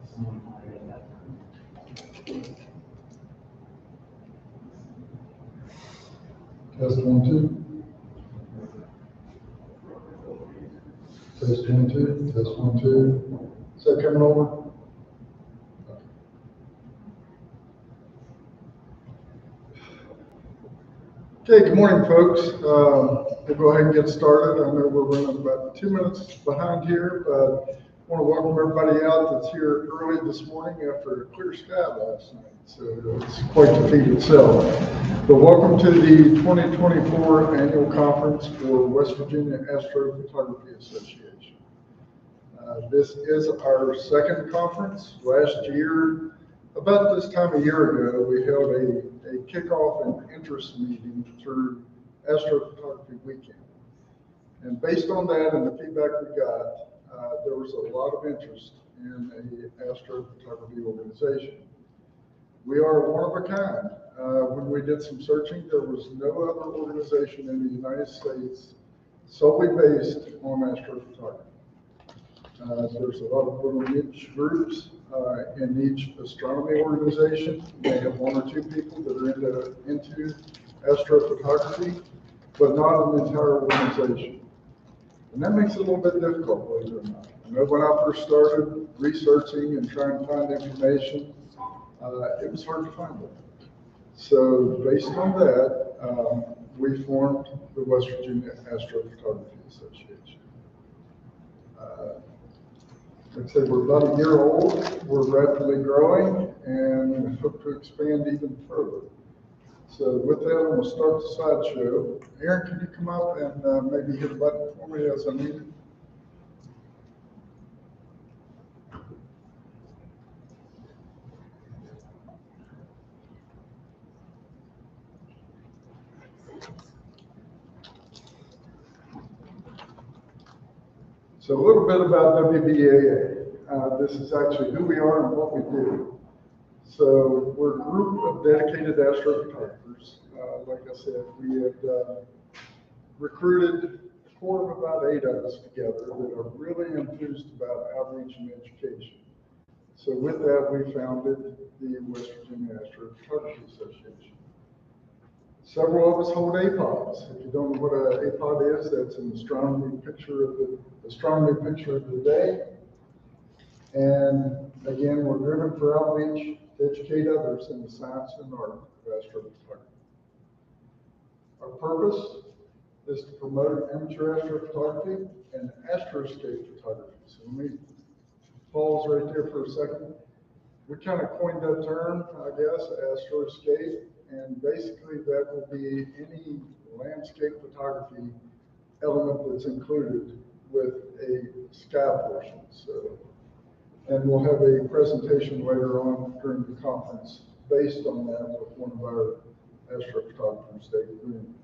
Test 1, 2. Test 1, 2. Test 1, 2. Is that coming over? Okay, good morning, folks. We'll go ahead and get started. I know we're running about 2 minutes behind here, but I want to welcome everybody out that's here early this morning after a clear sky last night. So it's quite the feat itself. But welcome to the 2024 annual conference for West Virginia Astrophotography Association. This is our second conference. Last year, about this time a year ago, we held a kickoff and interest meeting through Astrophotography Weekend. And based on that and the feedback we got, there was a lot of interest in an astrophotography organization. We are one of a kind. When we did some searching, there was no other organization in the United States solely based on astrophotography. There's a lot of little niche groups in each astronomy organization. They have one or two people that are into astrophotography, but not an entire organization. And that makes it a little bit difficult, believe it or not. I know when I first started researching and trying to find information, it was hard to find it. So based on that, we formed the West Virginia Astrophotography Association. Like I said, we're about a year old, we're rapidly growing, and hope to expand even further. So with that, I'm going to start the slideshow. Aaron, can you come up and maybe hit a button for me as I need it? So a little bit about WVAA. This is actually who we are and what we do. So we're a group of dedicated astrophotographers. Like I said, we had recruited a core of about 8 of us together that are really enthused about outreach and education. So with that, we founded the West Virginia Astrophotography Association. Several of us hold APODs. If you don't know what an APOD is, that's an astronomy picture of the day. And again, we're driven for outreach to educate others in the science and art of astrophotography. Our purpose is to promote amateur astrophotography and astroscape photography. So let me pause right there for a second. We kind of coined that term, I guess, astroscape, and basically that will be any landscape photography element that's included with a sky portion. So, and we'll have a presentation later on during the conference based on that with one of our astrophotographers, David Green.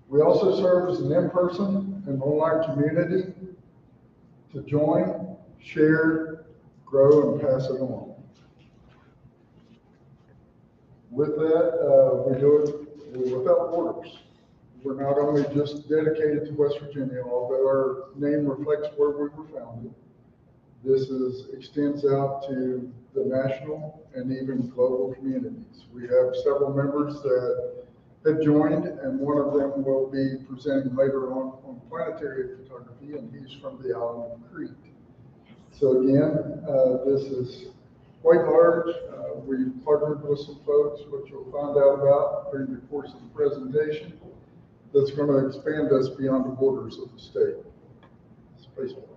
We also serve as an in-person and online community to join, share, grow, and pass it on. With that, we do it without borders. We're not only just dedicated to West Virginia, although our name reflects where we were founded. This extends out to the national and even global communities. We have several members that have joined, and one of them will be presenting later on planetary photography, and he's from the island of Crete. So again, this is quite large. We've partnered with some folks, which you'll find out about during the course of the presentation, that's going to expand us beyond the borders of the state. Spaceport.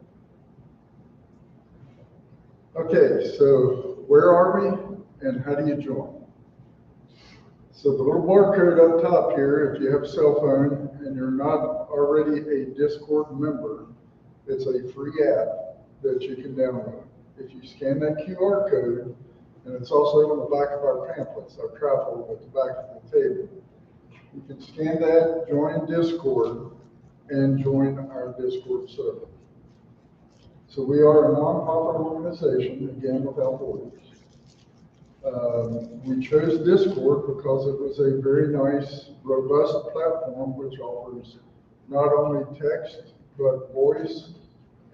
Okay, so where are we and how do you join? So the little barcode up top here, if you have a cell phone and you're not already a Discord member, it's a free app that you can download. If you scan that QR code, and it's also on the back of our pamphlets, our travel at the back of the table. You can scan that, join Discord, and join our Discord server. So we are a nonprofit organization, again, without borders. We chose Discord because it was a very nice, robust platform which offers not only text, but voice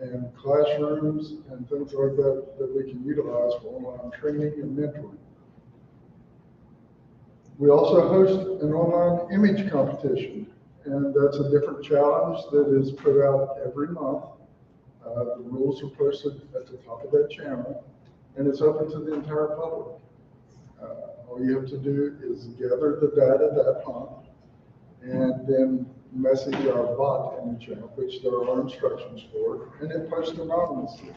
and classrooms and things like that that we can utilize for online training and mentoring. We also host an online image competition, and that's a different challenge that is put out every month. The rules are posted at the top of that channel, and it's open to the entire public. All you have to do is gather the data that month and then message our bot in the channel, which there are instructions for, and then post anonymously.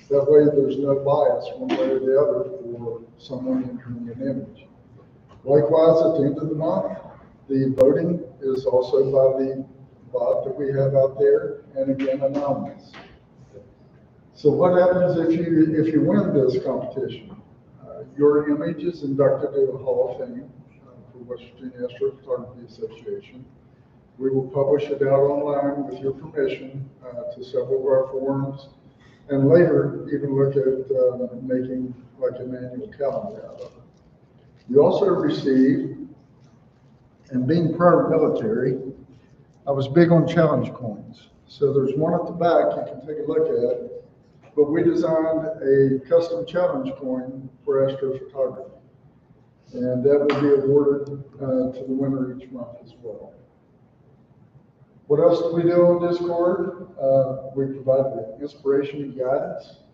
That way there's no bias one way or the other for someone entering an image. Likewise, at the end of the month, the voting is also by the bot that we have out there, and again, anonymous. So what happens if you win this competition? Your image is inducted to the Hall of Fame for West Virginia Astrophotography Association. We will publish it out online with your permission to several of our forums, and later even look at making like an annual calendar out of it. You also receive, and being prior military, I was big on challenge coins. So there's one at the back you can take a look at. But we designed a custom challenge coin for astrophotography, and that will be awarded to the winner each month as well. What else do we do on Discord? We provide the inspiration and guidance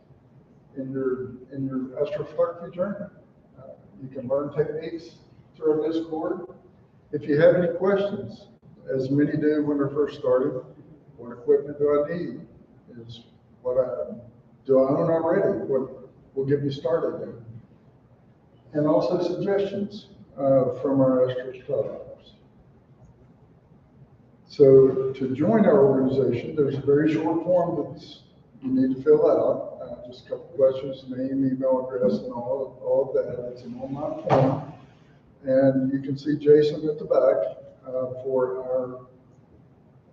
in your astrophotography journey. You can learn techniques through our Discord. If you have any questions, as many do when they're first starting, what equipment do I need? Is what do I own already? What will get me started in? And also suggestions from our astrophotographers. So to join our organization, there's a very short form that you need to fill out. Just a couple questions, name, email address, and all of that. It's an online form. And you can see Jason at the back for our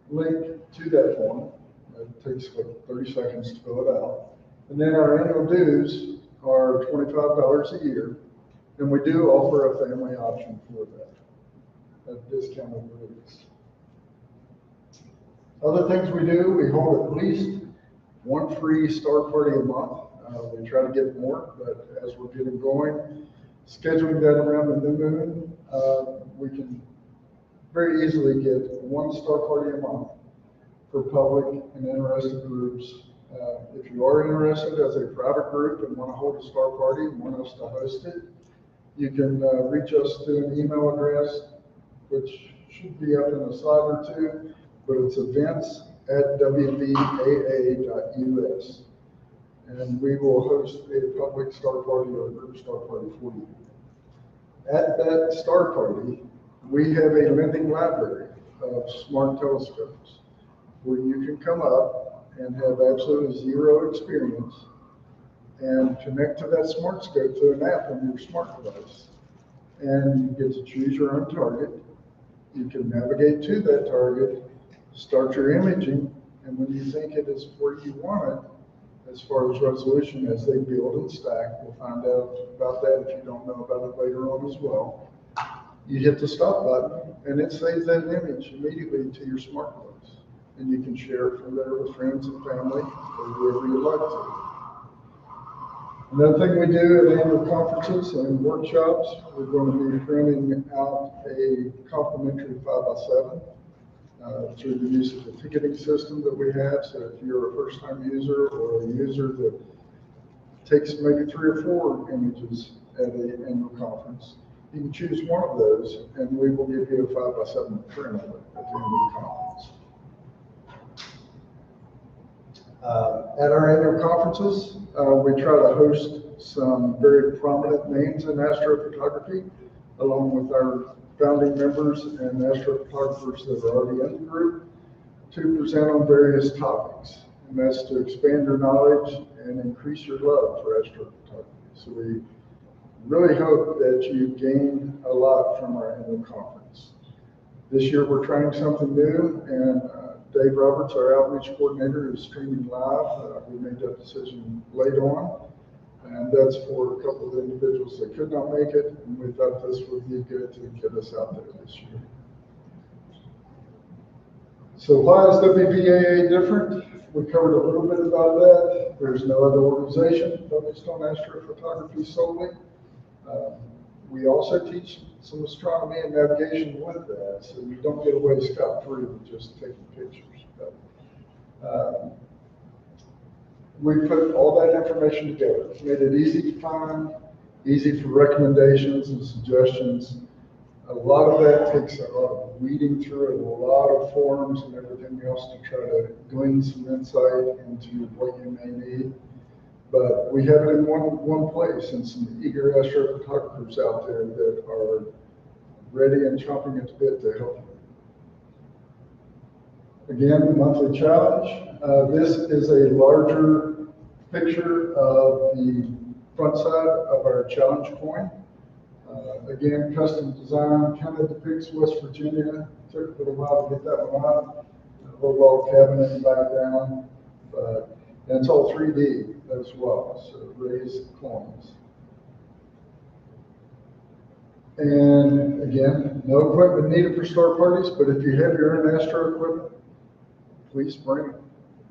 link to that form. It takes like 30 seconds to fill it out. And then our annual dues are $25 a year, and we do offer a family option for that at discounted rates. Other things we do, we hold at least one free star party a month. We try to get more, but as we're getting going, scheduling that around the new moon, we can very easily get one star party a month for public and interested groups. If you are interested as a private group and want to hold a star party and want us to host it, you can reach us through an email address, which should be up in a slide or two, but it's events@wvaa.us. And we will host a public star party or a group star party for you. At that star party, we have a lending library of smart telescopes where you can come up and have absolutely zero experience and connect to that smart scope to an app on your smart device. And you get to choose your own target. You can navigate to that target, start your imaging, and when you think it is where you want it, as far as resolution as they build and stack, we'll find out about that if you don't know about it later on as well. You hit the stop button and it saves that image immediately to your smart device. And you can share it from there with friends and family or whoever you'd like to. Another thing we do at annual conferences and workshops, we're going to be printing out a complimentary 5x7 through the use of the ticketing system that we have. So if you're a first-time user or a user that takes maybe 3 or 4 images at an annual conference, you can choose one of those and we will give you a 5x7 print of it at the end of the conference. At our annual conferences, we try to host some very prominent names in astrophotography, along with our founding members and astrophotographers that are already in the group, to present on various topics. And that's to expand your knowledge and increase your love for astrophotography. So we really hope that you gain a lot from our annual conference. This year we're trying something new, and Dave Roberts, our outreach coordinator, is streaming live. We made that decision late on, and that's for a couple of individuals that could not make it, and we thought this would be good to get us out there this year. So why is WVAA different? we covered a little bit about that. There's no other organization focused on astrophotography solely. We also teach some astronomy and navigation with that, so you don't get away scot-free with just taking pictures. But, we put all that information together, made it easy to find, easy for recommendations and suggestions. A lot of that takes a lot of weeding through a lot of forms and everything else to try to glean some insight into what you may need. But we have it in one place, and some eager astrophotographers out there that are ready and chomping at the bit to help you. Again, the monthly challenge. This is a larger picture of the front side of our challenge coin. Again, custom design, kind of depicts West Virginia. Took a little while to get that one out. A little log cabin in the background, but and it's all 3D as well, so raised coins. And again, no equipment needed for star parties, but if you have your own astro equipment, please bring it.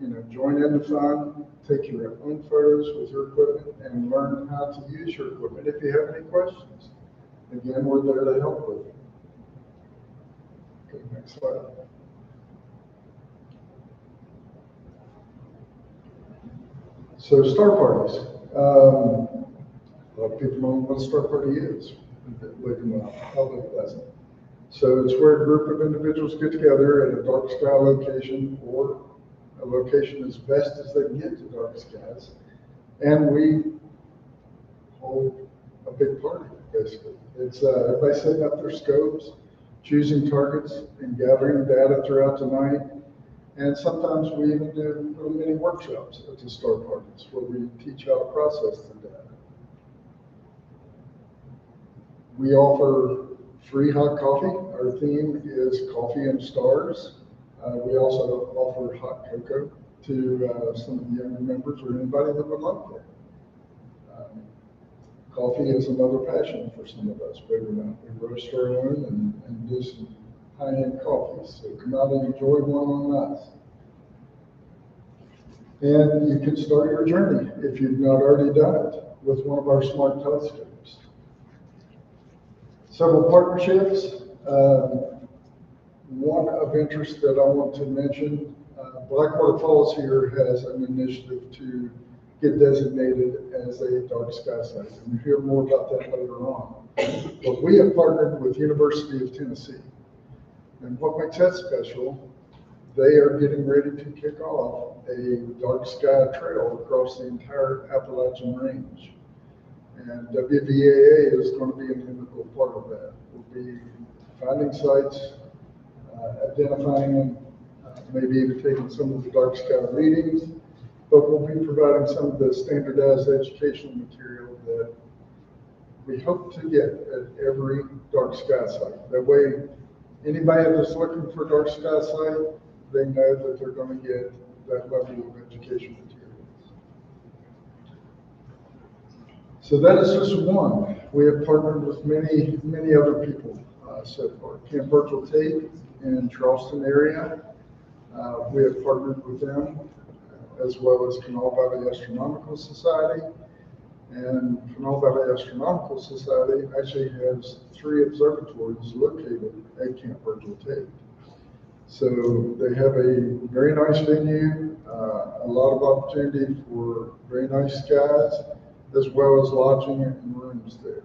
You know, join in the fun, take your own photos with your equipment, and learn how to use your equipment if you have any questions. Again, we're there to help with it. Okay, next slide. So star parties. A lot of people don't know what a star party is. I'll leave it as it. So it's where a group of individuals get together at a dark sky location, or a location as best as they can get to dark skies, and we hold a big party, basically. It's everybody setting up their scopes, choosing targets, and gathering data throughout the night. And sometimes we even do little mini workshops at the star parties where we teach how to process the data. We offer free hot coffee. Our theme is coffee and stars. We also offer hot cocoa to some of the younger members or anybody that would like that. Coffee is another passion for some of us, believe it or not. We roast our own and do some high-end coffees. So come out and enjoy one on us. And you can start your journey, if you've not already done it, with one of our smart telescopes. Several partnerships. One of interest that I want to mention, Blackwater Falls here has an initiative to get designated as a dark sky site. And you'll hear more about that later on. But we have partnered with University of Tennessee. And what makes that special, they are getting ready to kick off a dark sky trail across the entire Appalachian Range. And WVAA is going to be an integral part of that. We'll be finding sites, identifying them, maybe even taking some of the dark sky readings, but we'll be providing some of the standardized educational material that we hope to get at every dark sky site. That way, anybody that's looking for a dark sky site, they know that they're going to get that level of education materials. So that is just one. We have partnered with many other people so far. Camp Virtual Tape in Charleston area. We have partnered with them, as well as Kanawha Valley Astronomical Society. And Kanawha Valley Astronomical Society actually has 3 observatories located at Camp Virtual Tape. So they have a very nice venue, a lot of opportunity for very nice skies, as well as lodging and rooms there.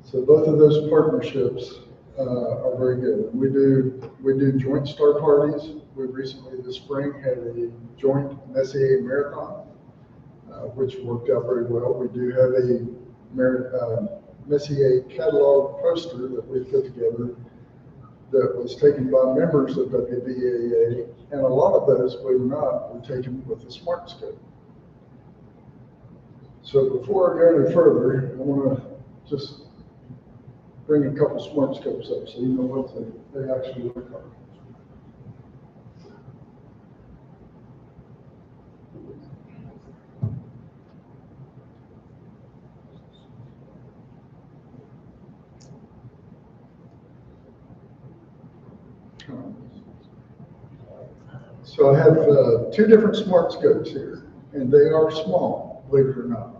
So both of those partnerships are very good. We do joint star parties. We recently this spring had a joint Messier marathon, which worked out very well. We do have a Messier catalog poster that we put together that was taken by members of WVAA, and a lot of those, believe it or not, were taken with a smart scope. So before I go any further, I want to just bring a couple smart scopes up so you know what they actually look like. So I have two different smart scopes here, and they are small, believe it or not.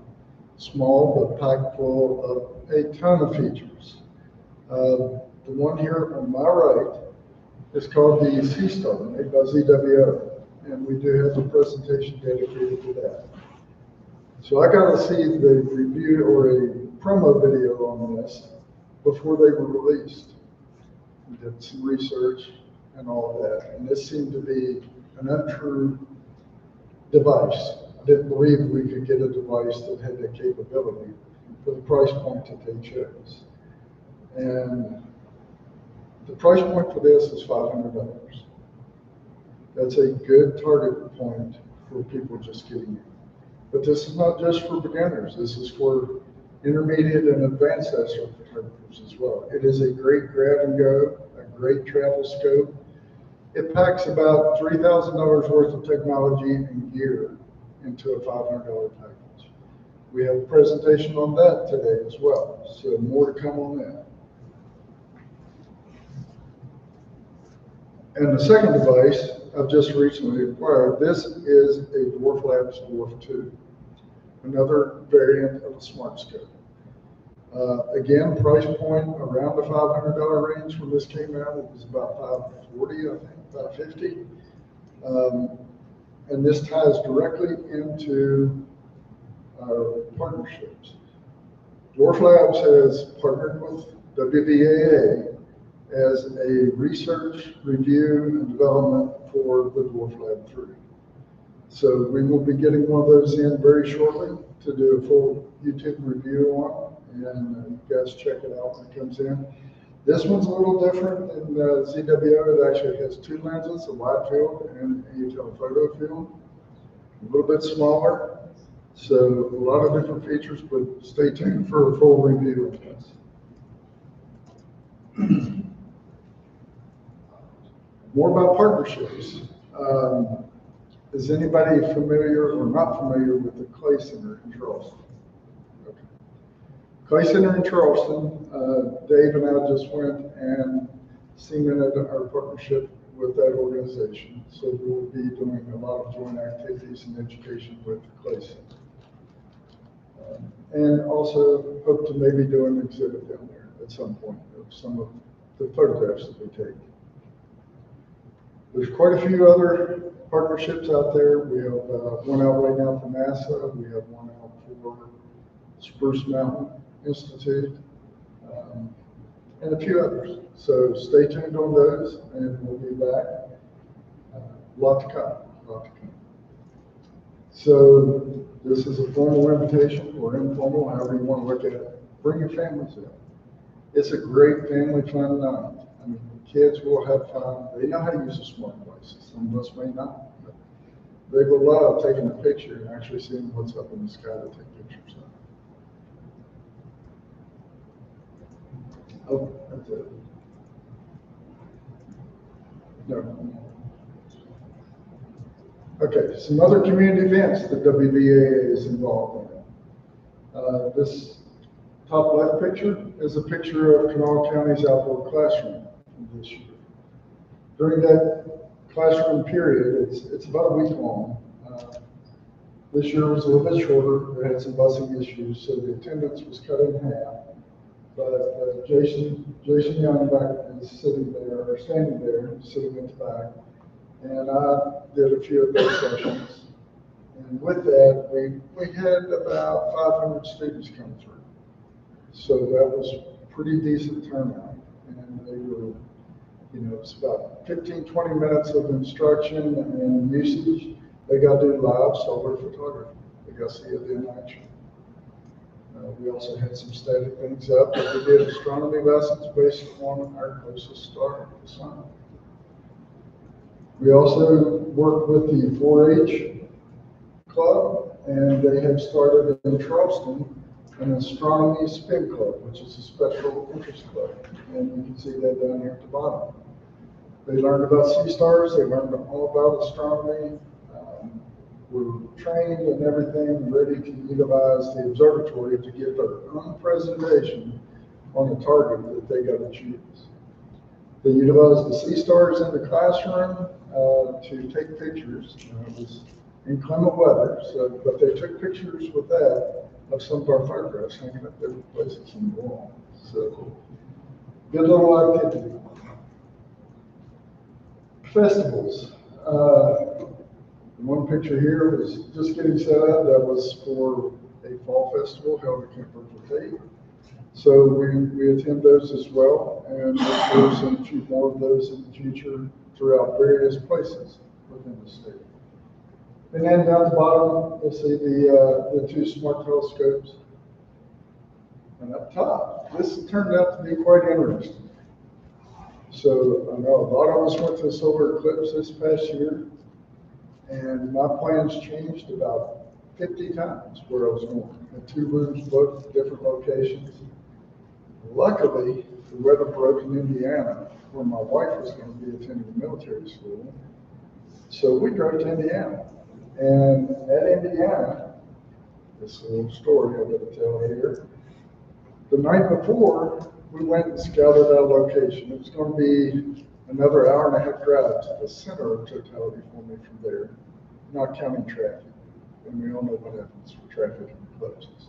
Small, but packed full of a ton of features. The one here on my right is called the Seestar, made by ZWO, and we do have a presentation dedicated to that. So I got to see the review or a promo video on this before they were released. We did some research and all of that, and this seemed to be an untrue device. I didn't believe we could get a device that had that capability for the price point that they chose. And the price point for this is $500. That's a good target point for people just getting in. But this is not just for beginners. This is for intermediate and advanced astrophotographers as well. It is a great grab and go, a great travel scope. It packs about $3,000 worth of technology and gear into a $500 package. We have a presentation on that today as well, so more to come on that. And the second device I've just recently acquired, this is a Dwarf Labs Dwarf 2, another variant of a smart scope. Again, price point around the $500 range when this came out. It was about $540, I think, $550. And this ties directly into our partnerships. Dwarf Labs has partnered with WVAA as a research, review, and development for the Dwarf Lab 3. So we will be getting one of those in very shortly to do a full YouTube review on, and you guys check it out when it comes in. This one's a little different than ZWO. It actually has two lenses, a wide field and a telephoto field. A little bit smaller, so a lot of different features, but stay tuned for a full review of this. More about partnerships. Is anybody familiar or not familiar with the Clay Center in Charleston? Okay. Clay Center in Charleston, Dave and I just went and cemented our partnership with that organization. So we will be doing a lot of joint activities and education with the Clay Center. And also hope to maybe do an exhibit down there at some point of some of the photographs that we take. There's quite a few other partnerships out there. We have one out right now for NASA. We have one out for Spruce Mountain Institute, and a few others. So stay tuned on those, and we'll be back. Lot to come. So this is a formal invitation, or informal, however you want to look at it. Bring your families in. It's a great family fun night. I mean, kids will have fun. They know how to use a smart device. Some of us may not. But they will love taking a picture and actually seeing what's up in the sky to take pictures of. Oh, that's it. No. Okay, some other community events that WVAA is involved in. This top left picture is a picture of Kanawha County's outdoor classroom this year. During that classroom period, it's about a week long. This year was a little bit shorter. They had some busing issues, so the attendance was cut in half. But Jason Young back is sitting there, or standing there, sitting at the back. And I did a few of those sessions. And with that, we had about 500 students come through. So that was a pretty decent turnout. And they were, it's about 15, 20 minutes of instruction and usage. They got to do live solar photography. They got to see it in action. We also had some static things up, but we did astronomy lessons based on our closest star, the sun. We also worked with the 4-H club, and they have started in Charleston an astronomy spin club, which is a special interest club. And you can see that down here at the bottom. They learned about sea stars, they learned all about astronomy. We're trained and everything, ready to utilize the observatory to give their own presentation on a target that they got to choose. They utilized the Seestars in the classroom to take pictures. It was inclement weather, so, but they took pictures with that of some of our photographs hanging up different places on the wall. So, good little activity. Festivals. One picture here was just getting set up. That was for a fall festival held at Camp Tate. So we attend those as well, and there's a few more of those in the future throughout various places within the state. And then down the bottom, you'll see the two smart telescopes. And up top, this turned out to be quite interesting. So I know a lot of us went to the solar eclipse this past year, and my plans changed about 50 times where I was going. I had 2 rooms booked, different locations. Luckily, the weather broke in Indiana, where my wife was going to be attending military school. So we drove to Indiana. And at Indiana, this is a little story I'm going to tell here. The night before, we went and scouted our location. It was going to be another hour-and-a-half drive to the center of totality for me from there, not counting traffic. And we all know what happens with traffic and eclipses.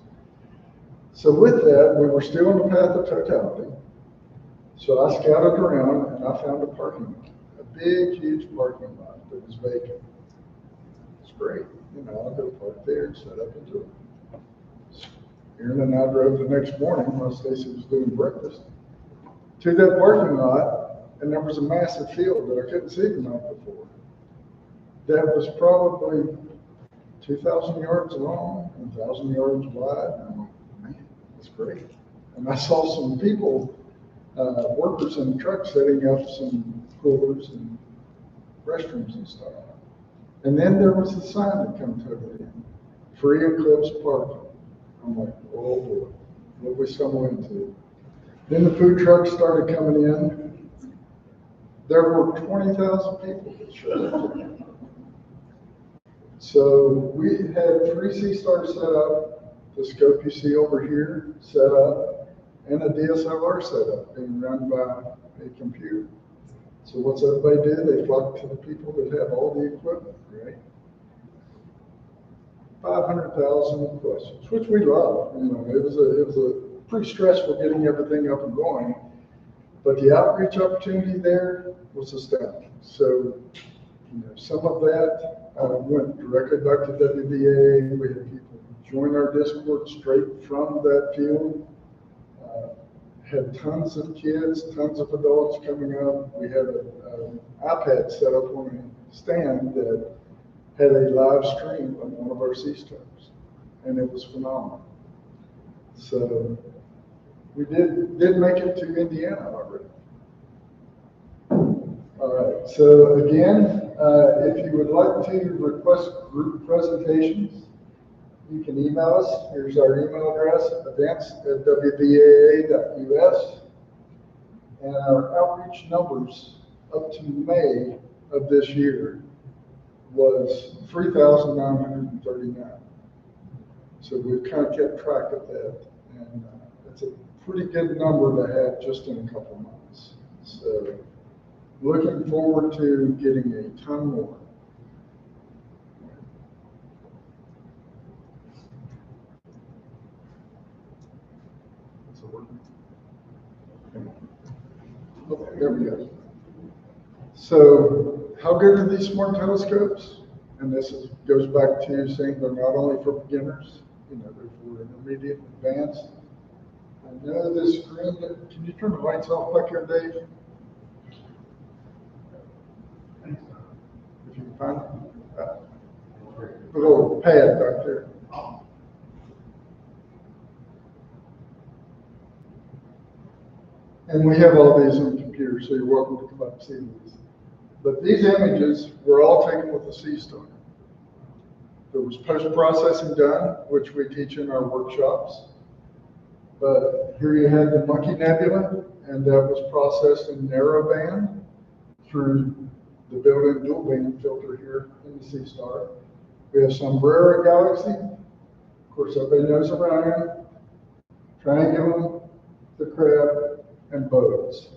So with that, we were still on the path of totality. So I scouted around and I found a parking lot, a big, huge parking lot that was vacant. It's great. You know, I'll go park there and set up and do it. Aaron and I drove the next morning while Stacy was doing breakfast to that parking lot, and there was a massive field that I couldn't see the night before. That was probably 2,000 yards long and 1,000 yards wide. And I'm like, man, that's great. And I saw some people, workers in the truck, setting up some coolers and restrooms and stuff. And then there was a sign that comes over in, free eclipse parking. I'm like, oh boy, what we stumble into. Then the food trucks started coming in. There were 20,000 people that showed up. So we had 3 Seestars set up, the scope you see over here set up, and a DSLR set up being run by a computer. So what's everybody do? They flock to the people that have all the equipment, right? 500,000 questions, which we love. You know, it was a pretty stressful getting everything up and going, but the outreach opportunity there was astounding. So, you know, some of that went directly back to WVAA. We had people join our Discord straight from that field. Had tons of kids, tons of adults coming up. We had an iPad set up on a stand that had a live stream of one of our Seestars, and it was phenomenal. So we did make it to Indiana already. All right, so again, if you would like to request group presentations, you can email us. Here's our email address, events@wvaa.us. And our outreach numbers up to May of this year was 3,939. So we've kind of kept track of that. And it's a pretty good number to have just in a couple months. So looking forward to getting a ton more. Okay, there we go. So how good are these smart telescopes? And this goes back to saying they're not only for beginners, you know, they're for intermediate and advanced. I know this screen, can you turn the lights off back here, Dave? If you can find it. The little pad back there. And we have all these on the computer, so you're welcome to come up and see these. But these images were all taken with the Seestar. There was post-processing done, which we teach in our workshops. But here you had the Monkey Nebula, and that was processed in narrowband through the built-in dual band filter here in the Seestar. We have Sombrero Galaxy. Of course, everybody knows Orion, Triangulum, the Crab, and Bodes.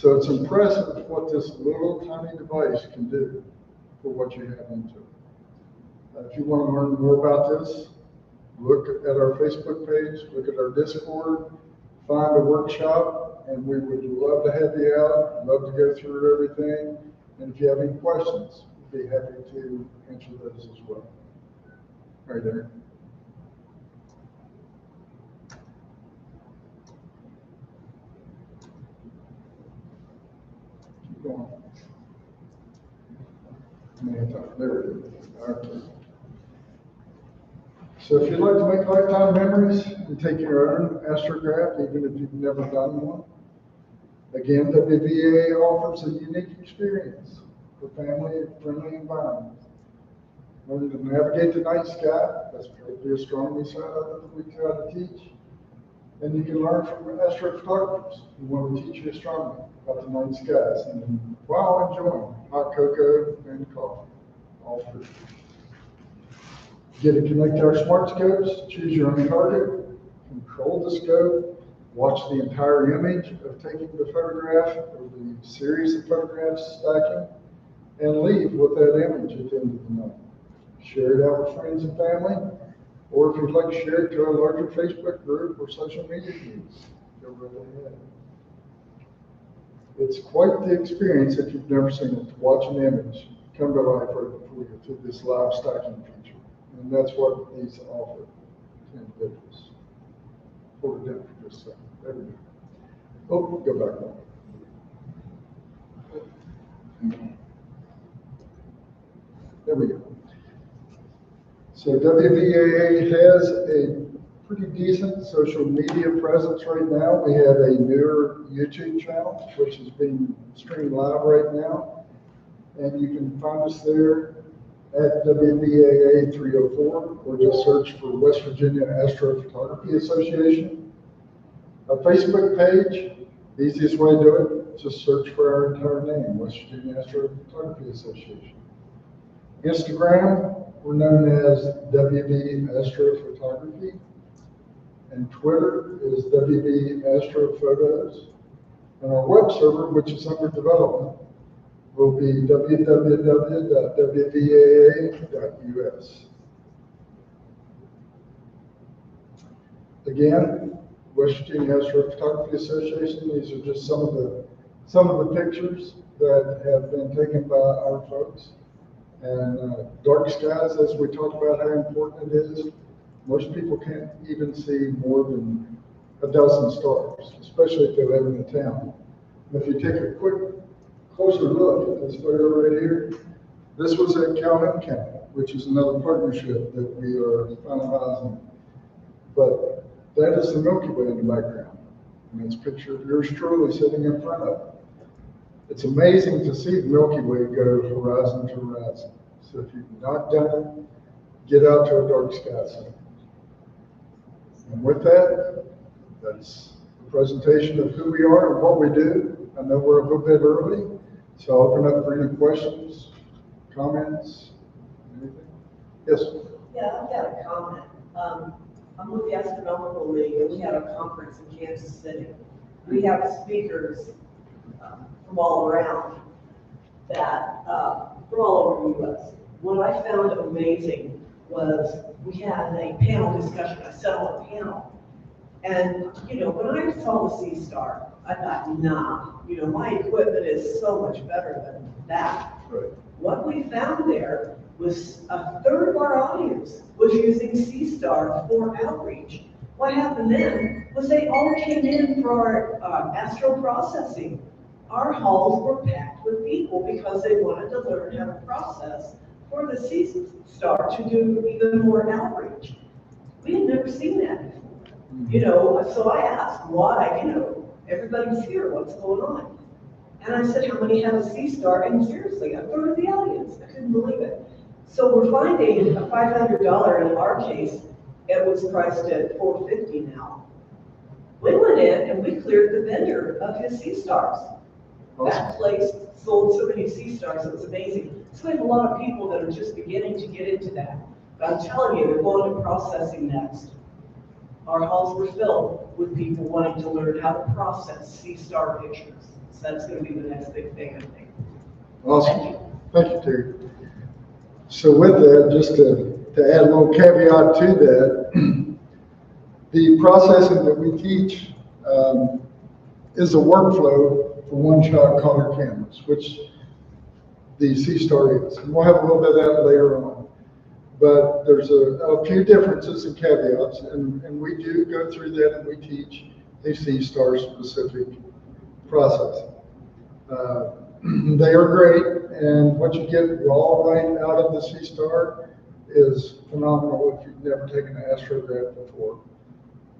So it's impressive what this little tiny device can do for what you have into it. If you want to learn more about this, look at our Facebook page, look at our Discord, find a workshop, and we would love to have you out, love to go through everything. And if you have any questions, we'd be happy to answer those as well. Right there. Keep going. There it is. Okay. So if you'd like to make lifetime memories and take your own astrograph, even if you've never done one, again, WVAA offers a unique experience for family-friendly environments. Learn to navigate the night sky, that's part of the astronomy side of it we try to teach. And you can learn from astrophotographers who want to teach you astronomy about the night skies, and while enjoying hot cocoa and coffee, all free. Get to connect to our smart scopes, choose your own target, control the scope, watch the entire image of taking the photograph or the series of photographs stacking, and leave with that image at the end of the night. Share it out with friends and family, or if you'd like to share it to a larger Facebook group or social media feeds, go right ahead. It's quite the experience if you've never seen it, to watch an image come to life right before you through this live stacking feature. And that's what these offer to individuals. Hold it down for just a second. There we go. Oh, go back one. There we go. So WVAA has a pretty decent social media presence right now. We have a newer YouTube channel, which is being streamed live right now. And you can find us there at WVAA 304, or just search for West Virginia Astrophotography Association. Our Facebook page, the easiest way to do it, just search for our entire name, West Virginia Astrophotography Association. Instagram, we're known as WV Astrophotography, and Twitter is WV Astrophotos, and our web server, which is under development, will be www.wvaa.us. Again, West Virginia Astrophotography Association, these are just some of the pictures that have been taken by our folks. And dark skies, as we talked about how important it is, most people can't even see more than a dozen stars, especially if they live in a town. And if you take a quick closer look at this photo right here, this was at Calhoun County, which is another partnership that we are finalizing. But that is the Milky Way in the background. And it's a picture of yours truly sitting in front of it. It's amazing to see the Milky Way go horizon to horizon. So if you've not done it, get out to a dark sky center. And with that, that's the presentation of who we are and what we do. I know we're a little bit early, so I'll open up for any questions, comments, anything. Yes? Yeah, I've got a comment. I'm with the Astronomical League, and we had a conference in Kansas City. We have speakers from all around that, from all over the U.S. What I found amazing was we had a panel discussion. I sat on a panel, and when I saw the Seestar, I thought, nah, my equipment is so much better than that. Right. What we found there was a third of our audience was using Seestar for outreach. What happened then was they all came in for our astro processing. Our halls were packed with people because they wanted to learn how to process for the Seestar to do even more outreach. We had never seen that before. So I asked why, everybody's here, what's going on? And I said, how many have a Seestar? And seriously, a third of the audience, I couldn't believe it. So we're finding a $500, in our case, it was priced at $450 now. We went in and we cleared the vendor of his Seestars. That place sold so many Seestars, it was amazing. So we have a lot of people that are just beginning to get into that. But I'm telling you, they're going to processing next. Our halls were filled with people wanting to learn how to process Seestar pictures. So that's going to be the next big thing, I think. Awesome. Thank you, Terry. So with that, just to add a little caveat to that, the processing that we teach is a workflow for one-shot color cameras, which the Seestar is. And we'll have a little bit of that later on. But there's a few differences and caveats, and we do go through that, and we teach a Seestar specific process. They are great, and what you get raw light out of the Seestar is phenomenal if you've never taken an astrograph before.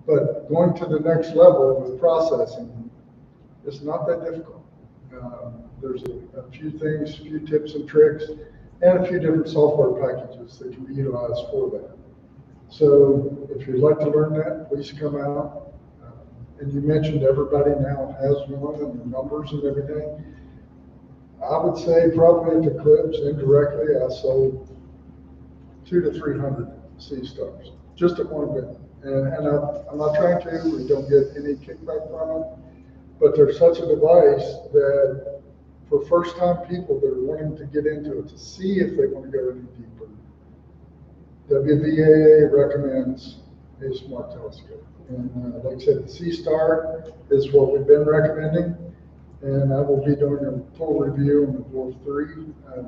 But going to the next level with processing, it's not that difficult. There's a few things, a few tips and tricks, and a few different software packages that can be utilized for that. So if you'd like to learn that, please come out. And you mentioned everybody now has one and the numbers and everything. I would say probably at the clips indirectly, I sold 200 to 300 Seestars just at one event. And I'm not trying to, we don't get any kickback from it, but they're such a device that for first time people that are wanting to get into it to see if they want to go any deeper, WVAA recommends a smart telescope. And like I said, the Seestar is what we've been recommending. And I will be doing a full review on the Dwarf 3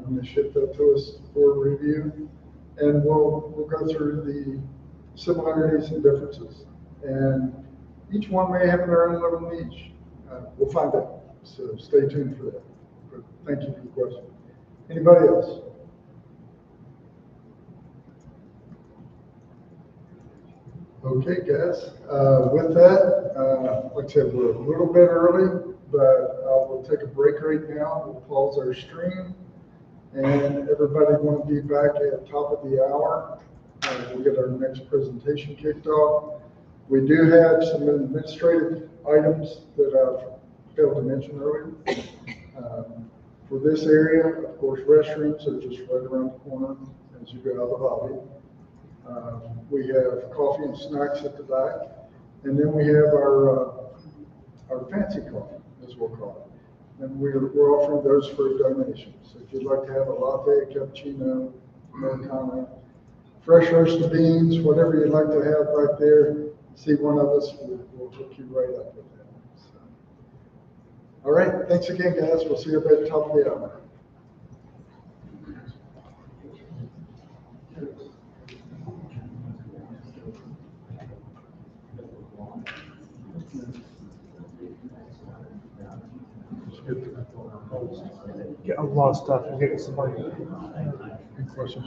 when they ship that to us for review. And we'll go through the similarities and differences. And each one may have their own little niche. We'll find out. So stay tuned for that. But thank you for the question. Anybody else? Okay, guys. With that, like I said, we're a little bit early, but we'll take a break right now. We'll pause our stream, and everybody want to be back at top of the hour. We'll get our next presentation kicked off. We do have some administrative items that I've failed to mention earlier. For this area, of course, restrooms are just right around the corner as you go out of the lobby. We have coffee and snacks at the back, and then we have our fancy coffee, as we'll call it. And we're offering those for a donation. So if you'd like to have a latte, a cappuccino, Americano, fresh roasted beans, whatever you'd like to have right there, see one of us, we'll hook you right up with that. So. All right, thanks again, guys. We'll see you at the top of the hour. Get a lot of stuff and get somebody. Any questions?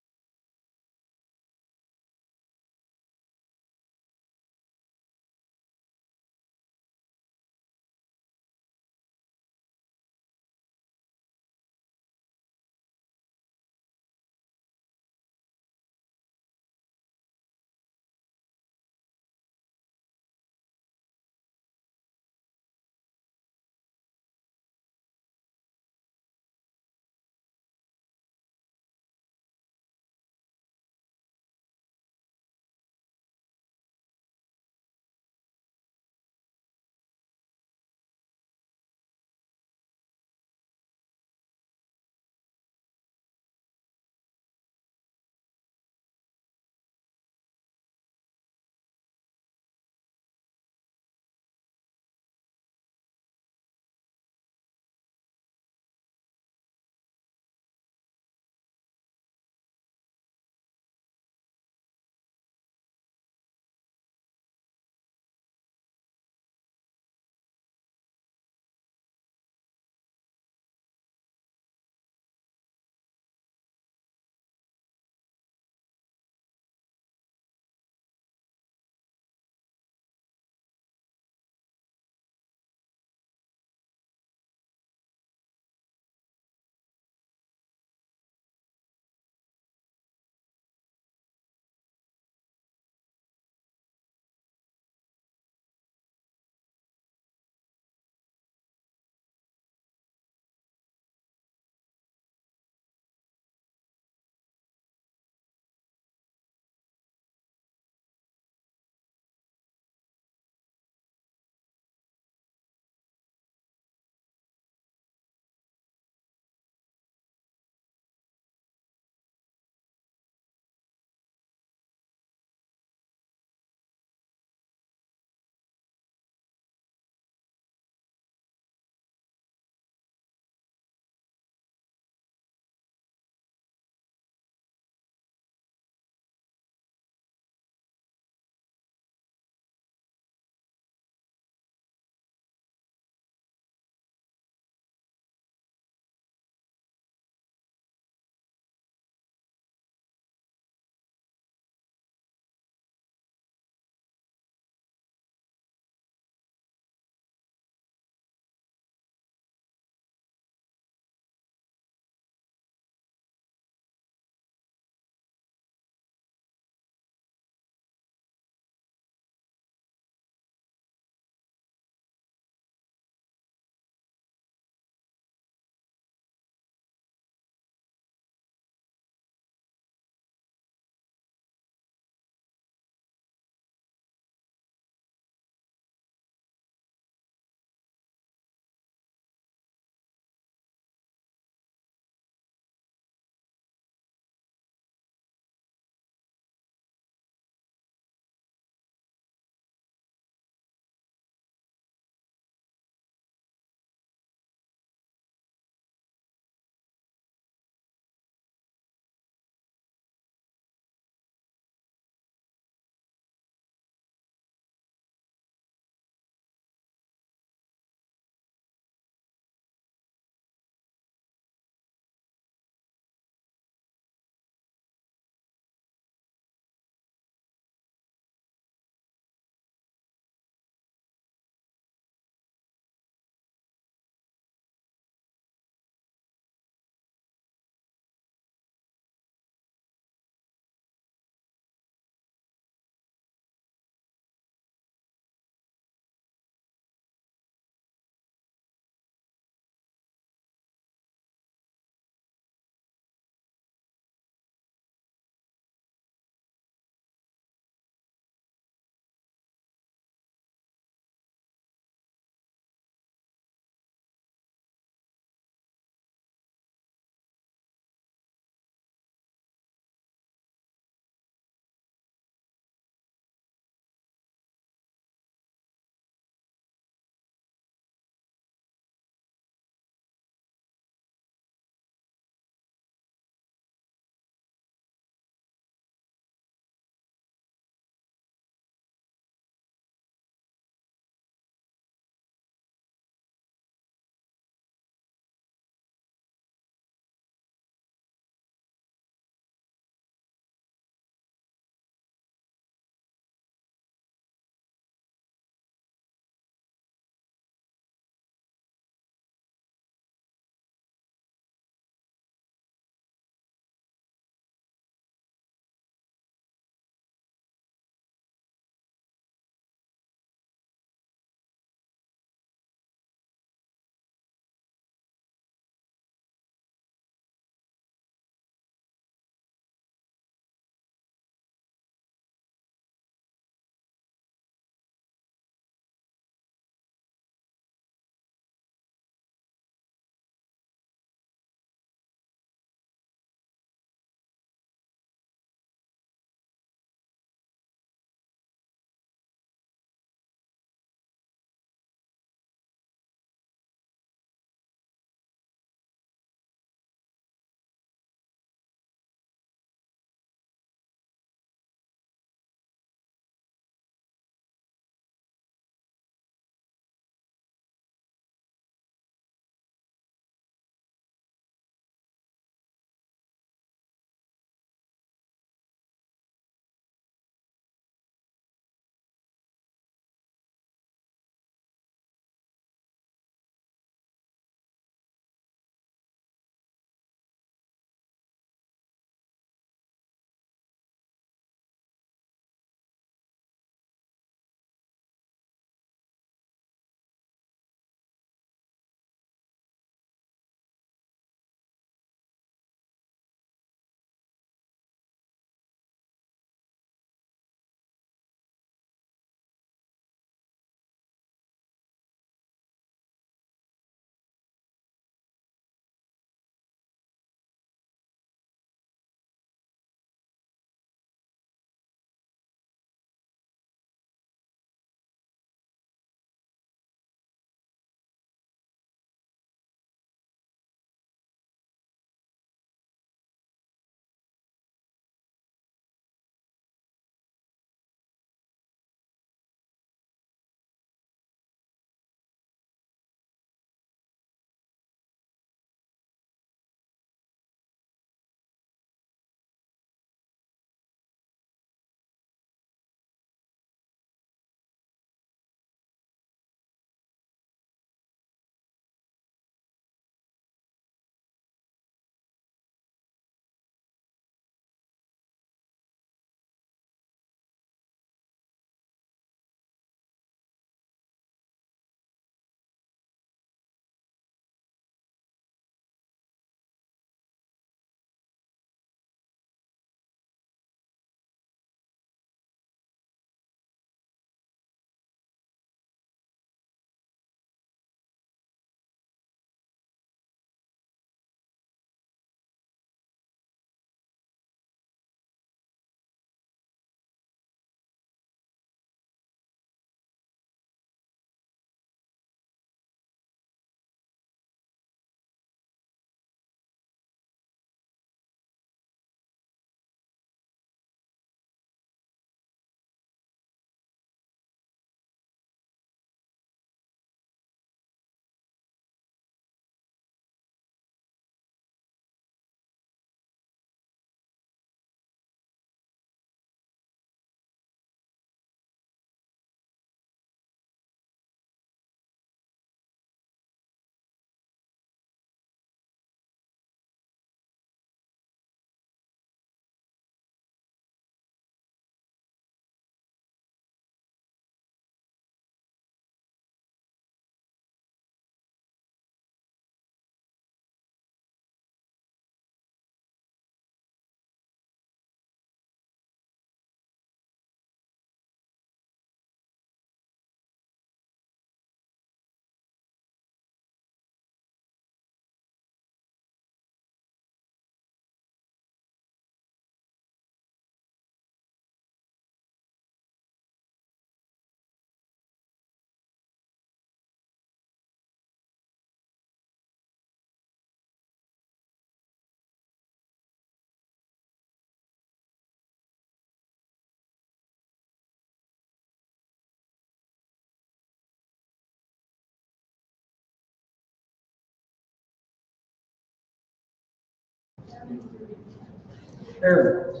Aaron,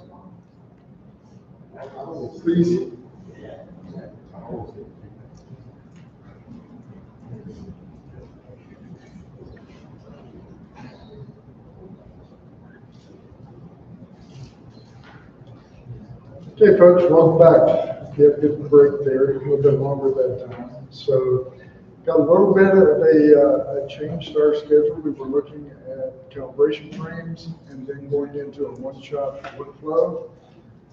please. Okay, folks, welcome back. Get a good break there, a little bit longer that time. So, got a little bit of a change to our schedule. We were looking at calibration frames and then going into a one-shot workflow.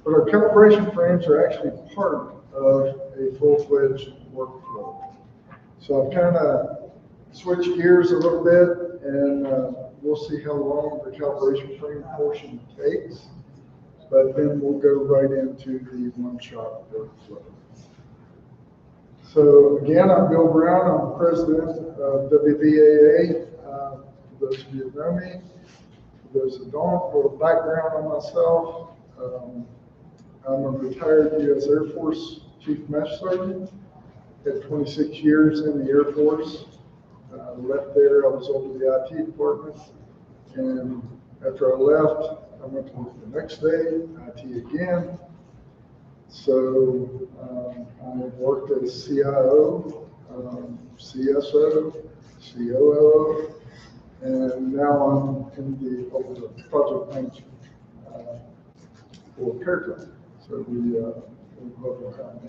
But our calibration frames are actually part of a full-fledged workflow. So I've kind of switched gears a little bit, and we'll see how long the calibration frame portion takes. But then we'll go right into the one-shot workflow. So again, I'm Bill Brown. I'm the president of WVAA. For those of you who know me, for those who don't, a little background on myself. I'm a retired U.S. Air Force Chief Master Sergeant. Had 26 years in the Air Force. Left there, I was over the IT department. And after I left, I went to work the next day, IT again. So I worked as CIO, CSO, COO, and now I'm in the project management for CareTime. So we love our time.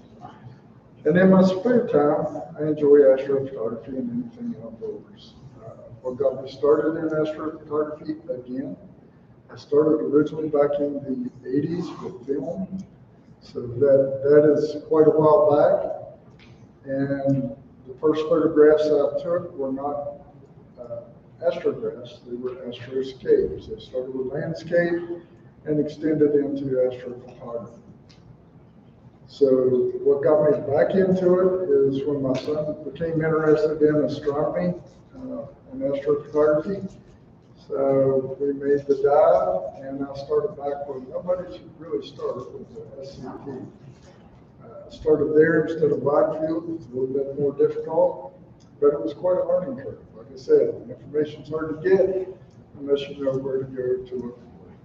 And in my spare time, I enjoy astrophotography and anything outdoors. What got me started in astrophotography again, I started originally back in the 80s with film. So that is quite a while back. And the first photographs I took were not astrographs, they were astroscapes. They started with landscape and extended into astrophotography. So what got me back into it is when my son became interested in astronomy and astrophotography. So we made the dive, and I started back where nobody should really start with the SCP. Started there instead of wide field. It's a little bit more difficult, but it was quite a learning curve. Like I said, information's hard to get unless you know where to go to look for it.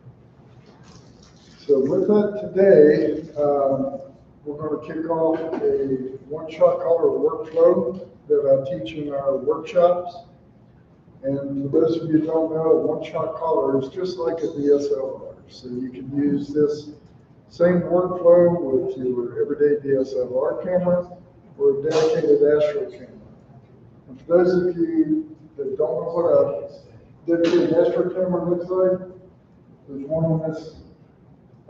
So with that today, we're going to kick off a one-shot color workflow that I teach in our workshops. And for those of you who don't know, a one-shot color is just like a DSLR. So you can use this same workflow with your everyday DSLR camera or a dedicated astro camera. And for those of you that don't know what a dedicated astro camera looks like, there's one on this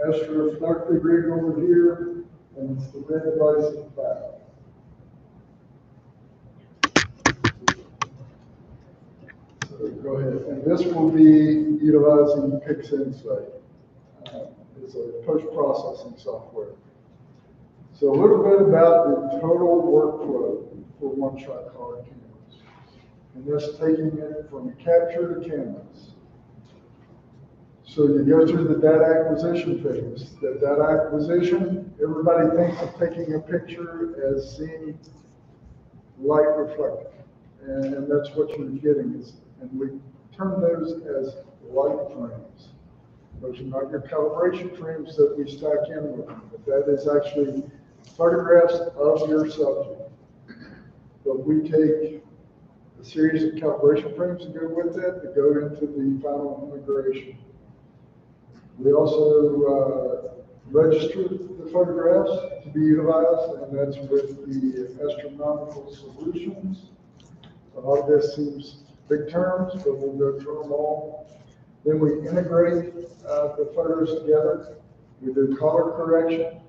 astrophotography rig over here, and it's the red device in the back. So go ahead, and this will be utilizing PixInsight. It's a post-processing software. So a little bit about the total workflow for one-shot color cameras. And that's taking it from capture to canvas. So you go through the data acquisition phase. The data acquisition, everybody thinks of taking a picture as seeing light reflected. And that's what you're getting is, and we term those as light frames. Those are not your calibration frames that we stack in with them, but that is actually photographs of your subject. But we take a series of calibration frames to go with it to go into the final integration. We also register the photographs to be utilized, and that's with the astronomical solutions. A lot of this seems big terms, but we'll go through them all. Then we integrate the photos together. We do color correction.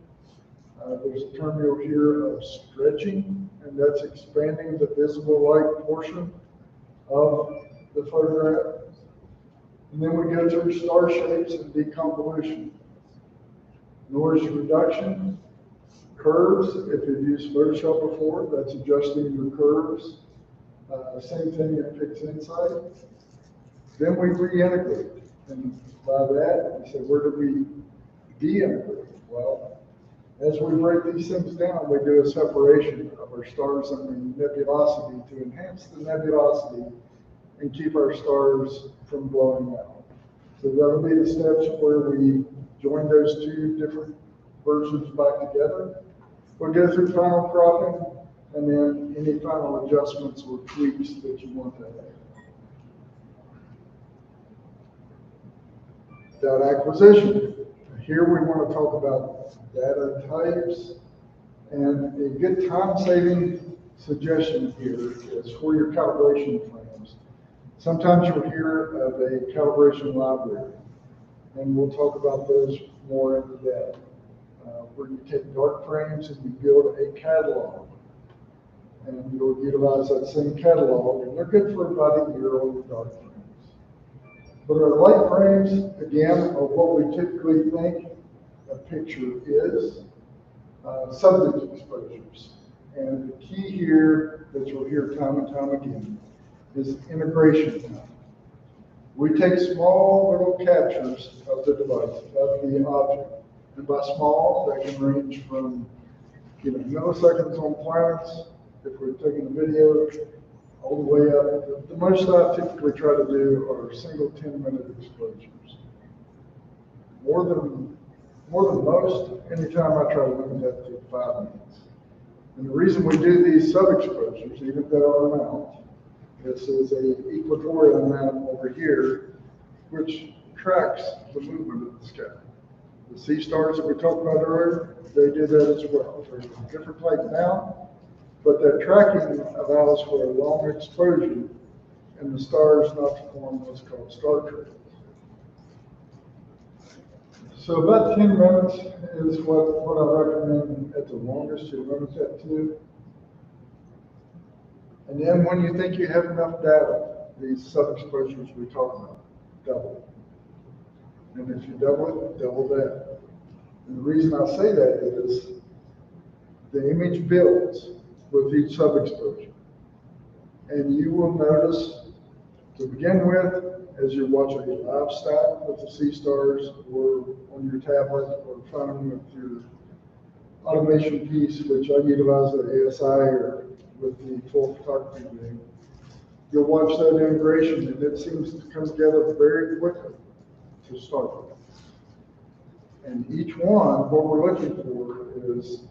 There's a term you'll hear of stretching, and that's expanding the visible light portion of the photograph. And then we go through star shapes and deconvolution. Noise reduction, curves. If you've used Photoshop before, that's adjusting your curves. Same thing in PixInsight. Then we reintegrate. And by that, we say, where do we deintegrate? Well, as we break these things down, we do a separation of our stars and the nebulosity to enhance the nebulosity and keep our stars from blowing out. So that'll be the steps where we join those two different versions back together. We'll go through final cropping and then any final adjustments or tweaks that you want to add. Data acquisition. Here we want to talk about data types, and a good time-saving suggestion here is for your calibration frames. Sometimes you'll hear of a calibration library, and we'll talk about those more in depth, where you take dark frames and you build a catalog, and you'll utilize that same catalog, and they're good for about a year on the dark frames. But our light frames, again, are what we typically think a picture is, subject exposures. And the key here that you'll hear time and time again is integration time. We take small little captures of the device, of the object. And by small, that can range from milliseconds on planets, if we're taking a video, all the way up. The most I typically try to do are single 10-minute exposures. More than most, anytime I try to limit that to 5 minutes. And the reason we do these sub-exposures, even at our amount, this is a equatorial map over here, which tracks the movement of the sky. The Seestars that we talked about earlier, they do that as well. There's a different type now, but that tracking allows for a long exposure and the stars not to form what's called star trails. So about 10 minutes is what I recommend at the longest. You limit that to. And then when you think you have enough data, these sub-exposures we talk about, double. And if you double it, double that. And the reason I say that is the image builds with each sub-exposure. And you will notice, to begin with, as you're watching a live stack with the Seestars or on your tablet or phone with your automation piece, which I utilize at ASI or with the full photography rig, you'll watch that integration and it seems to come together very quickly to start with. And each one, what we're looking for is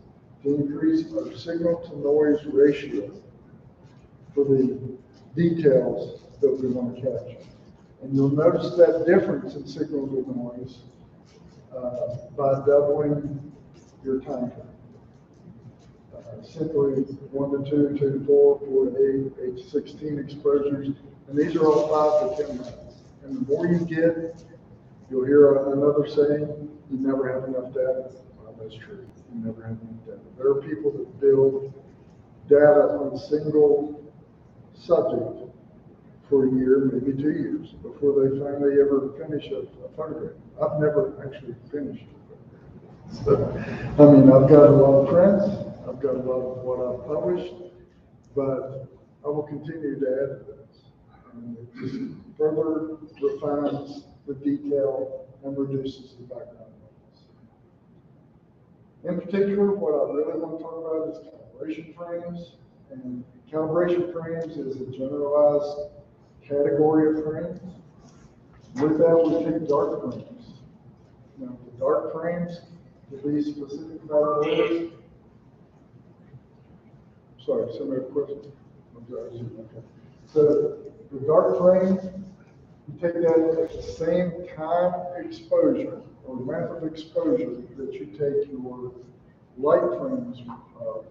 to increase our signal to noise ratio for the details that we want to capture. And you'll notice that difference in signal to noise by doubling your time frame. Simply 1 to 2, 2 to 4, 4 to 8, 8 to 16 exposures. And these are all 5 to 10 minutes. And the more you get, you'll hear another saying, you never have enough data. Well, that's true. You never have enough data. There are people that build data on a single subject for a year, maybe 2 years, before they finally ever finish a photograph. I've never actually finished it. So, I mean, I've got a lot of prints, I've got a lot of what I've published, but I will continue to add to this. And it just further refines the detail and reduces the background noise. In particular, what I really want to talk about is calibration frames. And calibration frames is a generalized category of frames. With that, we take dark frames. Now, the dark frames, to be specific about those, sorry, somebody have a question? I'm sorry, okay. So, the dark frame, you take that at the same time exposure, or length of exposure that you take your light frames of,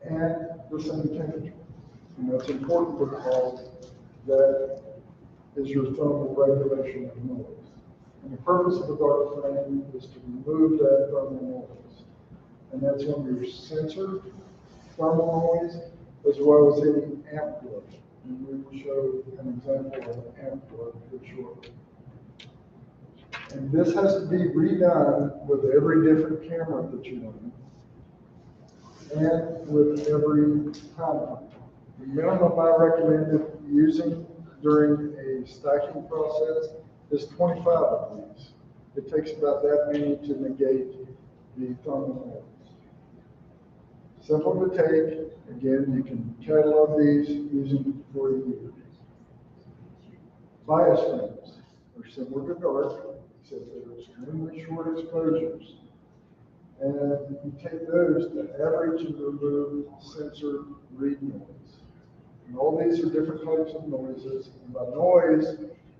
and the same temperature. And that's important because that is your thermal regulation of noise. And the purpose of a dark frame is to remove that thermal noise. And that's on your sensor thermal noise, as well as any amp glow. And we will show an example of an amp glow here shortly. And this has to be redone with every different camera that you run, and with every time frame. The minimum I recommend using during a stacking process is 25 of these. It takes about that many to negate the thermal noise. Simple to take. Again, you can catalog these using 40 years. Bias frames They're similar to dark, except they're extremely short exposures. And you take those to average and remove sensor read noise. And all these are different types of noises. And by noise,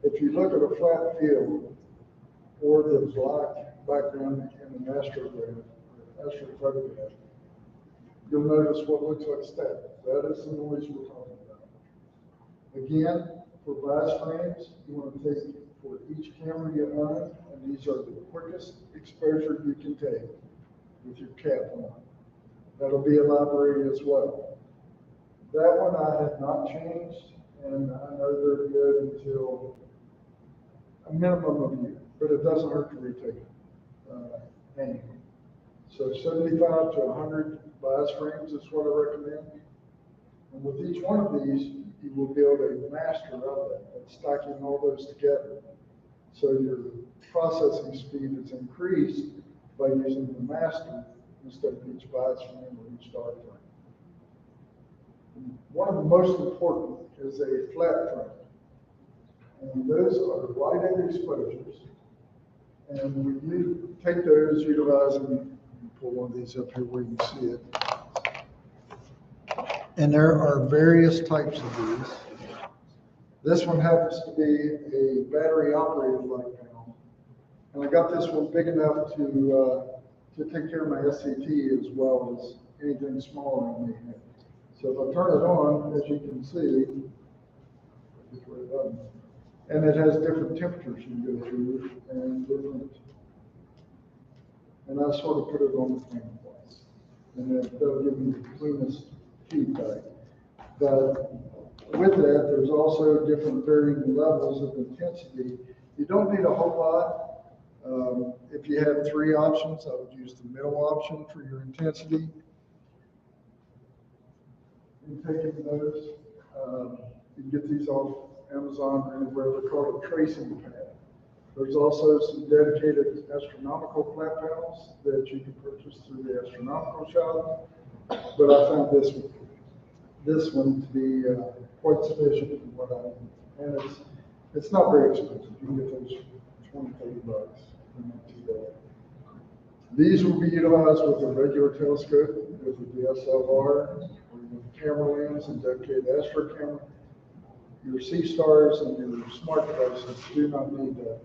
if you look at a flat field or the black background in an astrophotograph, you'll notice what looks like static. That is the noise we're talking about. Again, for bias frames, you want to take for each camera you own, and these are the quickest exposure you can take with your cap on. That'll be a library as well. That one I have not changed, and I know they're good until a minimum of a year, but it doesn't hurt to retake it annually. So 75 to 100 bias frames is what I recommend. And with each one of these, you will build a master of that, and stacking all those together. So your processing speed is increased by using the master instead of each bias frame or each dark frame. One of the most important is a flat frame. And those are lighted exposures. And we take those, utilizing, pull one of these up here where you can see it. And there are various types of these. This one happens to be a battery operated light panel. And I got this one big enough to take care of my SCT as well as anything smaller I may have. So if I turn it on, as you can see, and it has different temperatures you can go through and I sort of put it on the panel twice. And that'll give me the cleanest feedback. But with that, there's also different varying levels of intensity. You don't need a whole lot. If you had 3 options, I would use the middle option for your intensity. In taking those, you can get these off Amazon or anywhere. They're called a tracing pad. There's also some dedicated astronomical flat panels that you can purchase through the astronomical shop. But I found this one to be quite sufficient for what I need. And it's not very expensive. You can get those for $20, $30. They're not too bad. These will be utilized with a regular telescope, with a DSLR, or with camera lens and dedicated astro camera. Your Seestars and your smart devices do not need that.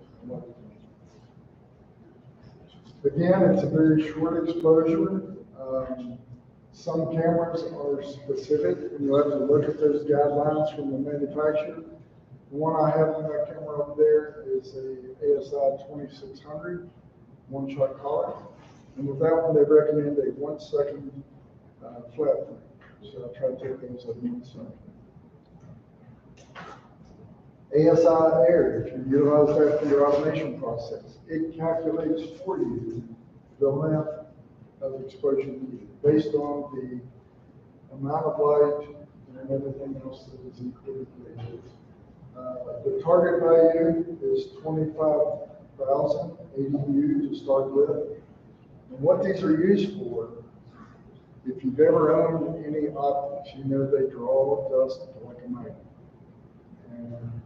Again, it's a very short exposure. Some cameras are specific, and you'll have to look at those guidelines from the manufacturer. The one I have on that camera up there is a ASI 2600 one-shot collar. And with that one, they recommend a 1 second flat frame. So I'll try to take those at 1 second. ASI air, if you utilize that for your automation process, it calculates for you the length of exposure needed based on the amount of light and everything else that is included in it. The target value is 25,000 ADU to start with. And what these are used for, if you've ever owned any optics, you know they draw dust like a magnet. And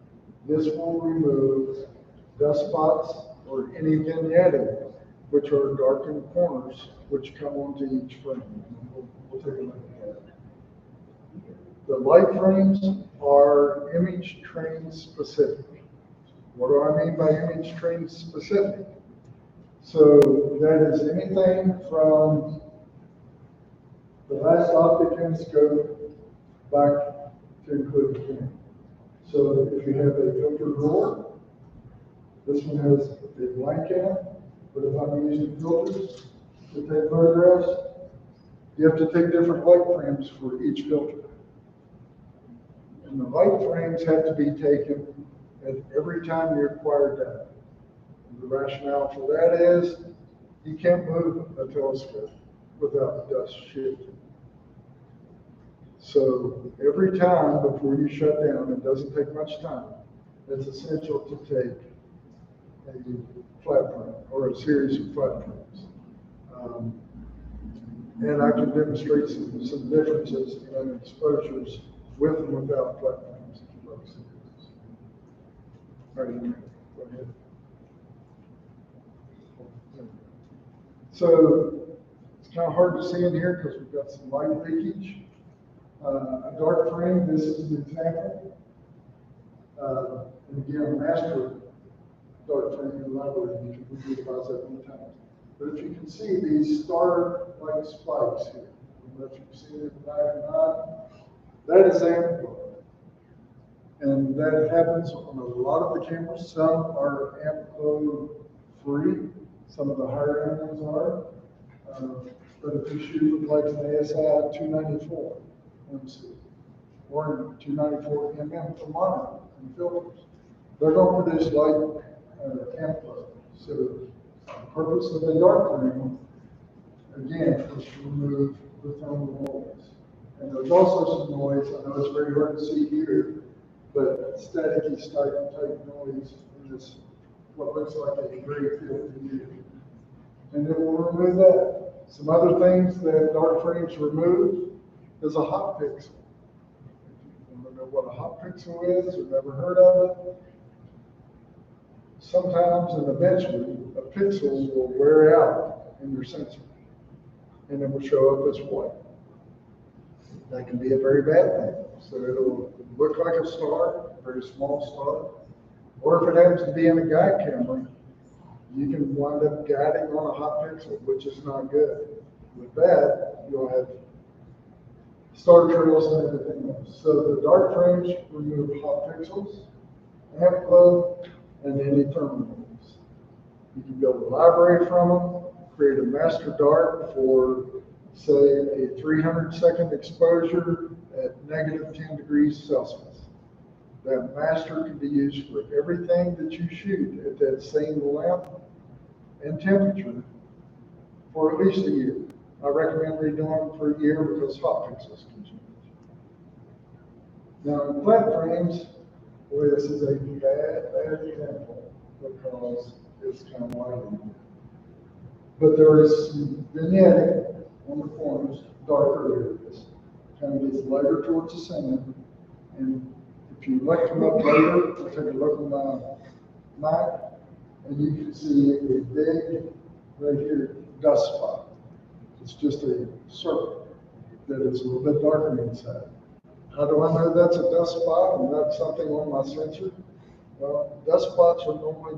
this will remove dust spots or any vignetting, which are darkened corners, which come onto each frame. We'll take a look at that. The light frames are image train specific. What do I mean by image train specific? So that is anything from the last optic in scope back to include the camera. So if you have a filter drawer, this one has a blank in it, but if I'm using filters to take photographs, you have to take different light frames for each filter. And the light frames have to be taken at every time you acquire data. And the rationale for that is you can't move a telescope without dust shifting. So every time before you shut down, it doesn't take much time, it's essential to take a flat frame or a series of flat frames. And I can demonstrate some differences in exposures with and without flat frames. All right, go ahead. thing. So it's kind of hard to see in here because we've got some light leakage. A dark frame, this is the example. And again, master dark frame in the library, you can utilize that many times. But if you can see these star-like spikes here, I don't know if you can see it in the back or not, that is amplified. And that happens on a lot of the cameras. Some are amp free, some of the higher end ones are. But if you shoot with like an ASI 294 MC or 294 mm for monitor and filters, they're going to produce light amp flow. So the purpose of the dark frame, again, is to remove the thermal noise. And there's also some noise, I know it's very hard to see here, but staticky type noise is what looks like a gray field to you. And it will remove that. Some other things that dark frames remove is a hot pixel. If you don't know what a hot pixel is or never heard of it, sometimes and eventually a pixel will wear out in your sensor and it will show up as white. That can be a very bad thing. So it'll look like a star, a very small star. Or if it happens to be in a guide camera, you can wind up guiding on a hot pixel, which is not good. With that, you'll have star trails and everything else. So the dark frames remove hot pixels, amp flow, and any thermal noise. You can build a library from them, create a master dark for, say, a 300-second exposure at -10 degrees Celsius. That master can be used for everything that you shoot at that same length and temperature for at least a year. I recommend redoing them for a year because hot pixels can change. Now, in flat frames, boy, this is a bad example because it's kind of light in here. But there is some vignetting on the corners, darker areas, kind of gets lighter towards the center. And if you lift them up later, I'll take a look at my mic, and you can see a big, right here, dust spot. It's just a circle that is a little bit darker inside. How do I know that's a dust spot and not something on my sensor? Well, dust spots are normally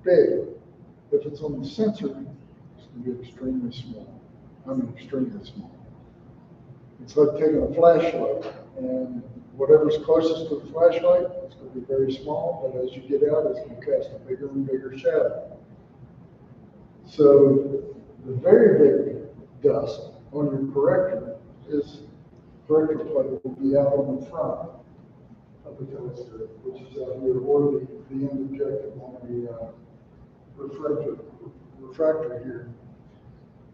big. If it's on the sensor, it's going to be extremely small. I mean, extremely small. It's like taking a flashlight, and whatever's closest to the flashlight is going to be very small, but as you get out, it's going to cast a bigger and bigger shadow. So the very big dust on your corrector corrector plate will be out on the front of the telescope, which is out here, or the end objective on the refractor here.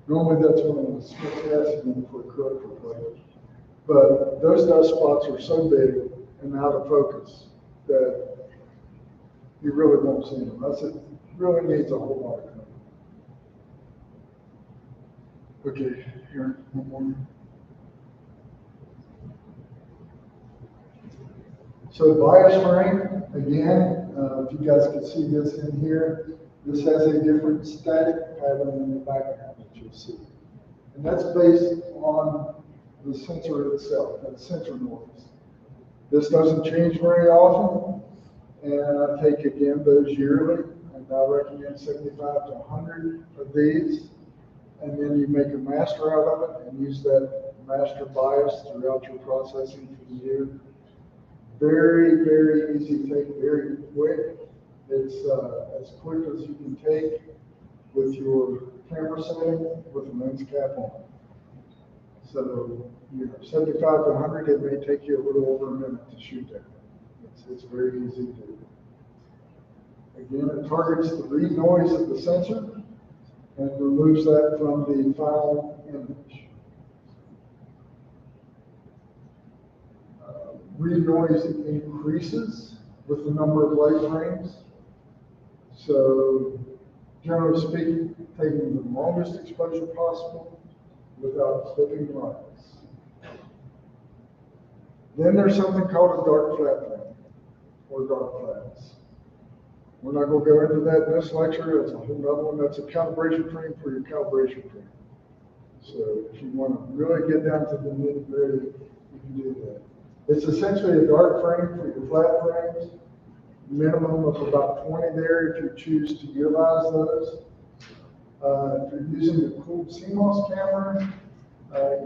Normally that's one of the Smith acid for a corrector plate. But those dust spots are so big and out of focus that you really won't see them. It really needs a whole lot of cover. Okay, here, one more. So bias frame, again, if you guys can see this in here, this has a different static pattern in the background that you'll see. And that's based on the sensor itself, that sensor noise. This doesn't change very often, and I take again those yearly, and I recommend 75 to 100 of these, and then you make a master out of it and use that master bias throughout your processing for the year. Very, very easy to take, very quick. It's as quick as you can take with your camera setting with a lens cap on. So, 75 to 100, it may take you a little over a minute to shoot that. It's very easy to do. Again, it targets the read noise of the sensor and removes that from the final image. Read noise increases with the number of light frames. So, generally speaking, taking the longest exposure possible without clipping lines. Then there's something called a dark flat frame, or dark flats. We're not going to go into that in this lecture. That's a whole other one. That's a calibration frame for your calibration frame. So if you want to really get down to the nitty-gritty, you can do that. It's essentially a dark frame for your flat frames. Minimum of about 20 there if you choose to utilize those. If you're using the cooled CMOS camera,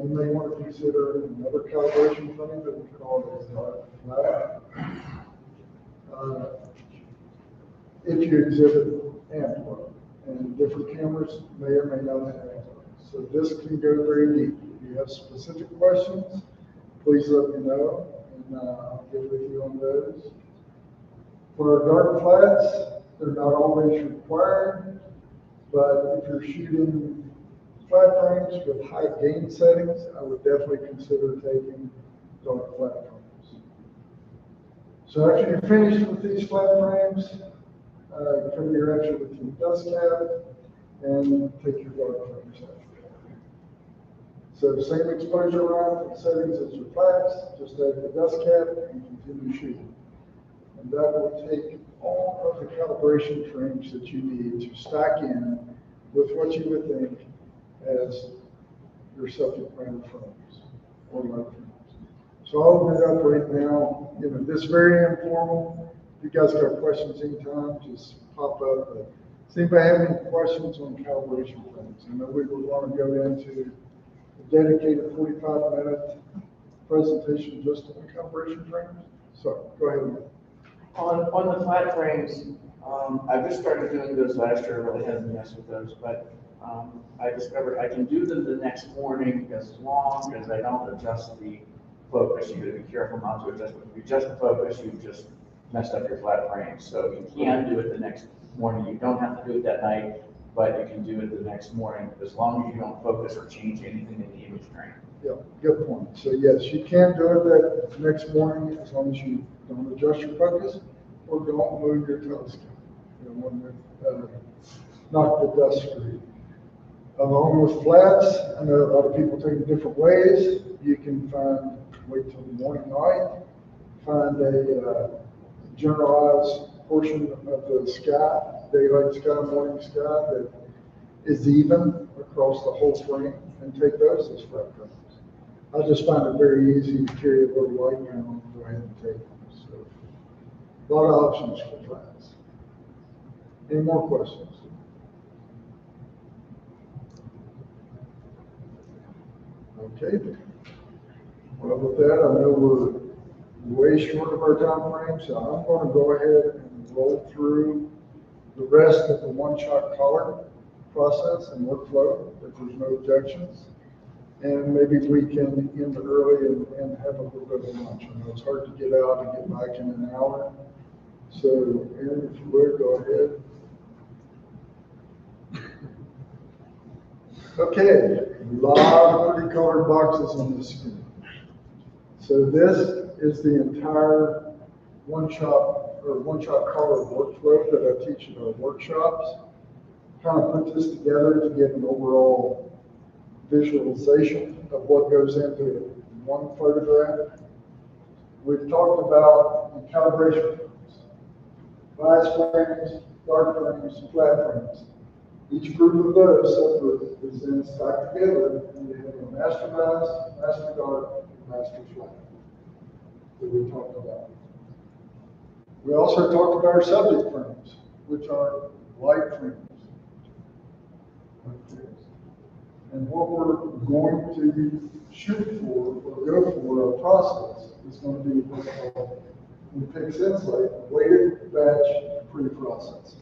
you may want to consider another calibration frame that we call a dark flat. If you exhibit amp, and different cameras may or may not have amp. So this can go very deep. If you have specific questions, please let me know, and I'll get with you on those. For our dark flats, they're not always required, but if you're shooting flat frames with high gain settings, I would definitely consider taking dark flat frames. So after you're finished with these flat frames, come your extra with your dust cap and take your dark frames out. So the same exposure round settings as your flats, just add the dust cap and continue shooting. And that will take all of the calibration frames that you need to stack in with what you would think as your subject matter frames or light frames. So I'll open it up right now. You know, this is very informal. If you guys got questions anytime, just pop up. But does anybody have any questions on calibration frames? I know we would want to go into a dedicated 45-minute presentation just on calibration frames. So go ahead, Matt. On the flat frames, I just started doing those last year. I really haven't messed with those, but I discovered I can do them the next morning as long as I don't adjust the focus. You got to be careful not to adjust. If you adjust the focus, you've just messed up your flat frames. So you can do it the next morning. You don't have to do it that night, but you can do it the next morning as long as you don't focus or change anything in the image frame. Yeah, good point. So yes, you can do it that next morning as long as you don't adjust your focus or don't move your telescope. You don't want to knock the dust free. Along with flats, I know a lot of people take it different ways. You can wait till the morning light, find a generalized portion of the sky, daylight sky, morning sky that is even across the whole frame and take those as flat frames. I just find it very easy to carry a little light down and go ahead and take them. So a lot of options for flats. Any more questions? Okay. Well, with that, I know we're way short of our time frame, so I'm going to go ahead and roll through the rest of the one-shot color process and workflow if there's no objections. And maybe we can end early and have a little bit of lunch. I know it's hard to get out and get back in an hour. So, Aaron, if you would, go ahead. Okay, a lot of pretty colored boxes on the screen. So this is the entire one-shot color workflow that I teach in our workshops. Kind of put this together to get an overall visualization of what goes into one photograph. We've talked about the calibration frames, bias frames, dark frames, flat frames. Each group of those separate is then stacked together, and we have a master bias, master dark, and master flat that we talked about. We also talked about our subject frames, which are light frames. And what we're going to shoot for or go for our process is going to be what's called in PixInsight weighted batch pre-processing.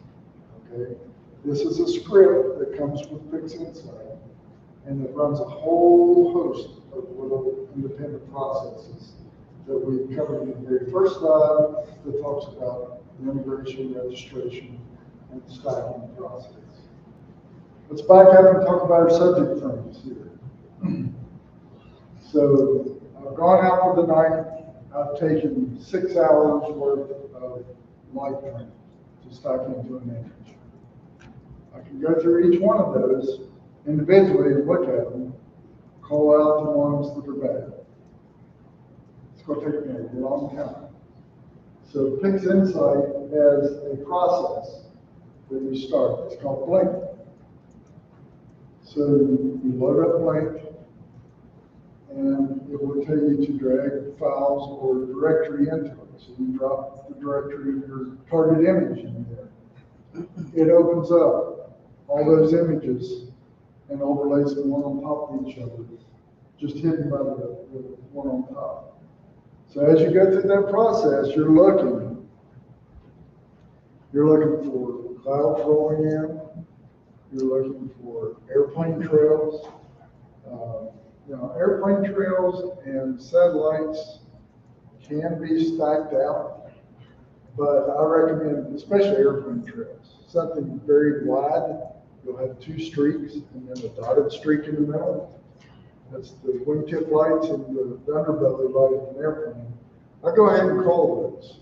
Okay, this is a script that comes with PixInsight, and it runs a whole host of little independent processes that we covered in the very first slide that talks about the integration, registration, and stacking process. Let's back up and talk about our subject frames here. So I've gone out for the night. I've taken 6 hours worth of light frames to stack into an image. I can go through each one of those individually and look at them, call out the ones that are bad. It's going to take me a long time. So PixInsight has a process that you start. It's called blank. So you load up blank, and it will tell you to drag files or directory into it. So you drop the directory of your target image in there. It opens up all those images and overlays them one on top of each other, just hidden by the one on top. So as you go through that process, you're looking for clouds rolling in, you're looking for airplane trails. Airplane trails and satellites can be stacked out, but I recommend, especially airplane trails, something very wide. You'll have two streaks and then a dotted streak in the middle. That's the wingtip lights and the underbelly light of an airplane. I go ahead and call those,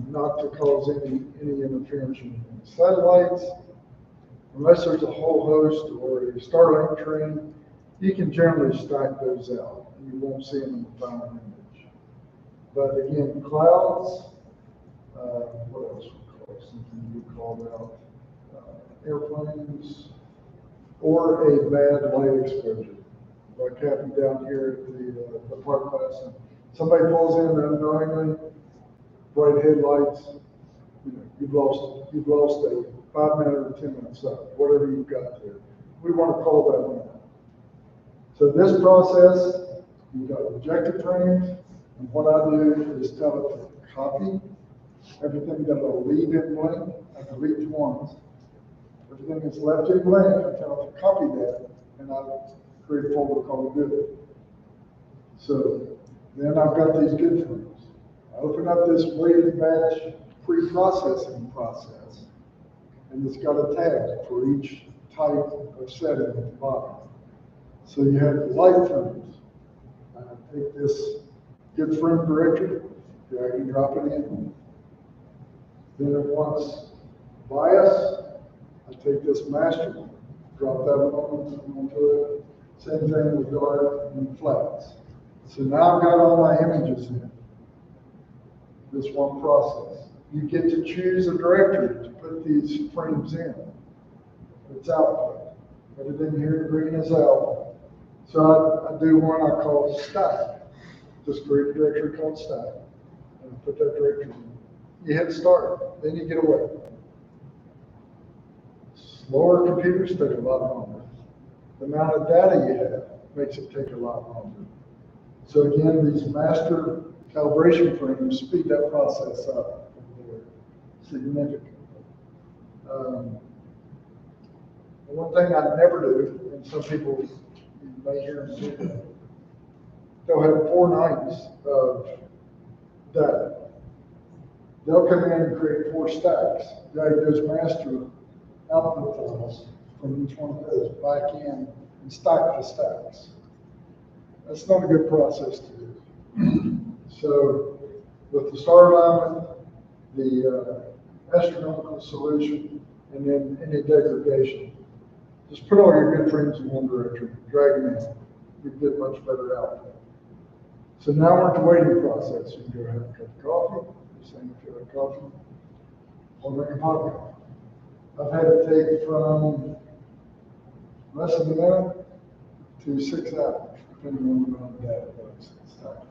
not to cause any interference. Satellites, unless there's a whole host or a Starlink train, you can generally stack those out, and you won't see them in the final image. But again, clouds, what else we call something you called out? Airplanes, or a bad light exposure, like happened down here at the park class. And somebody pulls in unknowingly, bright headlights, you've lost a 5 minute or 10 minute sight, whatever you've got there. We want to call that one out. So this process, you've got objective frames, and what I do is tell it to copy everything that I'll leave in blank. I delete the ones. Everything that's left in blank, I tell it to copy that, and I create a folder called good. So then I've got these good frames. I open up this weighted batch pre-processing process, and it's got a tag for each type of setting at the bottom. So you have the light frames. I take this good frame directory, drag and drop it in. Then it wants bias. I take this master, drop that onto it. Same thing with dark and flats. So now I've got all my images in this one process. You get to choose a directory to put these frames in. It's output. Everything here in green is output. So I do one I call stack. Just create a directory called stack. And put that directory in. You hit start, then you get away. Slower computers take a lot longer. The amount of data you have makes it take a lot longer. So again, these master calibration frames speed that process up significantly. One thing I never do, and some people you may hear them do that, they'll have 4 nights of data. They'll come in and create 4 stacks, drag those master output files from each one of those back in and stack the stacks. That's not a good process to do. So with the star alignment, the astronomical solution, and then any degradation, just put all your good frames in one directory, drag them in. You get much better output. So now we're at the waiting process. You can go ahead and cut the coffee. You're saying if you have coffee, I'll make a hot coffee. I've had it take from less than a minute to 6 hours, depending on the amount of data that's stacked.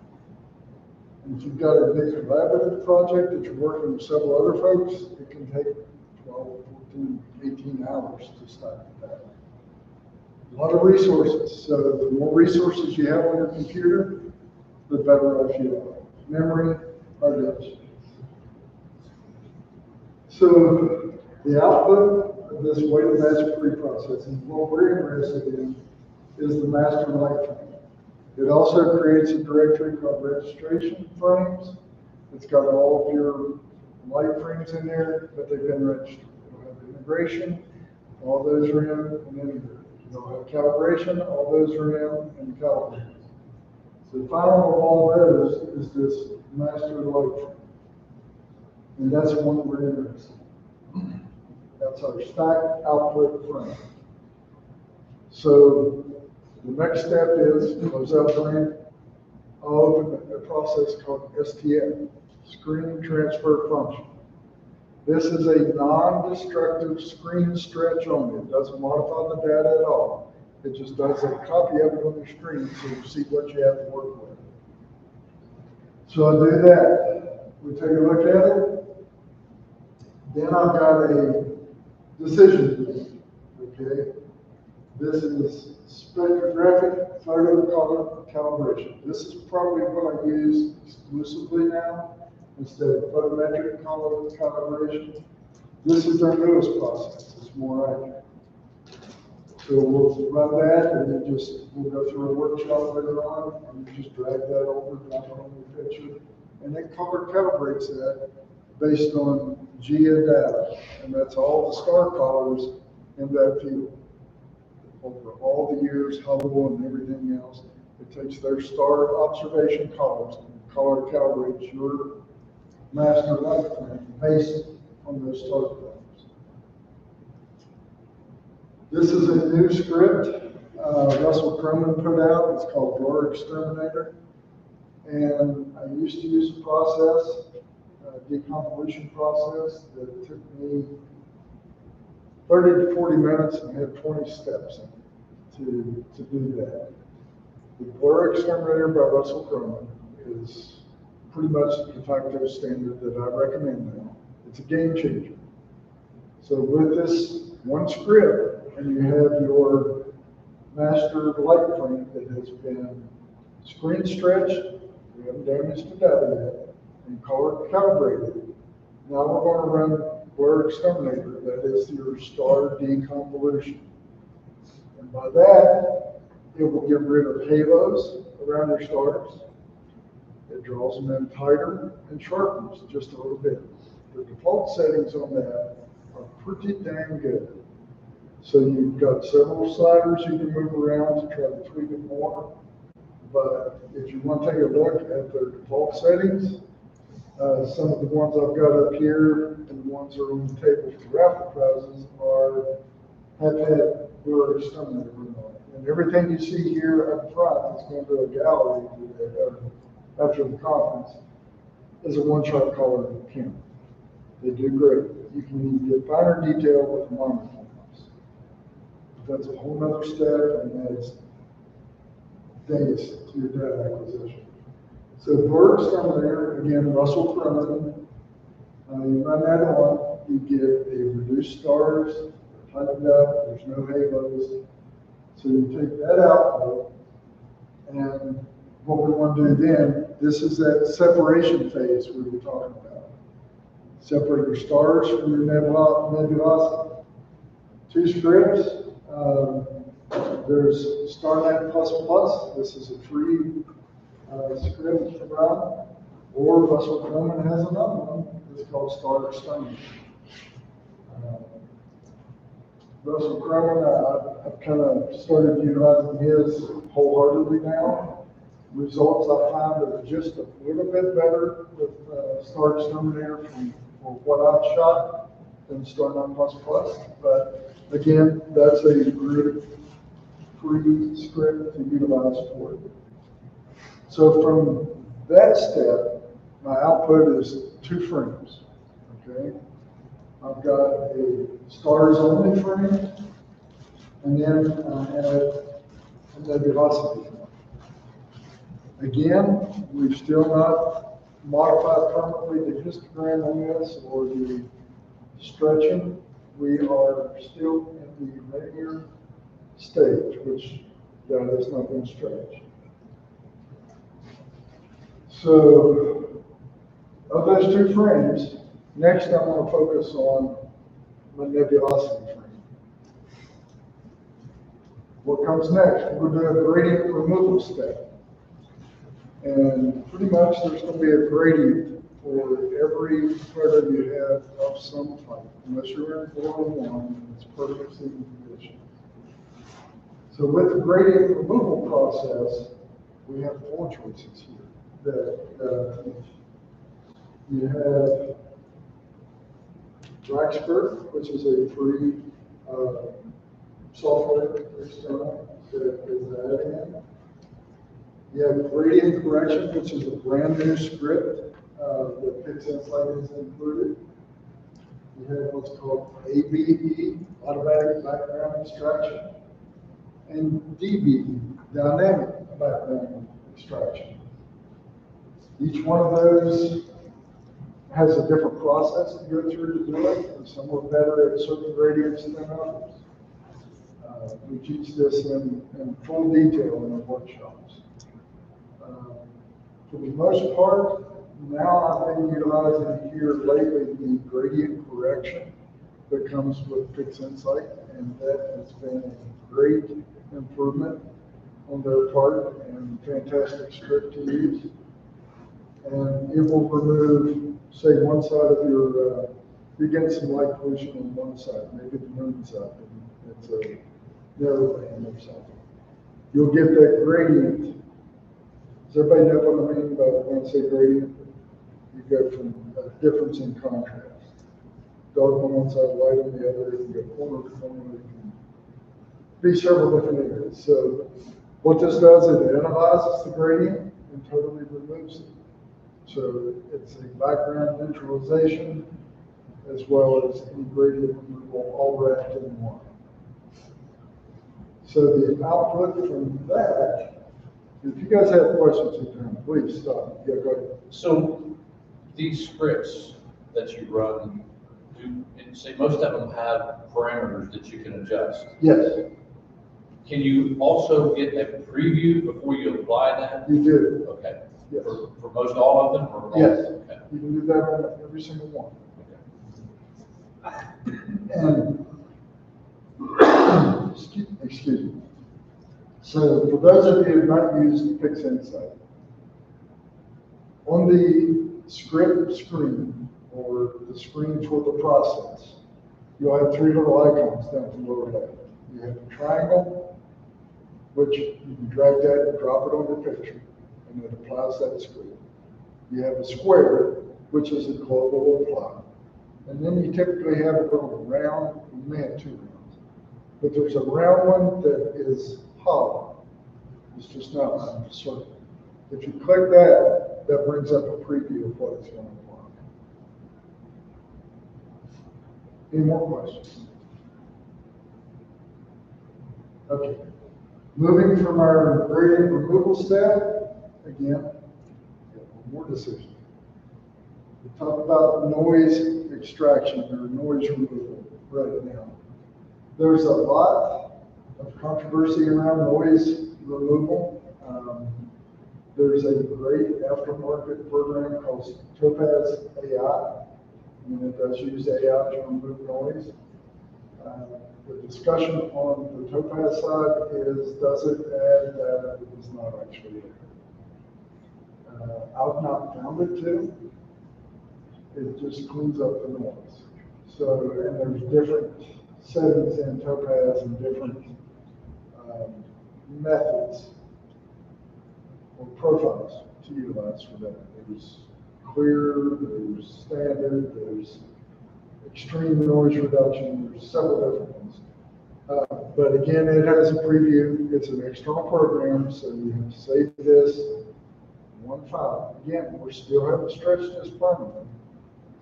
And if you've got a big collaborative project that you're working with several other folks, it can take 12, 14, 18 hours to stack the data. A lot of resources. So the more resources you have on your computer, the better off you are. Memory, hard disk. So the output of this weighted batch pre-processing, what we're interested in is the master light frame. It also creates a directory called registration frames. It's got all of your light frames in there, but they've been registered. You'll have integration, all those are in and integrated. You'll have calibration, all those are in and calibrated. So the final of all those is this master light frame. And that's the one we're interested in. That's our stack output frame. So the next step is close out frame. I'll open a process called STF, Screen Transfer Function. This is a non-destructive screen stretch only. It doesn't modify the data at all. It just does a copy of it on your screen so you see what you have to work with. So I do that. We take a look at it. Then I've got a decision. Okay. This is spectrographic photo color calibration. This is probably what I use exclusively now instead of photometric color calibration. This is their newest process. It's more accurate. So we'll run that, and then we'll go through a workshop later on, and you just drag that over, drop it on your picture, and it color calibrates that based on GEA data, and that's all the star colors in that field. Over all the years, Hubble and everything else, it takes their star observation colors and color calibrates your master light plan based on those star colors. This is a new script Russell Cronin put out. It's called Blur Exterminator. And I used to use a process, a deconvolution process, that took me 30 to 40 minutes and had 20 steps to do that. The Blur Exterminator by Russell Cronin is pretty much the de facto standard that I recommend now. It's a game changer. So with this one script, and you have your master light frame that has been screen stretched, we haven't damaged the data yet, and color calibrated. Now we're going to run Blur Exterminator, that is your star deconvolution. And by that, it will get rid of halos around your stars. It draws them in tighter and sharpens just a little bit. The default settings on that are pretty dang good. So you've got several sliders you can move around to try to tweak it more. But if you want to take a look at their default settings, some of the ones I've got up here and the ones that are on the table for raffle prizes have had Blur Exterminator on it. And everything you see here up front is going to a gallery today, after the conference, is a one-shot color camera. They do great. You can get finer detail with monochromes. That's a whole other step, and adds days to your data acquisition. So Blur Exterminator, again, Russell Cronin, you run that on, you get a reduced stars, tightened up, there's no halos. So you take that output, and what we want to do then, this is that separation phase we were talking about. Separate your stars from your nebulosity. Two scripts. There's StarNet++. This is a free script to run. Or Russell Cronin has another one. It's called Star Exterminator. Russell Cronin, I've kind of started utilizing his wholeheartedly now. Results I find are just a little bit better with Star Exterminator for what I've shot than StarNet++. But again, that's a great free script to utilize for it. So from that step, my output is 2 frames. Okay, I've got a stars only frame, and then I have a nebulosity frame. Again, we've still not modified permanently the histogram on this or the stretching. We are still in the linear stage, which has not been stretched. So, of those 2 frames, next I'm going to focus on my nebulosity frame. What comes next? We're going to do a gradient removal step. And pretty much there's going to be a gradient for every photo you have of some type. Unless you're in 401, it's perfect seeing condition. So with the gradient removal process, we have 4 choices here. You have Blackwater, which is a free software external that is added in. You have gradient correction, which is a brand new script that PixInsight is included. We have what's called ABE, automatic background extraction, and DBE, dynamic background extraction. Each one of those has a different process to go through to do it, and some are better at certain gradients than others. We teach this in full detail in our workshops. For the most part, now I've been utilizing here lately the gradient correction that comes with PixInsight, and that has been a great improvement on their part and fantastic script to use. And it will remove, say, one side of your, you get some light pollution on one side, maybe the moon's up, and it's a narrow band or something. You'll get that gradient. Does everybody know what I mean by when I say gradient? You go from a difference in contrast. Dark on one side, light on the other, you go corner to corner, it can be several different areas. So what this does is it analyzes the gradient and totally removes it. So it's a background neutralization as well as any gradient removal all wrapped in one. So the output from that, if you guys have questions at the time, please stop. Yeah, go ahead. So these scripts that you run, and say most of them have parameters that you can adjust. Yes, Can you also get a preview before you apply that? you do. Okay. Yes. For most all of them? Or all? Yes, Okay. you can do that on every single one. Okay. And excuse me. So for those of you who have not used PixInsight, on the script screen or the screen for the process, you'll have three little icons down to the lower left. You have a triangle, which you can drag that and drop it on your picture, and it applies that script. You have a square, which is a global apply. And then you typically have a little round, you may have two rounds, but there's a round one that is hollow. It's just not a circle. If you click that, that brings up a preview of what it's going to apply. Any more questions? Okay. Moving from our gradient removal step, again, one more decision. We talk about noise extraction or noise removal right now. There's a lot of controversy around noise removal. There's a great aftermarket program called Topaz AI, and it does use AI to remove noise. The discussion on the Topaz side is, does it add data that is not actually there? I've not found it to. It just cleans up the noise. So, and there's different settings in Topaz and different methods or profiles to utilize for that. There's clear, there's standard, there's extreme noise reduction, there's several different ones. But again, it has a preview. It's an external program, so you have to save this in one file. Again, we still have to stretch this permanently.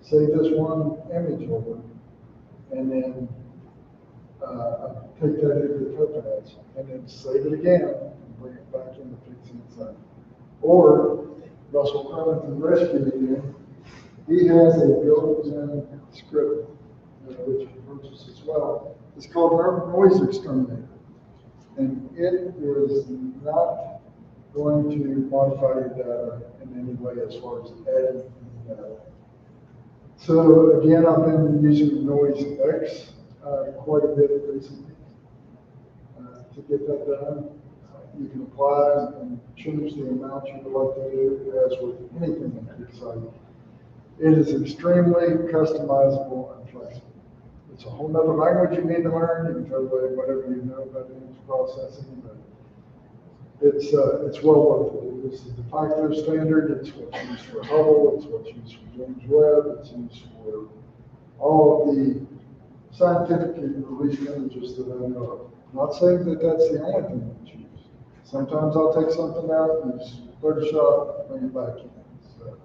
Save this one image over, and then take that into Topaz, and then save it again and bring it back into PixInsight. Or Russell Pendleton Rescue again. He has a built-in script, which you purchase as well. It's called Noise Exterminator, and it is not going to modify your data in any way as far as adding data. So again, I've been using Noise X quite a bit recently to get that done. You can apply and change the amount you would like to do, as with anything in PixInsight. It is extremely customizable and flexible. It's a whole nother language you need to learn. You can tell by whatever you know about image processing, but it's well worth it. This is the de facto standard. It's what's used for Hubble. It's what's used for James Webb. It's used for all of the scientifically released images that I know of. I'm not saying that that's the only thing that's used. Sometimes I'll take something out, use Photoshop, bring it back in. So,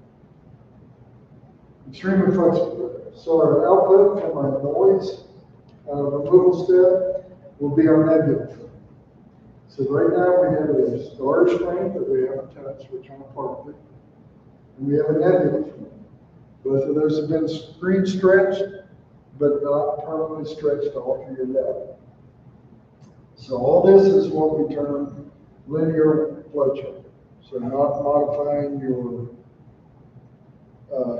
extremely flexible. So our output from our noise removal step will be our nebula. So right now we have a star screen that we haven't touched, we're trying to part of it. And we have a nebula. Both of those have been screen stretched, but not permanently stretched all through your data. So all this is what we term linear flowchart. So not modifying your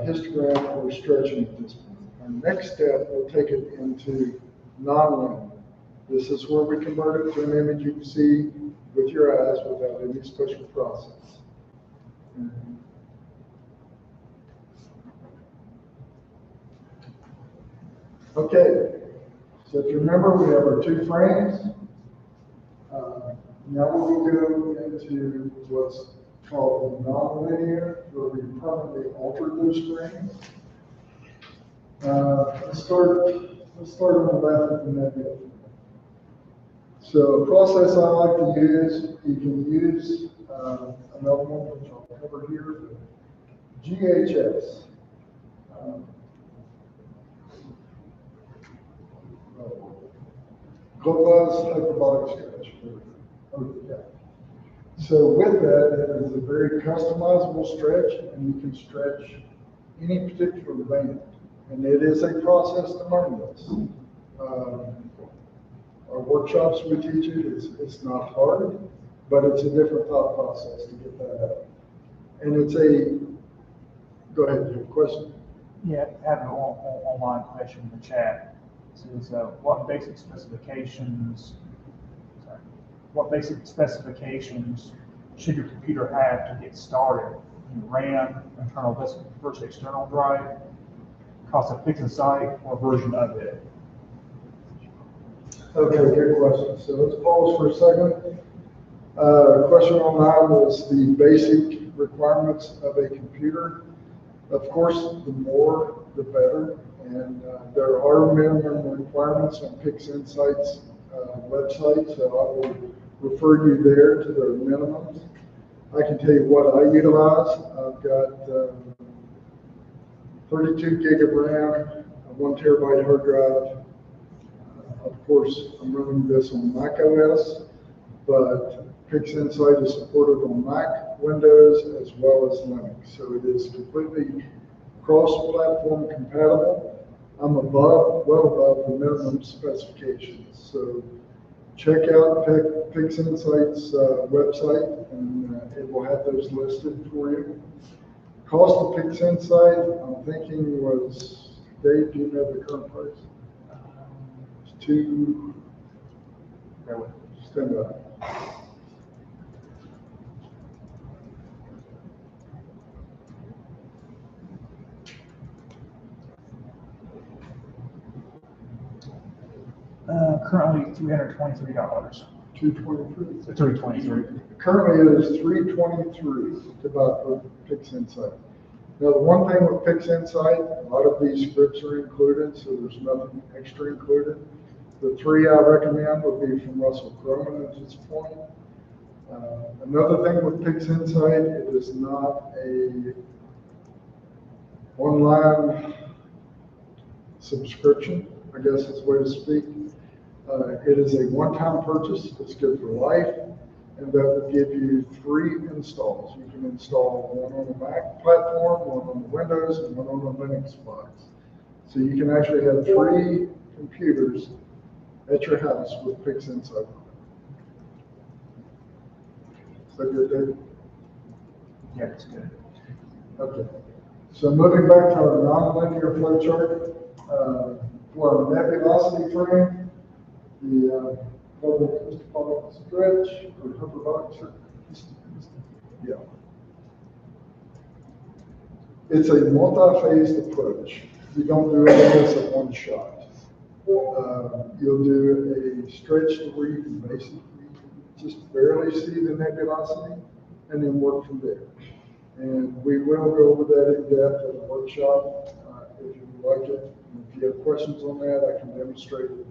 histogram or stretching at this point. Our next step will take it into non-linear. This is where we convert it to an image you can see with your eyes without any special process. Okay, so if you remember, we have our two frames. Now we'll go into what's called non-linear, where we permanently alter those frames. Let's start on the left with the nebula. So a process I like to use, you can use another one which I'll cover here, GHS. Globus hyperbolic stretch. Okay. So with that, it is a very customizable stretch, and you can stretch any particular band. And it is a process to learn this. Our workshops we teach it, it's not hard, but it's a different thought process to get that out. And it's a, go ahead, you have a question? Yeah, I have an online question in the chat. It says, what basic specifications should your computer have to get started in RAM, internal disk versus external drive, cost of fixing site, or version of it? Okay, good question. So let's pause for a second. The question online was the basic requirements of a computer. Of course, the more, the better. And there are minimum requirements on PixInsight's website, so I will refer you there to their minimums. I can tell you what I utilize. I've got 32 gig of RAM, a 1 terabyte hard drive. Of course, I'm running this on Mac OS, but PixInsight is supported on Mac, Windows, as well as Linux. So it is completely cross-platform compatible. I'm well above the minimum specifications. So check out PixInsight's website, and it will have those listed for you. Cost of PixInsight, I'm thinking was, Dave, do you know the current price? It's stand by. Currently $323. 223. 323. Currently it is $323 to buy for PixInsight. Now the one thing with PixInsight, a lot of these scripts are included, so there's nothing extra included. The three I recommend would be from Russell Croman at this point. Another thing with PixInsight, it is not a online subscription, I guess is the way to speak. It is a one-time purchase. It's good for life, and that will give you 3 installs. You can install one on the Mac platform, one on the Windows, and one on the Linux box. So you can actually have 3 computers at your house with PixInsight. Is that good, David? Yeah, it's good. Okay. So moving back to our nonlinear flowchart, for our nebulosity frame, the hyperbolic stretch, or hyperbolic stretch. Yeah. It's a multi-phased approach. You don't do all this at one shot. You'll do a stretch where you can basically just barely see the nebulosity and then work from there. And we will go over that in depth in the workshop if you would like it. And if you have questions on that, I can demonstrate it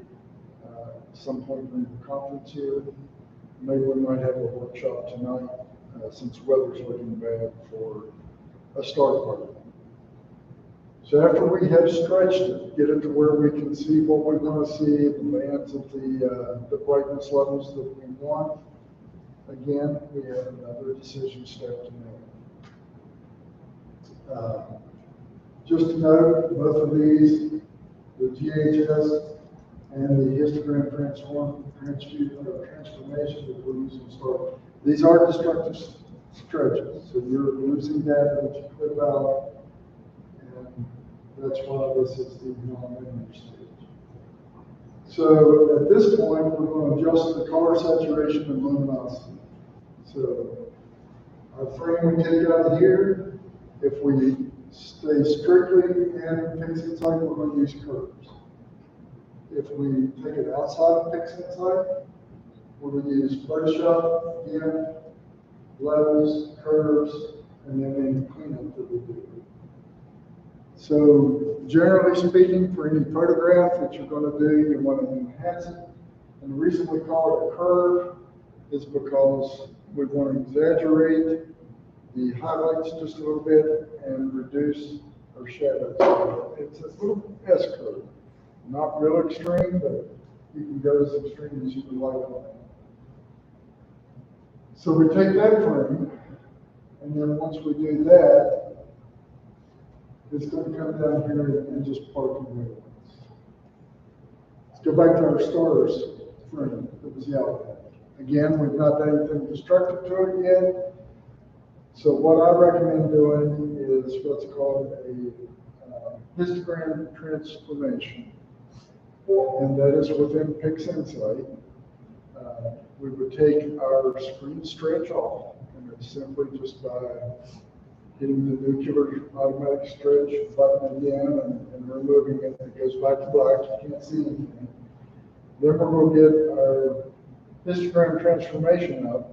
at some point during the conference here. Maybe we might have a workshop tonight since weather's looking bad for a start party. So after we have stretched it, get it to where we can see what we want to see, the bands of the brightness levels that we want, again, we have another decision step to make. Just to note, both of these, the GHS and the histogram transformation that we're using start. These are destructive stretches, so you're losing data that you clip out, and that's why this is the non-linear stage. So at this point, we're going to adjust the color saturation and luminosity. So our frame we take out of here, if we stay strictly in pixel sight, we're going to use curves. If we take it outside of pixel sight, we're going to use Photoshop, GIMP, levels, curves, and then any cleanup that we do. So generally speaking, for any photograph that you're going to do, you want to enhance it. And the reason we call it a curve is because we want to exaggerate the highlights just a little bit and reduce our shadows. It's a little S curve. Not real extreme, but you can go as extreme as you would like on it. So we take that frame, and then once we do that, it's going to come down here and just park in the middle. Let's go back to our stars frame that was yellow. Again, we've not done anything destructive to it yet. So what I recommend doing is what's called a histogram transformation. And that is within PixInsight. We would take our screen stretch off, and it's simply just by hitting the nuclear automatic stretch button again and removing it. It goes back to black, you can't see anything. Then we're going to get our histogram transformation up,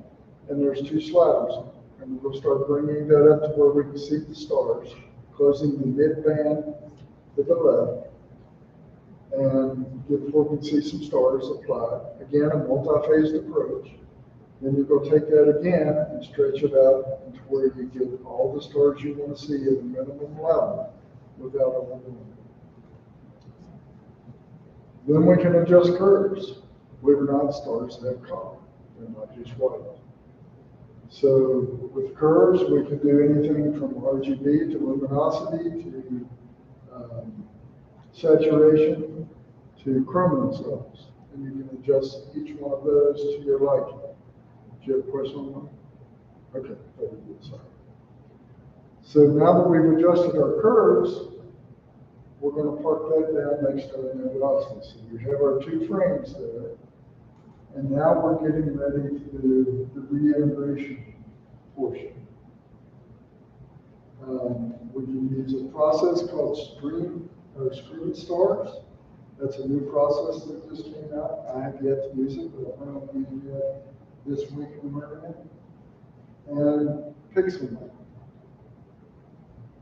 and there's two sliders. And we're going to start bringing that up to where we can see the stars, closing the mid band to the left. And before we can see some stars applied. Again, a multi-phased approach. Then you go take that again and stretch it out to where you get all the stars you want to see at a minimum level without overdoing it. Then we can adjust curves. Believe it or not, stars have color. They're not just white. So with curves, we can do anything from RGB to luminosity to saturation to chrominance levels, and you can adjust each one of those to your liking. Do you have a question on that? Okay, very good. Sorry. So now that we've adjusted our curves, we're going to park that down next to the nebulosity. So we have our two frames there, and now we're getting ready to do the reintegration portion. We can use a process called screen stars. That's a new process that just came out. I have yet to use it, but I'm going to use it this week in America. And pixel map.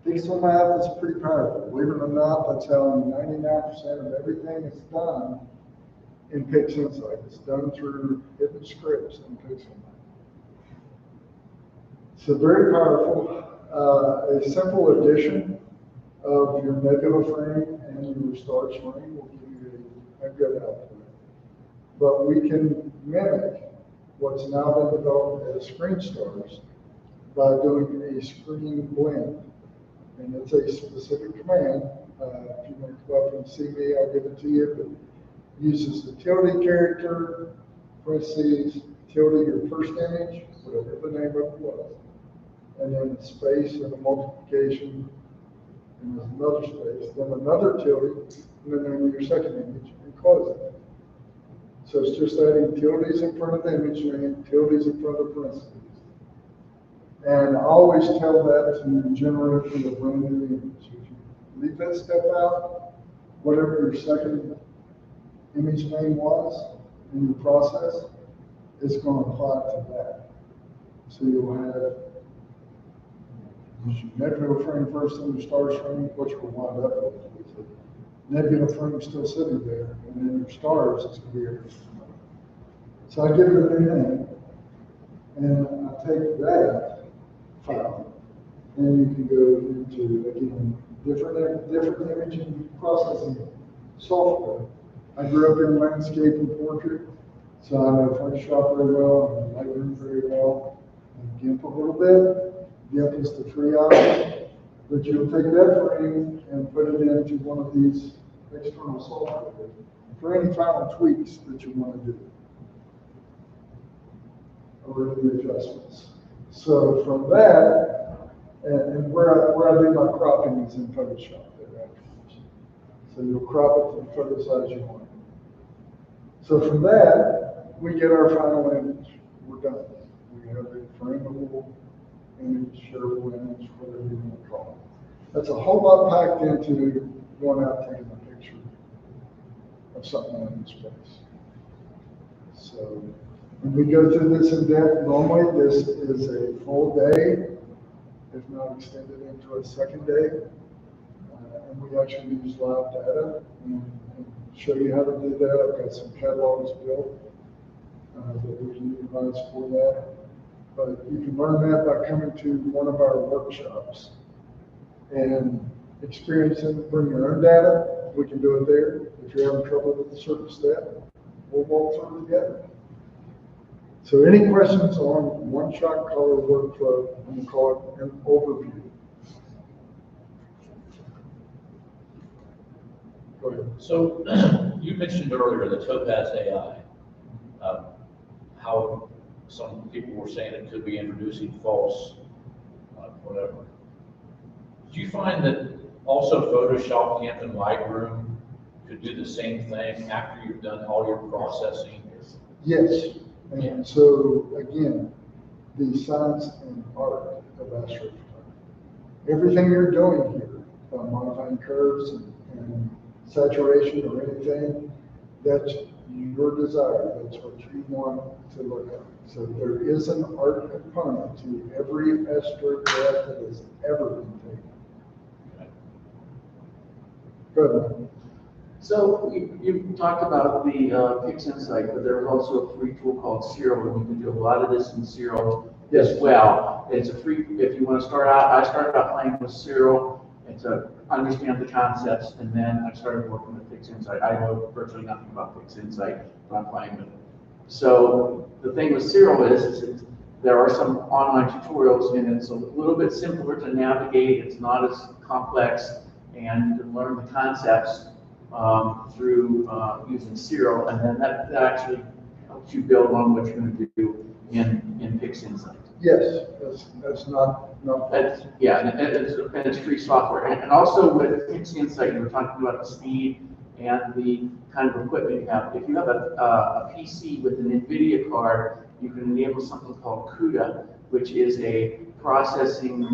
Pixel map is pretty powerful. Believe it or not, that's how 99% of everything is done in PixInsight. It's done through hidden scripts in pixel map. So very powerful. A simple addition of your nebula frame and your stars frame will give you a good output. But we can mimic what's now been developed as screen stars by doing a screen blend. And it's a specific command. If you want to come up and see me, I'll give it to you. But it uses the tilde character, parentheses, tilde your first image, whatever the name of it was, and then a space and a multiplication, and there's another space, then another tilde, and then your second image, and close it. So it's just adding tildes in front of the image name, tildes in front of parentheses. And I always tell that to generate a brand new image. If you leave that step out, whatever your second image name was in your process, it's going to apply to that. So you'll have your nebula frame first and your stars frame, which will wind up with the nebula frame still sitting there, and then your stars is going to be everything. So I give it a new name, and I take that file, and you can go into, again, different imaging processing software. I grew up in landscape and portrait, so I know Photoshop very well, and Lightroom very well, and GIMP a little bit. GIMP is the free option, but you'll take that frame and put it into one of these external software for any final tweaks that you want to do, or any adjustments. So from that, and where I do my cropping is in Photoshop there afterwards. So you'll crop it to the photo size you want. So from that, we get our final image. We're done. We have a frameable image, shareable image, whatever you want to call it. That's a whole lot packed into going out taking a picture of something in space. So when we go through this in depth, normally this is a full day, if not extended into a second day. And we actually use live data and show you how to do that. I've got some catalogs built that we can utilize for that. But you can learn that by coming to one of our workshops and experiencing, bring your own data. We can do it there. If you're having trouble with a certain step, we'll walk through it together. So any questions on one-shot color workflow, I'm going to call it an overview. Go ahead. So you mentioned earlier the Topaz AI, how some people were saying it could be introducing false, whatever. Do you find that also Photoshop, GIMP, and Lightroom could do the same thing after you've done all your processing? Yes. And so, again, the science and art of astrophotography. Everything you're doing here, modifying curves and saturation or anything, that's your desire. That's what you want to look at. So there is an art component to every astrograph that has ever been taken. Okay. Go ahead. So you talked about the PixInsight, but there's also a free tool called Serial, and you can do a lot of this in Serial as well. It's a free, if you want to start out, I started out playing with Serial and to understand the concepts, and then I started working with PixInsight. I know virtually nothing about PixInsight, but I'm playing with it. So the thing with Serial is there are some online tutorials, and it's a little bit simpler to navigate. It's not as complex, and you can learn the concepts through using Serial, and then that actually helps you build on what you're going to do in PixInsight. Yes, that's not. Yeah, and it's free software. And also with PixInsight, you were talking about the speed and the kind of equipment you have. If you have a PC with an NVIDIA card, you can enable something called CUDA, which is a processing,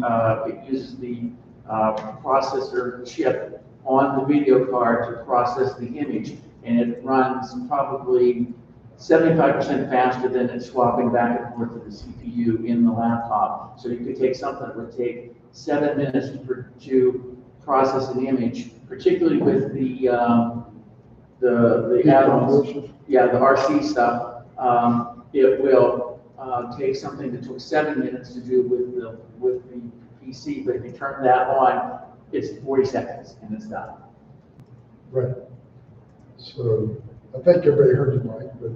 it uses the processor chip on the video card to process the image, and it runs probably 75% faster than it's swapping back and forth to the CPU in the laptop. So you could take something that would take 7 minutes to process an image, particularly with the add-ons, yeah, the RC stuff. It will take something that took 7 minutes to do with the PC, but if you turn that on, it's 40 seconds and it's done. Right. So I think everybody heard you, Mike, but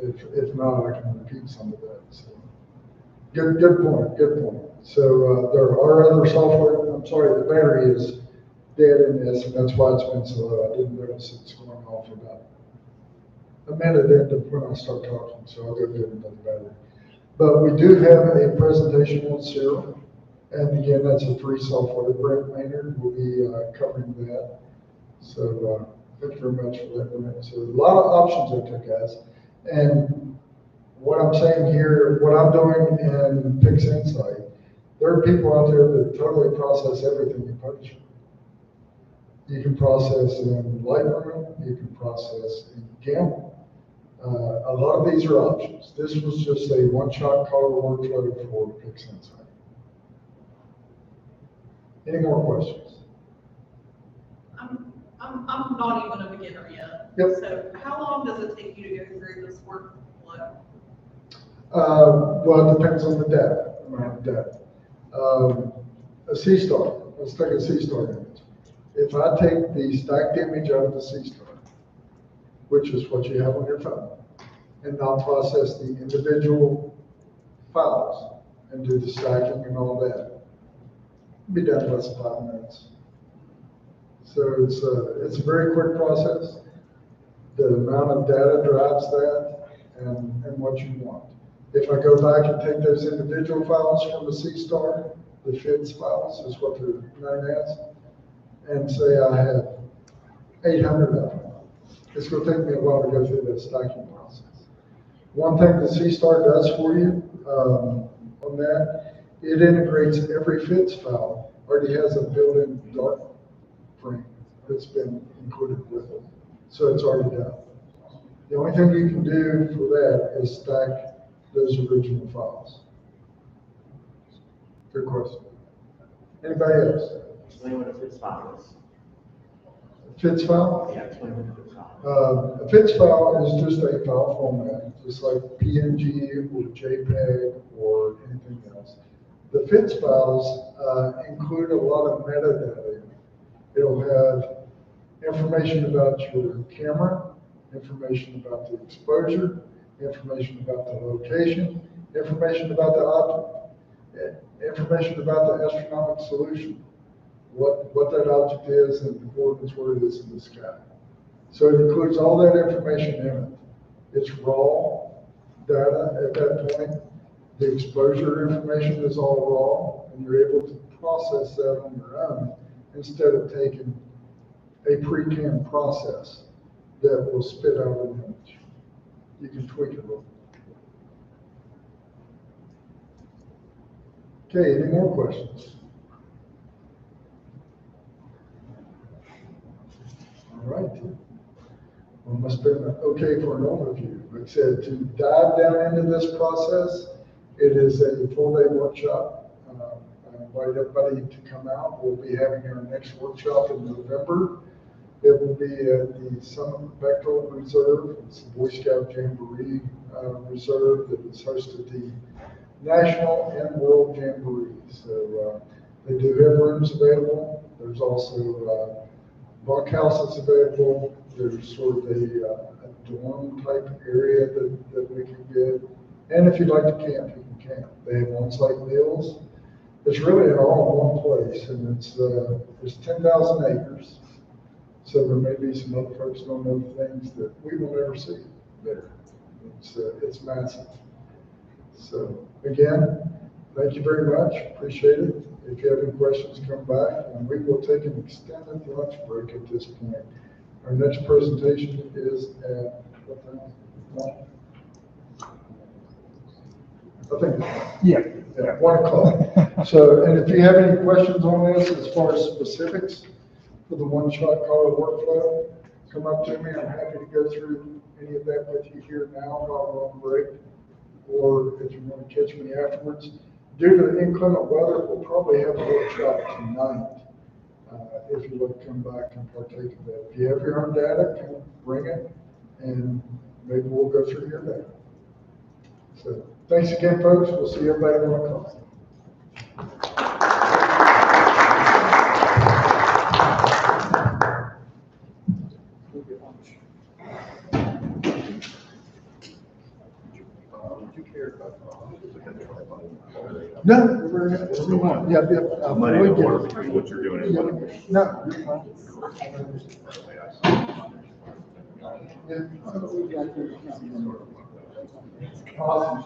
if not, I can repeat some of that. So good point. So there are other software. I'm sorry, the battery is dead in this, and that's why it's been so low. I didn't notice it's going off about a minute into when I start talking, so I'll go get another battery. But we do have a presentation on Serial. And again, that's a free software. Brent Maynard will be covering that. So thank you very much for that, Brent. So a lot of options out there, guys. And what I'm saying here, what I'm doing in PixInsight, there are people out there that totally process everything in Photoshop. You can process in Lightroom, you can process in GIMP. A lot of these are options. This was just a one-shot color workflow for PixInsight. Any more questions? I'm not even a beginner yet. Yep. So how long does it take you to go through this workflow? Well, it depends on the data, amount of data. A Seestar, let's take a Seestar image. If I take the stacked image out of the Seestar, which is what you have on your phone, and I'll process the individual files and do the stacking and all that, be done in less than 5 minutes. So it's a very quick process. The amount of data drives that and what you want. If I go back and take those individual files from the Seestar, the FIDS files is what they're known as, and say I have 800 of them, it's going to take me a while to go through that stacking process. One thing the Seestar does for you on that, it integrates every FIDS file, already has a built-in dark frame that's been included with it. So it's already done. The only thing you can do for that is stack those original files. Good question. Anybody else? Explain what a FIDS file is. FIDS file? Yeah, explain what a FIDS file is. A FIDS file is just a file format, just like PNG or JPEG or anything else. The FIDS files include a lot of metadata. It'll have information about your camera, information about the exposure, information about the location, information about the object, information about the astronomical solution, what that object is and the coordinates where it is in the sky. So it includes all that information in it. It's raw data at that point. The exposure information is all raw, and you're able to process that on your own instead of taking a pre-canned process that will spit out an image. You can tweak it a little. Okay, any more questions? All right. Well, must have been okay for an overview. Like I said, to dive down into this process, it is a full-day workshop. I invite everybody to come out. We'll be having our next workshop in November. It will be at the Summit Spectral Reserve. It's the Boy Scout Jamboree Reserve that has hosted the National and World Jamboree. So they do have rooms available. There's also bunkhouses available. There's sort of a dorm type area that we can get. And if you'd like to camp, you can camp. They have on-site meals. It's really all in one place, and it's 10,000 acres. So there may be some other folks don't know things that we will never see there. It's massive. So again, thank you very much. Appreciate it. If you have any questions, come back, and we will take an extended lunch break at this point. Our next presentation is at what time? I think. Yeah. Yeah, 1 o'clock. So, and if you have any questions on this as far as specifics for the one-shot caller workflow, come up to me. I'm happy to go through any of that with you here now while we're on break. Or if you want to catch me afterwards. Due to the inclement weather, we'll probably have a workshop tonight. If you want to come back and partake of that. If you have your own data, come bring it, and maybe we'll go through your data. So thanks again, folks. We'll see everybody at 1 o'clock. No, whatever you want. Yeah, yeah. Money we to get work it. through what you're doing. Yeah. No, you're fine. Yeah. Awesome.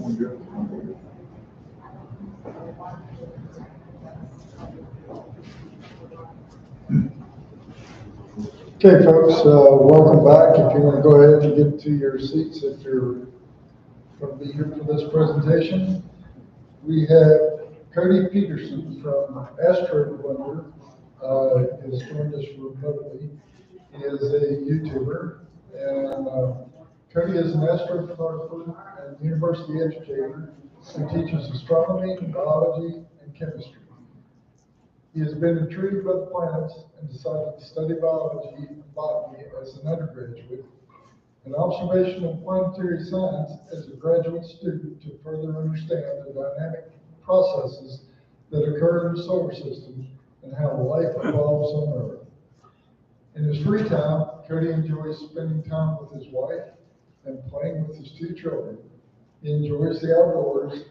Okay, folks, welcome back. If you want to go ahead and get to your seats, if you're going to be here for this presentation, we have Cody Peterson from Astro has joined us remotely. He is a YouTuber, and Cody is an astrophotographer and university educator who teaches astronomy, biology, and chemistry. He has been intrigued by the planets and decided to study biology and botany as an undergraduate, and observational planetary science as a graduate student to further understand the dynamic processes that occur in the solar system and how life evolves on Earth. In his free time, Cody enjoys spending time with his wife and playing with his 2 children. He enjoys the outdoors,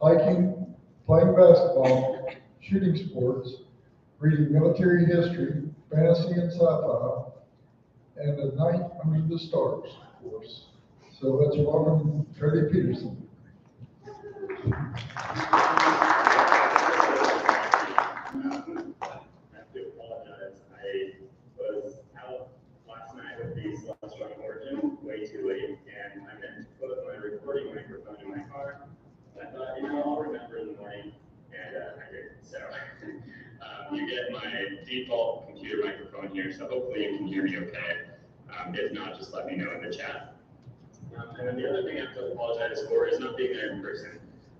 hiking, playing basketball, shooting sports, reading military history, fantasy and sci-fi, and A Night Under the Stars, of course. So let's welcome Cody Peterson. I have to apologize. I was out last night with the celestial origin way too late, and I meant to put my recording microphone in my car. I thought, I'll remember in the morning, and I didn't. So you get my default computer microphone here, so hopefully you can hear me okay. If not, just let me know in the chat. And then the other thing I have to apologize for is not being there in person.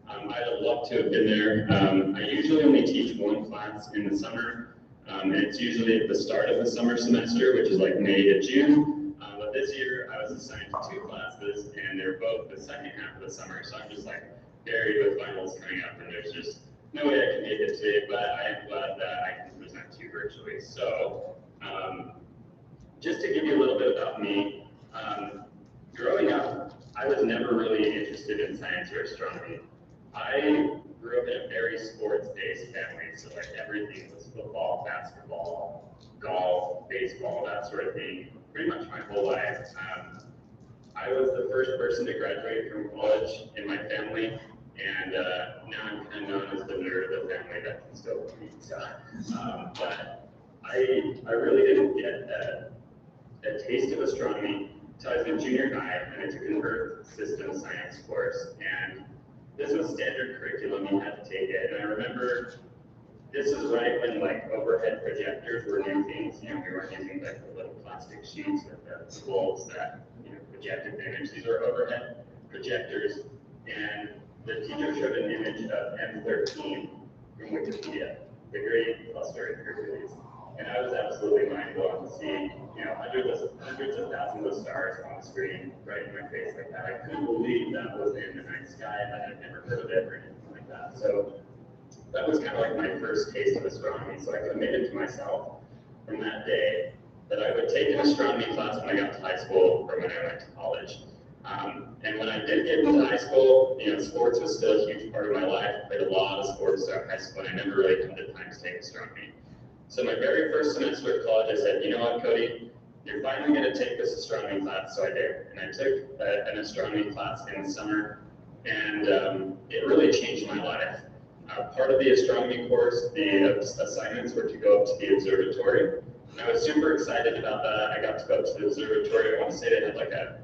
I'd have loved to have been there. I usually only teach 1 class in the summer, and it's usually at the start of the summer semester, which is like May to June. But this year I was assigned to 2 classes, and they're both the second half of the summer, so I'm just like buried with finals coming up, and there's just no way I can make it today, but I am glad that I can present to you virtually. So just to give you a little bit about me, growing up, I was never really interested in science or astronomy. I grew up in a very sports-based family, so like everything was football, basketball, golf, baseball, that sort of thing, pretty much my whole life. I was the first person to graduate from college in my family, and now I'm kind of known as the nerd of the family that can still read stuff. But I really didn't get a taste of astronomy until I was in junior high, and I took an Earth System Science course. And this was standard curriculum, you had to take it. And I remember this is right when like overhead projectors were new things. We weren't using like the little plastic sheets with the bulbs that projected the image. These were overhead projectors, and the teacher showed an image of M13 from Wikipedia, the Great Cluster of Hercules. And I was absolutely mind blown to see, hundreds of thousands of stars on the screen right in my face like that. I couldn't believe that was in the night sky, and I had never heard of it or anything like that. So that was kind of like my first taste of astronomy. So I committed to myself from that day that I would take an astronomy class when I got to high school or when I went to college. And when I did get into high school, sports was still a huge part of my life. I played a lot of sports throughout high school, and I never really had the time to take astronomy. So my very first semester of college, I said, you know what, Cody, you're finally going to take this astronomy class. So I did, and I took an astronomy class in the summer, and it really changed my life. Part of the astronomy course, the assignments were to go up to the observatory, and I was super excited about that. I got to go up to the observatory. I want to say they had like a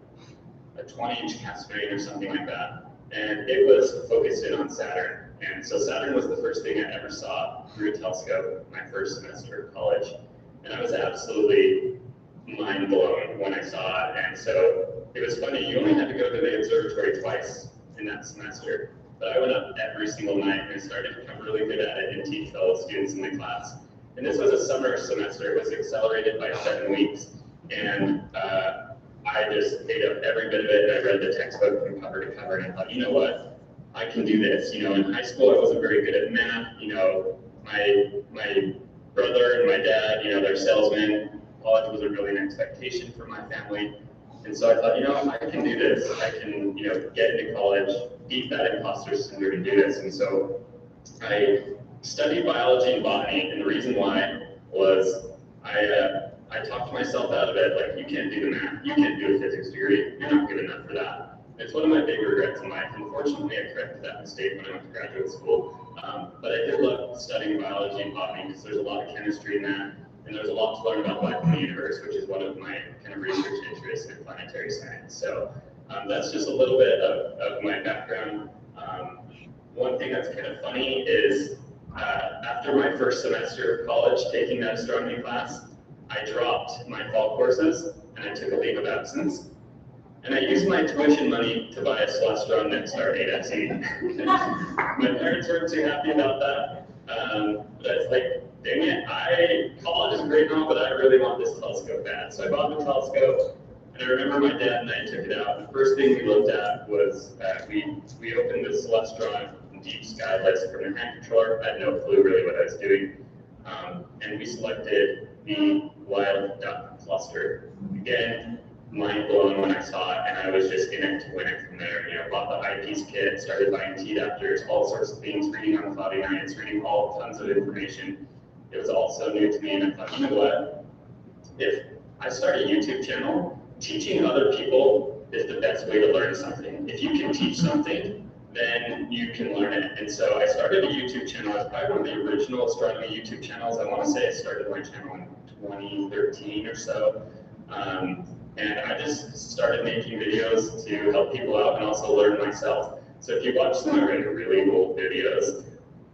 20-inch cascade or something like that, and it was focused in on Saturn. And so Saturn was the first thing I ever saw through a telescope my first semester of college, and I was absolutely mind blown when I saw it. And so it was funny, you only had to go to the observatory twice in that semester, but I went up every single night and I started to become really good at it and teach fellow students in the class. And this was a summer semester. It was accelerated by 7 weeks, and I just ate up every bit of it, and I read the textbook from cover to cover, and I thought, you know what, I can do this. In high school I wasn't very good at math. My brother and my dad, they're salesmen. College wasn't really an expectation for my family. And so I thought, I can do this. I can, get into college, beat that imposter syndrome and do this. And so I studied biology and botany, and the reason why was I talked myself out of it, like, you can't do the math, you can't do a physics degree, you're not good enough for that. It's one of my big regrets in life. Unfortunately, I corrected that mistake when I went to graduate school. But I did love studying biology and botany because there's a lot of chemistry in that, and there's a lot to learn about life in the universe, which is one of my kind of research interests in planetary science. So that's just a little bit of my background. One thing that's kind of funny is after my first semester of college taking that astronomy class, I dropped my fall courses and I took a leave of absence. And I used my tuition money to buy a Celestron Nexstar 8SE. My parents weren't too happy about that. But it's like, dang it, college is great now, but I really want this telescope bad. So I bought the telescope, and I remember my dad and I took it out. The first thing we looked at was we opened the Celestron deep sky list from the hand controller. I had no clue really what I was doing. And we selected the wild duck cluster. Again, mind blown when I saw it, and I was just in it to win it from there. You know, bought the eyepiece kit, started buying T-adapters, all sorts of things, reading on cloudy nights, reading tons of information. It was all so new to me, and I thought, you know what? If I start a YouTube channel, teaching other people is the best way to learn something. If you can teach something, then you can learn it. And so I started a YouTube channel. It's probably one of the original astronomy YouTube channels. I want to say I started my channel in 2013 or so. And I just started making videos to help people out and also learn myself. So if you watch some of my really old videos,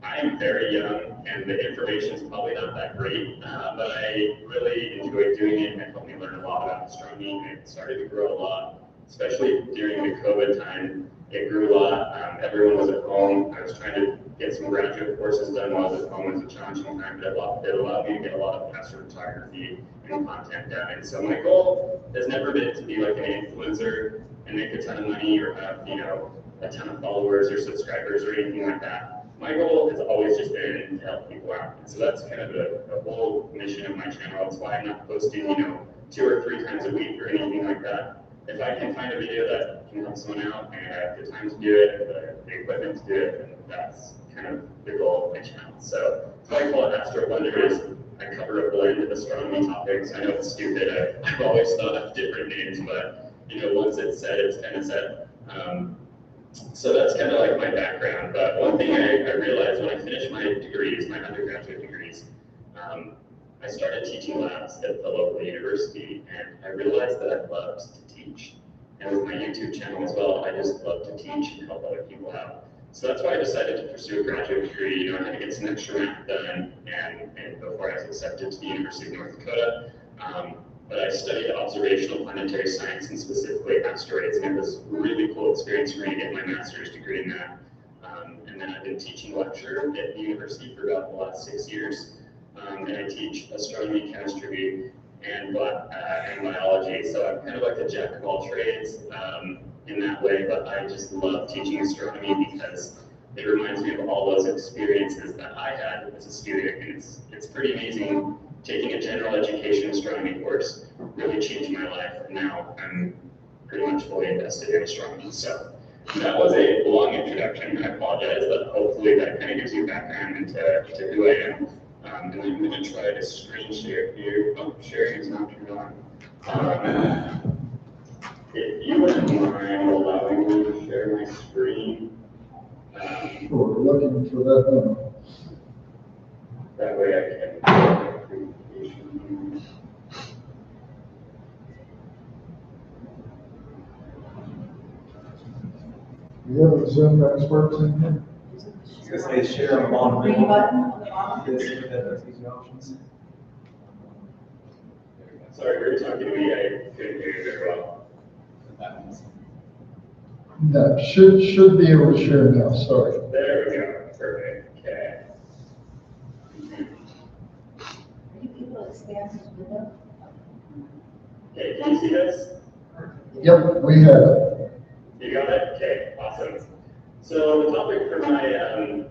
I am very young and the information is probably not that great, but I really enjoyed doing it and it helped me learn a lot about astronomy, and it started to grow a lot, especially during the COVID time. It grew a lot. Everyone was at home. I was trying to get some graduate courses done while I was at home. It was a challenging time, but it allowed me to get a lot of astrophotography and content done. And so my goal has never been to be like an influencer and make a ton of money or have, you know, a ton of followers or subscribers or anything like that. My goal has always just been to help people out. And so that's kind of the whole mission of my channel. That's why I'm not posting, you know, 2 or 3 times a week or anything like that. If I can find a video that can help someone out and I have the time to do it, the equipment to do it, then that's kind of the goal of my channel. So what I call it Astro Wonders. I cover a blend of astronomy topics. I know it's stupid. I've always thought of different names, but you know, once it's said, it's kind of said. So that's kind of like my background. But one thing I realized when I finished my degrees, my undergraduate degrees, I started teaching labs at the local university, and I realized that I loved to teach. And with my YouTube channel as well, I just love to teach and help other people out. So that's why I decided to pursue a graduate degree. You know, I had to get some extra math done, and before I was accepted to the University of North Dakota. But I studied observational planetary science and specifically asteroids, and it was a really cool experience for me to get my master's degree in that. And then I've been teaching lecture at the university for about the last 6 years. And I teach astronomy, chemistry, and biology. So I'm kind of like a jack of all trades in that way, but I just love teaching astronomy because it reminds me of all those experiences that I had as a student. And it's pretty amazing. Taking a general education astronomy course really changed my life, and now I'm pretty much fully invested in astronomy. So that was a long introduction. I apologize, but hopefully that kind of gives you a background into who I am. And I'm going to try to screen share here. Oh, sharing is not turned on. If you wouldn't mind allowing me to share my screen. Sure, we're looking for that now. That way I can. We have a Zoom experts in here. Because they share on the bottom. Green button on the bottom. Yes, that's easy options. Sorry, we were talking to me. I couldn't hear you very well. No, should be able to share now, sorry. There we go. Perfect. Okay. Are you able to expand this window? Okay, can you see this? Yep, we have it. You got it? Okay, awesome. So the topic for my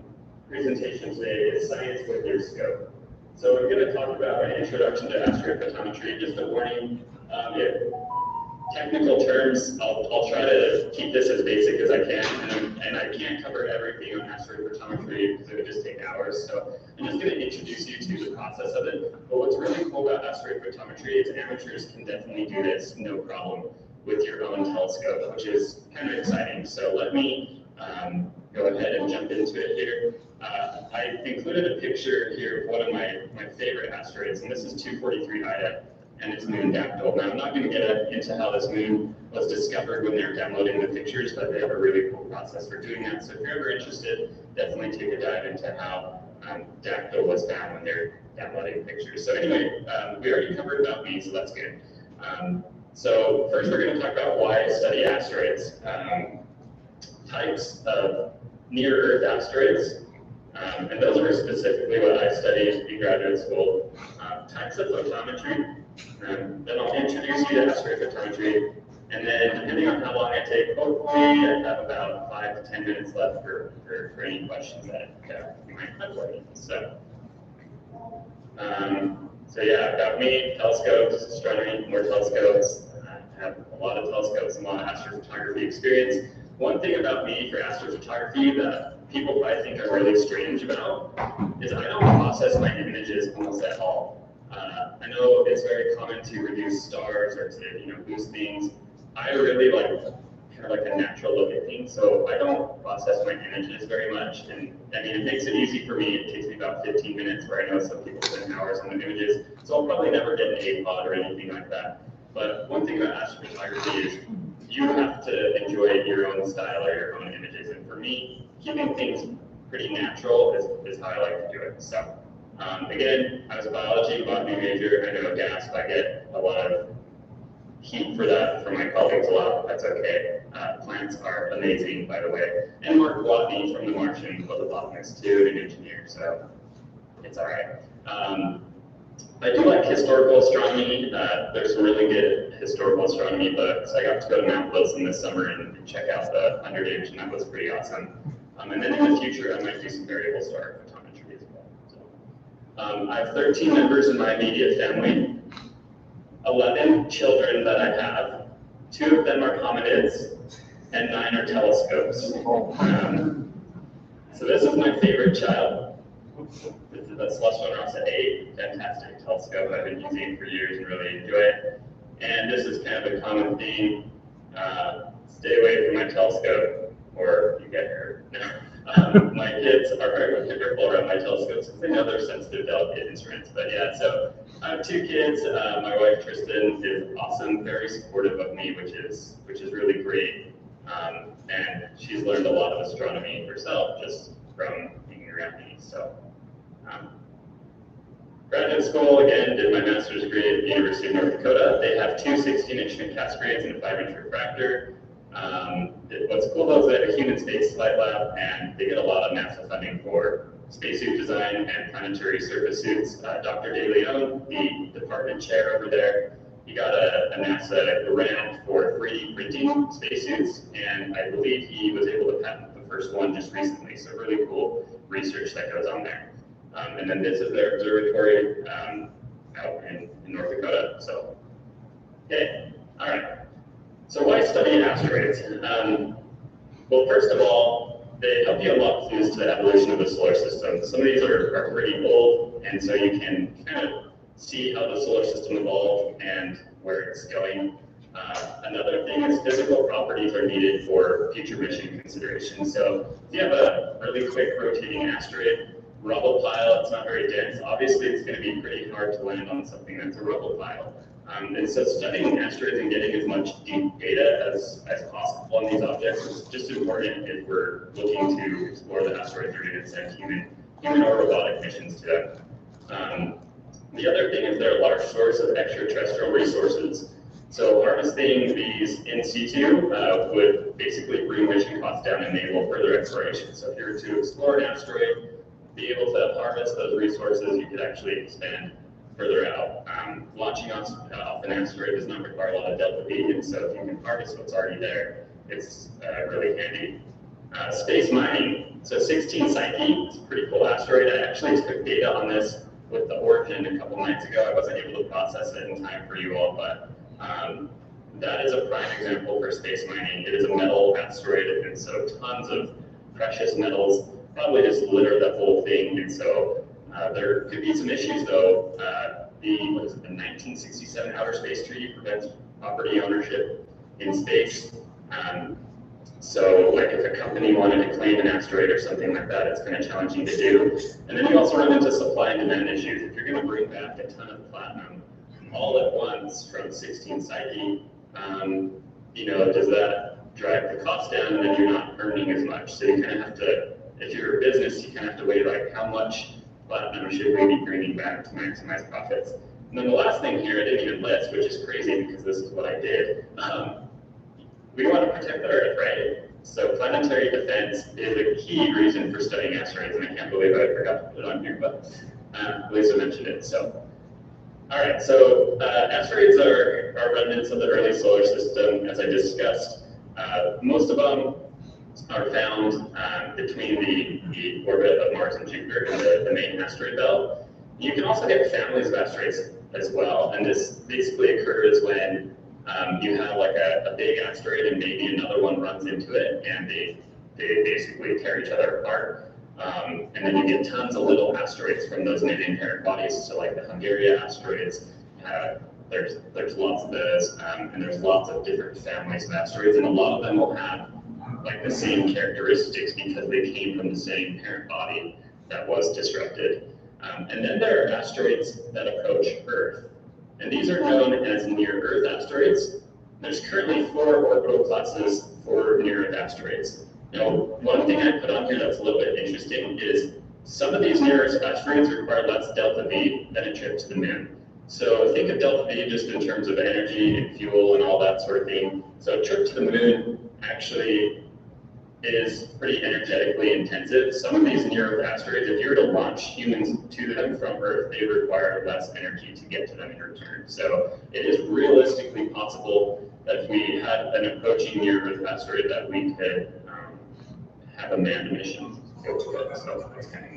presentation today is science with your scope. So we're going to talk about an introduction to astrophotometry. Just a warning, technical terms, I'll try to keep this as basic as I can, and I can't cover everything on astrophotometry because it would just take hours. So I'm just going to introduce you to the process of it. But what's really cool about astrophotometry is amateurs can definitely do this, no problem. with your own telescope, which is kind of exciting. So let me go ahead and jump into it here. I included a picture here of one of my favorite asteroids, and this is 243 Ida, and its moon Dactyl. Now, I'm not going to get into how this moon was discovered when they were downloading the pictures, but they have a really cool process for doing that. So if you're ever interested, definitely take a dive into how Dactyl was found when they're downloading pictures. So anyway, we already covered about me, so that's good. So first we're going to talk about why I study asteroids. Types of near-Earth asteroids, and those are specifically what I studied in graduate school. Types of photometry, then I'll introduce you to astrophotometry, and then depending on how long I take, hopefully I have about 5 to 10 minutes left for any questions that you might have for me. So yeah, about me, telescopes, astronomy, more telescopes. I have a lot of telescopes and a lot of astrophotography experience. One thing about me for astrophotography that people probably think are really strange about is I don't process my images almost at all. I know it's very common to reduce stars or to boost things. I really like kind of like a natural look at things, so I don't process my images very much. And I mean, it makes it easy for me. It takes me about 15 minutes, where I know some people spend hours on the images, so I'll probably never get an A-pod or anything like that. But one thing about astrophotography is you have to enjoy your own style or your own images. And for me, keeping things pretty natural is how I like to do it. So again, I was a biology, botany major. I know gas, I get a lot of heat for that from my colleagues a lot. That's okay. Plants are amazing, by the way. And Mark Watney from The Martian was a botanist too, and an engineer, so it's all right. I do like historical astronomy. There's some really good historical astronomy books. I got to go to Mount Wilson this summer and check out the 100-inch, and that was pretty awesome. And then in the future, I might do some variable star photometry as well. So, I have 13 members in my immediate family, 11 children that I have. 2 of them are hominids, and 9 are telescopes. So this is my favorite child. This is the Celestial Rossa 8, fantastic telescope. I've been using it for years and really enjoy it. And this is kind of a common theme. Stay away from my telescope or you get hurt. My kids are very careful around my telescopes because they know they're sensitive, delicate instruments. But yeah, so I have 2 kids. My wife Tristan is awesome, very supportive of me, which is really great. And she's learned a lot of astronomy herself just from being around me. So graduate school, again, did my master's degree at the University of North Dakota. They have 2 16-inch McCask grades and a 5-inch refractor. What's cool though is they have a human space flight lab, and they get a lot of NASA funding for spacesuit design and planetary surface suits. Dr. De Leon, the department chair over there, he got a NASA grant for 3D printing spacesuits, and I believe he was able to patent the first one just recently. So really cool research that goes on there. And then this is their observatory out in North Dakota. So, okay, all right. So why study asteroids? Well, first of all, they help you unlock clues to the evolution of the solar system. Some of these are pretty old, and so you can kind of see how the solar system evolved and where it's going. Another thing is physical properties are needed for future mission considerations. So if you have a really quick rotating asteroid, rubble pile, it's not very dense. Obviously, it's going to be pretty hard to land on something that's a rubble pile. And so studying asteroids and getting as much deep data as possible on these objects is just important if we're looking to explore the asteroids or even send human or robotic missions to them. The other thing is they're a large source of extraterrestrial resources. So harvesting these in situ would basically bring mission costs down and enable further exploration. So if you were to explore an asteroid, be able to harvest those resources, you could actually expand further out. Launching off an asteroid does not require a lot of delta V, and so if you can harvest what's already there, it's really handy. Space mining. So 16 Psyche is a pretty cool asteroid. I actually took data on this with the Origin a couple nights ago. I wasn't able to process it in time for you all, but that is a prime example for space mining. It is a metal asteroid, and so tons of precious metals probably just litter the whole thing, and so there could be some issues though. The 1967 Outer Space Treaty prevents property ownership in space. So like if a company wanted to claim an asteroid or something like that, it's kind of challenging to do. And then you also run into supply and demand issues. If you're going to bring back a ton of platinum all at once from 16 Psyche, you know, does that drive the cost down, and then you're not earning as much? So you kind of have to, if you're a business, you kind of have to weigh like how much platinum should we be bringing back to maximize profits. And then the last thing here I didn't even list, which is crazy because this is what I did. We want to protect the Earth, right? So planetary defense is a key reason for studying asteroids, and I can't believe I forgot to put it on here, but Lisa mentioned it. So, all right, so asteroids are remnants of the early solar system, as I discussed. Most of them are found between the orbit of Mars and Jupiter and the main asteroid belt. You can also get families of asteroids as well, and this basically occurs when you have like a big asteroid and maybe another one runs into it, and they basically tear each other apart. And then you get tons of little asteroids from those knitting parent bodies. So like the Hungaria asteroids, there's lots of those, and there's lots of different families of asteroids, and a lot of them will have like the same characteristics because they came from the same parent body that was disrupted. And then there are asteroids that approach Earth. And these are known as near-Earth asteroids. There's currently 4 orbital classes for near-Earth asteroids. Now, one thing I put on here that's a little bit interesting is some of these near-Earth asteroids require less delta V than a trip to the moon. So think of delta V just in terms of energy and fuel and all that sort of thing. So a trip to the moon actually is pretty energetically intensive. Some of these near-Earth asteroids, if you were to launch humans to them from Earth, they require less energy to get to them in return. So it is realistically possible that if we had an approaching near-Earth asteroid that we could have a manned mission go to it. So that's kind of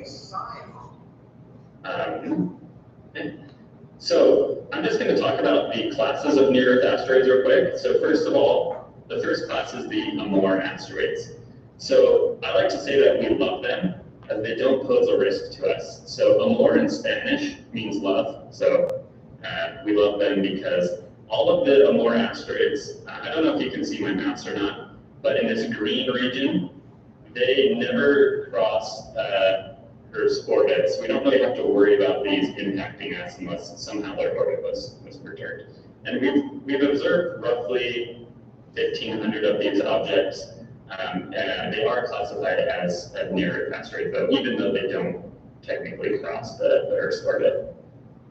neat. So I'm just going to talk about the classes of near-Earth asteroids real quick. So first of all, the first class is the Amor asteroids. So I like to say that we love them as they don't pose a risk to us. So amor in Spanish means love. So we love them because all of the Amor asteroids, I don't know if you can see my mouse or not, but in this green region, they never cross Earth's orbit. So we don't really have to worry about these impacting us unless somehow their orbit was perturbed. And we've observed roughly 1,500 of these objects. And they are classified as near-Earth asteroids, though, even though they don't technically cross the Earth's orbit.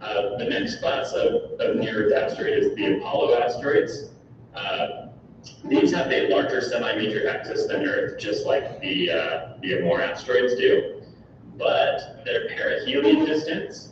The next class of near-Earth asteroid is the Apollo asteroids. These have a larger semi-major axis than Earth, just like the Amor asteroids do, but their perihelion distance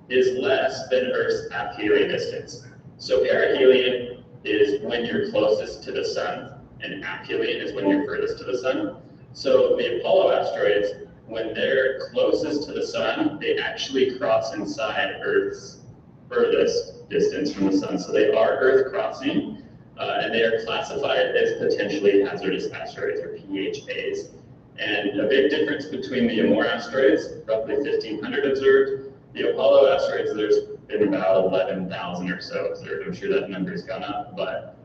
is less than Earth's aphelion distance. So perihelion is when you're closest to the sun, and aphelion is when you're furthest to the sun. So the Apollo asteroids, when they're closest to the sun, they actually cross inside Earth's furthest distance from the sun. So they are Earth crossing, and they are classified as potentially hazardous asteroids, or PHAs. And a big difference between the Amor asteroids, roughly 1,500 observed. The Apollo asteroids, there's been about 11,000 or so observed. I'm sure that number's gone up, but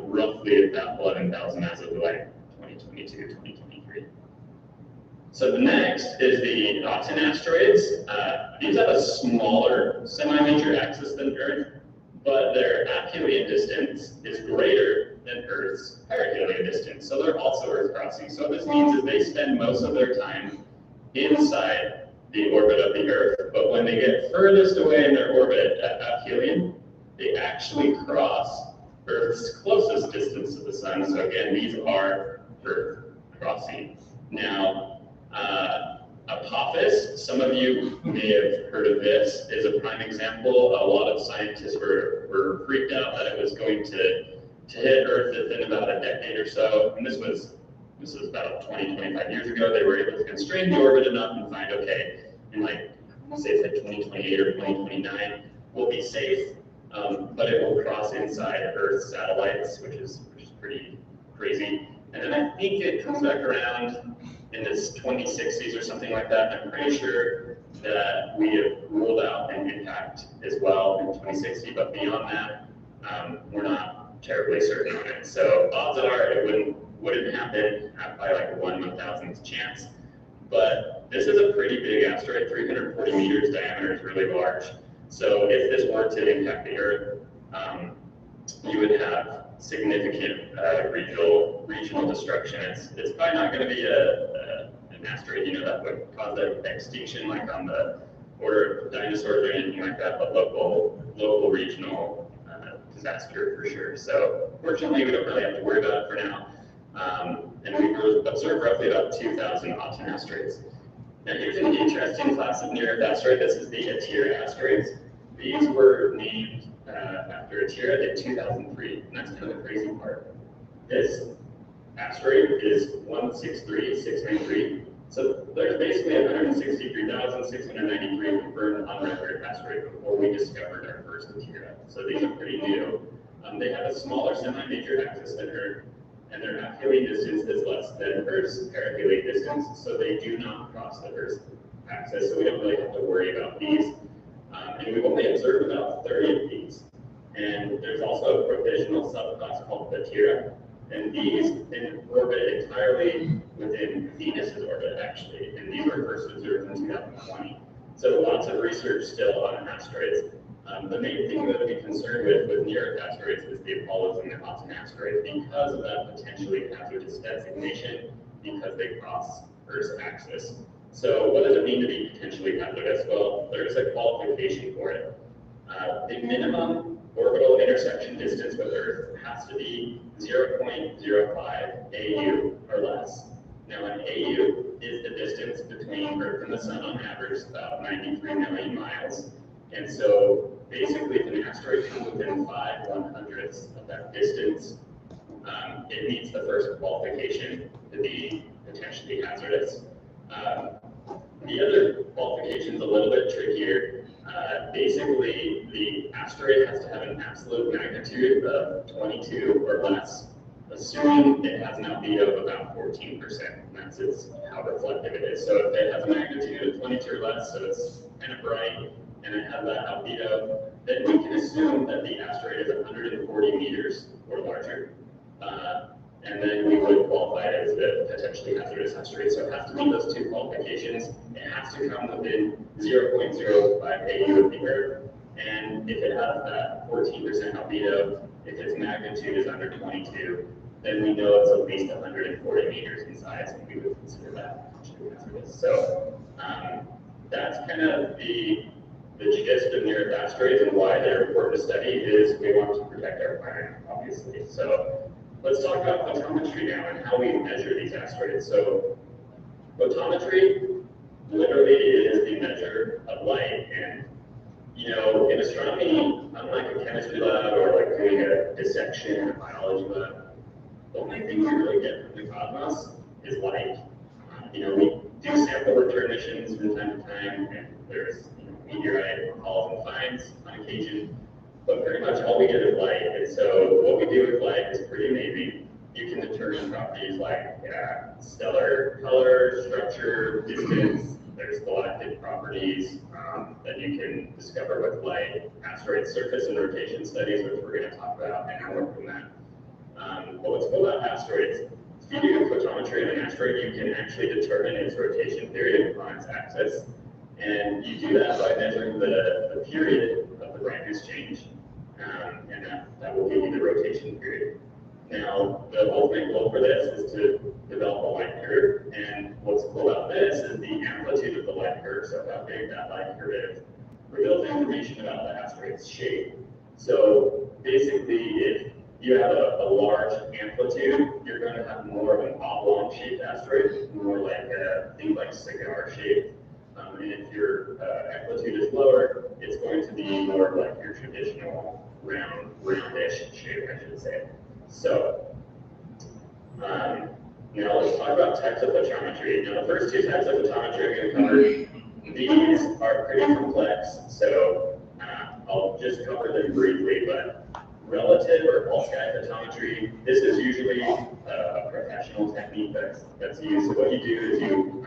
roughly about 11,000 as of like 2022, 2023. So the next is the Auton asteroids. These have a smaller semi-major axis than Earth, but their aphelion distance is greater than Earth's perihelion distance. So they're also Earth crossing. So what this means is they spend most of their time inside the orbit of the Earth, but when they get furthest away in their orbit at aphelion, they actually cross Earth's closest distance to the sun. So again, these are Earth crossing. Now, Apophis, some of you may have heard of this, is a prime example. A lot of scientists were freaked out that it was going to hit Earth within about a decade or so. And this was about 20, 25 years ago. They were able to constrain the orbit enough and find, okay, in like, say it's like 2028 or 2029, we'll be safe. But it will cross inside Earth's satellites, which is pretty crazy. And then I think it comes back around in the 2060s or something like that. I'm pretty sure that we have ruled out an impact as well in 2060. But beyond that, We're not terribly certain on it. So odds are it wouldn't happen by like 1/1000th chance. But this is a pretty big asteroid, 340 meters diameter is really large. So if this were to impact the Earth, you would have significant regional destruction. It's probably not going to be an asteroid, that would cause an extinction like on the order of dinosaurs or anything like that, but local regional disaster for sure. So fortunately, we don't really have to worry about it for now. And we've observed roughly about 2,000 Autumn asteroids. Now here's an interesting class of near-Earth asteroid. This is the Atira asteroids. These were named after Atira in 2003, and that's kind of the crazy part. This asteroid is 163693. So there's basically 163,693 confirmed on-record asteroids before we discovered our first Atira. So these are pretty new. They have a smaller semi-major axis than Earth, and their aphelion distance is less than Earth's perihelion distance, so they do not cross the Earth's axis, so we don't really have to worry about these. And we've only observed about 30 of these. And there's also a provisional subclass called Atira, and these orbit entirely within Venus's orbit, actually, and these were first observed in 2020. So lots of research still on asteroids. The main thing that we're concerned with near-Earth asteroids is the Apollos and the Autumn asteroids because of that potentially hazardous designation because they cross Earth's axis. So what does it mean to be potentially hazardous? Well, there's a qualification for it. The minimum orbital intersection distance with Earth has to be 0.05 AU or less. Now an AU is the distance between Earth and the Sun on average, about 93 million miles. And so basically if an asteroid comes within 5/100ths of that distance, it meets the first qualification to be potentially hazardous. The other qualification is a little bit trickier. Basically, the asteroid has to have an absolute magnitude of 22 or less, assuming it has an albedo of about 14%. And that's how reflective it is. So if it has a magnitude of 22 or less, so it's kind of bright, and it has that albedo, then we can assume that the asteroid is 140 meters or larger. And then we would qualify it as a potentially hazardous asteroid. So it has to meet those two qualifications. It has to come within 0.05 AU of the Earth. And if it has that 14% albedo, if its magnitude is under 22, then we know it's at least 140 meters in size, and we would consider that potentially hazardous. So that's kind of the gist of near-Earth asteroids and why they're important to study is we want to protect our planet, obviously. So let's talk about photometry now and how we measure these asteroids. So photometry literally is the measure of light. And in astronomy, unlike a chemistry lab or like doing a dissection in a biology lab, the only thing we really get from the cosmos is light. We do sample return missions from time to time, and there's meteorite calls and finds on occasion, but pretty much all we get is light. And so what we do with light is pretty amazing. You can determine properties like stellar color, structure, distance. There's galactic properties that you can discover with light, asteroid surface and rotation studies, which we're going to talk about and more from that. But what's cool about asteroids, if you do photometry on an asteroid, you can actually determine its rotation period on its axis. And you do that by measuring the period of the brightness change, and that will give you the rotation period. Now, the ultimate goal for this is to develop a light curve, and what's cool about this is the amplitude of the light curve, so how big that light curve is, reveals information about the asteroid's shape. So basically, if you have a large amplitude, you're going to have more of an oblong-shaped asteroid, more like think like cigar shape. And if your amplitude is lower, it's going to be more like your traditional roundish shape, I should say. So, now let's talk about types of photometry. Now, the first two types of photometry I'm going to cover, these are pretty complex, so I'll just cover them briefly, but relative or false sky photometry, this is usually a professional technique that's used. So what you do is you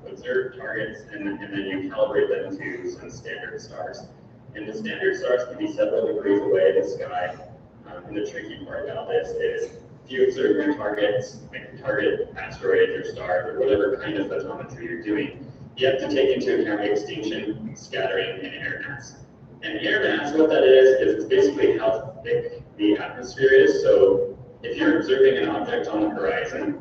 observe targets and then you calibrate them to some standard stars. And the standard stars can be several degrees away in the sky. And the tricky part about this is if you observe your targets, like your target asteroids or stars or whatever kind of photometry you're doing, you have to take into account extinction, scattering, and air mass. And air mass, what that is it's basically how thick the atmosphere is. So if you're observing an object on the horizon,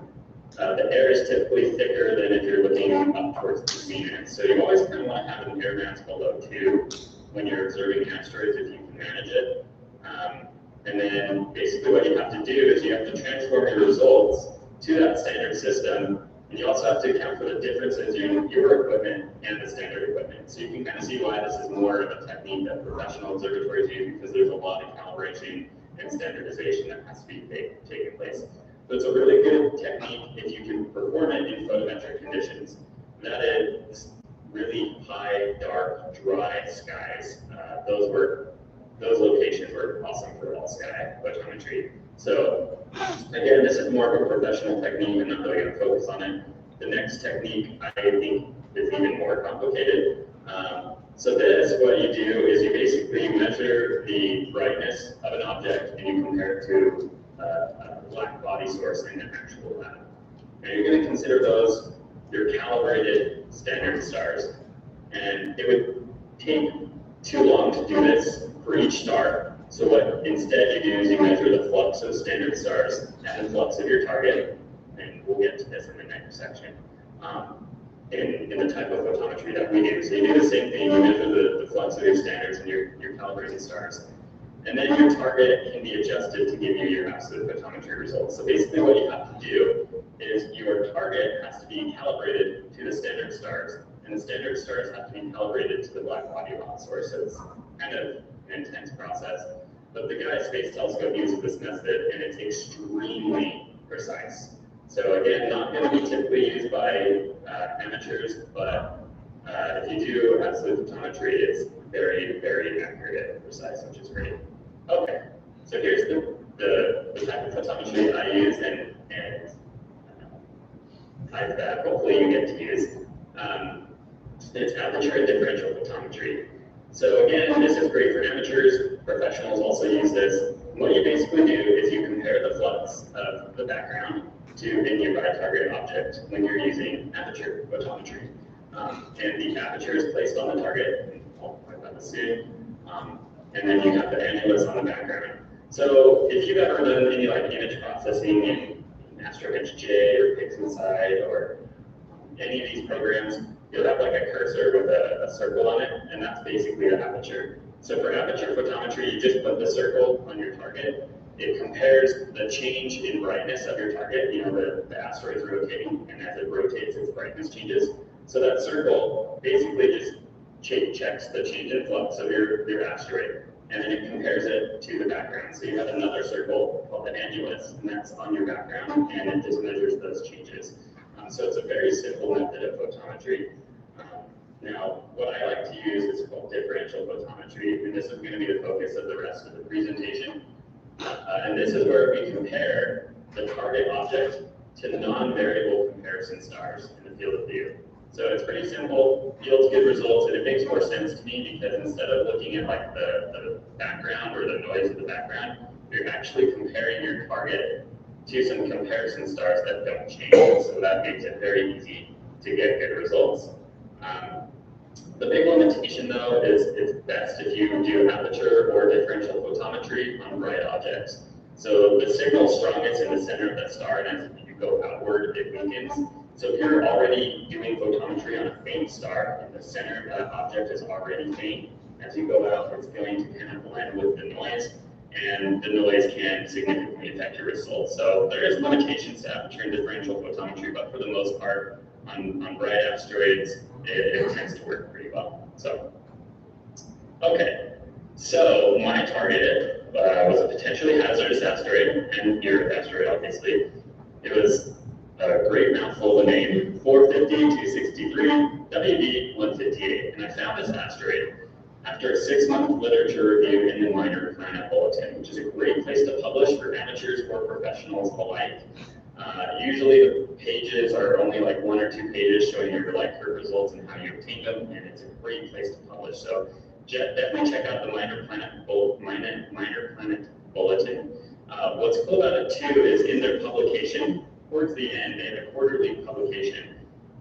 the air is typically thicker than if you're looking up towards the zenith. So you always kind of want to have an air mass below 2 when you're observing asteroids if you can manage it. And then basically what you have to do is you have to transform your results to that standard system. And you also have to account for the differences in your equipment and the standard equipment. So you can kind of see why this is more of a technique that professional observatories use, because there's a lot of calibration and standardization that has to be taking place. So it's a really good technique if you can perform it in photometric conditions. That is really high, dark, dry skies. Those locations work awesome for all sky photometry. So again, this is more of a professional technique. I'm not really going to focus on it. The next technique I think is even more complicated. So this, what you do is you basically measure the brightness of an object and you compare it to a black body source in an actual lab. And you're going to consider those your calibrated standard stars. And it would take too long to do this for each star. So what instead you do is you measure the flux of standard stars and the flux of your target, and we'll get to this in the next section, in the type of photometry that we do. So you do the same thing, you measure the flux of your standards and your calibrated stars, and then your target can be adjusted to give you your absolute photometry results. So basically what you have to do is your target has to be calibrated to the standard stars, and the standard stars have to be calibrated to the black body rock source. So it's kind of an intense process. But the Gaia Space Telescope uses this method, and it's extremely precise. So again, not going to be typically used by amateurs, but if you do absolute photometry, it's very, very accurate and precise, which is great. Okay, so here's the type of photometry I use and type that hopefully you get to use. It's aperture and differential photometry. So again, this is great for amateurs. Professionals also use this. What you basically do is you compare the flux of the background to a nearby target object when you're using aperture photometry. And the aperture is placed on the target. I'll talk about this soon. And then you have the annulus on the background. So if you've ever done any like image processing in AstroHJ or PixInsight or any of these programs, you'll have like a cursor with a circle on it, and that's basically the aperture. So for aperture photometry, you just put the circle on your target. It compares the change in brightness of your target. You know, the asteroid is rotating, and as it rotates, its brightness changes. So that circle basically just checks the change in flux of your asteroid, and then it compares it to the background. So you have another circle called the annulus, and that's on your background, and it just measures those changes. So it's a very simple method of photometry. Now, what I like to use is called differential photometry, and this is going to be the focus of the rest of the presentation. And this is where we compare the target object to non-variable comparison stars in the field of view. So it's pretty simple, yields good results, and it makes more sense to me because instead of looking at like the background or the noise of the background, you're actually comparing your target to some comparison stars that don't change. So that makes it very easy to get good results. The big limitation though is it's best if you do aperture or differential photometry on bright objects. So the signal is strongest in the center of the star, and as you go outward, it weakens. So if you're already doing photometry on a faint star, and the center of that object is already faint, as you go out, it's going to kind of blend with the noise, and the noise can significantly affect your results. So there is limitations to aperture and differential photometry, but for the most part, on bright asteroids, it tends to work pretty well. So, okay, so my target was a potentially hazardous asteroid, and Earth asteroid, obviously. It was a great mouthful of a name, 450-263 WV158, and I found this asteroid after a 6-month literature review in the Minor Planet Bulletin, which is a great place to publish for amateurs or professionals alike. Usually the pages are only like 1 or 2 pages showing your light curve results and how you obtain them, and it's a great place to publish. So definitely check out the Minor Planet bulletin. What's cool about it too is in their publication, towards the end, they have a quarterly publication.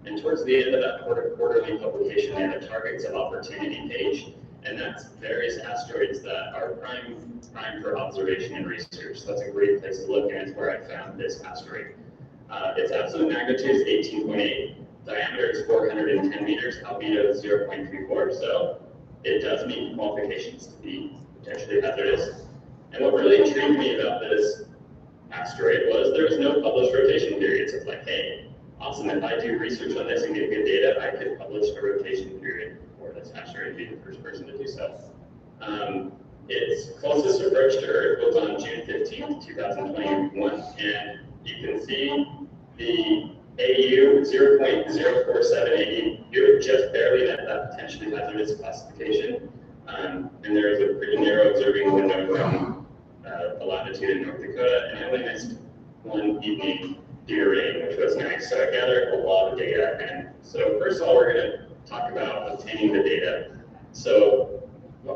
And towards the end of that quarterly publication, they have a targets of opportunity page. And that's various asteroids that are prime for observation and research. So that's a great place to look, and it's where I found this asteroid. Its absolute magnitude is 18.8, diameter is 410 meters, albedo is 0.34, so it does meet qualifications to be potentially hazardous. And what really intrigued me about this asteroid was there was no published rotation period. So it's like, hey, awesome, if I do research on this and get good data, I could publish a rotation period for this asteroid and be the first person to do so. Its closest approach to Earth was on June 15th, 2021, and you can see the AU 0.04780, you would just barely met that potentially hazardous classification. And there is a pretty narrow observing window from the latitude in North Dakota, and I only missed one evening due to rain, which was nice. So I gathered a lot of data. And so first of all, we're going to talk about obtaining the data. So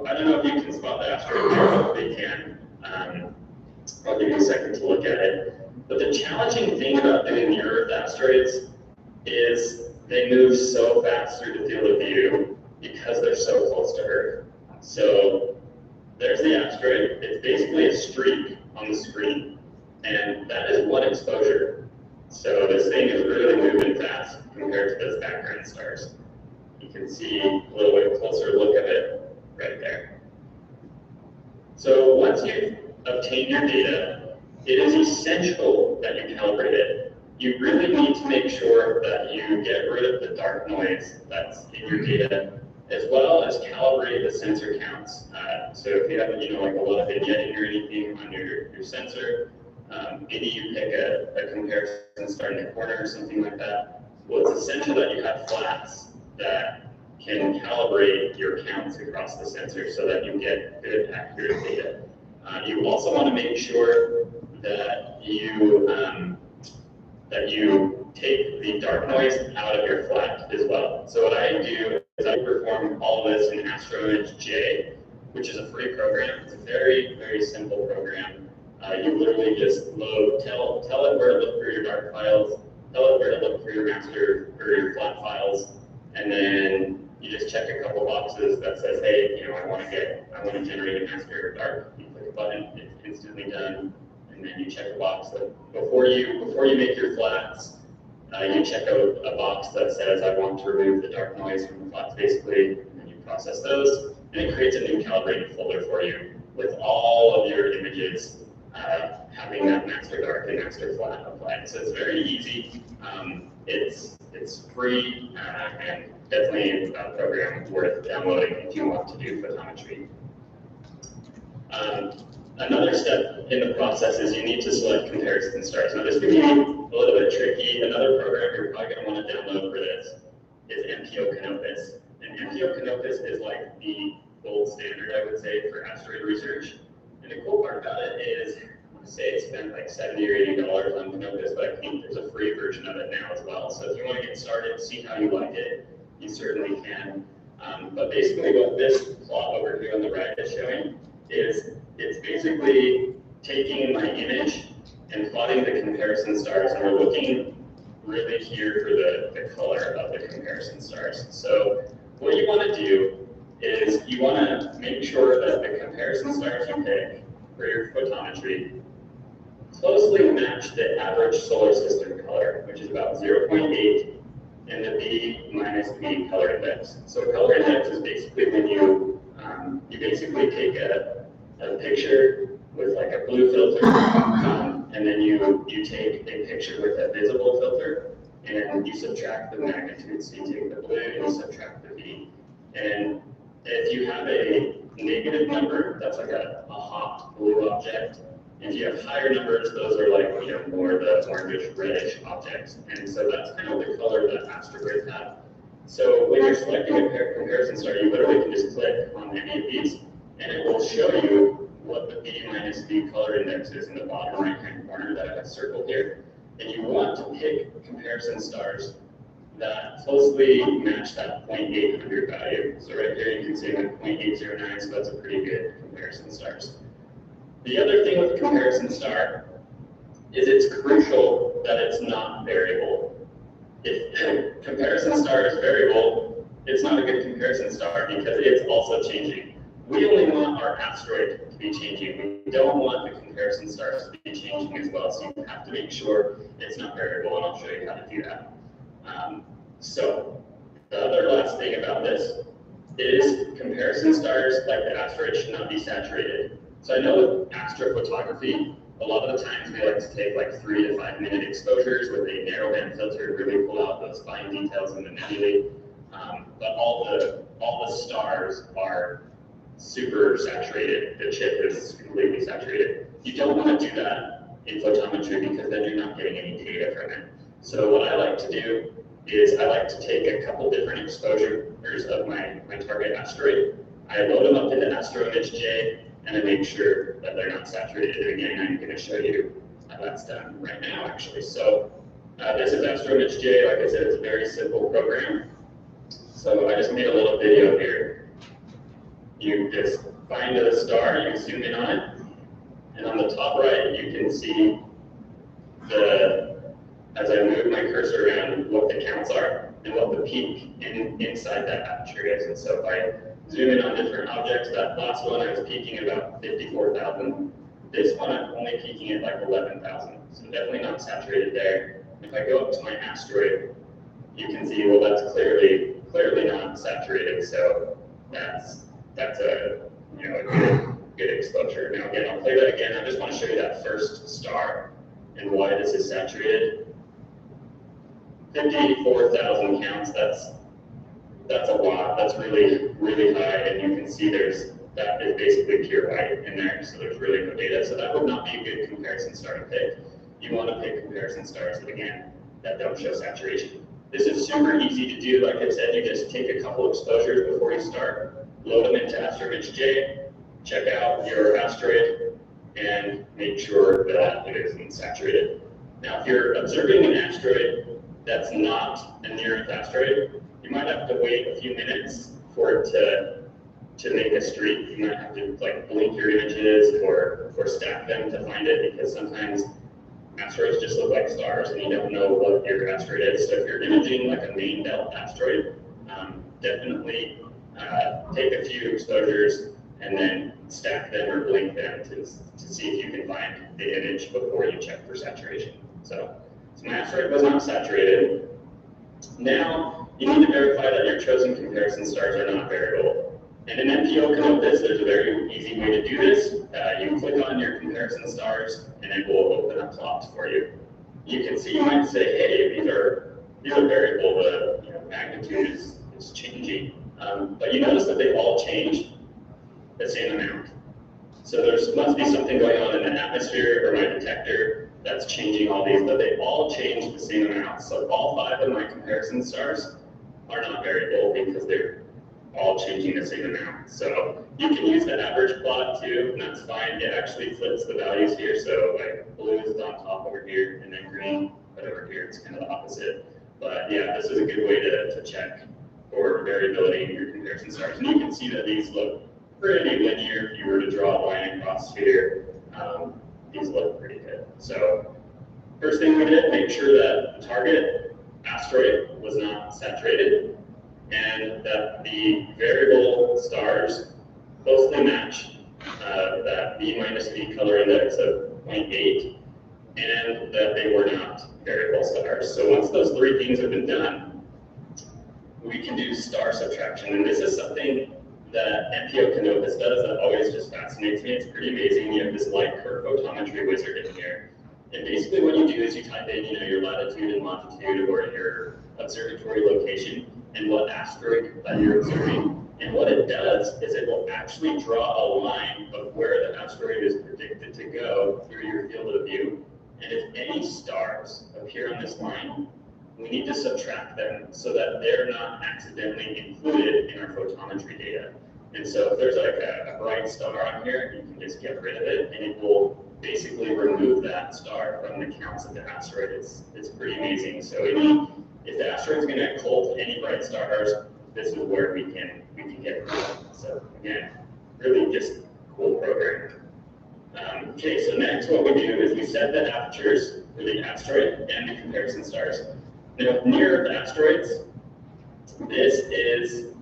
I don't know if you can spot the asteroid here, hopefully you can. I'll give you a second to look at it. But the challenging thing about doing near Earth asteroids is they move so fast through the field of view because they're so close to Earth. So there's the asteroid. It's basically a streak on the screen, and that is one exposure. So this thing is really moving fast compared to those background stars. You can see a little bit closer look of it right there. So once you've obtained your data, it is essential that you calibrate it. You really need to make sure that you get rid of the dark noise that's in your data, as well as calibrate the sensor counts. So if you have, like a lot of vignetting or anything on your sensor, maybe you pick a comparison star in the corner or something like that. Well, it's essential that you have flats that can calibrate your counts across the sensor so that you get good, accurate data. You also want to make sure that you take the dark noise out of your flat as well. So what I do is I perform all of this in AstroImage J, which is a free program. It's a very, very simple program. You literally just load, tell it where to look for your dark files, tell it where to look for your master or your flat files, and then you just check a couple boxes that says, hey, I want to generate a master dark. You click a button, it's instantly done, and then you check a box that before you make your flats, you check out a box that says I want to remove the dark noise from the flats, basically, and then you process those, and it creates a new calibrated folder for you with all of your images having that master dark and master flat applied. So it's very easy. It's free and definitely a program worth downloading if you want to do photometry. Another step in the process is you need to select comparison stars. Now this can be a little bit tricky. Another program you're probably going to want to download for this is MPO Canopus. And MPO Canopus is like the gold standard, I would say, for asteroid research. And the cool part about it is, I want to say it's spent like $70 or $80 on Canopus, but I think there's a free version of it now as well. So if you want to get started, see how you like it, you certainly can. But basically what this plot over here on the right is showing is it's basically taking my image and plotting the comparison stars, and we're looking really here for the color of the comparison stars. So what you want to do is you want to make sure that the comparison stars you pick for your photometry closely match the average solar system color, which is about 0.8, and the B minus B color index. So color index is basically when you basically take a picture with like a blue filter, and then you take a picture with a visible filter, and you subtract the magnitude. So you take the blue and you subtract the B. And if you have a negative number, that's like a hot blue object. If you have higher numbers, those are like more the orangish reddish objects. And so that's kind of the color that asteroids have. So when you're selecting a comparison star, you literally can just click on any of these, and it will show you what the B minus B color index is in the bottom right-hand corner that I have circled here. And you want to pick comparison stars that closely match that 0.800 value. So right here you can see like 0.809, so that's a pretty good comparison stars. The other thing with a comparison star is it's crucial that it's not variable. If a comparison star is variable, it's not a good comparison star because it's also changing. We only want our asteroid to be changing. We don't want the comparison stars to be changing as well, so you have to make sure it's not variable, and I'll show you how to do that. So the other last thing about this is comparison stars, like the asteroid, should not be saturated. So I know with astrophotography, a lot of the times we like to take like 3 to 5 minute exposures with a narrowband filter to really pull out those fine details in the nebulae. But all the stars are super saturated. The chip is completely saturated. You don't want to do that in photometry because then you're not getting any data from it. So what I like to do is I like to take a couple different exposures of my target asteroid. I load them up into Astro Image J, and I make sure that they're not saturated. And again, I'm going to show you how that's done right now, actually. So this is Astro Image J. Like I said, it's a very simple program. So I just made a little video here. You just find a star, you zoom in on it, and on the top right, you can see as I move my cursor around, what the counts are and what the peak inside that aperture is. And so if I zoom in on different objects, that last one I was peaking at about 54,000. This one I'm only peaking at like 11,000. So definitely not saturated there. If I go up to my asteroid, you can see, well, that's clearly not saturated. So that's a good exposure. Now again, I'll play that again. I just want to show you that first star and why this is saturated. 54,000 counts, that's a lot. That's really, really high, and you can see that is basically pure white in there, so there's really no data. So that would not be a good comparison star to pick. You want to pick comparison stars that, again, that don't show saturation. This is super easy to do. Like I said, you just take a couple exposures before you start, load them into Astro Image J, check out your asteroid, and make sure that it isn't saturated. Now, if you're observing an asteroid that's not a near-Earth asteroid, you might have to wait a few minutes for it to make a streak. You might have to like blink your images or stack them to find it, because sometimes asteroids just look like stars and you don't know what your asteroid is. So if you're imaging like a main belt asteroid, definitely take a few exposures and then stack them or blink them to see if you can find the image before you check for saturation. So my asteroid was not saturated. Now you need to verify that your chosen comparison stars are not variable. And in MPO Canopus, there's a very easy way to do this. You click on your comparison stars, and it will open up plots for you. You can see, you might say, hey, these are variable. The magnitude is changing, but you notice that they all change the same amount. So there must be something going on in the atmosphere or my detector that's changing all these, but they all change the same amount. So all 5 of my comparison stars are not variable because they're all changing the same amount. So you can use the average plot too, and that's fine. It actually flips the values here. So like blue is on top over here, and then green, but over here it's kind of the opposite. But yeah, this is a good way to check for variability in your comparison stars. And you can see that these look pretty linear. If you were to draw a line across here, these look pretty good. So first thing we did, make sure that the target asteroid was not saturated and that the variable stars closely match that B minus B color index of 0.8, and that they were not variable stars. So once those 3 things have been done, we can do star subtraction. And this is something that MPO Canopus does that always just fascinates me. It's pretty amazing. You have this light curve photometry wizard in here. And basically what you do is you type in, your latitude and longitude or your observatory location and what asteroid that you're observing. And what it does is it will actually draw a line of where the asteroid is predicted to go through your field of view. And if any stars appear on this line, we need to subtract them so that they're not accidentally included in our photometry data. And so if there's like a bright star on here, you can just get rid of it, and it will basically remove that star from the counts of the asteroid. It's pretty amazing. So if the asteroid's going to cult any bright stars, this is where we can get rid of them. So again, really just cool program. Okay, so next what we do is we set the apertures for the asteroid and the comparison stars. Now, near Earth asteroids, this is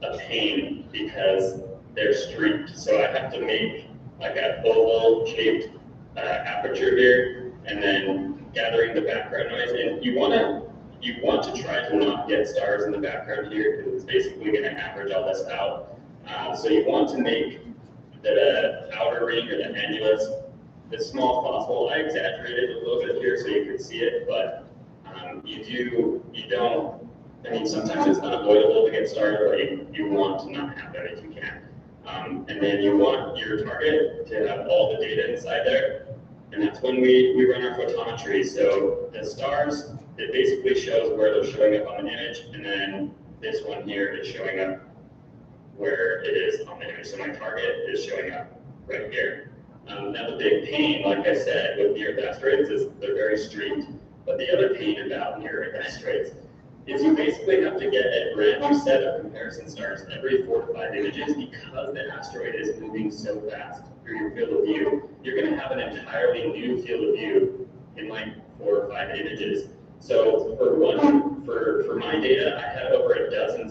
a pain because they're streaked. So I have to make like an oval shaped aperture here, and then gathering the background noise. And you want to try to not get stars in the background here because it's basically going to average all this out. So you want to make the outer ring or the annulus as small as possible. I exaggerated a little bit here so you can see it, but I mean, sometimes it's unavoidable to get started, but you want to not have that if you can. And then you want your target to have all the data inside there. And that's when we run our photometry. So the stars, it basically shows where they're showing up on the image. And then this one here is showing up where it is on the image. So my target is showing up right here. Now the big pain, like I said, with near-Earth asteroids is they're very streaked. But the other pain about near-Earth asteroids is you basically have to get a brand new set of comparison stars every 4 to 5 images because the asteroid is moving so fast through your field of view. You're going to have an entirely new field of view in like 4 or 5 images. So for my data, I had over a dozen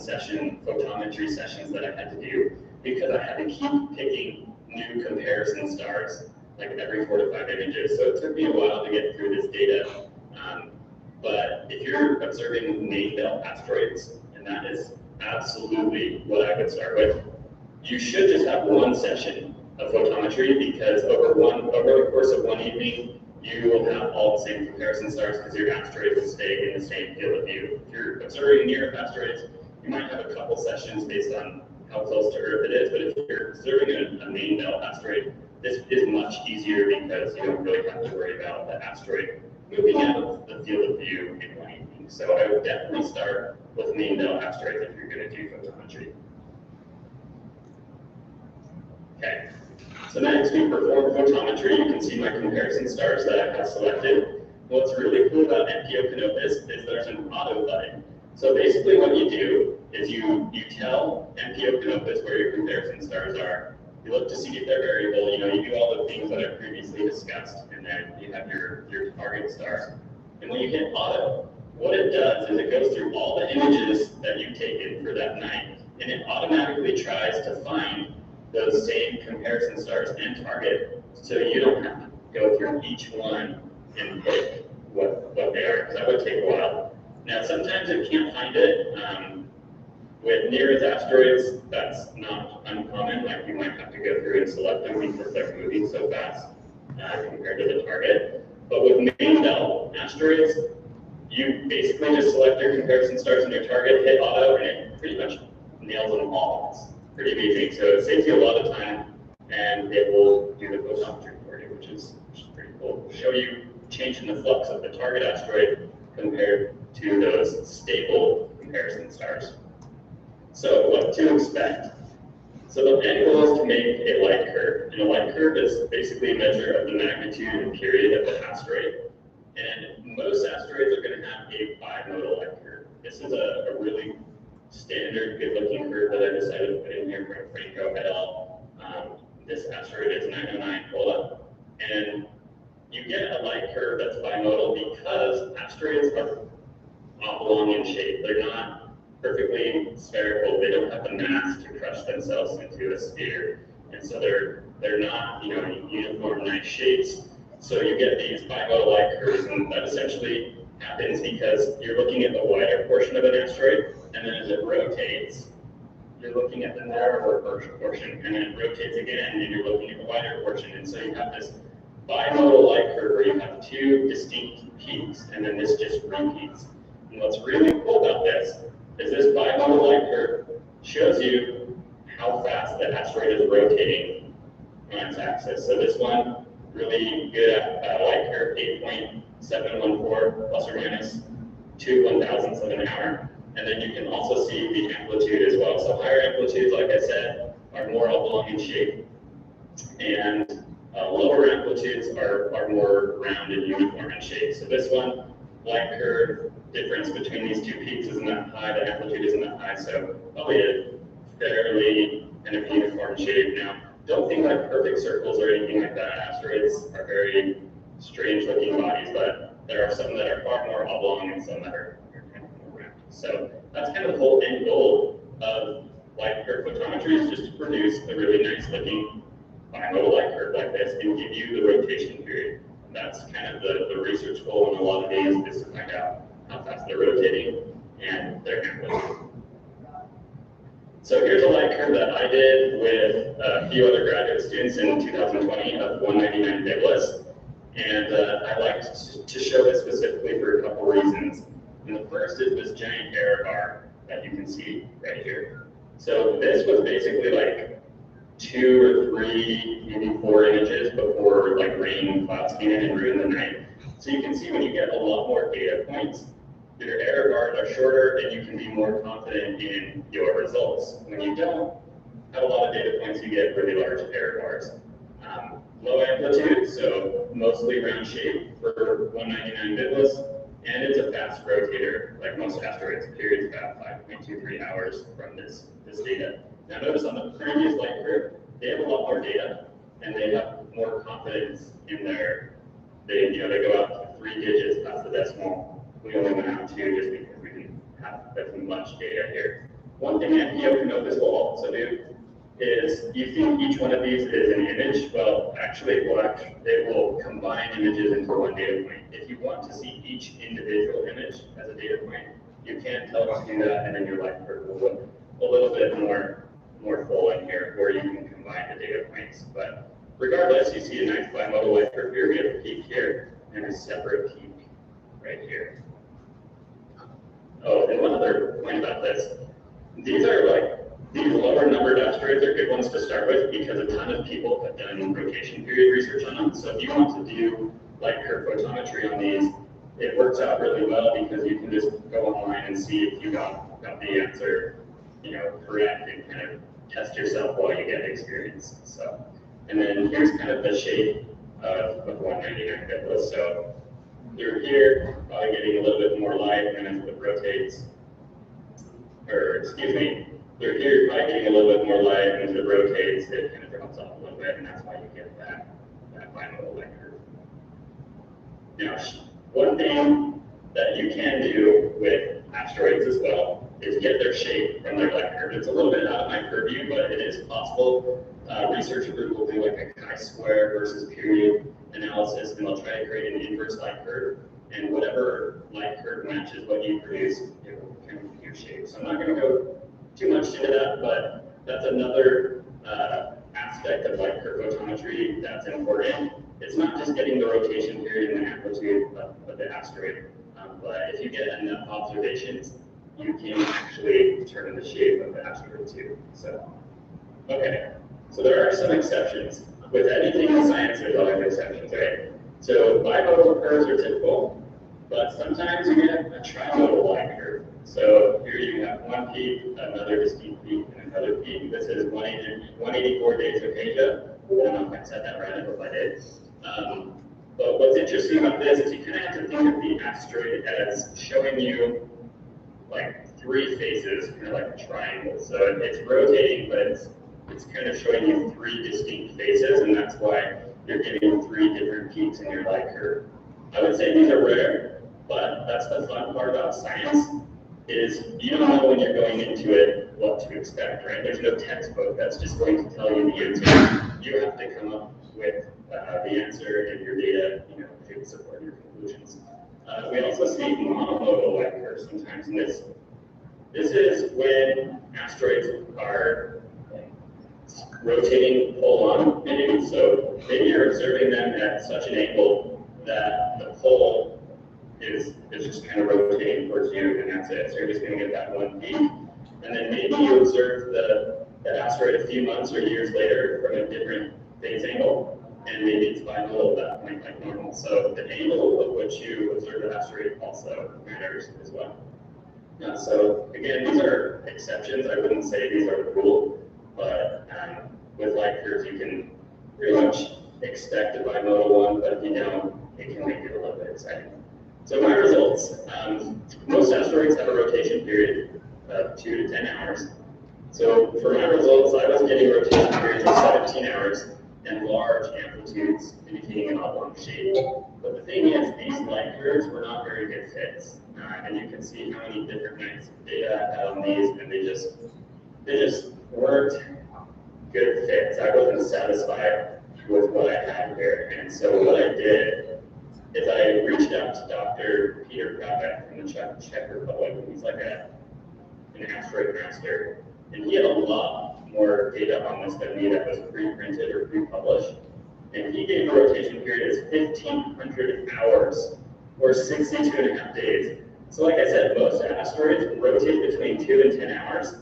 photometry sessions that I had to do because I had to keep picking new comparison stars like every 4 to 5 images. So it took me a while to get through this data. But if you're observing main belt asteroids, and that is absolutely what I would start with, you should just have one session of photometry because over the course of one evening, you will have all the same comparison stars because your asteroid will stay in the same field of view. If you're observing near asteroids, you might have a couple sessions based on how close to Earth it is, but if you're observing a main belt asteroid, this is much easier because you don't really have to worry about the asteroid moving out of the field of view in one evening. So I would definitely start with main belt asteroids if you're going to do photometry. Okay, so next we perform photometry. You can see my comparison stars that I have selected. What's really cool about MPO Canopus is there's an auto button. So basically what you do is you tell MPO Canopus where your comparison stars are. You look to see if they're variable, you do all the things that I previously discussed, and then you have your target stars. And when you hit auto, what it does is it goes through all the images that you've taken for that night, and it automatically tries to find those same comparison stars and target, so you don't have to go through each one and pick what they are, because that would take a while. Now, sometimes it can't find it. With near-Earth asteroids, that's not uncommon. Like you might have to go through and select them because they're moving so fast compared to the target. But with main belt asteroids, you basically just select your comparison stars and your target, hit auto, and it pretty much nails them all. It's pretty amazing. So it saves you a lot of time, and it will do the photometry for you, which is pretty cool. It'll show you change in the flux of the target asteroid compared to those stable comparison stars. So what to expect? So the end goal is to make a light curve. And a light curve is basically a measure of the magnitude and period of the asteroid. And most asteroids are going to have a bimodal light curve. This is a really standard, good-looking curve that I decided to put in here from Franco et al. This asteroid is 909 Kola. And you get a light curve that's bimodal because asteroids are oblong in shape. They're not perfectly spherical. They don't have the mass to crush themselves into a sphere, and so they're not uniform nice shapes. So you get these bimodal light curves, and that essentially happens because you're looking at the wider portion of an asteroid, and then as it rotates, you're looking at the narrower portion, and then it rotates again, and you're looking at the wider portion, and so you have this bimodal light curve where you have two distinct peaks, and then this just repeats. And what's really cool about this is this bimodal light curve shows you how fast the asteroid is rotating on its axis. So this one, really good light curve, 8.714 plus or minus 2/1000th of an hour. And then you can also see the amplitude as well. So higher amplitudes, like I said, are more oblong in shape, and lower amplitudes are more round and uniform in shape. So this one, light curve difference between these two peaks isn't that high, the amplitude isn't that high, so probably a fairly kind of uniform shape. Now, don't think like perfect circles or anything like that. Asteroids are very strange looking bodies, but there are some that are far more oblong and some that are kind of more round. So that's kind of the whole end goal of light curve photometry, is just to produce a really nice looking bimodal light curve like this and give you the rotation period. And that's kind of the research goal in a lot of these, is to find out how fast they're rotating and their amplitude. So here's a light curve that I did with a few other graduate students in 2020 of 199 Nicholas. And I liked to show this specifically for a couple reasons. And the first is this giant error bar that you can see right here. So this was basically like 2 or 3, maybe 4 images before like rain and clouds came in and ruined the night. So you can see when you get a lot more data points, your error bars are shorter and you can be more confident in your results. When you don't have a lot of data points, you get really large error bars. Low amplitude, so mostly round shape for 199 Nicholas, and it's a fast rotator, like most asteroids. Period's about 5.23 hours from this data. Now notice on the previous light curve, they have a lot more data, and they have more confidence in their, they go out 3 digits past the decimal. We only went out 2 just because we didn't have as much data here. One thing that Canopus will also do is, you think each one of these is an image. Well, actually it will combine images into one data point. If you want to see each individual image as a data point, you can tell it to do that, and then your light curve will look a little bit more full in here, where you can combine the data points. But regardless, you see a nice bimodal light curve here. We have a peak here and a separate peak right here. Oh, and one other point about this. These lower numbered asteroids are good ones to start with because a ton of people have done rotation period research on them. So if you want to do light curve photometry on these, it works out really well because you can just go online and see if you got the answer, correct, and kind of test yourself while you get experience. So, and then here's kind of the shape of 199 Nicholas. So you're here, probably getting a little bit more light, and then as it rotates, you're here, probably getting a little bit more light, and as it rotates, it kind of drops off a little bit, and that's why you get that bimodal light curve. Now, one thing that you can do with asteroids as well is get their shape from their light curve. It's a little bit out of my purview, but it is possible. Research group will do like a chi-square versus period analysis, and they'll try to create an inverse light curve, and whatever light curve matches what you produce, it will kind of be your shape. So I'm not going to go too much into that, but that's another aspect of light curve photometry that's important. It's not just getting the rotation period and the amplitude of the asteroid, but if you get enough observations, you can actually determine the shape of the asteroid too. So, okay, so there are some exceptions. With anything in science, there's always exceptions, right? So bimodal curves are typical, but sometimes you get a trimodal light curve. So here you have one peak, another distinct peak, and another peak. This is 184 days of Asia. I don't know if I said that right, I hope I did. But what's interesting about this is you kind of have to think of the asteroid as showing you like 3 faces, kind of like a triangle. So it's rotating, but it's kind of showing you 3 distinct faces, and that's why you're getting 3 different peaks in your light curve. I would say these are rare, but that's the fun part about science, is you don't know when you're going into it what to expect, right? There's no textbook that's just going to tell you the answer. You have to come up with the answer and your data, to support your conclusions. We also see monomodal light curves sometimes in this. This is when asteroids are rotating pole-on, maybe. So maybe you're observing them at such an angle that the pole is just kind of rotating towards you, and that's it. So you're just going to get that one peak. And then maybe you observe the asteroid a few months or years later from a different phase angle, and maybe it's bimodal at that point, like normal. So the angle of which you observe the asteroid also matters as well. So again, these are exceptions. I wouldn't say these are the rule, but with light curves, you can pretty much expect a bimodal one, but if you don't, it can make it a little bit exciting. So my results, most asteroids have a rotation period of 2 to 10 hours. So for my results, I was getting rotation periods of 17 hours and large amplitudes indicating an oblong shape. But the thing is, these light curves were not very good fits. And you can see how many different kinds of data I had on these, and they just weren't good fits. I wasn't satisfied with what I had here. And so what I did is I reached out to Dr. Peter Krabeck from the Czech Republic. He's like an asteroid master. And he had a lot more data on this than me that was pre-printed or pre-published. And he gave a rotation period as 1,500 hours, or 62.5 days. So like I said, most asteroids rotate between 2 and 10 hours.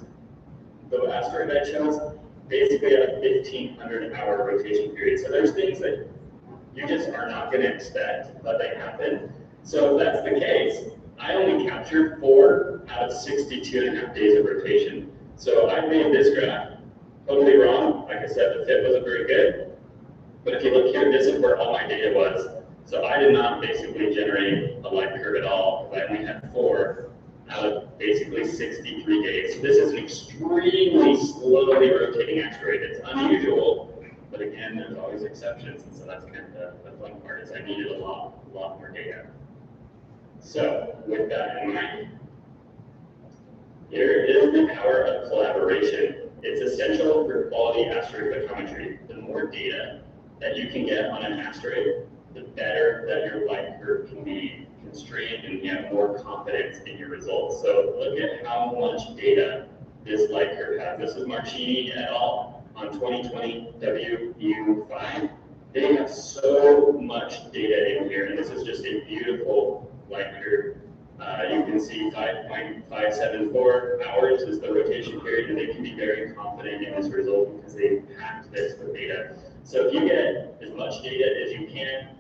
The asteroid I chose basically had a 1,500 hour rotation period. So there's things that you just are not going to expect that they happen. So if that's the case, I only captured 4 out of 62.5 days of rotation. So I made this graph totally wrong. Like I said, the fit wasn't very good. But if you look here, this is where all my data was. So I did not basically generate a light curve at all. I only had 4 out of basically 63 days. So this is an extremely slowly rotating asteroid. It's unusual, but again, there's always exceptions. And so that's kind of the fun part is I needed a lot more data. So with that in mind, here is the power of collaboration. It's essential for quality astrophotometry. The more data that you can get on an asteroid, the better that your light curve can be constrained and you have more confidence in your results. So look at how much data this light curve has. This is Marchini et al. On 2020 WVAA. They have so much data in here, and this is just a beautiful light curve. You can see 5.574 hours is the rotation period, and they can be very confident in this result because they packed this with data. So if you get as much data as you can,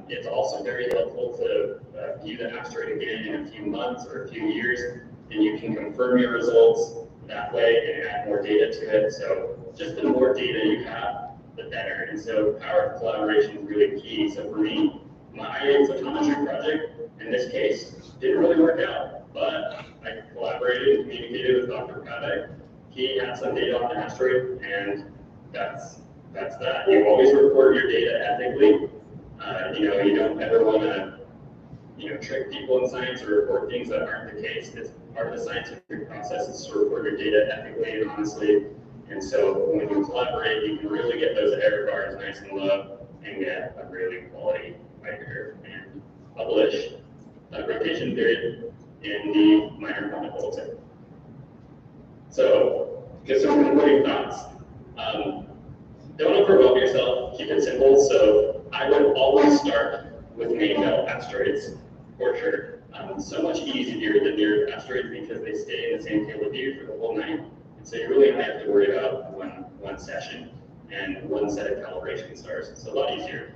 it's also very helpful to view the asteroid again in a few months or a few years, and you can confirm your results that way and add more data to it. So just the more data you have, the better. And so power of collaboration is really key. So for me, my photometry project, in this case, didn't really work out, but I collaborated and communicated with Dr. Krabeck. He had some data on the asteroid, and that's that. You always report your data ethically. You don't ever want to, trick people in science or report things that aren't the case. It's part of the scientific process is to report your data ethically and honestly. And so when you collaborate, you can really get those error bars nice and low and get a really quality light curve and publish a rotation period in the minor planet bulletin. So just some concluding thoughts. Don't overwhelm yourself, keep it simple. So I would always start with main belt asteroids, for sure. So much easier than near asteroids because they stay in the same field of view for the whole night. And so you really only have to worry about one session and one set of calibration stars. It's a lot easier.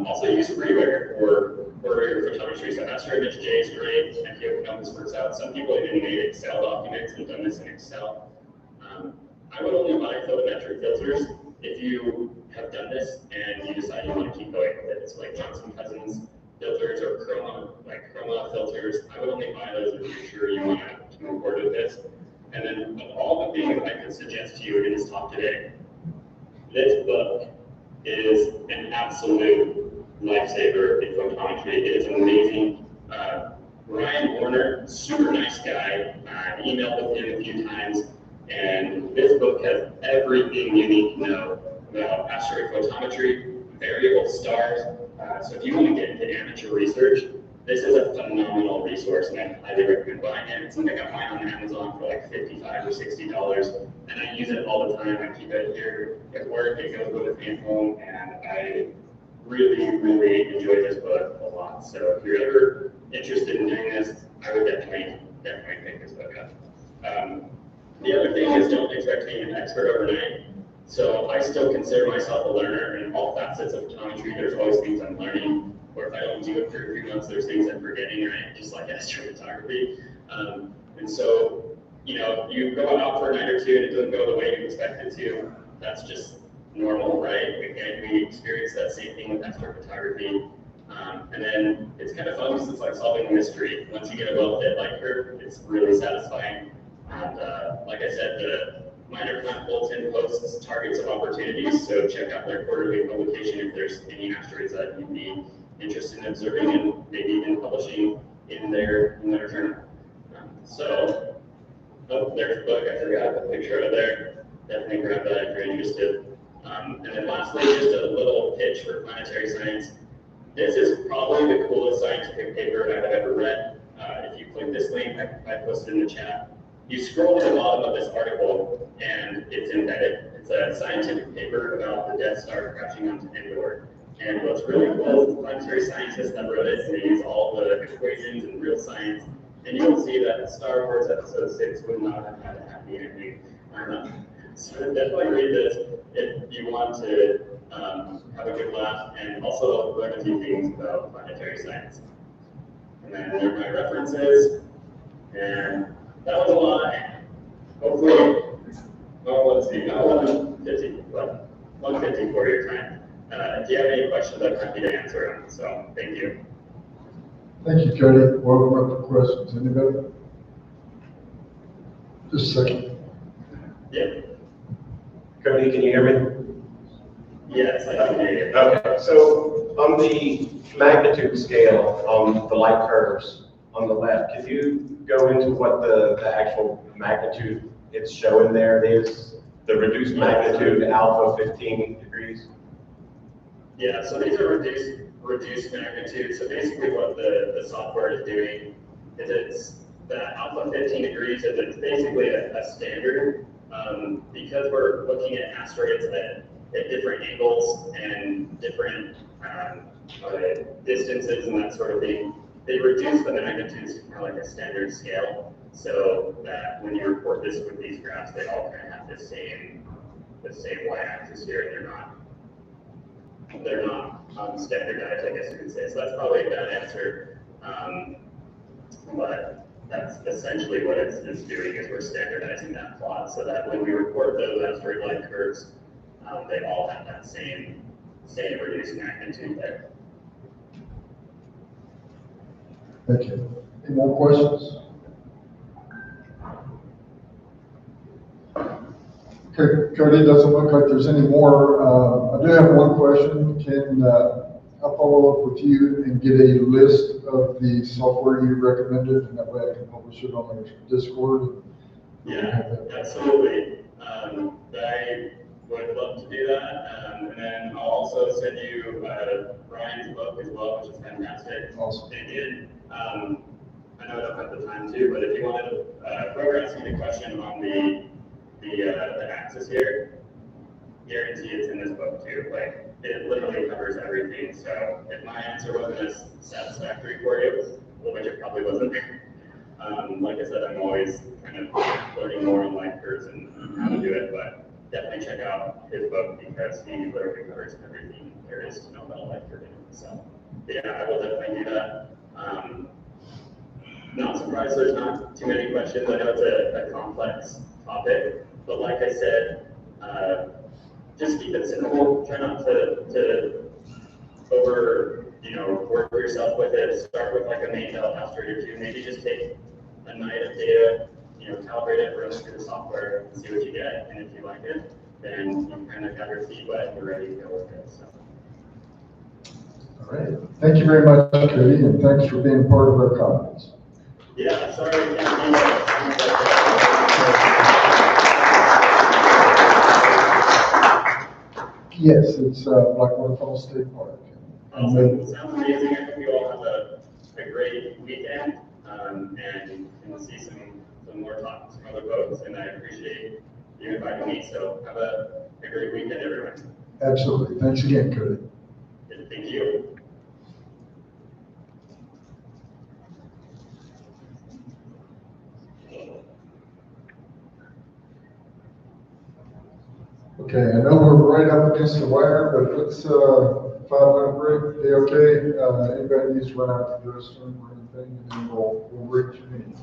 Also use freeware for your photography. So asteroid image J is great, and how this works out. Some people even made Excel documents and done this in Excel. I would only buy photometric filters if you have done this and you decide you want to keep going with it. So like Johnson Cousins filters or chroma filters, I would only buy those if you're sure you want to move forward with this. And then of all the things I could suggest to you in this talk today, this book is an absolute lifesaver in photometry. It is amazing. Ryan Warner, super nice guy. I emailed with him a few times, and this book has everything you need to know about asteroid photometry, variable stars. So if you want to get into amateur research, this is a phenomenal resource, and I highly recommend buying it. It's something I find on Amazon for like $55 or $60, and I use it all the time. I keep it here at work, it goes with me at home, and I really, really enjoy this book a lot. So if you're ever interested in doing this, I would definitely pick this book up. The other thing is don't expect to be an expert overnight. So I still consider myself a learner in all facets of photometry. There's always things I'm learning, or if I don't do it for a few months, there's things I'm forgetting, right? Just like astrophotography. And so, you go out for a night or two and it doesn't go the way you expect it to. That's just normal, right? We experience that same thing with astrophotography. And then it's kind of fun because it's like solving a mystery. Once you get a well-fit light curve, it's really satisfying. And like I said, the Minor Planet Bulletin posts targets of opportunities, so check out their quarterly publication if there's any asteroids that you'd be interested in observing and maybe even publishing in their journal. So, oh, there's a book, I forgot the picture of there. Definitely grab that if you're interested. And then lastly, just a little pitch for planetary science. This is probably the coolest scientific paper I've ever read. If you click this link, I posted in the chat. You scroll to the bottom of this article, and it's embedded. It's a scientific paper about the Death Star crashing onto Endor. And what's really cool is the planetary scientists that wrote it, and they use all the equations and real science. And you'll see that Star Wars Episode 6 would not have had a happy ending. So definitely read this if you want to have a good laugh and also learn a few things about planetary science. And then there are my references. And that was a lot. Hopefully, let's see, not 150, but 150 for your time. If you have any questions, I'm happy to answer them. So thank you. Thank you, Cody. Welcome up for questions. Anybody? Just a second. Yeah. Cody, can you hear me? Yes, I can hear you. Okay, so on the magnitude scale on the light curves on the left, can you go into what the actual magnitude it's showing there is? The reduced magnitude alpha 15 degrees? Yeah, so these are reduced magnitude. So basically what the software is doing is it's that alpha 15 degrees is it's basically a standard. Because we're looking at asteroids at different angles and different distances and that sort of thing, they reduce the magnitudes to kind of like a standard scale, so that when you report this with these graphs, they all kind of have the same y-axis here, and they're not standardized, I guess you could say. So that's probably a bad answer, but that's essentially what it's doing, is we're standardizing that plot so that when we report those asteroid light curves, they all have that same reduced magnitude there. Thank you. Any more questions? Okay, Cody, doesn't look like there's any more. I do have one question. Can I'll follow up with you and get a list of the software you recommended, and that way I can publish it on our Discord? Yeah, absolutely. I would love to do that. And then I'll also send you Brian's book as well, which is fantastic. Awesome. And again, I know I don't have the time to, but if you want to program me the question on the axis here, guarantee it's in this book too. Like, it literally covers everything. So if my answer wasn't as satisfactory for you, well, which it probably wasn't, like I said, I'm always kind of learning more on light curves and how to do it, but definitely check out his book because he literally covers everything there is to know about light curving. So yeah, I will definitely do that. Not surprised there's not too many questions. I know it's a complex topic, but like I said, just keep it simple. Try not to work yourself with it. Start with like a main belt asteroid or two. Maybe just take a night of data, calibrate it, run through the software, and see what you get. And if you like it, then you kind of got your feet wet and you're ready to go with it. So. All right. Thank you very much, Cody, and thanks for being part of our conference. Yeah, sorry I can't be there. Yes, it's Blackwater Falls State Park. Awesome. Sounds amazing. I hope you all have a great weekend and see some more talks from other folks. And I appreciate you inviting me. So have a great weekend, everyone. Absolutely. Thanks again, Cody. Thank you. Okay, I know we're right up against the wire, but let's 5-minute break. Be okay. Anybody needs to run out to the restroom or anything, and then we'll reconvene.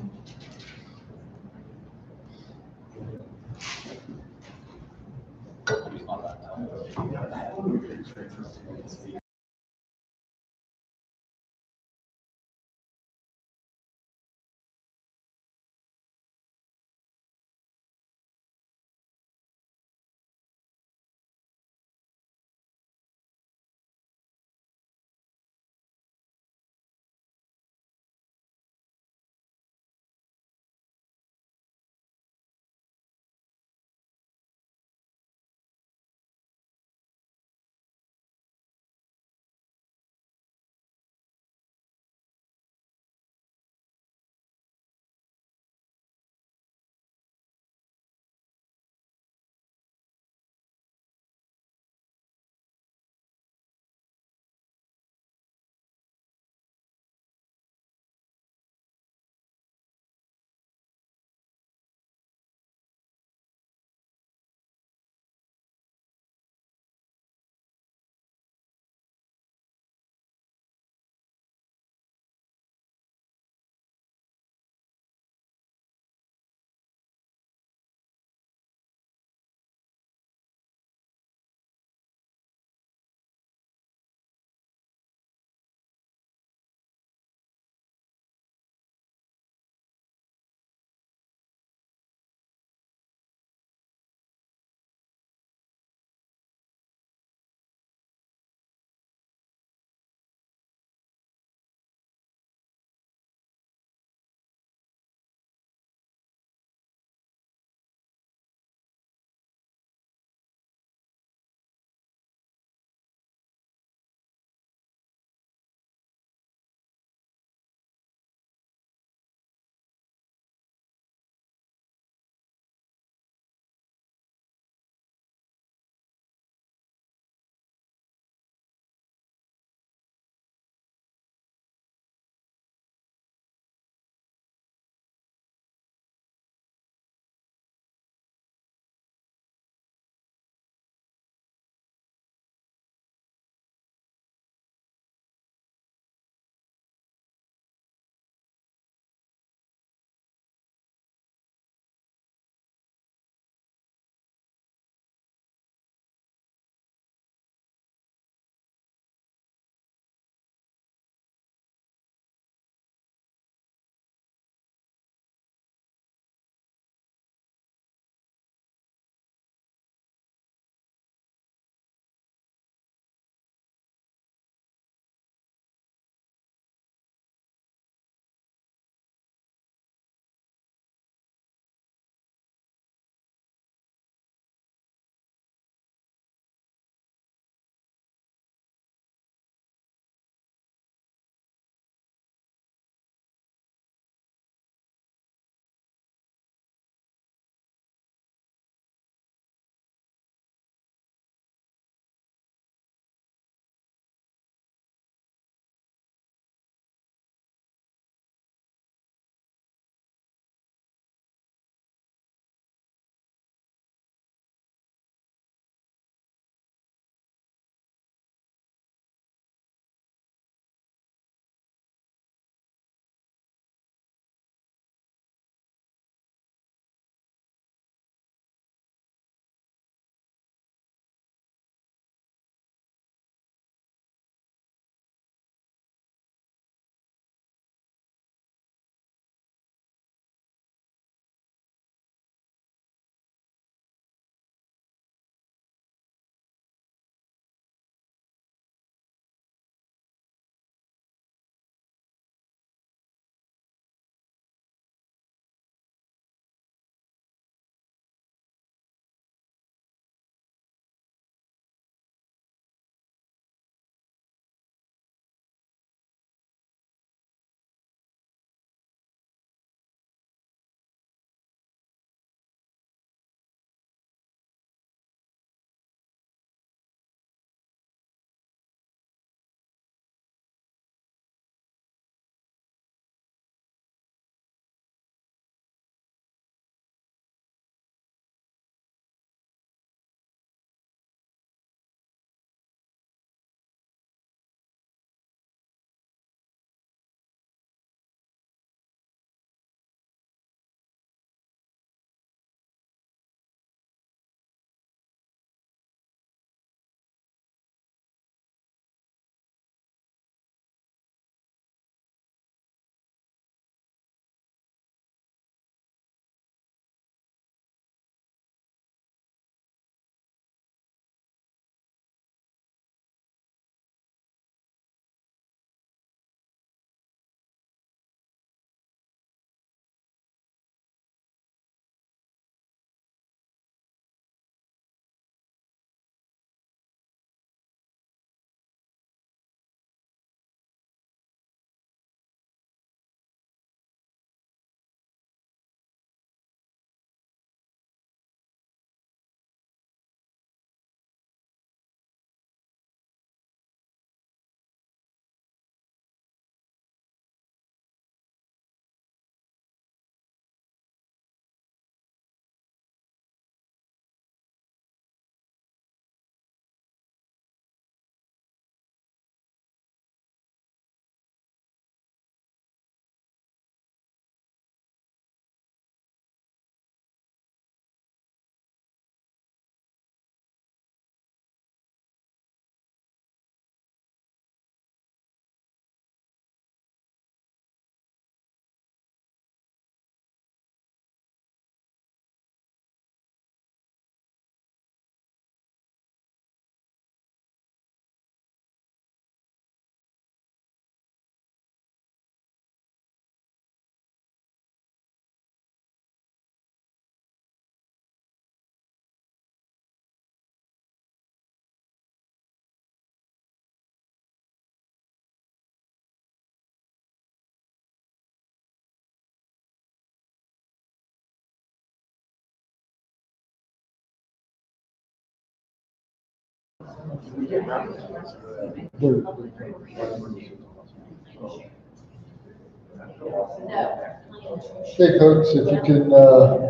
Okay, folks, if you can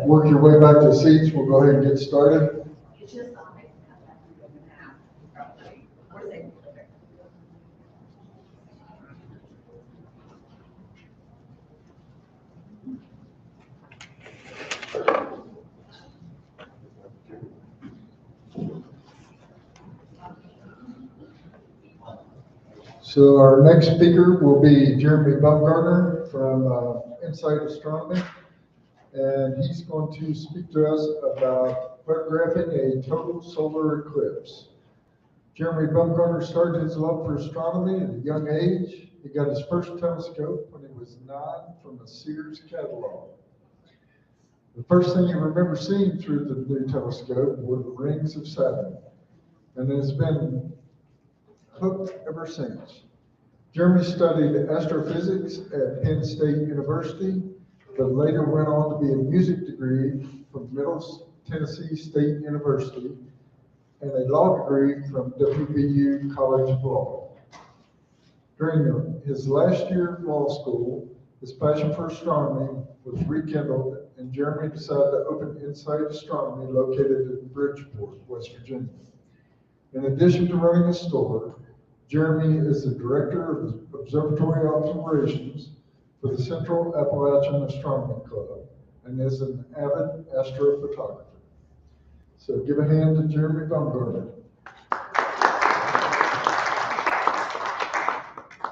work your way back to seats, we'll go ahead and get started. So our next speaker will be Jeremy Baumgartner from Insight Astronomy, and he's going to speak to us about photographing a total solar eclipse. Jeremy Baumgartner started his love for astronomy at a young age. He got his first telescope when he was 9 from a Sears catalog. The first thing you remember seeing through the new telescope were the rings of Saturn, and it's been hooked ever since. Jeremy studied astrophysics at Penn State University, but later went on to be a music degree from Middle Tennessee State University and a law degree from WVAA College of Law. During his last year of law school, his passion for astronomy was rekindled, and Jeremy decided to open Insight Astronomy located in Bridgeport, West Virginia. In addition to running a store, Jeremy is the director of observatory operations for the Central Appalachian Astronomy Club and is an avid astrophotographer. So give a hand to Jeremy Baumgartner.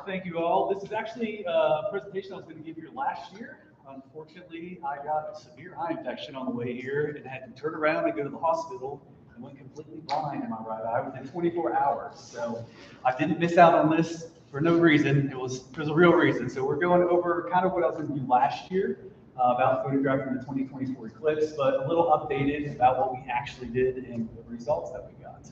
Thank you all. This is actually a presentation I was going to give here last year. Unfortunately, I got a severe eye infection on the way here and had to turn around and go to the hospital and went completely blind in my right eye within 24 hours. So I didn't miss out on this for no reason. There's a real reason. So we're going over kind of what I was going to do last year about photographing the 2024 eclipse, but a little updated about what we actually did and the results that we got.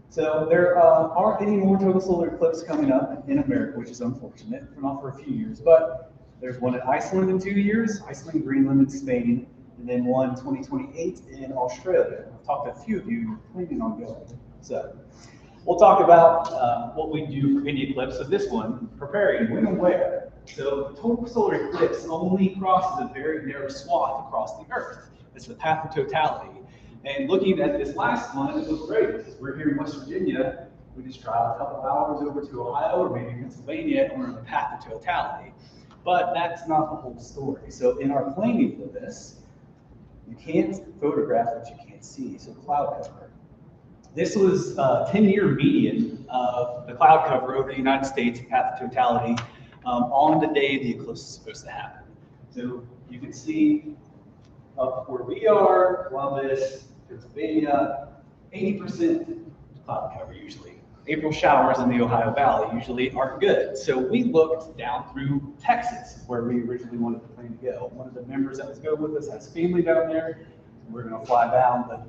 So there aren't any more total solar eclipses coming up in America, which is unfortunate, not for a few years, but there's one in Iceland in 2 years, Iceland, Greenland, and Spain, and then one in 2028 in Australia. I've talked to a few of you planning on going. So we'll talk about what we do for any eclipse. So this one, preparing when and where. So the total solar eclipse only crosses a very narrow swath across the Earth. It's the path of totality. And looking at this last one, it looks great because we're here in West Virginia. We just drive a couple hours over to Ohio or maybe Pennsylvania, and we're on the path of totality. But that's not the whole story. So in our planning for this, you can't photograph what you can't see. So cloud cover. This was a 10-year median of the cloud cover over the United States, path of totality, on the day the eclipse is supposed to happen. So you can see up where we are, Columbus, Pennsylvania, 80% cloud cover usually. April showers in the Ohio Valley usually aren't good. So we looked down through Texas, where we originally wanted the plane to go. One of the members that was going with us has family down there. We're going to fly down, but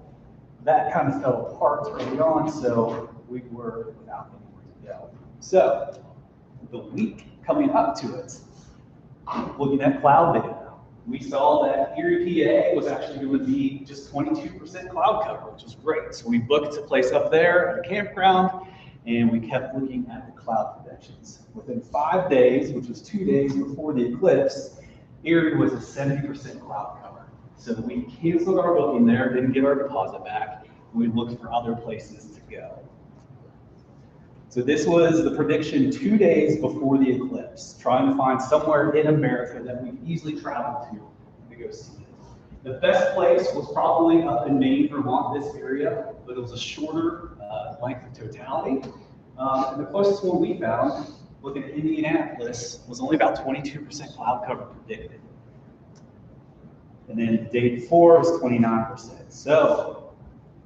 that kind of fell apart early on, so we were without anywhere to go. So the week coming up to it, looking at cloud data, we saw that Erie, PA was actually going to be just 22% cloud cover, which was great. So we booked a place up there at a campground, and we kept looking at the cloud predictions. Within 5 days, which was 2 days before the eclipse, Erie was a 70% cloud cover. So we canceled our booking there, didn't get our deposit back. We looked for other places to go. So this was the prediction 2 days before the eclipse, trying to find somewhere in America that we could easily travel to go see it. The best place was probably up in Maine, Vermont, this area, but it was a shorter length of totality. And the closest one we found, looking at Indianapolis, was only about 22% cloud cover predicted. And then the day before was 29%. So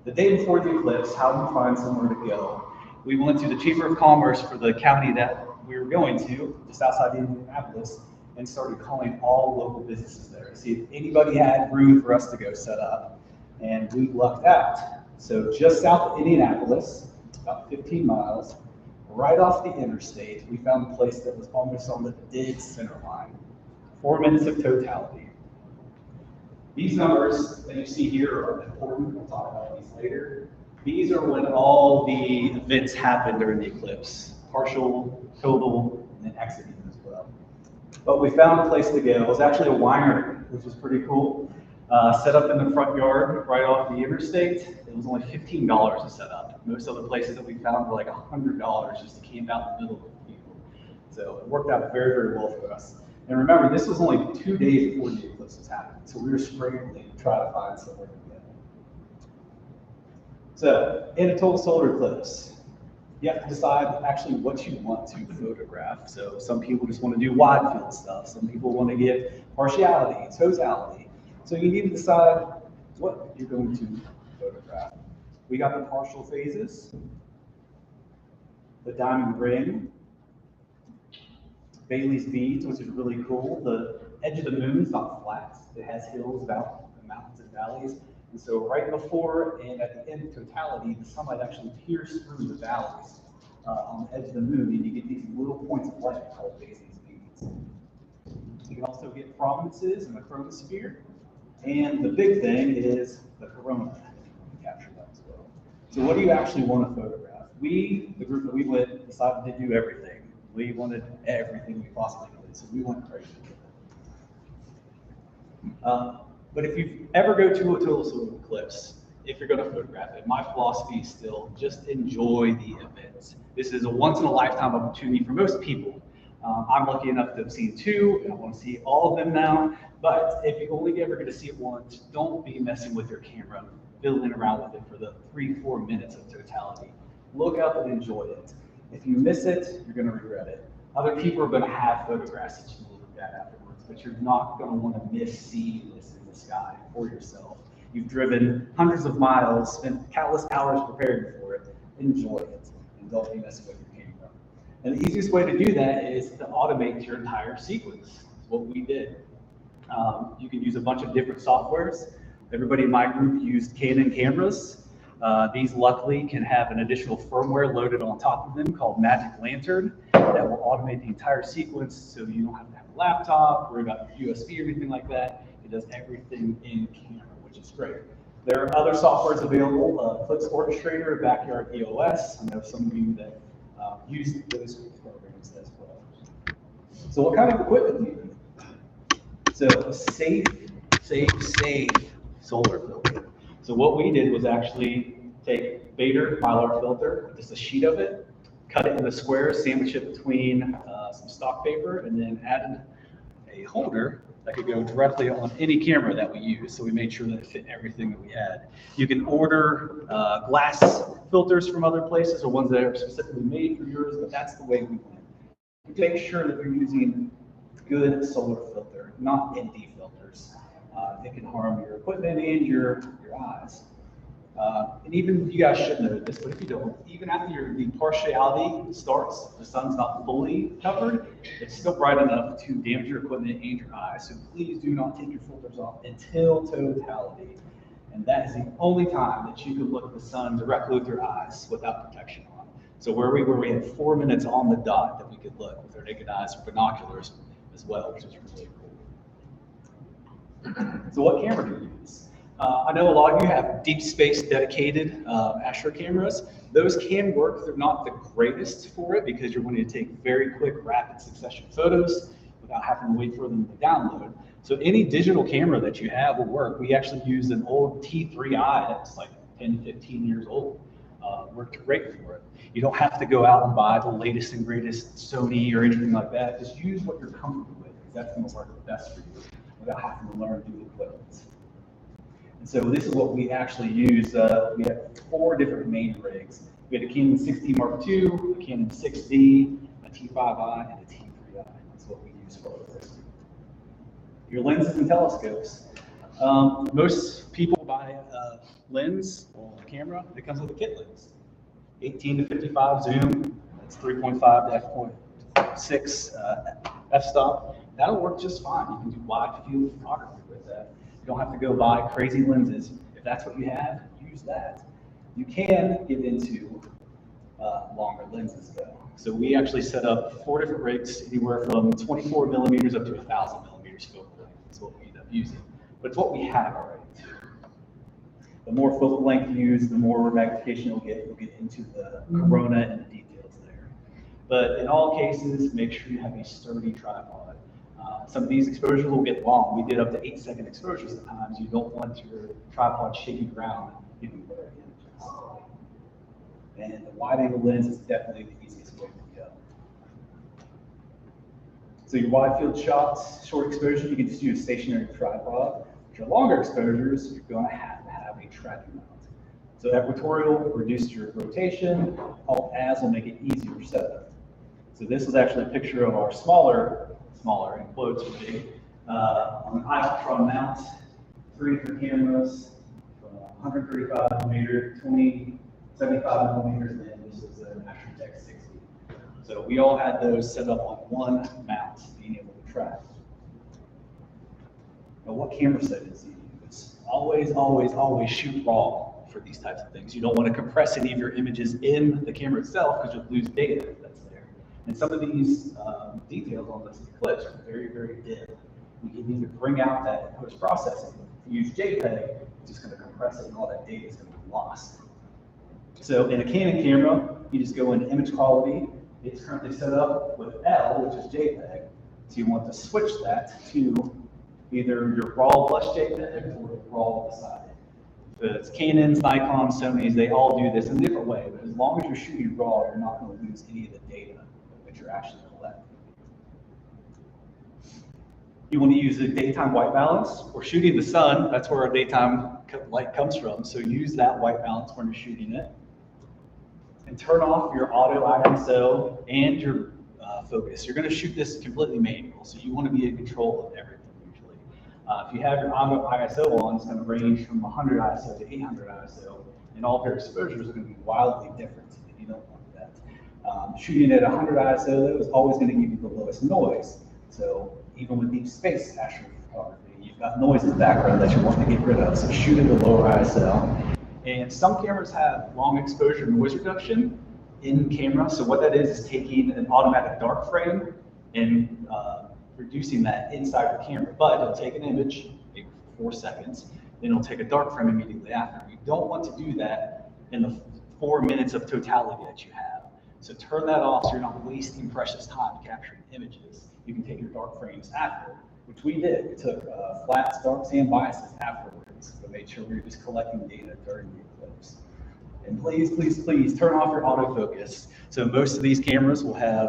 the day before the eclipse, how do we find somewhere to go? We went to the Chamber of Commerce for the county that we were going to, just outside Indianapolis, and started calling all local businesses there to see if anybody had room for us to go set up. And we lucked out. So just south of Indianapolis, about 15 miles, right off the interstate, we found a place that was almost on the dead center line. 4 minutes of totality. These numbers that you see here are important. We'll talk about these later. These are when all the events happen during the eclipse, partial, total, and then exiting as well. But we found a place to go. It was actually a winery, which was pretty cool. Set up in the front yard, right off the interstate. It was only $15 to set up. Most other places that we found were like $100 just to camp out in the middle of the field. So it worked out very, very well for us. And remember, this was only 2 days before the eclipse was happening. So we were scrambling to try to find somewhere to go. So, in a total solar eclipse, you have to decide actually what you want to photograph. So some people just want to do wide field stuff. Some people want to get partiality, totality. So you need to decide what you're going to photograph. We got the partial phases, the diamond ring, Bailey's beads, which is really cool. The edge of the moon is not flat. It has hills, mountains, and valleys. And so right before and at the end of totality, the sunlight actually pierces through the valleys on the edge of the moon, and you get these little points of light called Bailey's beads. You can also get prominences in the chromosphere. And the big thing is the corona. You can capture that as well. So what do you actually want to photograph? We, the group that we went, decided to do everything. We wanted everything we possibly could, so we went crazy. But if you ever go to a total solar eclipse, if you're going to photograph it, my philosophy is still just enjoy the events. This is a once-in-a-lifetime opportunity for most people. I'm lucky enough to have seen 2, and I want to see all of them now. But if you only ever get to see it once, don't be messing with your camera, fiddling around with it for the 3-4 minutes of totality. Look up and enjoy it. If you miss it, you're going to regret it. Other people are going to have photographs that you will look at afterwards, but you're not going to want to miss seeing this in the sky for yourself. You've driven hundreds of miles, spent countless hours preparing for it. Enjoy it, and don't be messing with your camera. And the easiest way to do that is to automate your entire sequence. That's what we did. You can use a bunch of different softwares. Everybody in my group used Canon cameras. These luckily can have an additional firmware loaded on top of them called Magic Lantern that will automate the entire sequence, so you don't have to have a laptop, worry about your USB or anything like that. It does everything in camera, which is great. There are other softwares available, Clips Orchestrator, Backyard EOS. I know some of you that use those programs as well. So what kind of equipment do you need? So safe solar filter. So what we did was actually take Bader Mylar filter, just a sheet of it, cut it into squares, sandwich it between some stock paper, and then added a holder that could go directly on any camera that we use. So we made sure that it fit everything that we had. You can order glass filters from other places or ones that are specifically made for yours, but that's the way we went. Make sure that you're using good solar filter, not ND filters. It can harm your equipment and your eyes. And even, you guys should know this, but if you don't, even after the partiality starts, the sun's not fully covered, it's still bright enough to damage your equipment and your eyes. So please do not take your filters off until totality. And that is the only time that you can look at the sun directly with your eyes without protection on. So where we were, we had 4 minutes on the dot that we could look with our naked eyes or binoculars as well, which is really cool. So what camera do you use? I know a lot of you have deep space dedicated astro cameras. Those can work. They're not the greatest for it because you're wanting to take very quick, rapid succession photos without having to wait for them to download. So any digital camera that you have will work. We actually used an old T3i that's like 10, 15 years old. Worked great for it. You don't have to go out and buy the latest and greatest Sony or anything like that. Just use what you're comfortable with, because that's going to work the best for you without having to learn new equipment. And so this is what we actually use. We have 4 different main rigs. We had a Canon 6D Mark II, a Canon 6D, a T5i, and a T3i. That's what we use for this. Your lenses and telescopes. Most people buy a lens or a camera that comes with a kit lens. 18 to 55 zoom, that's 3.5 to f/6 f-stop. That'll work just fine. You can do wide field photography with that. You don't have to go buy crazy lenses. If that's what you have, use that. You can get into longer lenses though. So we actually set up 4 different rigs, anywhere from 24 millimeters up to 1,000 millimeters focal length is what we end up using. But it's what we have already too. the more focal length you use, the more magnification you'll get into the corona and the details there. But in all cases, make sure you have a sturdy tripod. Some of these exposures will get long. We did up to 8-second exposures at times. You don't want your tripod shaking around giving blurry images. And the wide angle lens is definitely the easiest way to go. So your wide field shots, short exposure, you can just use a stationary tripod. For your longer exposures, you're going to have a tracking mount. So equatorial, reduce your rotation. Alt as will make it easier setup. So this is actually a picture of our smaller in quotes rig, on an isotron mount, 3 different cameras, 135 millimeter, 75 millimeters, and then this is an Astrotech 60. So we all had those set up on one mount, being able to track. Now, what camera set is you use? Always shoot raw for these types of things. You don't want to compress any of your images in the camera itself because you'll lose data that's there. And some of these details on this clips are very, very dim. We can either bring out that post-processing. If you use JPEG, it's just going to compress it and all that data is going to be lost. So in a Canon camera, you just go into image quality. It's currently set up with L, which is JPEG. So you want to switch that to either your raw blush JPEG or raw decided. If it's Canons, Nikons, Sonys, they all do this in a different way. But as long as you're shooting raw, you're not going to lose any of the data that you're actually collecting. You want to use a daytime white balance. We're shooting the sun. That's where our daytime light comes from. So use that white balance when you're shooting it. And turn off your auto ISO and your focus. You're going to shoot this completely manual, so you want to be in control of everything usually. If you have your auto ISO on, it's going to range from 100 ISO to 800 ISO, and all of your exposures are going to be wildly different, and you don't want that. Shooting at 100 ISO, though, is always going to give you the lowest noise. So even with deep space astrophotography, you've got noise in the background that you want to get rid of, so shoot at a lower ISO. And some cameras have long exposure noise reduction in camera. So what that is taking an automatic dark frame and reducing that inside the camera. But it'll take an image, maybe for 4 seconds, then it'll take a dark frame immediately after. You don't want to do that in the 4 minutes of totality that you have. So turn that off so you're not wasting precious time capturing images. You can take your dark frames after, which we did. We took flats, darks, and biases afterwards. So made sure we were just collecting data during the eclipse. And please turn off your autofocus. So most of these cameras will have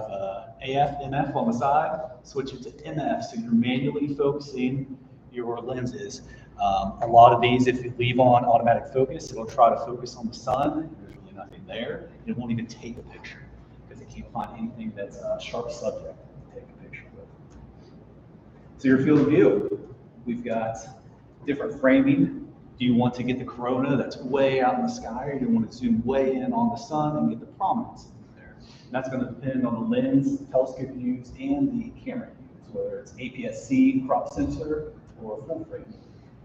AF, MF on the side. Switch it to MF so you're manually focusing your lenses. A lot of these, if you leave on automatic focus, it'll try to focus on the sun. There's really nothing there. It won't even take a picture because it can't find anything that's a sharp subject to take a picture with. So your field of view, we've got different framing. Do you want to get the corona that's way out in the sky, or do you want to zoom way in on the sun and get the prominence in there? And that's going to depend on the lens, the telescope you use, and the camera you use, whether it's APS-C, crop sensor, or full frame.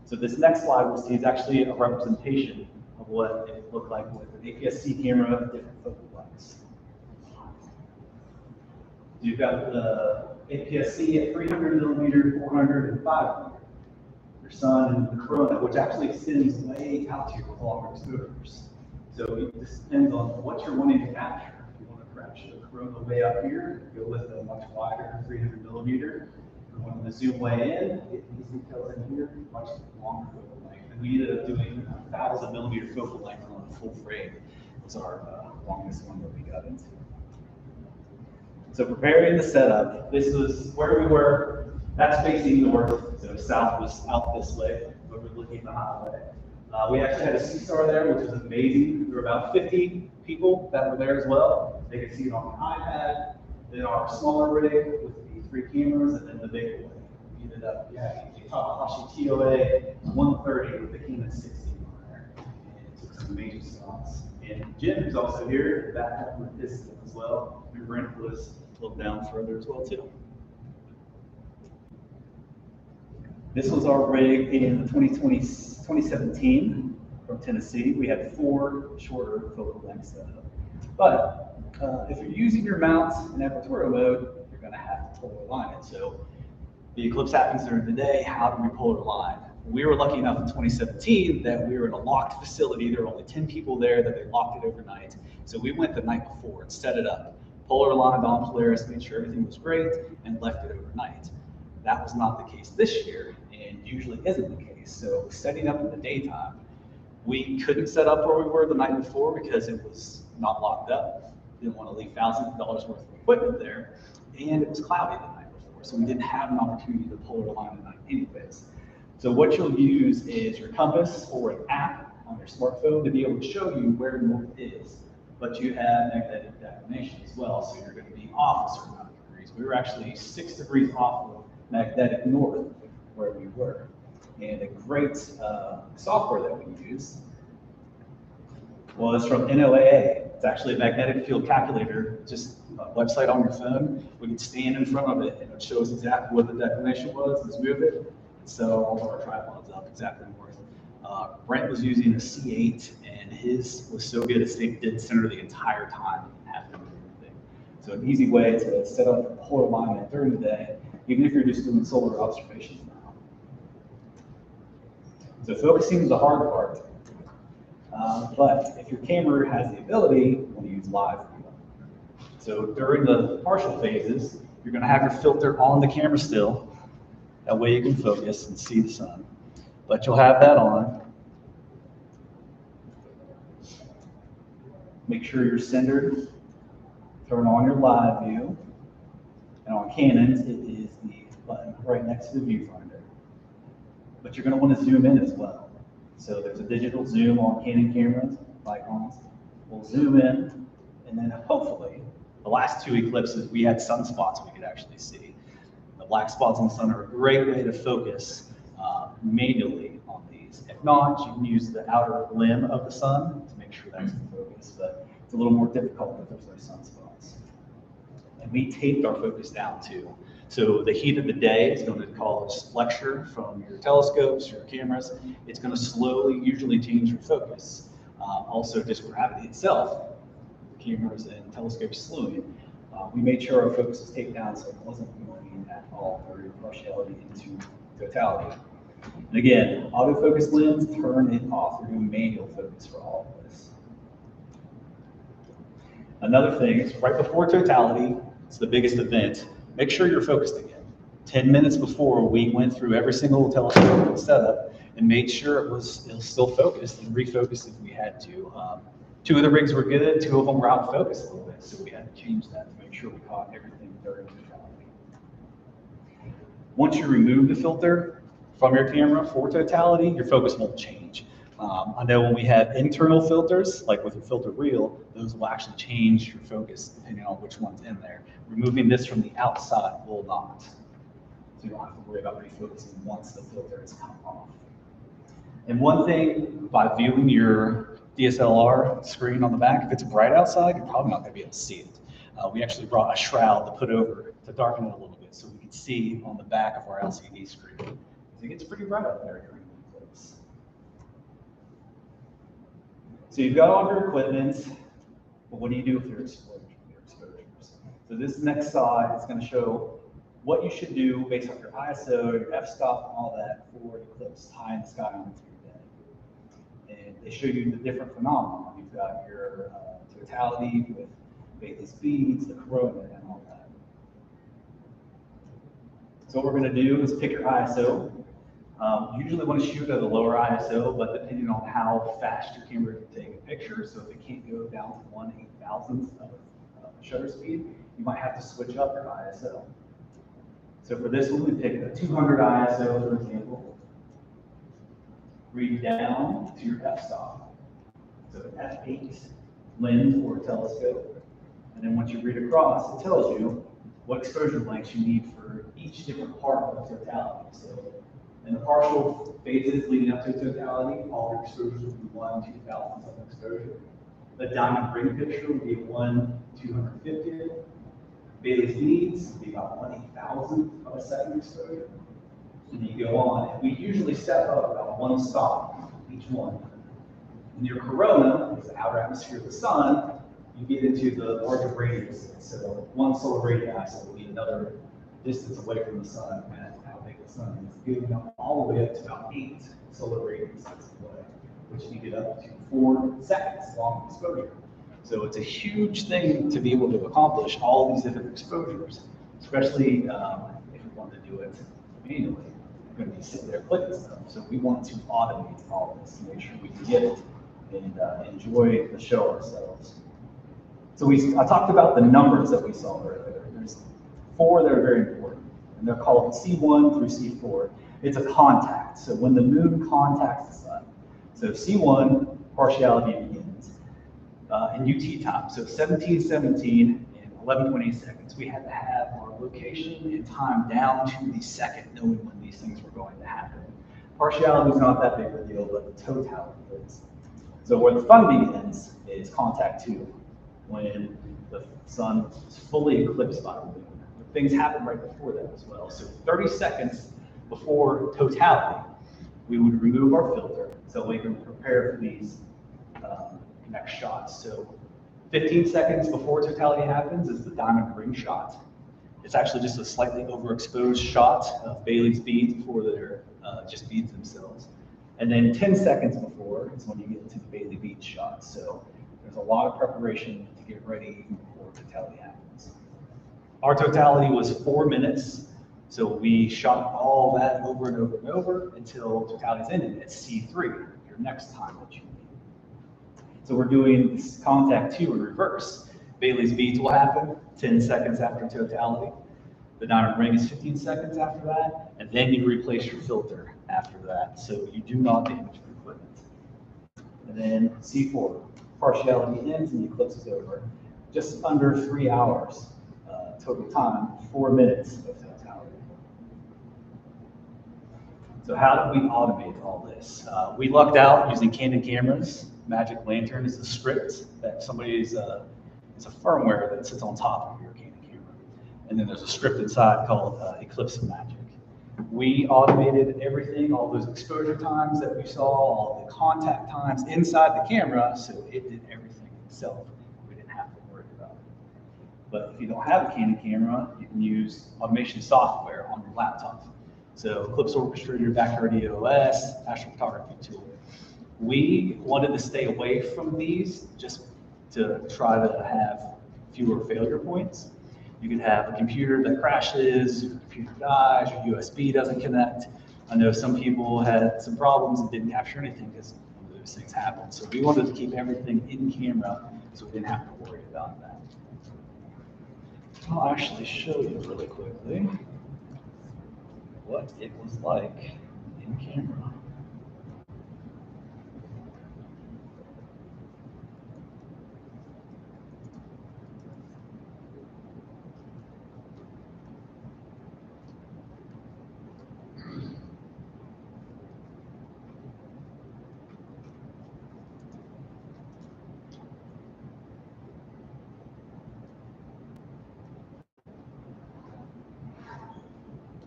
So this next slide we'll see is actually a representation of what it looked like with an APS-C camera, different focal lengths. You've got the APS-C at 300 millimeter, 400, and 500. Your sun and the corona, which actually extends way out here with longer exposures. So it just depends on what you're wanting to capture. If you want to capture the corona way up here, go with a much wider 300 millimeter. If you want to zoom way in, get these details in here, much longer focal length. And we ended up doing 1,000 millimeter focal length on a full frame. It was our longest one that we got into. So preparing the setup, this was where we were. That's facing north, so south was out this way, but we're looking at the highway. We actually had a Seestar there, which was amazing. There were about 50 people that were there as well. They could see it on the iPad. Then our smaller rig with the 3 cameras, and then the big one. We ended up having a Takahashi TOA 130 with the Canon 60 on there. And it took some amazing shots. And Jim, who's also here, back up with his stuff as well. And Brent was a little down further as well too. This was our rig in 2017 from Tennessee. We had 4 shorter focal lengths set up. But if you're using your mounts in equatorial mode, you're going to have to polar align it. So the eclipse happens during the day. How do we polar align? We were lucky enough in 2017 that we were in a locked facility. There were only 10 people there, that they locked it overnight. So we went the night before and set it up. Polar aligned on Polaris, made sure everything was great, and left it overnight. That was not the case this year, and usually isn't the case. So setting up in the daytime, we couldn't set up where we were the night before because it was not locked up. Didn't want to leave thousands of dollars worth of equipment there, and it was cloudy the night before, so we didn't have an opportunity to polar align the night anyways. So what you'll use is your compass or an app on your smartphone to be able to show you where north is, but you have magnetic declination as well, so you're going to be off a certain amount of degrees. We were actually 6 degrees off of magnetic north where we were. And a great software that we use was from NOAA. It's actually a magnetic field calculator, just a website on your phone. We can stand in front of it and it shows exactly what the declination was. Let's move it. So all of our tripods up exactly north. Brent was using a C8 and his was so good it stayed dead center the entire time. So an easy way to set up a polar alignment during the day, even if you're just doing solar observations now. So focusing is the hard part. But if your camera has the ability, you want to use live view. So during the partial phases, you're going to have your filter on the camera still. That way you can focus and see the sun. But you'll have that on. Make sure you're centered. Turn on your live view. And on Canons, it is the button right next to the viewfinder. But you're going to want to zoom in as well. So there's a digital zoom on Canon cameras, Nikons. We'll zoom in, and then hopefully, the last 2 eclipses, we had sunspots we could actually see. The black spots on the sun are a great way to focus manually on these. If not, you can use the outer limb of the sun to make sure that's in focus, but it's a little more difficult if there's no sunspots. And we taped our focus down too. So the heat of the day is going to cause flexure from your telescopes, your cameras. It's going to slowly, usually change your focus. Also, just gravity itself, the cameras and telescopes slowing. We made sure our focus was taped down so it wasn't moving at all through partiality into totality. And again, autofocus lens, turn it off. We're doing manual focus for all of this. Another thing is right before totality, it's the biggest event. Make sure you're focused again. 10 minutes before, we went through every single telescope setup and made sure it was still focused and refocused if we had to. 2 of the rigs were good, 2 of them were out of focus a little bit, so we had to change that to make sure we caught everything during totality. Once you remove the filter from your camera for totality, your focus won't change. I know when we have internal filters, like with a filter reel, those will actually change your focus depending on which one's in there. Removing this from the outside will not. So you don't have to worry about refocusing once the filter is come off. And one thing, by viewing your DSLR screen on the back, if it's bright outside, you're probably not going to be able to see it. We actually brought a shroud to put over to darken it a little bit so we can see on the back of our LCD screen. It gets pretty bright out there during the eclipse. So you've got all your equipment, but what do you do with your exposures? So this next slide is going to show what you should do based on your ISO, your f-stop, and all that for eclipse high in the sky on your day. And they show you the different phenomena. You've got your totality with Bailey speeds, the corona, and all that. So what we're going to do is pick your ISO. You usually want to shoot at a lower ISO, but depending on how fast your camera can take a picture, so if it can't go down to 1/8,000th of shutter speed, you might have to switch up your ISO. So for this one, we pick a 200 ISO, for example. Read down to your f-stop. So an f8 lens or telescope. And then once you read across, it tells you what exposure lengths you need for each different part of the totality. So in the partial phases leading up to totality, all your exposures will be 1/2,000th of exposure. The diamond ring picture would be 1/250th. Bailey's beads would be about 1/8,000th of a second exposure. And you go on. We usually step up about 1 stop each one. And your corona is the outer atmosphere of the sun. You get into the larger radius. So 1 solar radii will be another distance away from the sun at big the sun is, getting up all the way up to about 8 solar radiances away, which you get up to 4 seconds long exposure. So it's a huge thing to be able to accomplish all these different exposures, especially if we want to do it manually. We're going to be sitting there clicking stuff. So we want to automate all this to make sure we can get it and enjoy the show ourselves. So I talked about the numbers that we saw earlier. There's 4 that are very important, and they're called C1 through C4. It's a contact. So when the moon contacts the sun. So C1, partiality begins in UT time. So 1717 and 11.8 seconds. We had to have our location and time down to the second, knowing when these things were going to happen. Partiality is not that big of a deal, but the totality is. So where the fun begins is contact 2, when the sun is fully eclipsed by the moon. Things happen right before that as well. So 30 seconds before totality, we would remove our filter so we can prepare for these next shots. So 15 seconds before totality happens is the diamond ring shot. It's actually just a slightly overexposed shot of Bailey's beads before they're just beads themselves. And then 10 seconds before is when you get into the Bailey bead shot. So there's a lot of preparation to get ready before totality happens. Our totality was 4 minutes. So we shot all that over and over and over until totality's ended at C3, your next time that you need. So we're doing this contact 2 in reverse. Bailey's beads will happen 10 seconds after totality. The diamond ring is 15 seconds after that, and then you replace your filter after that, so you do not damage the equipment. And then C4, partiality ends and the eclipse is over. Just under 3 hours total time, 4 minutes of totality. So how did we automate all this? We lucked out using candid cameras. Magic Lantern is a script that somebody's it's a firmware that sits on top of your candid camera. And then there's a script inside called Eclipse of Magic. We automated everything, all those exposure times that we saw, all the contact times inside the camera, so it did everything itself. We didn't have to worry about it. But if you don't have a candid camera, you can use automation software on your laptop. So Eclipse Orchestrator, Blackwater OS, Astrophotography tool. We wanted to stay away from these just to try to have fewer failure points. You could have a computer that crashes, your computer dies, your USB doesn't connect. I know some people had some problems and didn't capture anything because one of those things happened. So we wanted to keep everything in camera so we didn't have to worry about that. I'll actually show you really quickly what it was like in camera.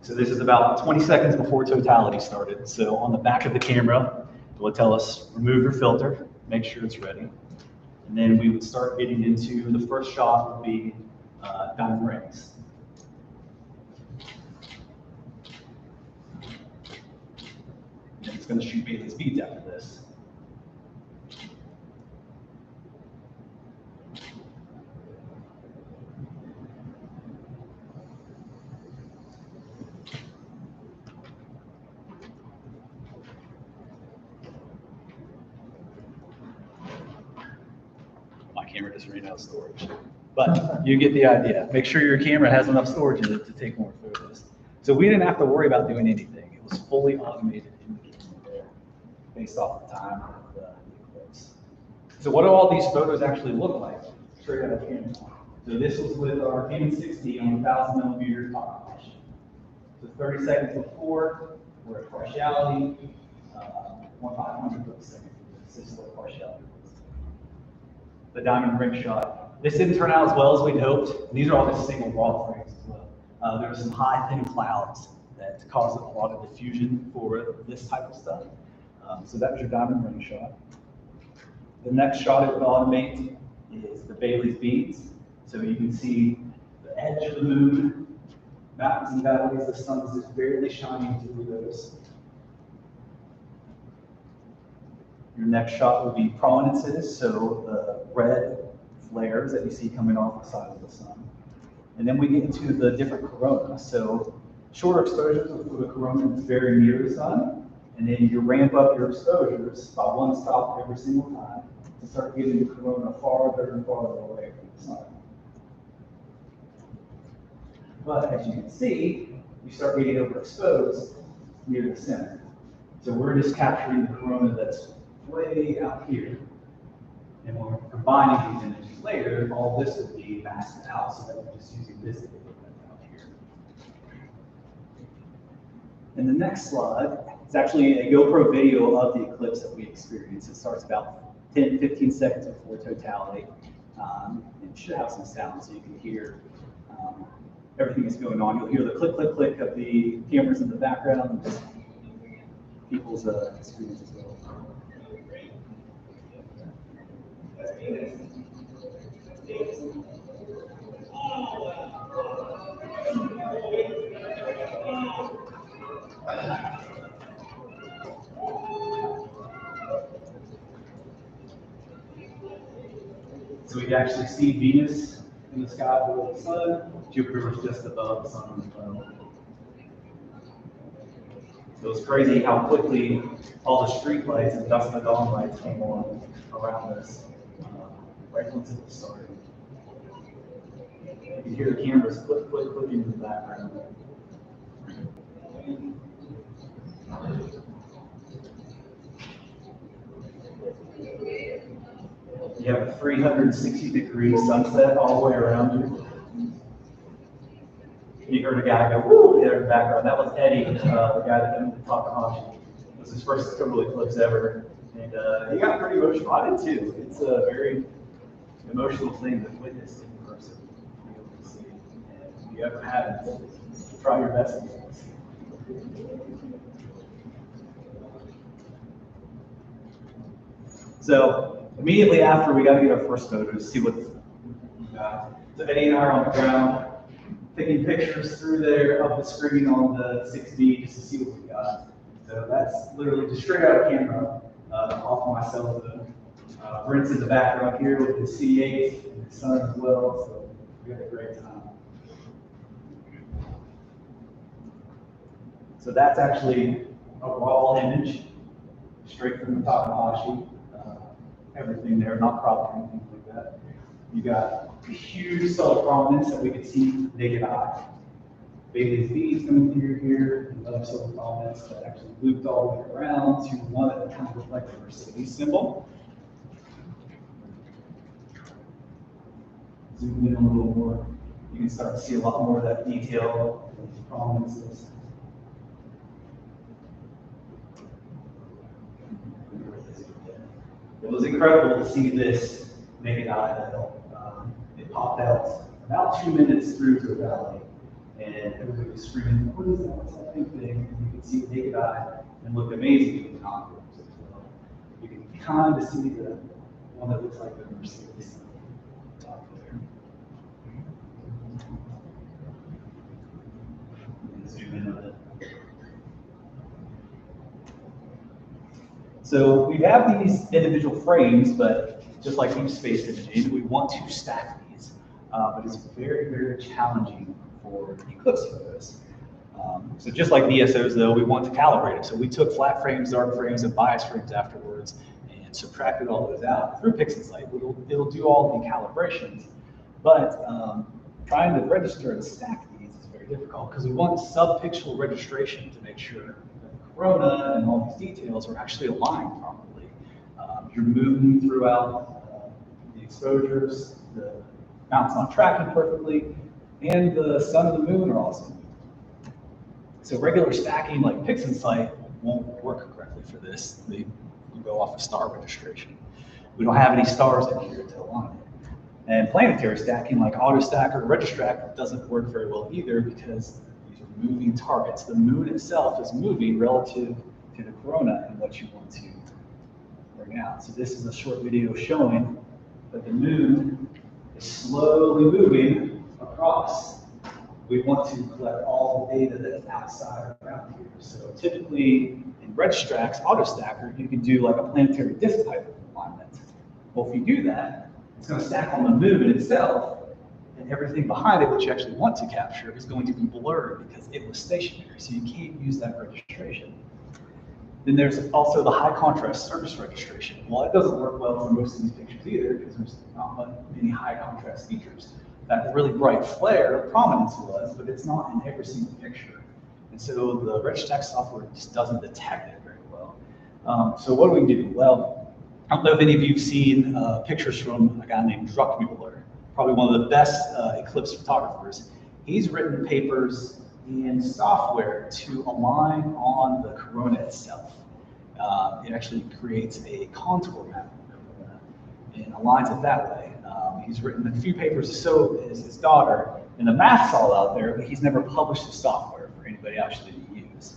So this is about 20 seconds before totality started. So on the back of the camera, it will tell us, remove your filter, make sure it's ready. And then we would start getting into the first shot would be diamond rings. And it's going to shoot Bailey's beads after this. Camera just ran out of storage, but you get the idea. Make sure your camera has enough storage in it to take more photos. So we didn't have to worry about doing anything. It was fully automated in the camera there, based off the time of the eclipse. So what do all these photos actually look like? Straight out of camera. So this was with our Canon 60 on 1000mm top flash. So 30 seconds before, we're at partiality, 1/500th of a second. This is what partiality is. The diamond ring shot. This didn't turn out as well as we'd hoped. These are all just single wall frames as well. There were some high thin clouds that caused a lot of diffusion for this type of stuff. So that was your diamond ring shot. The next shot it would automate is the Bailey's beads. So you can see the edge of the moon Mountains and valleys, the sun is just barely shining through those. Your next shot would be prominences, so the red flares that you see coming off the side of the sun. And then we get into the different coronas. So shorter exposures of the corona is very near the sun, and then you ramp up your exposures by one stop every single time to start getting the corona farther and farther away from the sun. But as you can see, you start getting overexposed near the center. So we're just capturing the corona that's way out here. And when we're combining these images later, all this would be masked out so that we're just using this data out here. And the next slide is actually a GoPro video of the eclipse that we experienced. It starts about 10, 15 seconds before totality. It should have some sound so you can hear everything that's going on. You'll hear the click, click, click of the cameras in the background, and people's screens as well. So we can actually see Venus in the sky below the sun. Jupiter was just above the sun as well. So it's crazy how quickly all the street lights and dusk to dawn lights came on around us right once it started. You can hear the cameras click, click, clicking in the background. You have a 360-degree sunset all the way around you. You heard a guy go, woo, there in the background. That was Eddie, the guy that owned the Takahashi. It was his first total eclipse ever. And he got pretty emotional. I did too. It's a very emotional thing to witness in person. And if you ever haven't, try your best. So immediately after, we got to get our first photos, see what we got. So Eddie and I are on the ground, taking pictures through there of the screen on the 6D just to see what we got. So that's literally just straight out of camera, off my cell phone. Brent's in the background here with his C8 and his son as well, so we had a great time. So that's actually a raw image, straight from the Takahashi. Everything there, not cropped or anything like that. You got a huge solar prominence that we could see with the naked eye. Bailey's B's coming through here, another solar prominence that actually looped all the way around to one that kind of looked like the Mercedes symbol. Zoom in a little more, you can start to see a lot more of that detail of these prominences. It was incredible to see this naked eye that it popped out about 2 minutes through totality, and everybody was screaming, "What is that? What's that big thing?" And you could see the naked eye and look amazing in the contours as well. You can kind of see the one that looks like the Mercedes top there. Zoom in on it. So we have these individual frames, but just like deep space imaging, we want to stack these. But it's very, very challenging for eclipse photos. So just like DSOs though, we want to calibrate it. So we took flat frames, dark frames, and bias frames afterwards and subtracted all those out through PixInsight. It'll do all the calibrations, but trying to register and stack these is very difficult because we want sub-pixel registration to make sure corona and all these details are actually aligned properly. You're moving throughout the exposures, the mount's not tracking perfectly, and the sun and the moon are also moving. So regular stacking like PixInsight won't work correctly for this. You go off of star registration. We don't have any stars in here to align it. And planetary stacking like AutoStack or Registrack doesn't work very well either because these are moving targets. The moon itself is moving relative to the corona and what you want to bring out. So this is a short video showing that the moon is slowly moving across we want to collect all the data that's outside around here. So typically in Registrax AutoStacker, you can do like a planetary disk type alignment. Well, if you do that, it's going to stack on the moon itself, and everything behind it, which you actually want to capture, is going to be blurred because it was stationary. So you can't use that registration. Then there's also the high contrast surface registration. Well, it doesn't work well for most of these pictures either because there's not many high contrast features. That really bright flare, prominence was, but it's not in every single picture. And so the Registrax software just doesn't detect it very well. So what do we do? Well, I don't know if any of you have seen pictures from a guy named Druckmuller, probably one of the best eclipse photographers. He's written papers in software to align on the corona itself. It actually creates a contour map and aligns it that way. He's written a few papers, so is his daughter, and the math's all out there, but he's never published the software for anybody actually to use.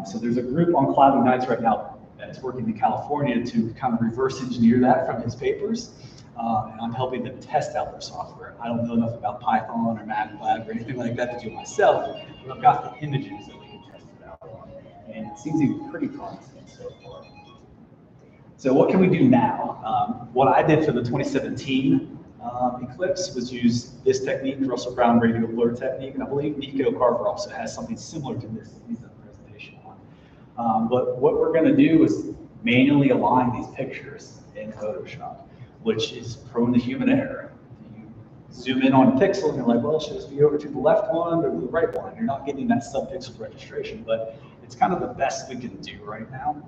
So there's a group on cloudy nights right now that's working in California to kind of reverse engineer that from his papers. And I'm helping them test out their software. I don't know enough about Python or MATLAB or anything like that to do it myself, but I've got the images that we can test it out on. And it seems to be pretty promising so far. So what can we do now? What I did for the 2017 eclipse was use this technique, Russell Brown radial blur technique, and I believe Nico Carver also has something similar to this he's done a presentation on. But what we're going to do is manually align these pictures in Photoshop, which is prone to human error. You zoom in on a pixel and you're like, well, should this be over to the left one or the right one? You're not getting that sub-pixel registration, but it's kind of the best we can do right now.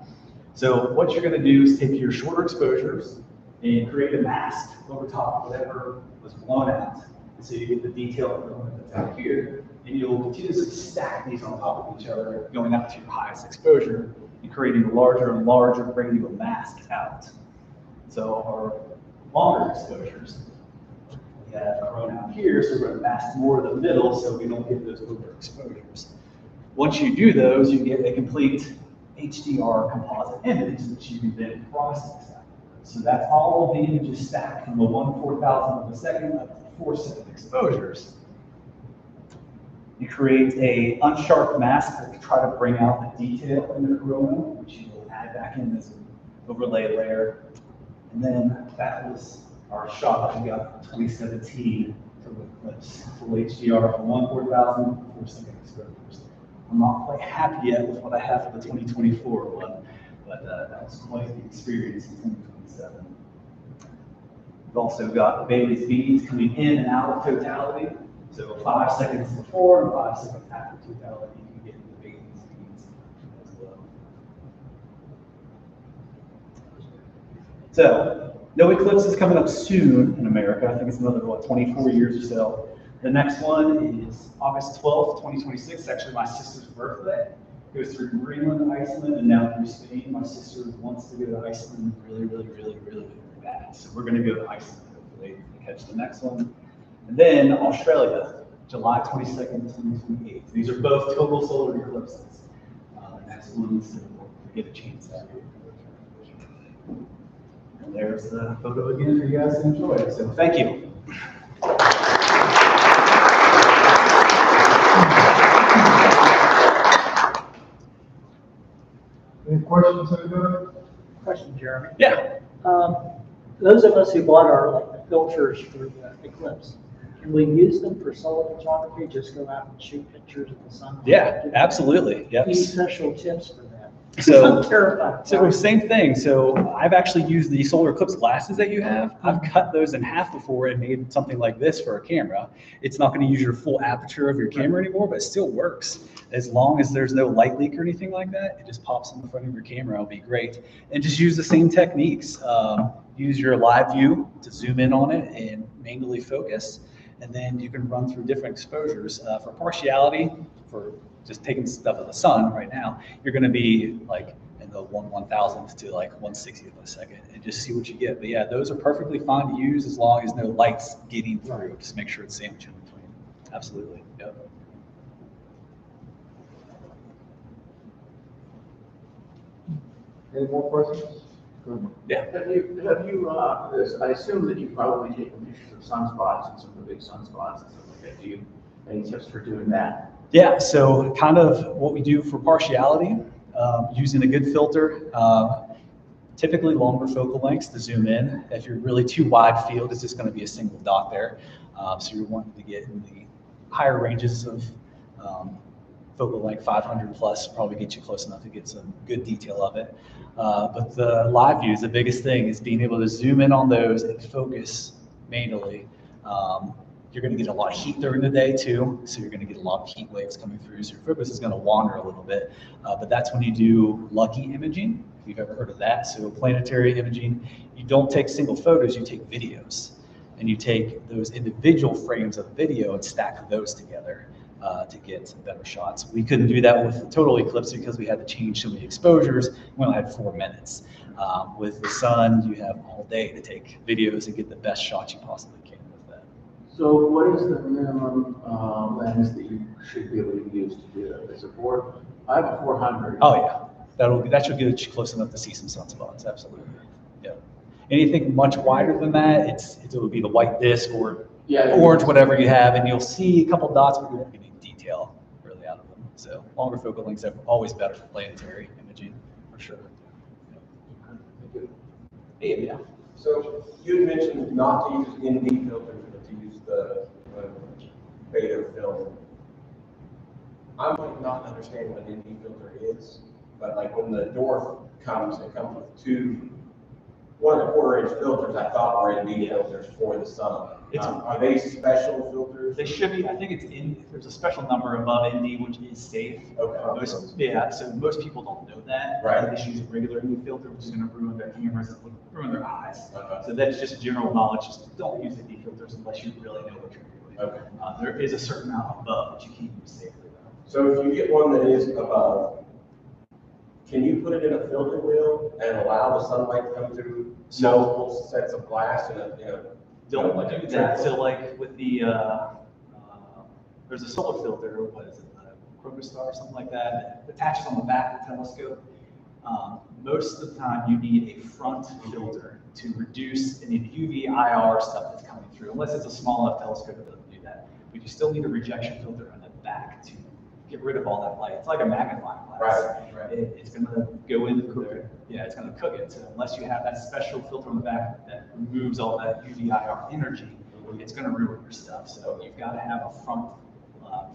So what you're going to do is take your shorter exposures and create a mask over top of whatever was blown out. So you get the detail that's out here, and you'll continuously stack these on top of each other, going out to your highest exposure and creating larger and larger, bringing the mask out. So our longer exposures, we have corona out here, so we're going to mask more of the middle so we don't get those over exposures. Once you do those, you get a complete HDR composite image that you can then process. So that's all of the images stacked from the 1/4000th of a second up to 4 second exposures. You create a unsharp mask to try to bring out the detail in the corona, which you will add back in as an overlay layer. And then that was our shot that we got in 2017 for the eclipse, full HDR from 1/4000 to 4 second exposures. I'm not quite happy yet with what I have for the 2024 one, but that was quite the experience in 2027. We've also got Bailey's beads coming in and out of totality. So 5 seconds before and 5 seconds after totality, you can get the Bailey's beads as well. So, no eclipse is coming up soon in America. I think it's another, 24 years or so. The next one is August 12th, 2026. It's actually my sister's birthday. It goes through Greenland, Iceland, and now through Spain. My sister wants to go to Iceland really bad. So we're going to go to Iceland, hopefully, to catch the next one. And then Australia, July 22nd, 2028. These are both total solar eclipses. The next one, so we'll get a chance at it. And there's the photo again for you guys to enjoy. So thank you. Any questions, anybody? Question, Jeremy. Yeah. Those of us who bought our filters for the eclipse, can we use them for solar photography? Just go out and shoot pictures of the sun? Yeah, absolutely. Yep. Any special tips for that? So, I'm terrified. so same thing. So I've actually used the solar eclipse glasses that you have. I've cut those in half before and made something like this for a camera. It's not going to use your full aperture of your camera anymore, but it still works. As long as there's no light leak or anything like that, it just pops on the front of your camera. It'll be great. And just use the same techniques. Use your live view to zoom in on it and manually focus. And then you can run through different exposures. For partiality, for just taking stuff of the sun right now, you're going to be like in the 1/1000th to like 1/60th of a second and just see what you get. But yeah, those are perfectly fine to use as long as no light's getting through. Just make sure it's sandwiched in between. Absolutely. Yep. Any more questions? Yeah. Have you, I assume that you've probably taken pictures of sunspots and some of the big sunspots and stuff like that. Do you Any tips for doing that? Yeah, so kind of what we do for partiality, using a good filter, typically longer focal lengths to zoom in. If you're really too wide field, it's just going to be a single dot there. So you're wanting to get in the higher ranges of focal length, 500 plus, probably get you close enough to get some good detail of it. But the live views, the biggest thing is being able to zoom in on those and focus manually. You're going to get a lot of heat during the day too, so you're going to get a lot of heat waves coming through, so your focus is going to wander a little bit. But that's when you do lucky imaging, if you've ever heard of that. So planetary imaging, you don't take single photos, you take videos. And you take those individual frames of video and stack those together to get better shots. We couldn't do that with the total eclipse because we had to change so many exposures. We only had 4 minutes. With the sun, you have all day to take videos and get the best shots you possibly can with that. So what is the minimum lens that you should be able to use to do that? Is it I have a 400. Oh yeah, that should get you close enough to see some sunspots, absolutely. Yeah. Anything much wider than that, it would be the white disc or orange, whatever you have, and you'll see a couple dots, but you won't get any detail really out of them. So longer focal lengths are always better for planetary imaging, for sure. Yeah. So you had mentioned not to use ND filters, but to use the beta film. I'm like not understanding what an ND filter is, but like when the dwarf comes, it comes with 2 1.25-inch filters. I thought were ND filters for the sun. Are they special filters? They should be. I think there's a special number above ND, which is safe. Okay. So most people don't know that. Right. They should use a regular ND filter, which is going to ruin their cameras and ruin their eyes. So that's just general knowledge. Just don't use ND filters unless you really know what you're doing. Okay. There is a certain amount above, but you can't use safely though. So if you get one that is above, can you put it in a filter wheel and allow the sunlight to come through multiple sets of glass in a Don't like do a that. triple? So like with the, there's a solar filter, what is it, Chromastar or something like that attaches on the back of the telescope. Most of the time you need a front filter to reduce any of the UV, IR stuff that's coming through, unless it's a small enough telescope that doesn't do that. But you still need a rejection filter on the back to get rid of all that light. It's like a magnifying glass. Right. It's going to go in there. Yeah, it's going to cook it. So unless you have that special filter on the back that removes all that UV, IR energy, it's going to ruin your stuff. So you've got to have a front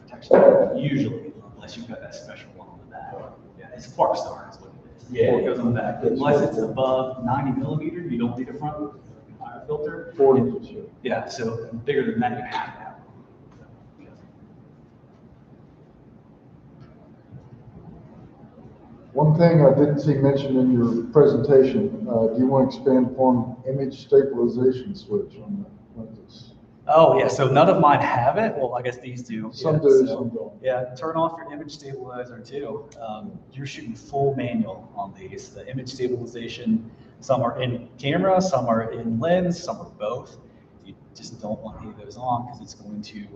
protection usually, unless you've got that special one on the back. Yeah, it's Star is what it is. Yeah. It goes on the back. Unless it's above 90 millimeter, you don't need a front filter. 40. Yeah, so bigger than that, you have to have one. One thing I didn't see mentioned in your presentation, do you want to expand upon image stabilization switch on the lenses? Oh, yeah, so none of mine have it. Well, I guess these do. Some Yeah, do, so, some don't. Yeah, turn off your image stabilizer too. You're shooting full manual on these. The image stabilization, some are in camera, some are in lens, some are both. You just don't want any of those on because it's going to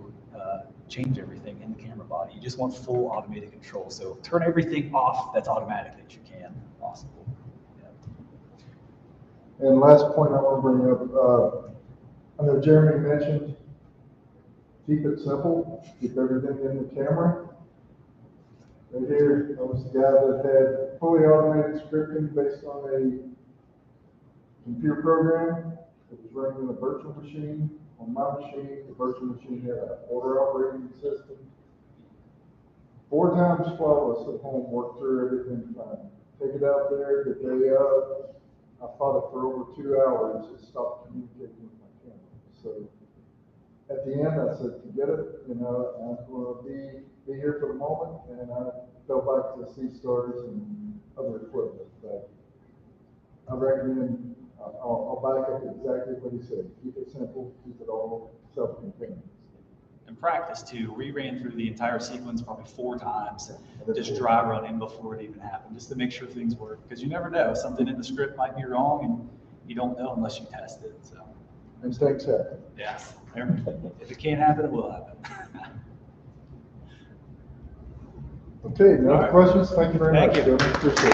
change everything in the camera body. You just want full automated control. So turn everything off that's automatic that you can possible. Yeah. And last point I want to bring up, I know Jeremy mentioned, keep it simple, keep everything in the camera. Right here, that was the guy that had fully automated scripting based on a computer program. It was running in a virtual machine. On my machine, the virtual machine had an order operating system. 4 times flawless at home, worked through everything fine. Take it out there, the day of, I fought it for over 2 hours. It stopped communicating with my camera. So at the end, I said, forget it. I'm going to be here for the moment, and I fell back to Seestars and other equipment. But I recommend. I'll back up exactly what he said. Keep it simple. Keep it all self-contained. In practice too, we ran through the entire sequence probably 4 times, just dry running before it even happened, just to make sure things work. Because you never know, something in the script might be wrong, and you don't know unless you test it. So Mistakes happen. yes, if it can't happen, it will happen. Okay, no other questions? Thank you very much. Thank you. Gentlemen. Appreciate it.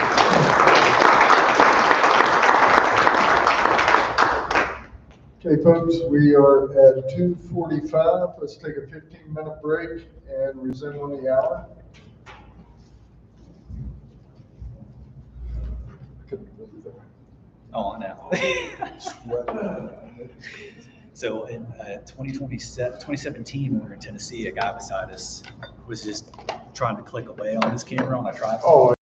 Okay, folks, we are at 2:45. Let's take a 15-minute break and resume on the hour. Couldn't believe that. Oh, I know. So in 2017, when we were in Tennessee, a guy beside us was just trying to click away on his camera on a tripod. Oh,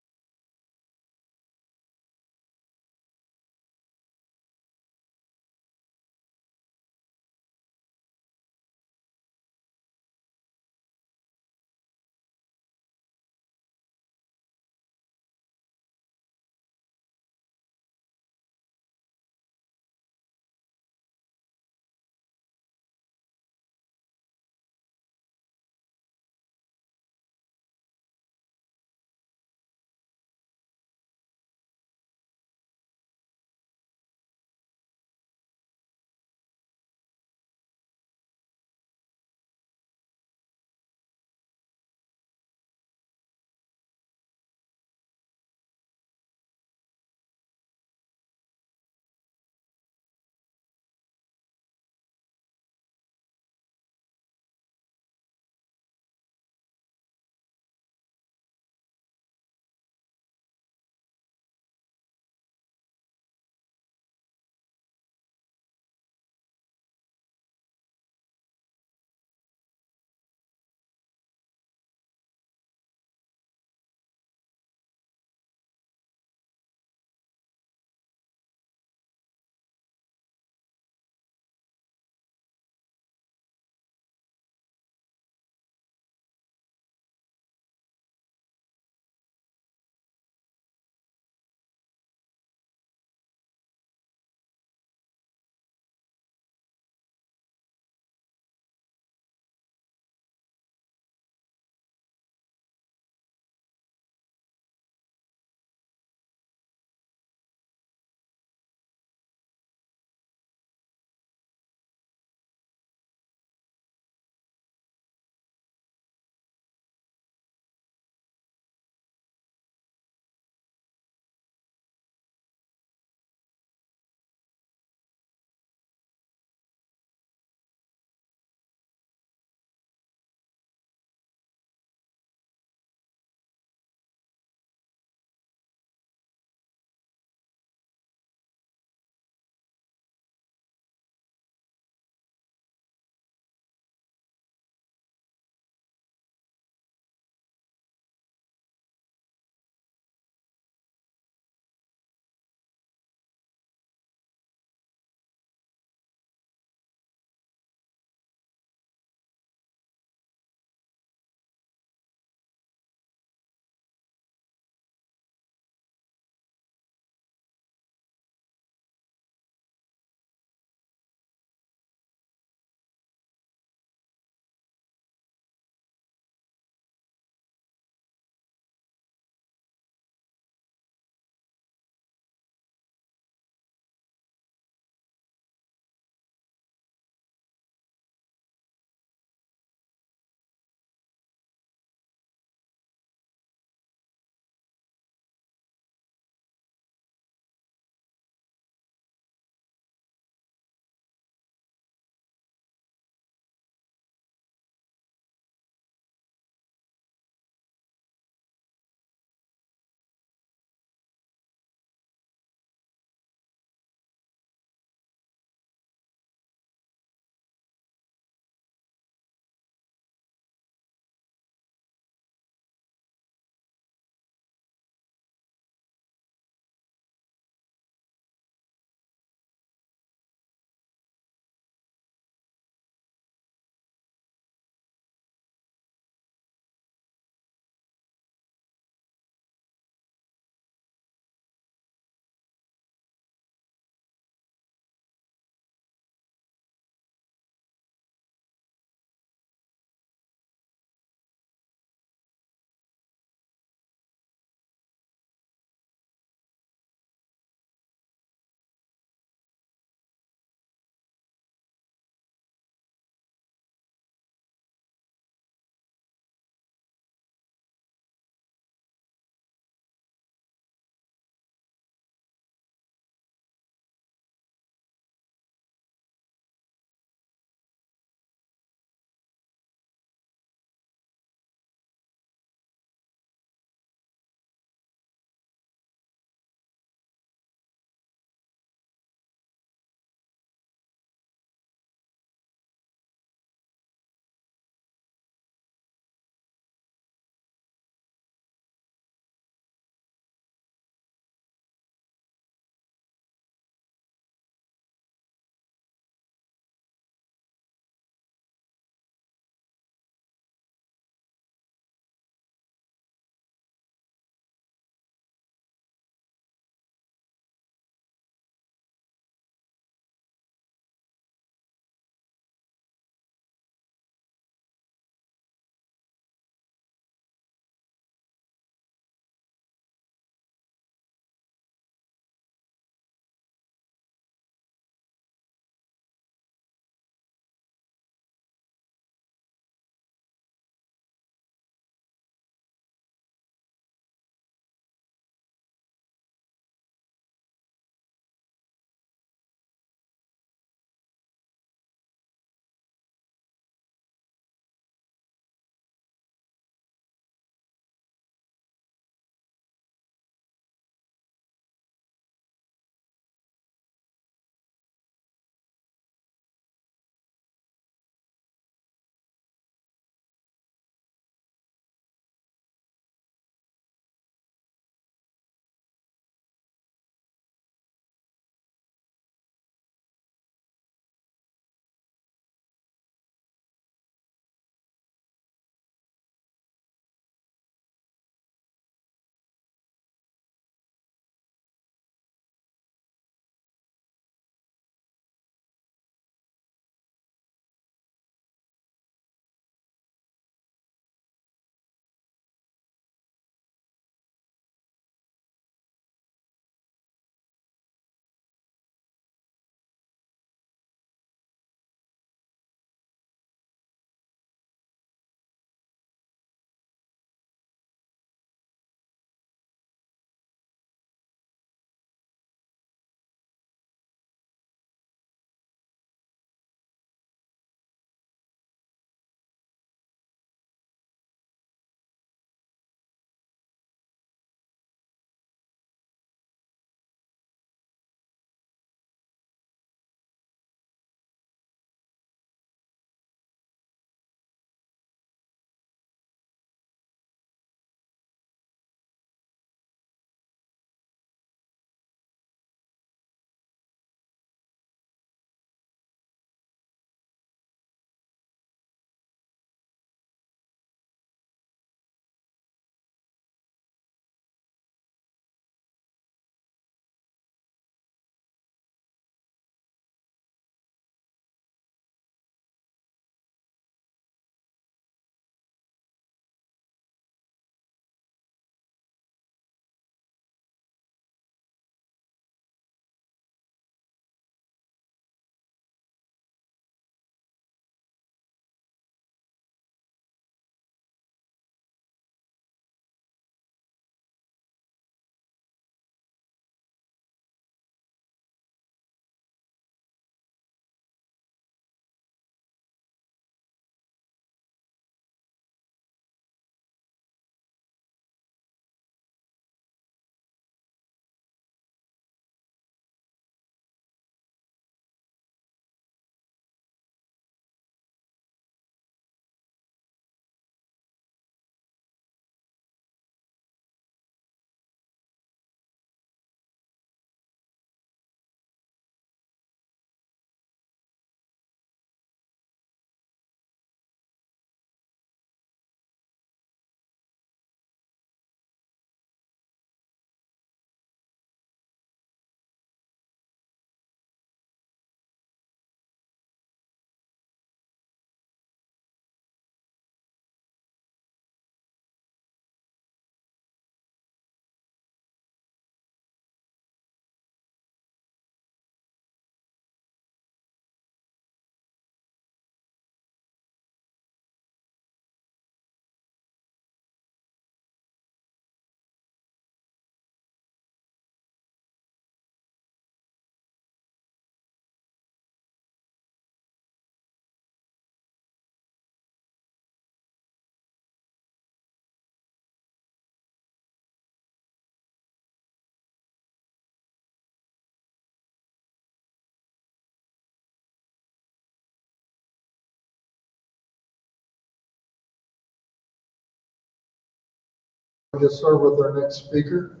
We'll get started with our next speaker.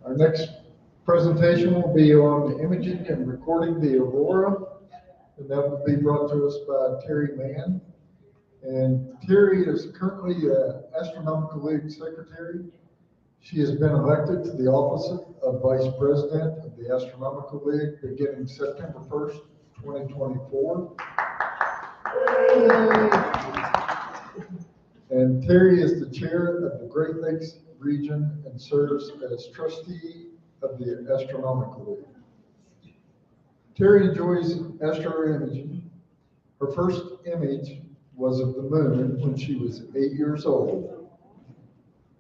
Our next presentation will be on the imaging and recording the aurora, and that will be brought to us by Terry Mann. And Terry is currently Astronomical League Secretary. She has been elected to the office of Vice President of the Astronomical League beginning September 1st, 2024. And Terry is the chair of the Great Lakes region and serves as trustee of the Astronomical League. Terry enjoys astroimaging. Her first image was of the moon when she was 8 years old.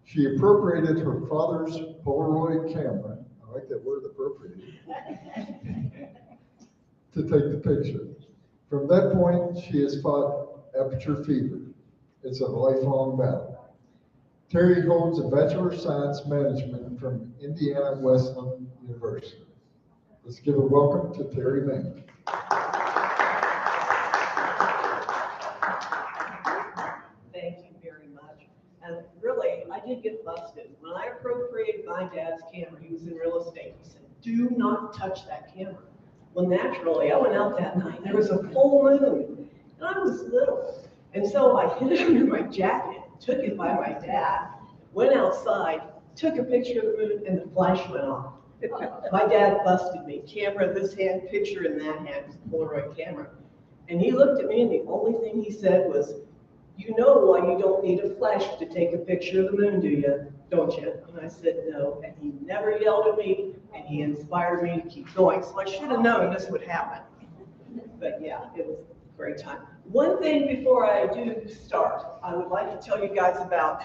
She appropriated her father's Polaroid camera, I like that word, appropriated, to take the picture. From that point, she has fought aperture fever. It's a lifelong battle. Terry holds a Bachelor of Science Management from Indiana Wesleyan University. Let's give a welcome to Terry Mann. Thank you very much. And really, I did get busted. When I appropriated my dad's camera, he was in real estate. He said, do not touch that camera. Well, naturally, I went out that night. There was a full moon, and I was little. And so I hid it under my jacket, took it by my dad, went outside, took a picture of the moon, and the flash went off. My dad busted me. Camera this hand, picture in that hand, Polaroid camera. And he looked at me, and the only thing he said was, you know why you don't need a flash to take a picture of the moon, do you? Don't you? And I said, no. And he never yelled at me, and he inspired me to keep going. So I should have known this would happen. But yeah, it was a great time. One thing before I do start, I would like to tell you guys about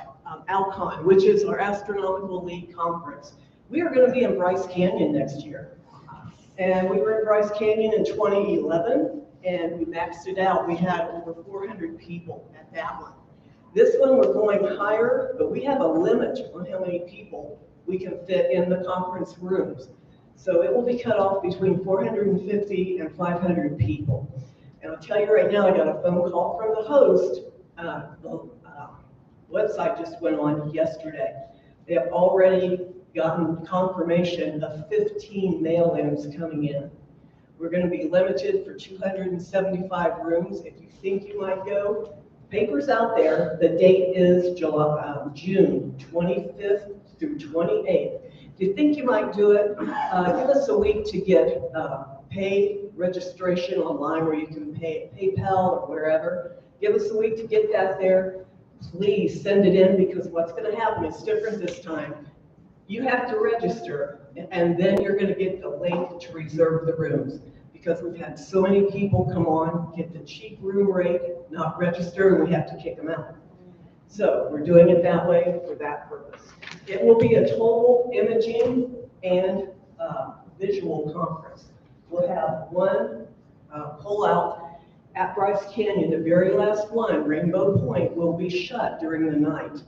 Alcon, which is our Astronomical League conference. We are going to be in Bryce Canyon next year. And we were in Bryce Canyon in 2011, and we maxed it out. We had over 400 people at that one. This one, we're going higher, but we have a limit on how many people we can fit in the conference rooms. So it will be cut off between 450 and 500 people. And I'll tell you right now, I got a phone call from the host. The website just went on yesterday. They have already gotten confirmation of 15 mail-ins coming in. We're going to be limited for 275 rooms. If you think you might go, papers out there. The date is June 25th through 28th. If you think you might do it, give us a week to get paid registration online where you can pay PayPal or wherever. Give us a week to get that there. Please send it in, because what's going to happen is different this time. You have to register, and then you're going to get the link to reserve the rooms, because we've had so many people come on, get the cheap room rate, not register, and we have to kick them out. So we're doing it that way for that purpose. It will be a total imaging and visual conference. We'll have one pull-out at Bryce Canyon. The very last one, Rainbow Point, will be shut during the night.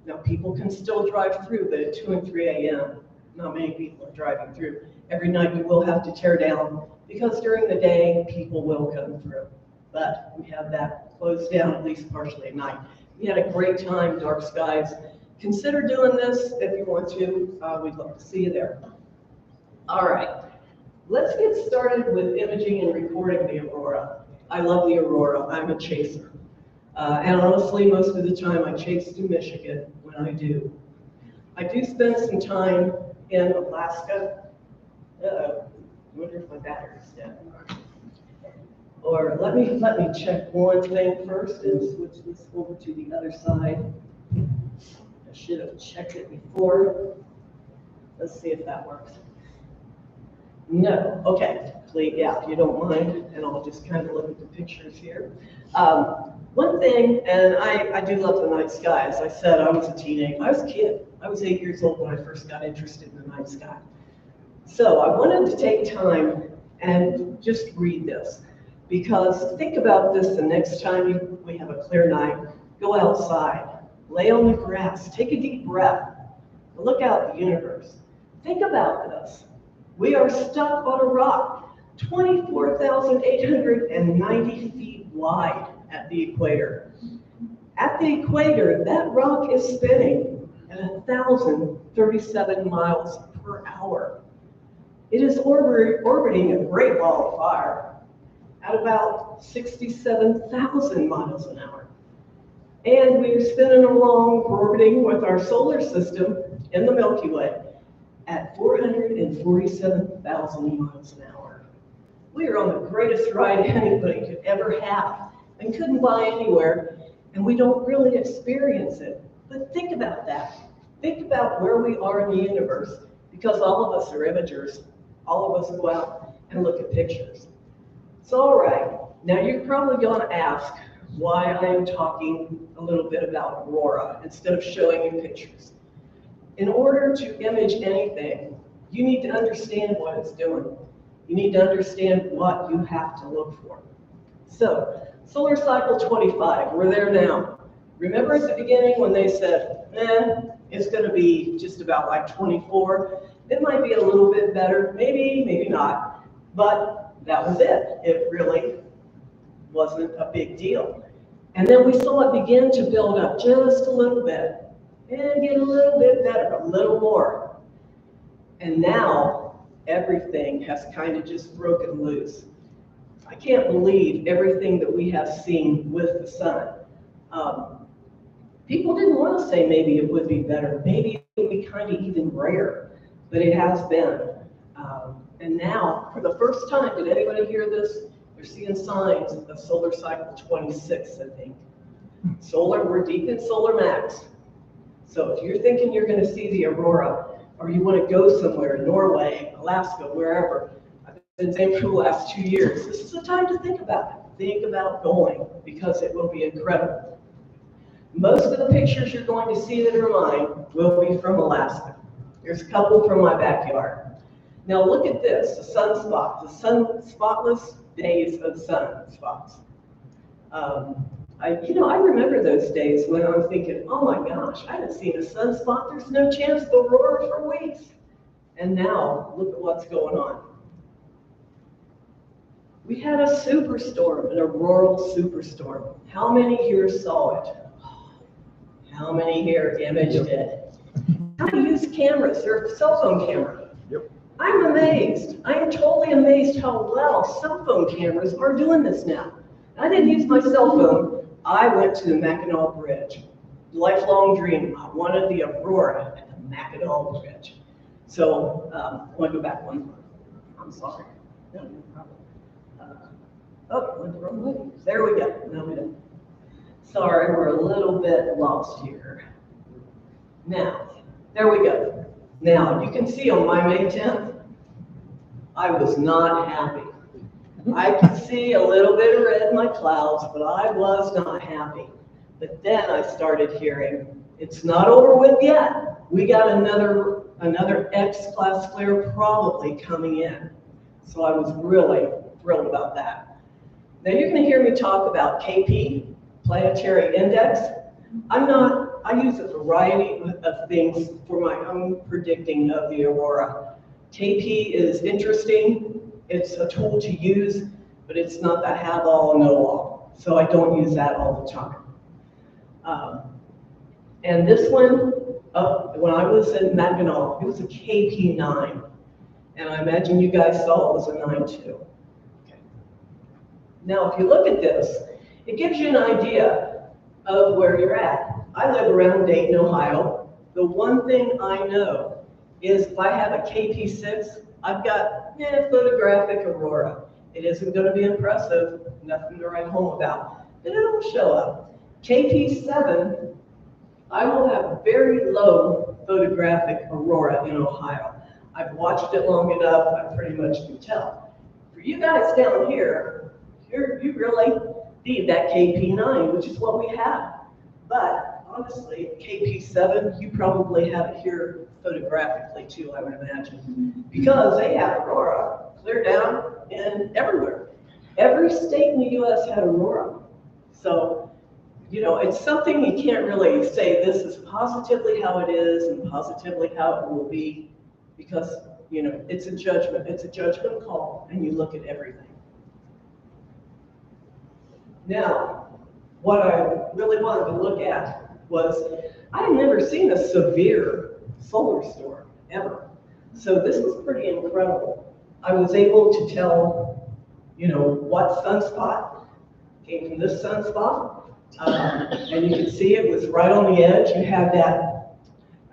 Now, people can still drive through, but at 2 and 3 a.m., not many people are driving through. Every night you will have to tear down, because during the day, people will come through. But we have that closed down, at least partially at night. We had a great time, dark skies. Consider doing this if you want to. We'd love to see you there. All right, let's get started with imaging and recording the aurora. I love the aurora. I'm a chaser. And honestly, most of the time I chase to Michigan when I do. I do spend some time in Alaska. I wonder if my battery's dead. Or let me check one thing first and switch this over to the other side. I should have checked it before. Let's see if that works. No, okay, please, yeah, if you don't mind, and I'll just kind of look at the pictures here. One thing, and I do love the night sky. As I said, I was a teenager. I was a kid. I was 8 years old when I first got interested in the night sky. So I wanted to take time and just read this, because think about this the next time we have a clear night. Go outside, lay on the grass, take a deep breath, look out at the universe. Think about this. We are stuck on a rock, 24,890 feet wide at the equator. At the equator, that rock is spinning at 1,037 miles per hour. It is orbiting a great ball of fire at about 67,000 miles an hour. And we're spinning along, orbiting with our solar system in the Milky Way at 447,000 miles an hour. We are on the greatest ride anybody could ever have and couldn't buy anywhere, and we don't really experience it. But think about that. Think about where we are in the universe, because all of us are imagers. All of us go out and look at pictures. So, all right, now you're probably going to ask why I am talking a little bit about aurora instead of showing you pictures. In order to image anything, you need to understand what it's doing. You need to understand what you have to look for. So, solar cycle 25, we're there now. Remember at the beginning when they said, it's going to be just about like 24. It might be a little bit better, maybe, maybe not. But that was it. It really wasn't a big deal. And then we saw it begin to build up just a little bit and get a little bit better, a little more. And now everything has kind of just broken loose. I can't believe everything that we have seen with the sun. People didn't want to say maybe it would be better, maybe it would be kind of even rare, but it has been. And now, for the first time, did anybody hear this? They're seeing signs of solar cycle 26, I think. We're deep in solar max. So if you're thinking you're going to see the aurora, or you want to go somewhere, Norway, Alaska, wherever, I've been saying for the last 2 years, this is the time to think about it. Think about going, because it will be incredible. Most of the pictures you're going to see that are mine will be from Alaska. There's a couple from my backyard. Now look at this, the sunspot, the spotless days of sunspots. I remember those days when I was thinking, oh my gosh, I haven't seen a sunspot. There's no chance of aurora for weeks. And now, look at what's going on. We had a superstorm, an auroral superstorm. How many here saw it? How many here imaged it? How to use cameras or cell phone camera? Yep. I'm amazed. I am totally amazed how well cell phone cameras are doing this now. I didn't use my cell phone. I went to the Mackinac Bridge. Lifelong dream. I wanted the aurora at the Mackinac Bridge. So, I want to go back one more. I'm sorry. No problem. Went the wrong way. There we go. No, we don't. Sorry, we're a little bit lost here. Now, there we go. Now, you can see on my May 10th, I was not happy. I could see a little bit of red in my clouds, but I was not happy. But then I started hearing, it's not over with yet. We got another X-class flare probably coming in. So I was really thrilled about that. Now you're going to hear me talk about KP, Planetary Index. I use a variety of things for my own predicting of the aurora. KP is interesting. It's a tool to use, but it's not the have-all, know-all. So I don't use that all the time. And this one, when I was in Mackinac, it was a KP9. And I imagine you guys saw it was a 9 too. Okay. Now, if you look at this, it gives you an idea of where you're at. I live around Dayton, Ohio. The one thing I know is if I have a KP6, I've got photographic aurora. It isn't going to be impressive, nothing to write home about, but it'll show up. KP7, I will have very low photographic aurora in Ohio. I've watched it long enough, I pretty much can tell. For you guys down here, you really need that KP9, which is what we have. But honestly, KP7, you probably have it here photographically too, I would imagine, because they have aurora clear down and everywhere. Every state in the U.S. had aurora. So, it's something you can't really say this is positively how it is and positively how it will be, because, it's a judgment. It's a judgment call, and you look at everything. Now, what I really wanted to look at was I had never seen a severe solar storm ever. So this was pretty incredible. I was able to tell, what sunspot came from this sunspot. And you can see it was right on the edge. You have that,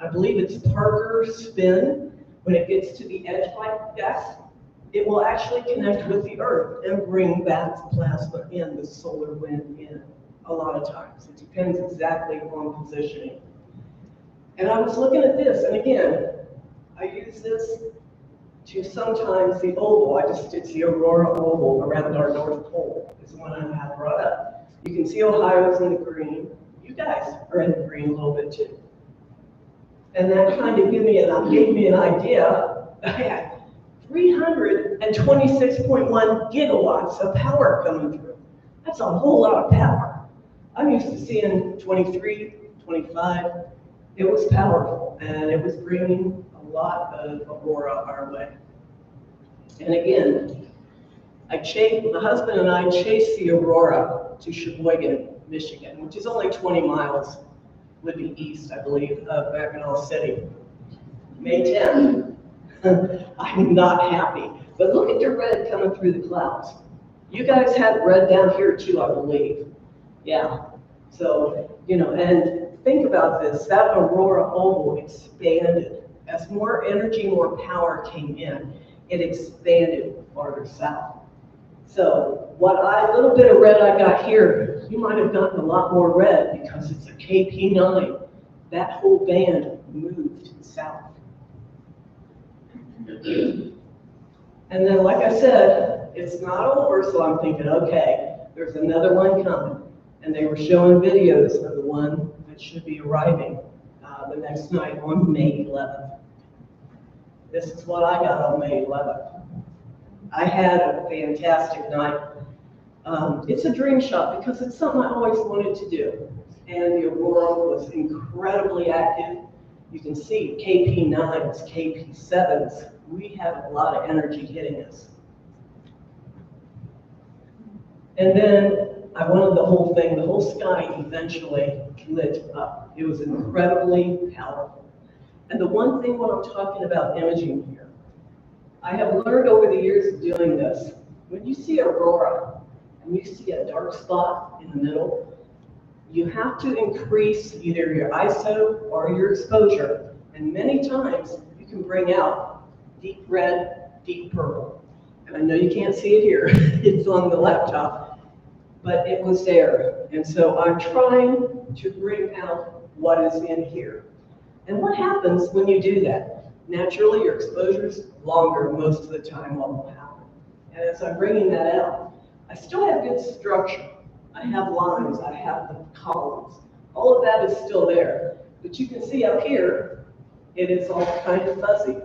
I believe it's Parker spin. When it gets to the edge like that, it will actually connect with the Earth and bring that plasma in, the solar wind in, a lot of times. It depends exactly on positioning. And I was looking at this, and again, I use this to sometimes the oval. It's the aurora oval around our North Pole is the one I have brought up. You can see Ohio's in the green. You guys are in the green a little bit too. And that kind of gave me an idea. I had 326.1 gigawatts of power coming through. That's a whole lot of power. I'm used to seeing 23, 25. It was powerful, and it was bringing a lot of aurora our way. And again, the husband and I chased the aurora to Sheboygan, Michigan, which is only 20 miles, would be east, I believe, of Mackinac City. May 10th. I'm not happy. But look at the red coming through the clouds. You guys had red down here too, I believe. Yeah. So, and think about this. That aurora oval expanded. As more energy, more power came in, it expanded farther south. So little bit of red I got here, you might have gotten a lot more red because it's a KP9. That whole band moved south. And then, like I said, it's not over, so I'm thinking, okay, there's another one coming. And they were showing videos of the one that should be arriving the next night on May 11th. This is what I got on May 11th. I had a fantastic night. It's a dream shot because it's something I always wanted to do. And the aurora was incredibly active. You can see KP9s, KP7s. We have a lot of energy hitting us. And then I wanted the whole sky eventually lit up. It was incredibly powerful. And the one thing when I'm talking about imaging here, I have learned over the years of doing this, when you see aurora and you see a dark spot in the middle, you have to increase either your ISO or your exposure. And many times you can bring out deep red, deep purple. And I know you can't see it here, it's on the laptop, but it was there. And so I'm trying to bring out what is in here. And what happens when you do that? Naturally, your exposure's longer most of the time what will happen. And as I'm bringing that out, I still have good structure. I have lines, I have the columns. All of that is still there. But you can see up here, it is all kind of fuzzy.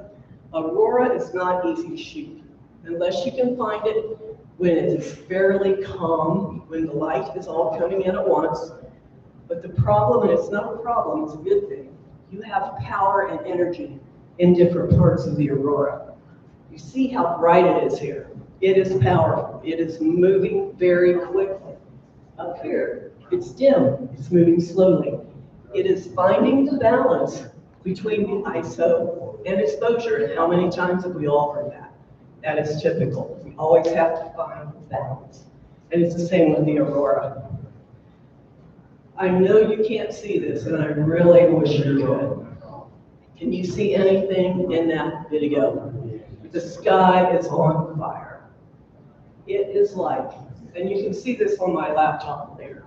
Aurora is not easy to shoot unless you can find it when it is fairly calm, when the light is all coming in at once. But the problem, and it's not a problem, it's a good thing, you have power and energy in different parts of the aurora. You see how bright it is here. It is powerful. It is moving very quickly. Up here, it's dim. It's moving slowly. It is finding the balance between the ISO and exposure. And how many times have we all heard that? That is typical. We always have to find the balance. And it's the same with the aurora. I know you can't see this, and I really wish you could. Can you see anything in that video? The sky is on fire. It is like, and you can see this on my laptop there.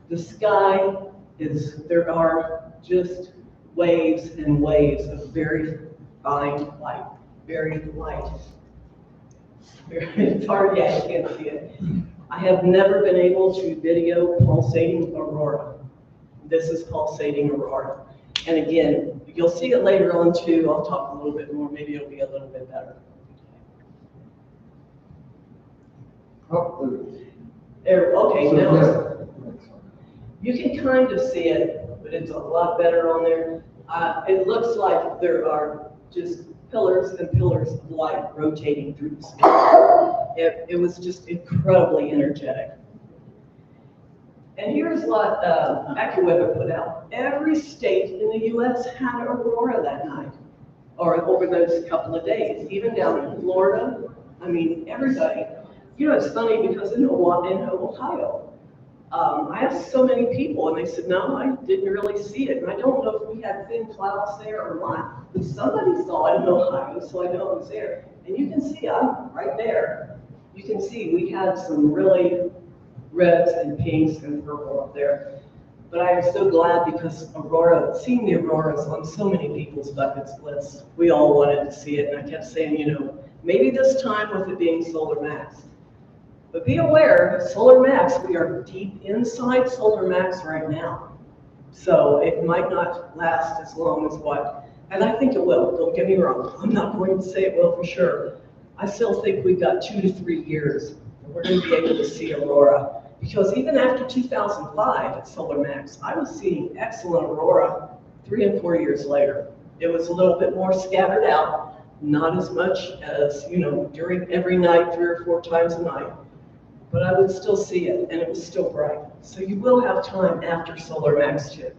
The sky is, there are just waves and waves of very fine light, very light. It's hard, yeah, you can't see it. I have never been able to video pulsating aurora. This is pulsating aurora. And again, you'll see it later on too. I'll talk a little bit more, maybe it'll be a little bit better. There, okay, now you can kind of see it, but it's a lot better on there. It looks like there are just pillars and pillars of light rotating through the sky. It was just incredibly energetic. And here's what AccuWeather put out. Every state in the US had aurora that night, or over those couple of days, even down in Florida. I mean, everybody. You know, it's funny because in Ohio, I asked so many people and they said, no, I didn't really see it. And I don't know if we had thin clouds there or not, but somebody saw it in Ohio, so I know it was there. And you can see, I'm right there. You can see we had some really reds and pinks and purple up there. But I am so glad because seeing the auroras on so many people's bucket lists, we all wanted to see it. And I kept saying, you know, maybe this time with it being solar max. But be aware, solar max, we are deep inside solar max right now. So it might not last as long as what, and I think it will, don't get me wrong. I'm not going to say it will for sure. I still think we've got 2 to 3 years and we're going to be able to see aurora. Because even after 2005 at solar max, I was seeing excellent aurora 3 and 4 years later. It was a little bit more scattered out, not as much as, you know, during every night, 3 or 4 times a night. But I would still see it, and it was still bright. So you will have time after solar max too.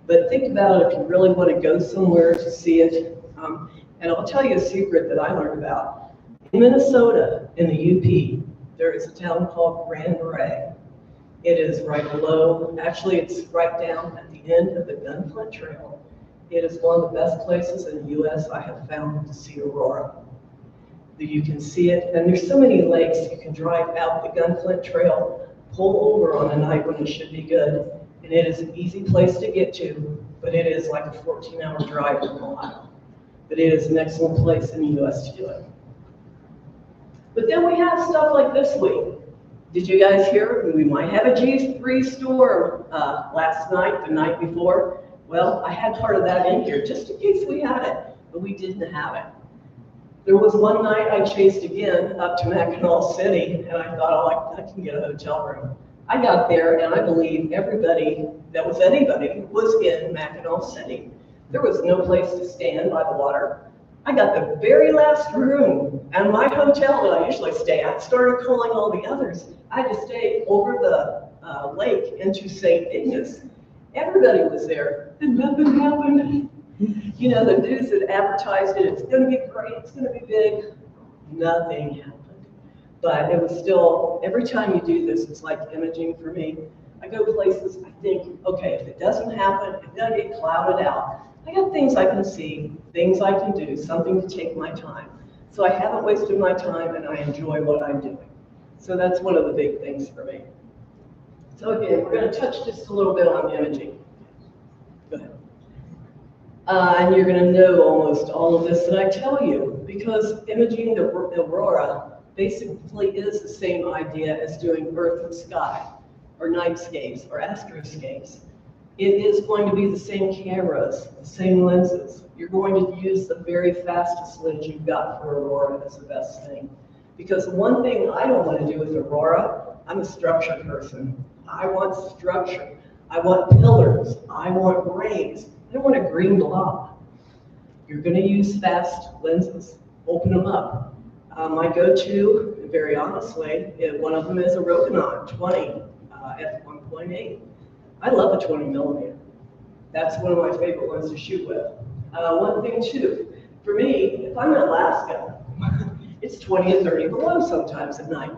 But think about it if you really want to go somewhere to see it. And I'll tell you a secret that I learned about. In Minnesota, in the UP, there is a town called Grand Marais. It is right below, actually it's right down at the end of the Gunflint Trail. It is one of the best places in the US I have found to see aurora. You can see it, and there's so many lakes. You can drive out the Gunflint Trail, pull over on a night when it should be good, and it is an easy place to get to, but it is like a 14-hour drive from Ohio. But it is an excellent place in the US to do it. But then we have stuff like this week. Did you guys hear? We might have a G3 storm last night, the night before. Well, I had part of that in here just in case we had it, but we didn't have it. There was one night I chased again up to Mackinac City, and I thought, oh, I can get a hotel room. I got there, and I believe everybody that was anybody was in Mackinac City. There was no place to stand by the water. I got the very last room, and my hotel that I usually stay at started calling all the others. I had to stay over the lake into St. Ignace. Everybody was there, and nothing happened. You know, the news that advertised it, it's going to be great, it's going to be big. Nothing happened. But it was still, every time you do this, it's like imaging for me. I go places, I think, okay, if it doesn't happen, it's going to get clouded out. I got things I can see, things I can do, something to take my time. So I haven't wasted my time and I enjoy what I'm doing. So that's one of the big things for me. So again, we're going to touch just a little bit on imaging. Go ahead. And you're going to know almost all of this that I tell you, because imaging the aurora basically is the same idea as doing earth and sky, or nightscapes, or astroscapes. It is going to be the same cameras, the same lenses. You're going to use the very fastest lens you've got for aurora as the best thing. Because the one thing I don't want to do with aurora, I'm a structure person. I want structure. I want pillars. I want rays. I don't want a green blob. You're going to use fast lenses. Open them up. My go-to, very honestly, one of them is a Rokinon 20 f1.8. I love a 20 millimeter. That's one of my favorite ones to shoot with. One thing too, for me, if I'm in Alaska, it's 20 and 30 below sometimes at night.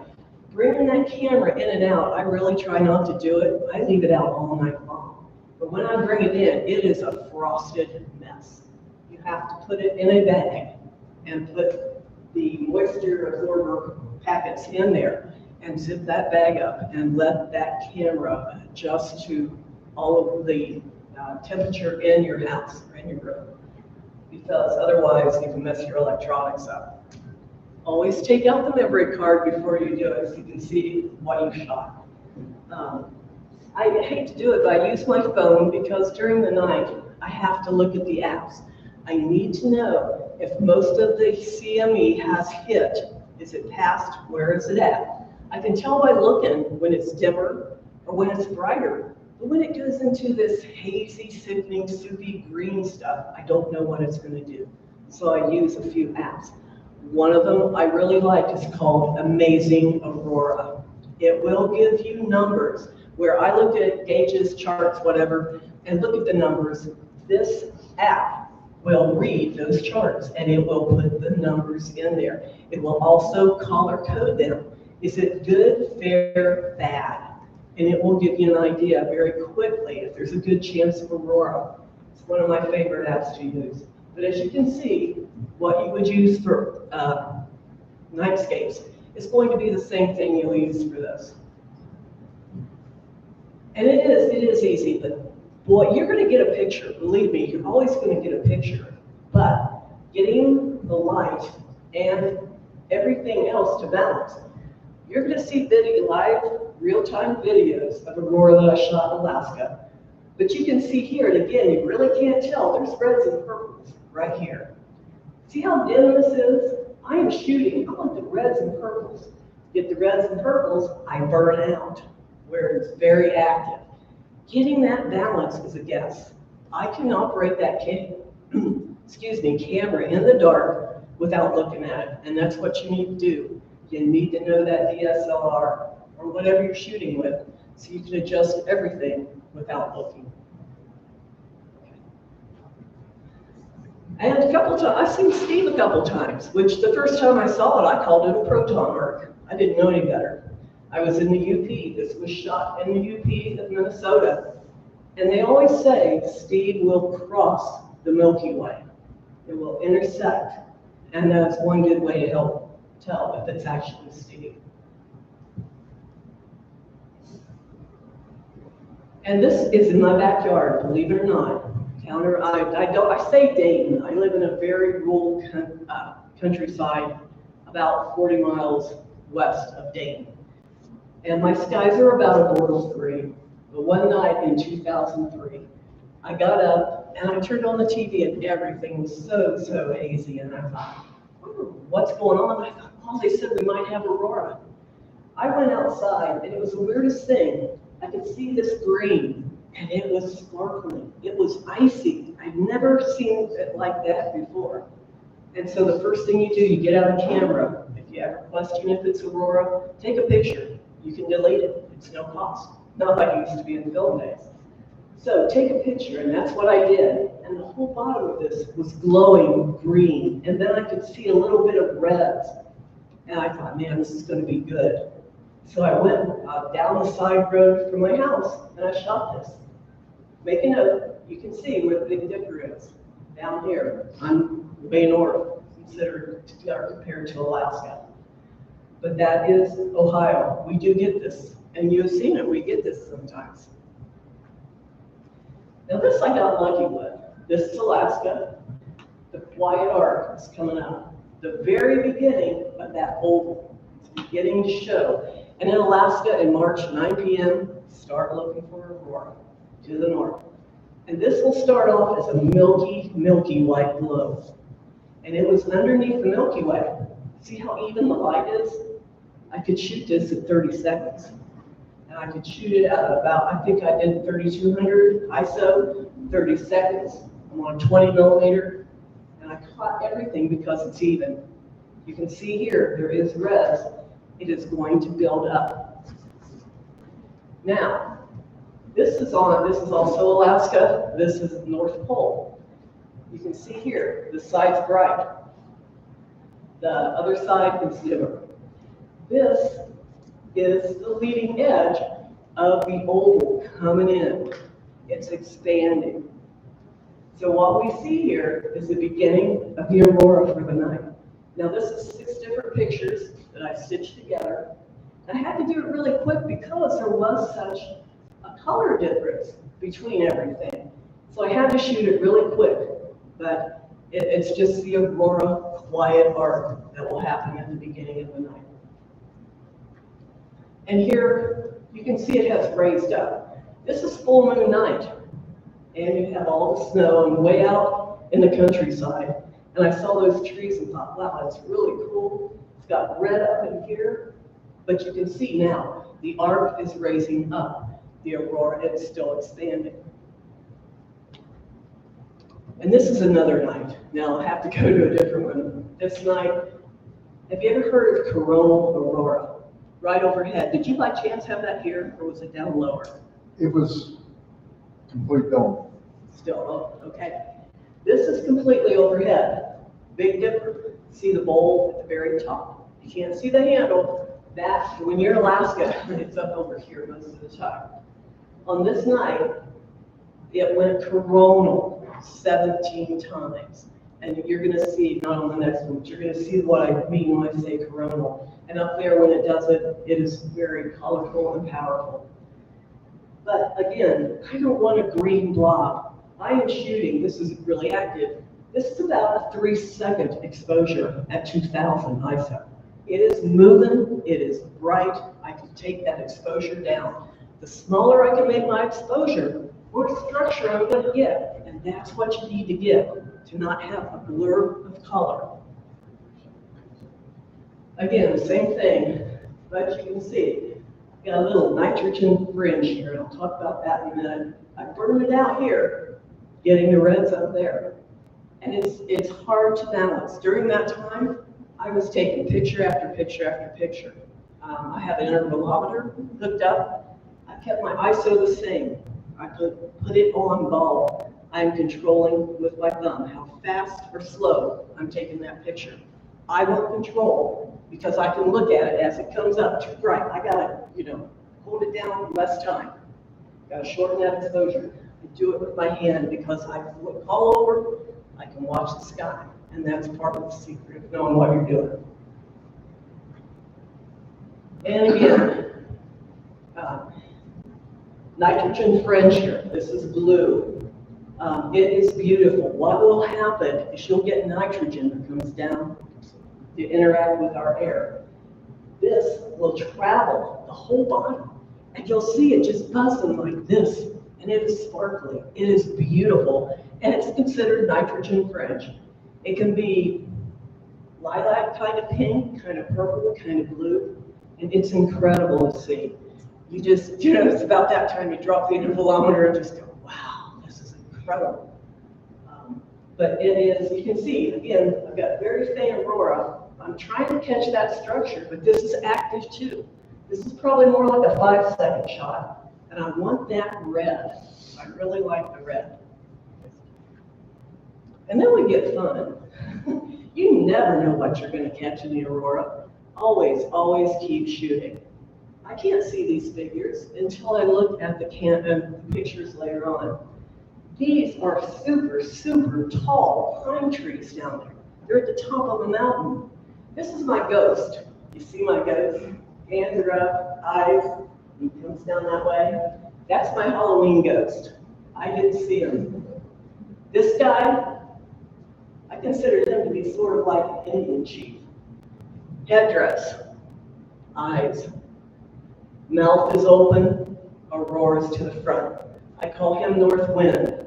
Bringing that camera in and out, I really try not to do it. I leave it out all night long. But when I bring it in, it is a frosted mess. You have to put it in a bag and put the moisture absorber packets in there and zip that bag up and let that camera adjust to all of the temperature in your house or in your room. Because otherwise you can mess your electronics up. Always take out the memory card before you do it so you can see what you shot. I hate to do it, but I use my phone because during the night, I have to look at the apps. I need to know if most of the CME has hit. Is it past? Where is it at? I can tell by looking when it's dimmer or when it's brighter. But when it goes into this hazy, sickening, soupy green stuff, I don't know what it's going to do. So I use a few apps. One of them I really like is called Amazing Aurora. It will give you numbers where I looked at gauges, charts, whatever, and look at the numbers. This app will read those charts and it will put the numbers in there. It will also color code them. Is it good, fair, bad? And it will give you an idea very quickly if there's a good chance of aurora. It's one of my favorite apps to use. But as you can see, what you would use for nightscapes is going to be the same thing you'll use for this. And it is easy, but boy, you're going to get a picture. Believe me, you're always going to get a picture. But getting the light and everything else to balance, you're going to see live, real-time videos of aurora that I shot in Alaska. But you can see here, and again, you really can't tell. There's reds and purples right here. See how dim this is? I am shooting. I want the reds and purples. Get the reds and purples, I burn out, where it's very active. Getting that balance is a guess. I can operate that camera in the dark without looking at it, and that's what you need to do. You need to know that DSLR or whatever you're shooting with, so you can adjust everything without looking. And a couple times, I've seen Steve a couple times, which the first time I saw it, I called it a proton arc. I didn't know any better. I was in the UP. This was shot in the UP of Minnesota. And they always say Steve will cross the Milky Way. It will intersect. And that's one good way to help tell if it's actually Steve. And this is in my backyard, believe it or not. I say Dayton. I live in a very rural countryside, about 40 miles west of Dayton. And my skies are about a border 3. But one night in 2003, I got up and I turned on the TV and everything was so hazy. And I thought, what's going on? I thought, well, they said we might have aurora. I went outside and it was the weirdest thing. I could see this green and it was sparkling. It was icy. I've never seen it like that before. And so the first thing you do, you get out a camera. If you ever question if it's aurora, take a picture. You can delete it. It's no cost. Not like it used to be in film days. So take a picture, and that's what I did. And the whole bottom of this was glowing green. And then I could see a little bit of reds. And I thought, man, this is going to be good. So I went down the side road from my house, and I shot this. Make a note. You can see where the Big Dipper is. Down here. I'm way north, considered compared to Alaska. But that is Ohio. We do get this. And you've seen it. We get this sometimes. Now this I got lucky with. This is Alaska. The quiet arc is coming up. The very beginning of that oval. It's beginning to show. And in Alaska in March, 9 p.m., start looking for aurora to the north. And this will start off as a milky white glow. And it was underneath the Milky Way. See how even the light is? I could shoot this at 30 seconds. And I could shoot it at about, I think I did 3200 ISO, 30 seconds. I'm on 20 millimeter, and I caught everything because it's even. You can see here, there is res. It is going to build up. Now, this is also Alaska. This is North Pole. You can see here, this side's bright. The other side is dimmer. This is the leading edge of the oval coming in. It's expanding. So what we see here is the beginning of the aurora for the night. Now this is 6 different pictures that I stitched together. I had to do it really quick because there was such a color difference between everything. So I had to shoot it really quick, but it's just the aurora quiet arc that will happen at the beginning of the night. And here, you can see it has raised up. This is full moon night. And you have all the snow and way out in the countryside. And I saw those trees and thought, wow, that's really cool. It's got red up in here. But you can see now, the arc is raising up. The aurora is still expanding. And this is another night. Now I have to go to a different one. This night, have you ever heard of coronal aurora? right overhead. Did you by chance have that here, or was it down lower? It was complete dome. Still, oh, okay. This is completely overhead. Big difference. See the bowl at the very top. You can't see the handle. That, when you're in Alaska, it's up over here most of the time. On this night, it went coronal 17 times. And you're going to see, not on the next one, but you're going to see what I mean when I say coronal. And up there, when it does it, it is very colorful and powerful. But again, I don't want a green blob. I am shooting, this is really active. This is about a 3-second exposure at 2000 ISO. It is moving, it is bright, I can take that exposure down. The smaller I can make my exposure, more structure I'm going to get. And that's what you need to get, to not have a blur of color. Again, same thing, but you can see, got a little nitrogen fringe here, and I'll talk about that in a minute. I burned it out here, getting the reds up there. And it's hard to balance. During that time, I was taking picture after picture after picture. I have an intervalometer hooked up. I kept my ISO the same. I could put it on ball. I'm controlling with my thumb how fast or slow I'm taking that picture. I want control because I can look at it as it comes up too bright. I gotta, hold it down less time. Gotta shorten that exposure. I do it with my hand because I look all over. I can watch the sky, and that's part of the secret of knowing what you're doing. And again, nitrogen fringe here. This is blue. It is beautiful. What will happen is you'll get nitrogen that comes down to interact with our air. This will travel the whole bottom, and you'll see it just buzzing like this, and it is sparkly. It is beautiful, and it's considered nitrogen fringe. It can be lilac kind of pink, kind of purple, kind of blue, and it's incredible to see. You just, it's about that time you drop the intervalometer and just go, wow, this is incredible. But it is, you can see, again, I've got very faint aurora. I'm trying to catch that structure, but this is active too. This is probably more like a 5-second shot, and I want that red. I really like the red. And then we get fun. You never know what you're going to catch in the aurora. Always, always keep shooting. I can't see these figures until I look at the pictures later on. These are super, super tall pine trees down there. They're at the top of a mountain. This is my ghost. You see my ghost? Hands are up, eyes, he comes down that way. That's my Halloween ghost. I didn't see him. This guy, I consider him to be sort of like an Indian chief. Headdress, eyes, mouth is open, auroras to the front. I call him North Wind.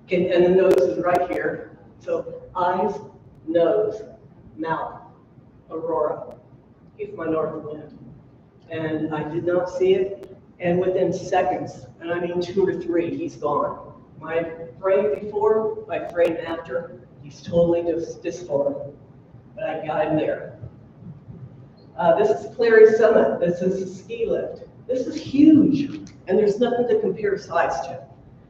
Okay, and the nose is right here. So eyes, nose, mouth, aurora. He's my North Wind. And I did not see it. And within seconds, and I mean 2 or 3, he's gone. My frame before, my frame after, he's totally disformed. But I got him there. This is Clary Summit. This is a ski lift. This is huge, and there's nothing to compare size to.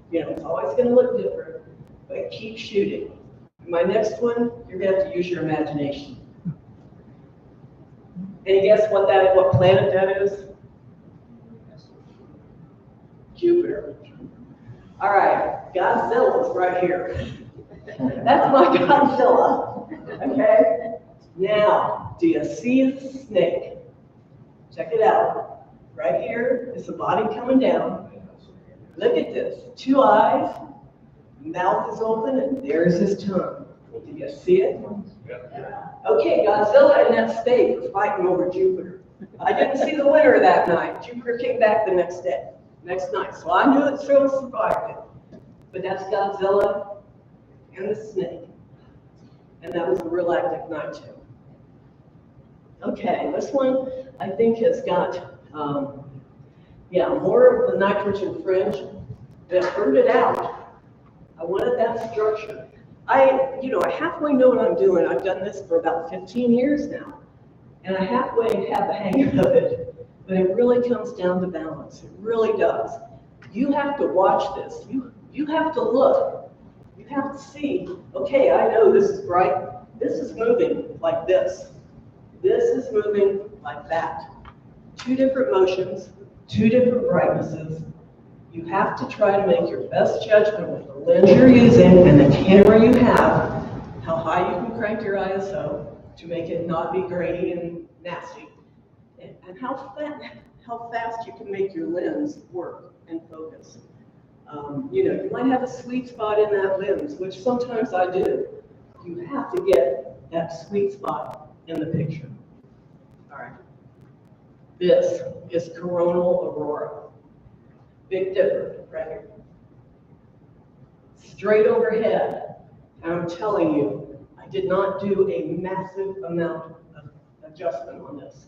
It's always going to look different, but keep shooting. My next one, you're going to have to use your imagination. Any guess what planet that is? Jupiter. All right, Godzilla's right here. That's my Godzilla. Okay. Now, do you see the snake? Check it out. Right here is the body coming down. Look at this. 2 eyes, mouth is open, and there's his tongue. Do you see it? Yeah. Okay, Godzilla and that snake were fighting over Jupiter. I didn't see the winner that night. Jupiter came back the next night. So I knew it still survived it. But that's Godzilla and the snake. And that was a real active night too. Okay, this one I think has got, more of the nitrogen fringe that burned it out. I wanted that structure. I halfway know what I'm doing. I've done this for about 15 years now. And I halfway have the hang of it, but it really comes down to balance. It really does. You have to watch this. You have to look. You have to see, okay, I know this is bright. This is moving like this. This is moving like that. Two different motions, two different brightnesses. You have to try to make your best judgment with the lens you're using and the camera you have, how high you can crank your ISO to make it not be grainy and nasty, and how fast you can make your lens work and focus. You know, you might have a sweet spot in that lens, which sometimes I do. You have to get that sweet spot in the picture. All right. This is coronal aurora. Big Dipper, right here. Straight overhead. And I'm telling you, I did not do a massive amount of adjustment on this.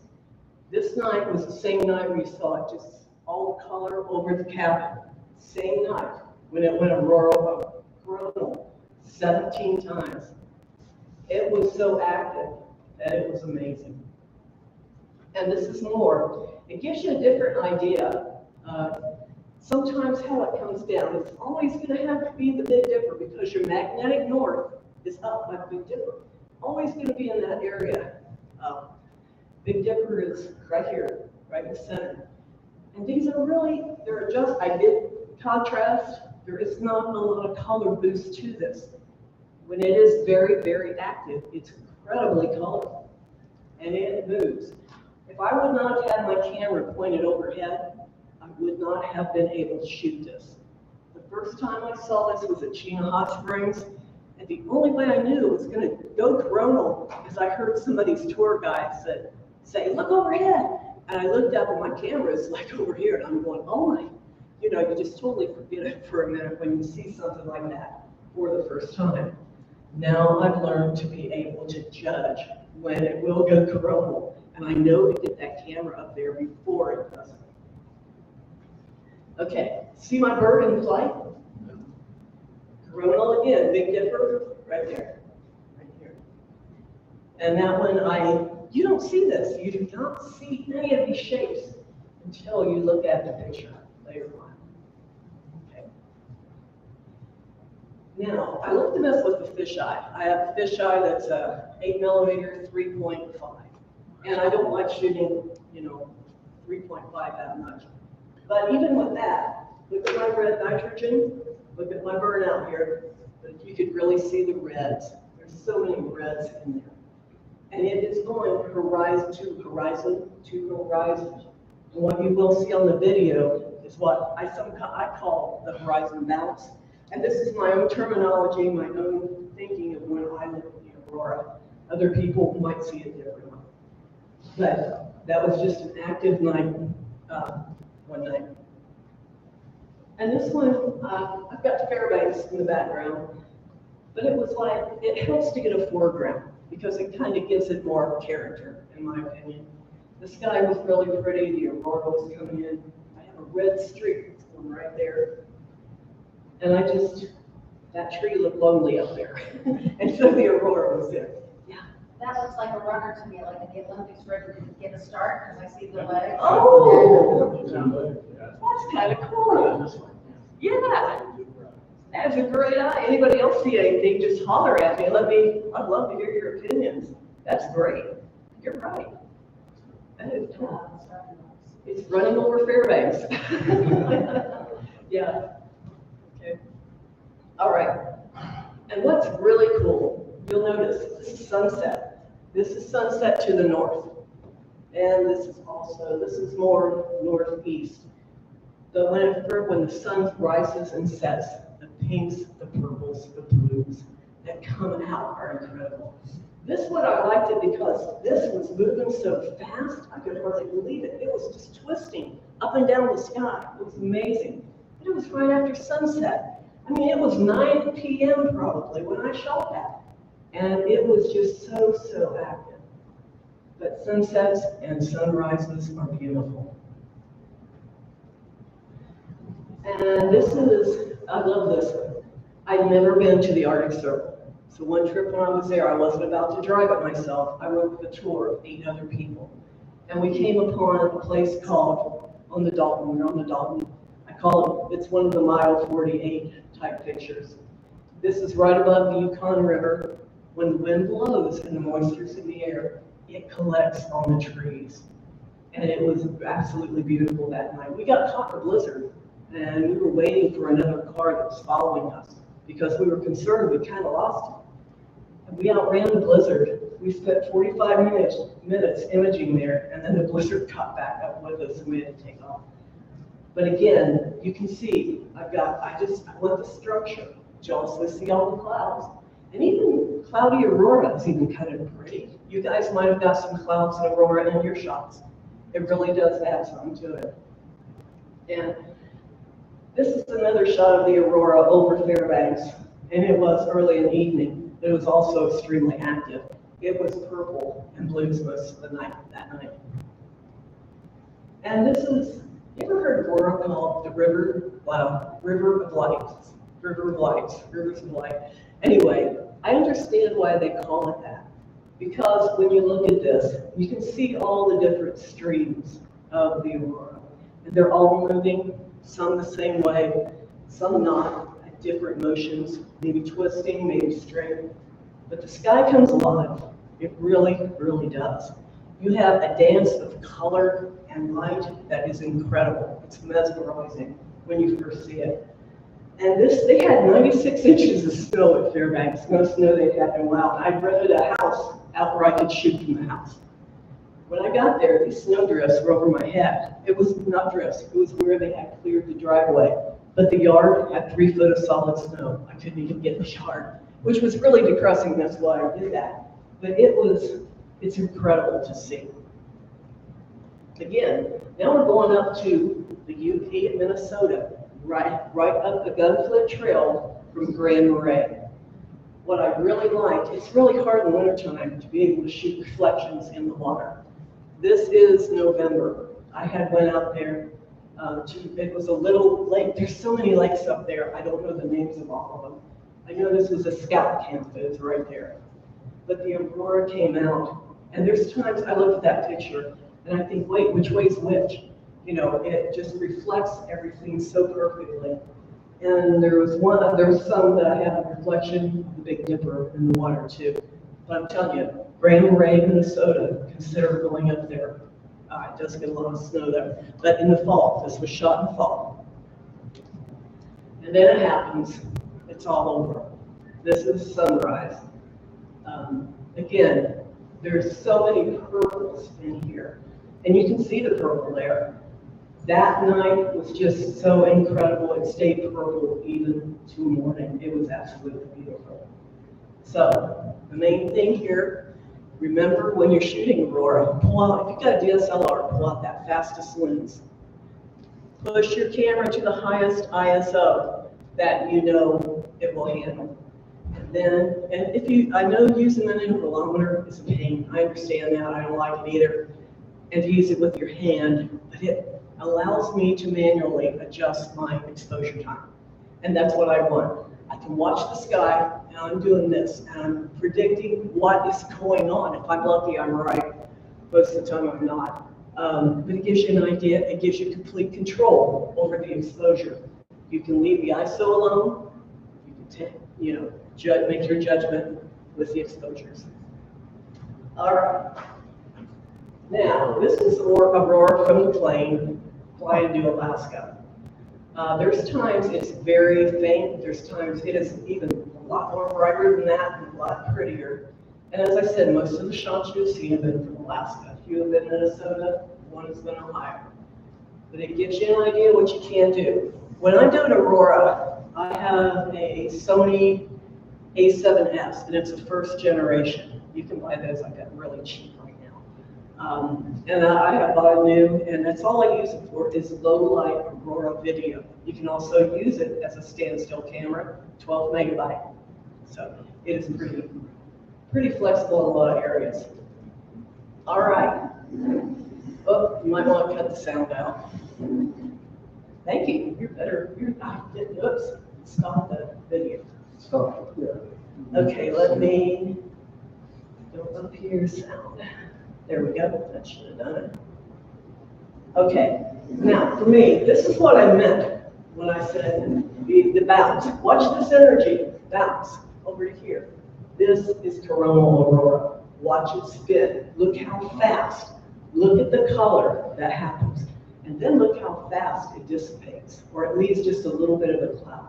This night was the same night we saw it, just all color over the cabin. Same night when it went coronal 17 times. It was so active that it was amazing. And this is more. It gives you a different idea. Sometimes how it comes down, it's always going to have to be the Big Dipper because your magnetic north is up by the Big Dipper. Always going to be in that area. Big Dipper is right here, right in the center. And these are really, they're just, I did contrast. There is not a lot of color boost to this. When it is very, very active, it's incredibly colorful. And it moves. If I would not have had my camera pointed overhead, I would not have been able to shoot this. The first time I saw this was at Chena Hot Springs, and the only way I knew it was going to go coronal is I heard somebody's tour guide say, look overhead. And I looked up and my camera is like over here, and I'm going, oh my, you know, you just totally forget it for a minute when you see something like that for the first time. Now I've learned to be able to judge when it will go coronal, and I know to get that camera up there before it does. Okay, see my bird in flight? Coronal again, Big Dipper, right there, right here. And that one, you don't see this. You do not see any of these shapes until you look at the picture later on. Okay. Now, I love to mess with the fisheye. I have a fisheye that's 8mm 3.5. And I don't like shooting, you know, 3.5 that much. But even with that, look at my red nitrogen, look at my burnout here. You could really see the reds. There's so many reds in there. And it is going horizon to horizon to horizon. And what you will see on the video is what I call the horizon bounce. And this is my own terminology, my own thinking of when I look at the aurora. Other people might see it differently. But that was just an active night, one night. And this one, I've got Fairbanks in the background, but it was like, it helps to get a foreground because it kind of gives it more character, in my opinion. The sky was really pretty, the aurora was coming in. I have a red streak that's going right there. And that tree looked lonely up there. And so the aurora was there. That looks like a runner to me, like in the Olympics ready to get a start, because I see the legs. Oh, that's kind of cool. Yeah, that's a great eye. Anybody else see anything, just holler at me. I'd love to hear your opinions. That's great. You're right. That is cool. It's running over Fairbanks. Yeah. Okay. All right. And what's really cool, you'll notice this is sunset. This is sunset to the north. And this is more northeast. But when the sun rises and sets, the pinks, the purples, the blues that come out are incredible. This one I liked it because this was moving so fast, I could hardly believe it. It was just twisting up and down the sky. It was amazing. And it was right after sunset. I mean, it was 9 p.m. probably when I shot that. And it was just so active. But sunsets and sunrises are beautiful. And this is, I love this one. I've never been to the Arctic Circle. So one trip when I was there, I wasn't about to drive it myself. I went with a tour of 8 other people. And we came upon a place called on the Dalton. We're on the Dalton. I call it, it's one of the mile 48 type pictures. This is right above the Yukon River. When the wind blows and the moisture's in the air, it collects on the trees. And it was absolutely beautiful that night. We got caught in a blizzard, and we were waiting for another car that was following us because we were concerned we kind of lost it. And we outran the blizzard. We spent 45 minutes imaging there, and then the blizzard caught back up with us, and we had to take off. But again, you can see, I want the structure. You also see all the clouds. And even cloudy aurora is even kind of pretty. You guys might have got some clouds and aurora in your shots. It really does add something to it. And this is another shot of the aurora over Fairbanks. And it was early in the evening. It was also extremely active. It was purple and blues most of the night that night. And this is, you ever heard of aurora called the River of Lights? River of Lights, Rivers of Light. Anyway, I understand why they call it that. Because when you look at this, you can see all the different streams of the aurora. And they're all moving, some the same way, some not, at different motions, maybe twisting, maybe straight. But the sky comes alive. It really, really does. You have a dance of color and light that is incredible. It's mesmerizing when you first see it. And they had 96 inches of snow at Fairbanks, most snow they'd had in a while. I rented a house out where I could shoot from the house. When I got there, these snow drifts were over my head. It was not drifts, it was where they had cleared the driveway. But the yard had 3 foot of solid snow. I couldn't even get in the yard, which was really depressing, that's why I did that. But it's incredible to see. Again, now we're going up to the UP at Minnesota, right up the Gunflint Trail from Grand Marais. What I really liked, it's really hard in wintertime to be able to shoot reflections in the water. This is November. I had went out there it was a little lake. There's so many lakes up there. I don't know the names of all of them. I know this was a scout camp that is right there. But the aurora came out, and there's times I look at that picture and I think, wait, which way's which? You know, it just reflects everything so perfectly. And there was some that I had a reflection of the Big Dipper in the water too. But I'm telling you, Grand Marais, Minnesota, consider going up there. It does get a lot of snow there. But in the fall, this was shot in the fall. And then it happens, it's all over. This is sunrise. Again, there's so many purples in here. And you can see the purple there. That night was just so incredible. It stayed purple even to morning. It was absolutely beautiful. So the main thing here, remember when you're shooting aurora, pull out, if you've got a DSLR, pull out that fastest lens. Push your camera to the highest ISO that you know it will handle. And then, I know using an intervalometer is a pain. I understand that. I don't like it either. And to use it with your hand, but it allows me to manually adjust my exposure time. And that's what I want. I can watch the sky, and I'm doing this, and I'm predicting what is going on. If I'm lucky, I'm right. Most of the time, I'm not. But it gives you an idea. It gives you complete control over the exposure. You can leave the ISO alone. You can make your judgment with the exposures. All right. Now, this is aurora from the plane flying to Alaska. There's times it's very faint. There's times it is even a lot more brighter than that and a lot prettier. And as I said, most of the shots you'll see have been from Alaska. A few have been Minnesota, one has been Ohio. But it gives you an idea what you can do. When I'm doing aurora, I have a Sony A7S, and it's a first generation. You can buy those, I got really cheap right now. And I have bought a new, and that's all I use it for is low light aurora video. You can also use it as a standstill camera, 12 megabyte. So it is pretty flexible in a lot of areas. All right. Oh, you might want to cut the sound out. Thank you. You're better. Oops. Stop the video. Stop, yeah. Okay, let me go up here, sound. There we go, that should have done it. Okay, now for me, this is what I meant when I said the bounce. Watch this energy bounce over to here. This is coronal aurora. Watch it spin. Look how fast. Look at the color that happens. And then look how fast it dissipates, or it leaves just a little bit of a cloud.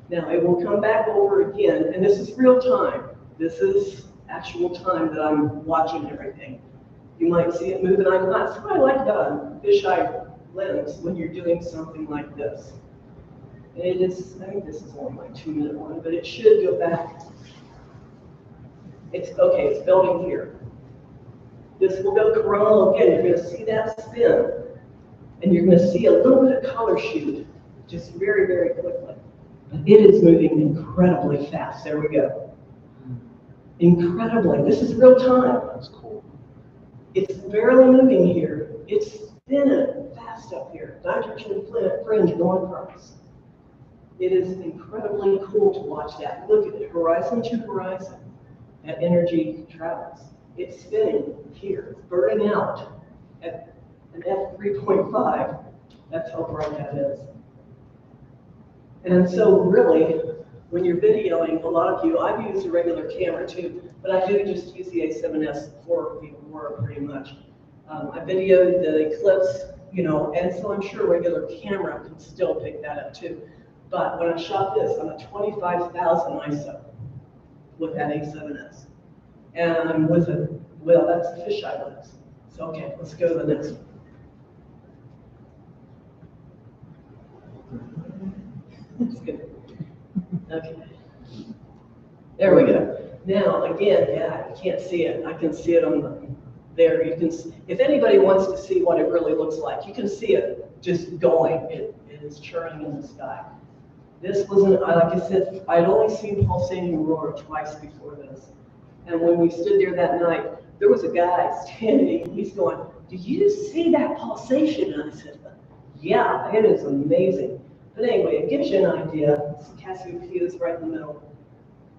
Now it will come back over again, and this is real time. This is actual time that I'm watching everything. You might see it moving. That's what I like about a fisheye lens when you're doing something like this. It is, I think this is only my 2-minute one, but it should go back. It's okay, it's building here. This will go coronal again. You're going to see that spin, and you're going to see a little bit of color shoot, just very, very quickly. But it is moving incredibly fast. There we go. Incredibly. This is real time. That's cool. It's barely moving here. It's spinning fast up here. Nitrogen fringe going across. It is incredibly cool to watch that. Look at it, horizon to horizon. That energy travels. It's spinning here. It's burning out at an f3.5. That's how bright that is. And so really, when you're videoing, a lot of you, I've used a regular camera too, but I do just use the A7S for the Aurora pretty much. I videoed the eclipse, you know, and so I'm sure a regular camera can still pick that up too. But when I shot this, I'm at 25,000 ISO with that A7S. And I'm with a, well, that's a fisheye lens. So okay, let's go to the next one. That's good. Okay. There we go. Now, again, yeah, you can't see it. I can see it on the, there. You can, if anybody wants to see what it really looks like, you can see it just going. It is churning in the sky. This wasn't, like I said, I'd only seen pulsating aurora twice before this. And when we stood there that night, there was a guy standing, he's going, "Do you see that pulsation?" And I said, "Yeah, it is amazing." But anyway, it gives you an idea. Cassiopeia is right in the middle.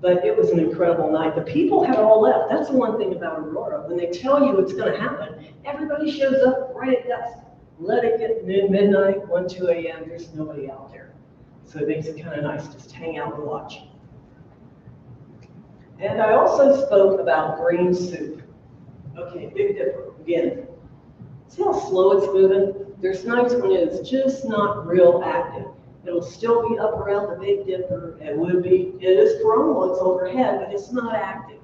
But it was an incredible night. The people had all left. That's the one thing about Aurora. When they tell you it's going to happen, everybody shows up right at dusk. Let it get midnight, 1, 2 a.m. There's nobody out there. So it makes it kind of nice just to hang out and watch. And I also spoke about green soup. Okay, Big Dipper, again. See how slow it's moving? There's nights when it's just not real active. It'll still be up around the Big Dipper. It is coronal, it's overhead, but it's not active.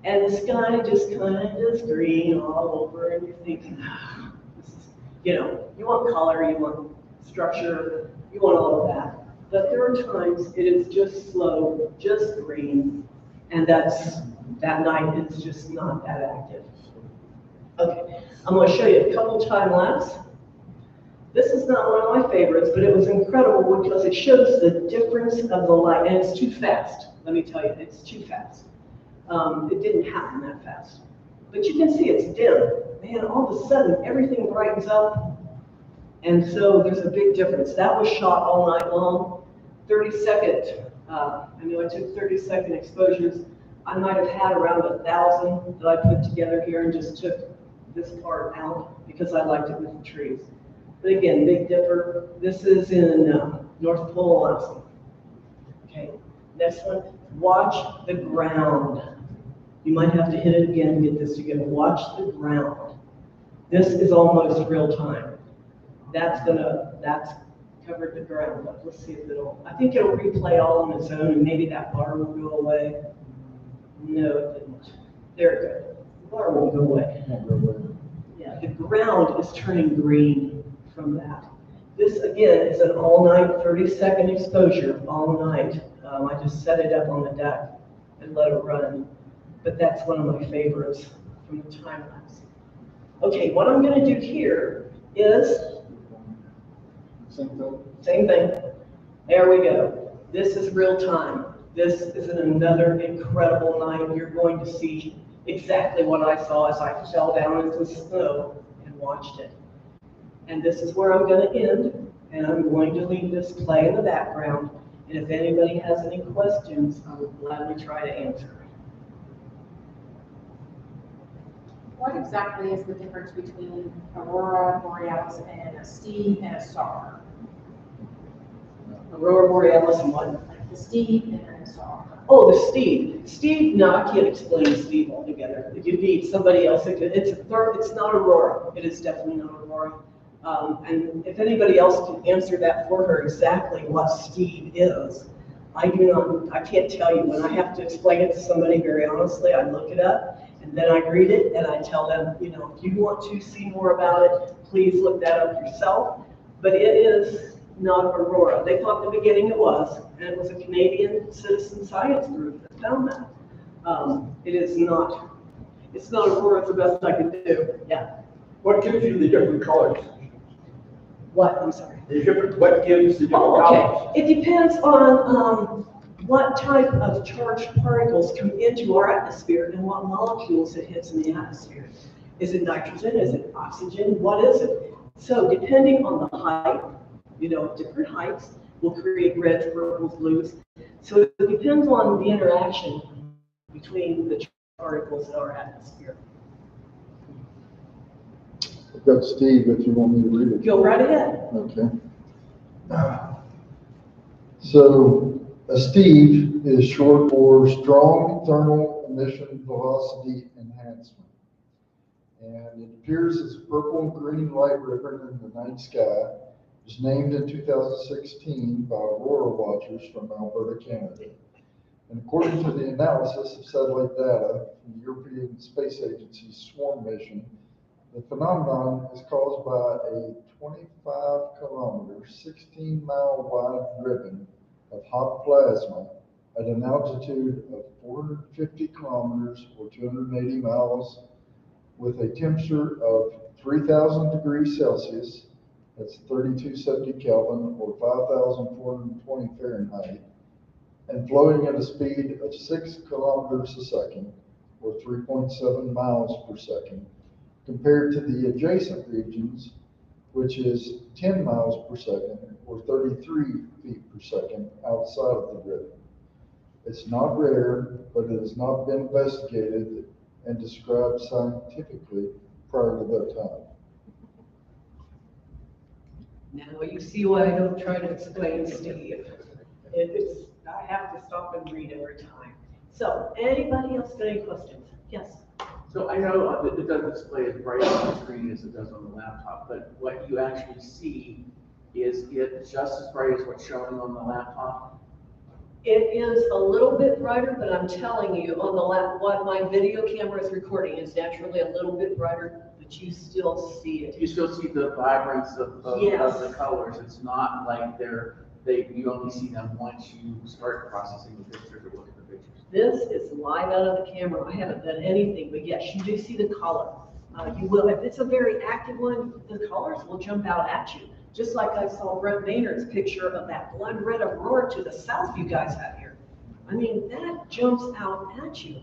And the sky just kind of is green all over, and you're thinking, this is, you know, you want color, you want structure, you want all of that. But there are times it is just slow, just green, and that night is just not that active. Okay, I'm going to show you a couple time lapse. This is not one of my favorites, but it was incredible because it shows the difference of the light, and it's too fast. Let me tell you, it's too fast. It didn't happen that fast. But you can see it's dim. Man, all of a sudden, everything brightens up, and so there's a big difference. That was shot all night long. 30-second, I know I took 30-second exposures. I might have had around 1,000 that I put together here and just took this part out because I liked it with the trees. But again, Big Dipper, this is in North Pole, Alaska. Okay, next one, watch the ground. You might have to hit it again to get this to go. Watch the ground. This is almost real time. That's covered the ground up. Let's see if I think it'll replay all on its own and maybe that bar will go away. No, it didn't. There it goes. The bar won't go away. Yeah, the ground is turning green from that. This again is an all-night 30-second exposure, all night. I just set it up on the deck and let it run. But that's one of my favorites from the time lapse. Okay, what I'm going to do here is same thing. There we go. This is real time. This is another incredible night. You're going to see exactly what I saw as I fell down into the snow and watched it. And this is where I'm going to end, and I'm going to leave this play in the background. And if anybody has any questions, I will gladly try to answer. What exactly is the difference between aurora borealis and a Steve and a star? Aurora borealis and what? Like the Steve and a star. Oh, the Steve. Steve, no, I can't explain Steve altogether. You need somebody else. It's not Aurora. It is definitely not Aurora. And if anybody else can answer that for her exactly what Steve is, I can't tell you. When I have to explain it to somebody very honestly, I look it up and then I read it and I tell them, if you want to see more about it, please look that up yourself. But it is not Aurora. They thought in the beginning it was, and it was a Canadian citizen science group that found that. It is not. It's not Aurora. It's the best I can do. Yeah. What gives you the different colors? What? I'm sorry. What gives the different colors? It depends on what type of charged particles come into our atmosphere and what molecules it hits in the atmosphere. Is it nitrogen? Is it oxygen? What is it? So depending on the height, different heights will create reds, purples, blues. So it depends on the interaction between the charged particles in our atmosphere. I've got Steve if you want me to read it. Go right ahead. Okay. So a Steve is short for strong thermal emission velocity enhancement. And it appears as a purple and green light ribbon in the night sky. It was named in 2016 by aurora watchers from Alberta, Canada. And according to the analysis of satellite data from the European Space Agency's SWARM mission, the phenomenon is caused by a 25-kilometer, 16-mile wide ribbon of hot plasma at an altitude of 450 kilometers or 280 miles with a temperature of 3,000 degrees Celsius, that's 3270 Kelvin or 5,420 Fahrenheit, and flowing at a speed of 6 kilometers a second or 3.7 miles per second, compared to the adjacent regions, which is 10 miles per second or 33 feet per second outside of the ribbon. It's not rare, but it has not been investigated and described scientifically prior to that time. Now you see why I don't try to explain, Steve. I have to stop and read every time. So, anybody else got any questions? Yes? So I know that it doesn't display as bright on the screen as it does on the laptop, but what you actually see, is it just as bright as what's showing on the laptop? It is a little bit brighter, but I'm telling you, on the what my video camera is recording is naturally a little bit brighter, but you still see it. You still see the vibrance of the colors. It's not like you only see them once you start processing the pictures or look at the pictures. This is live out of the camera. I haven't done anything, but yes, you do see the color. You will, if it's a very active one, the colors will jump out at you. Just like I saw Brent Maynard's picture of that blood red aurora to the south you guys have here. I mean, that jumps out at you.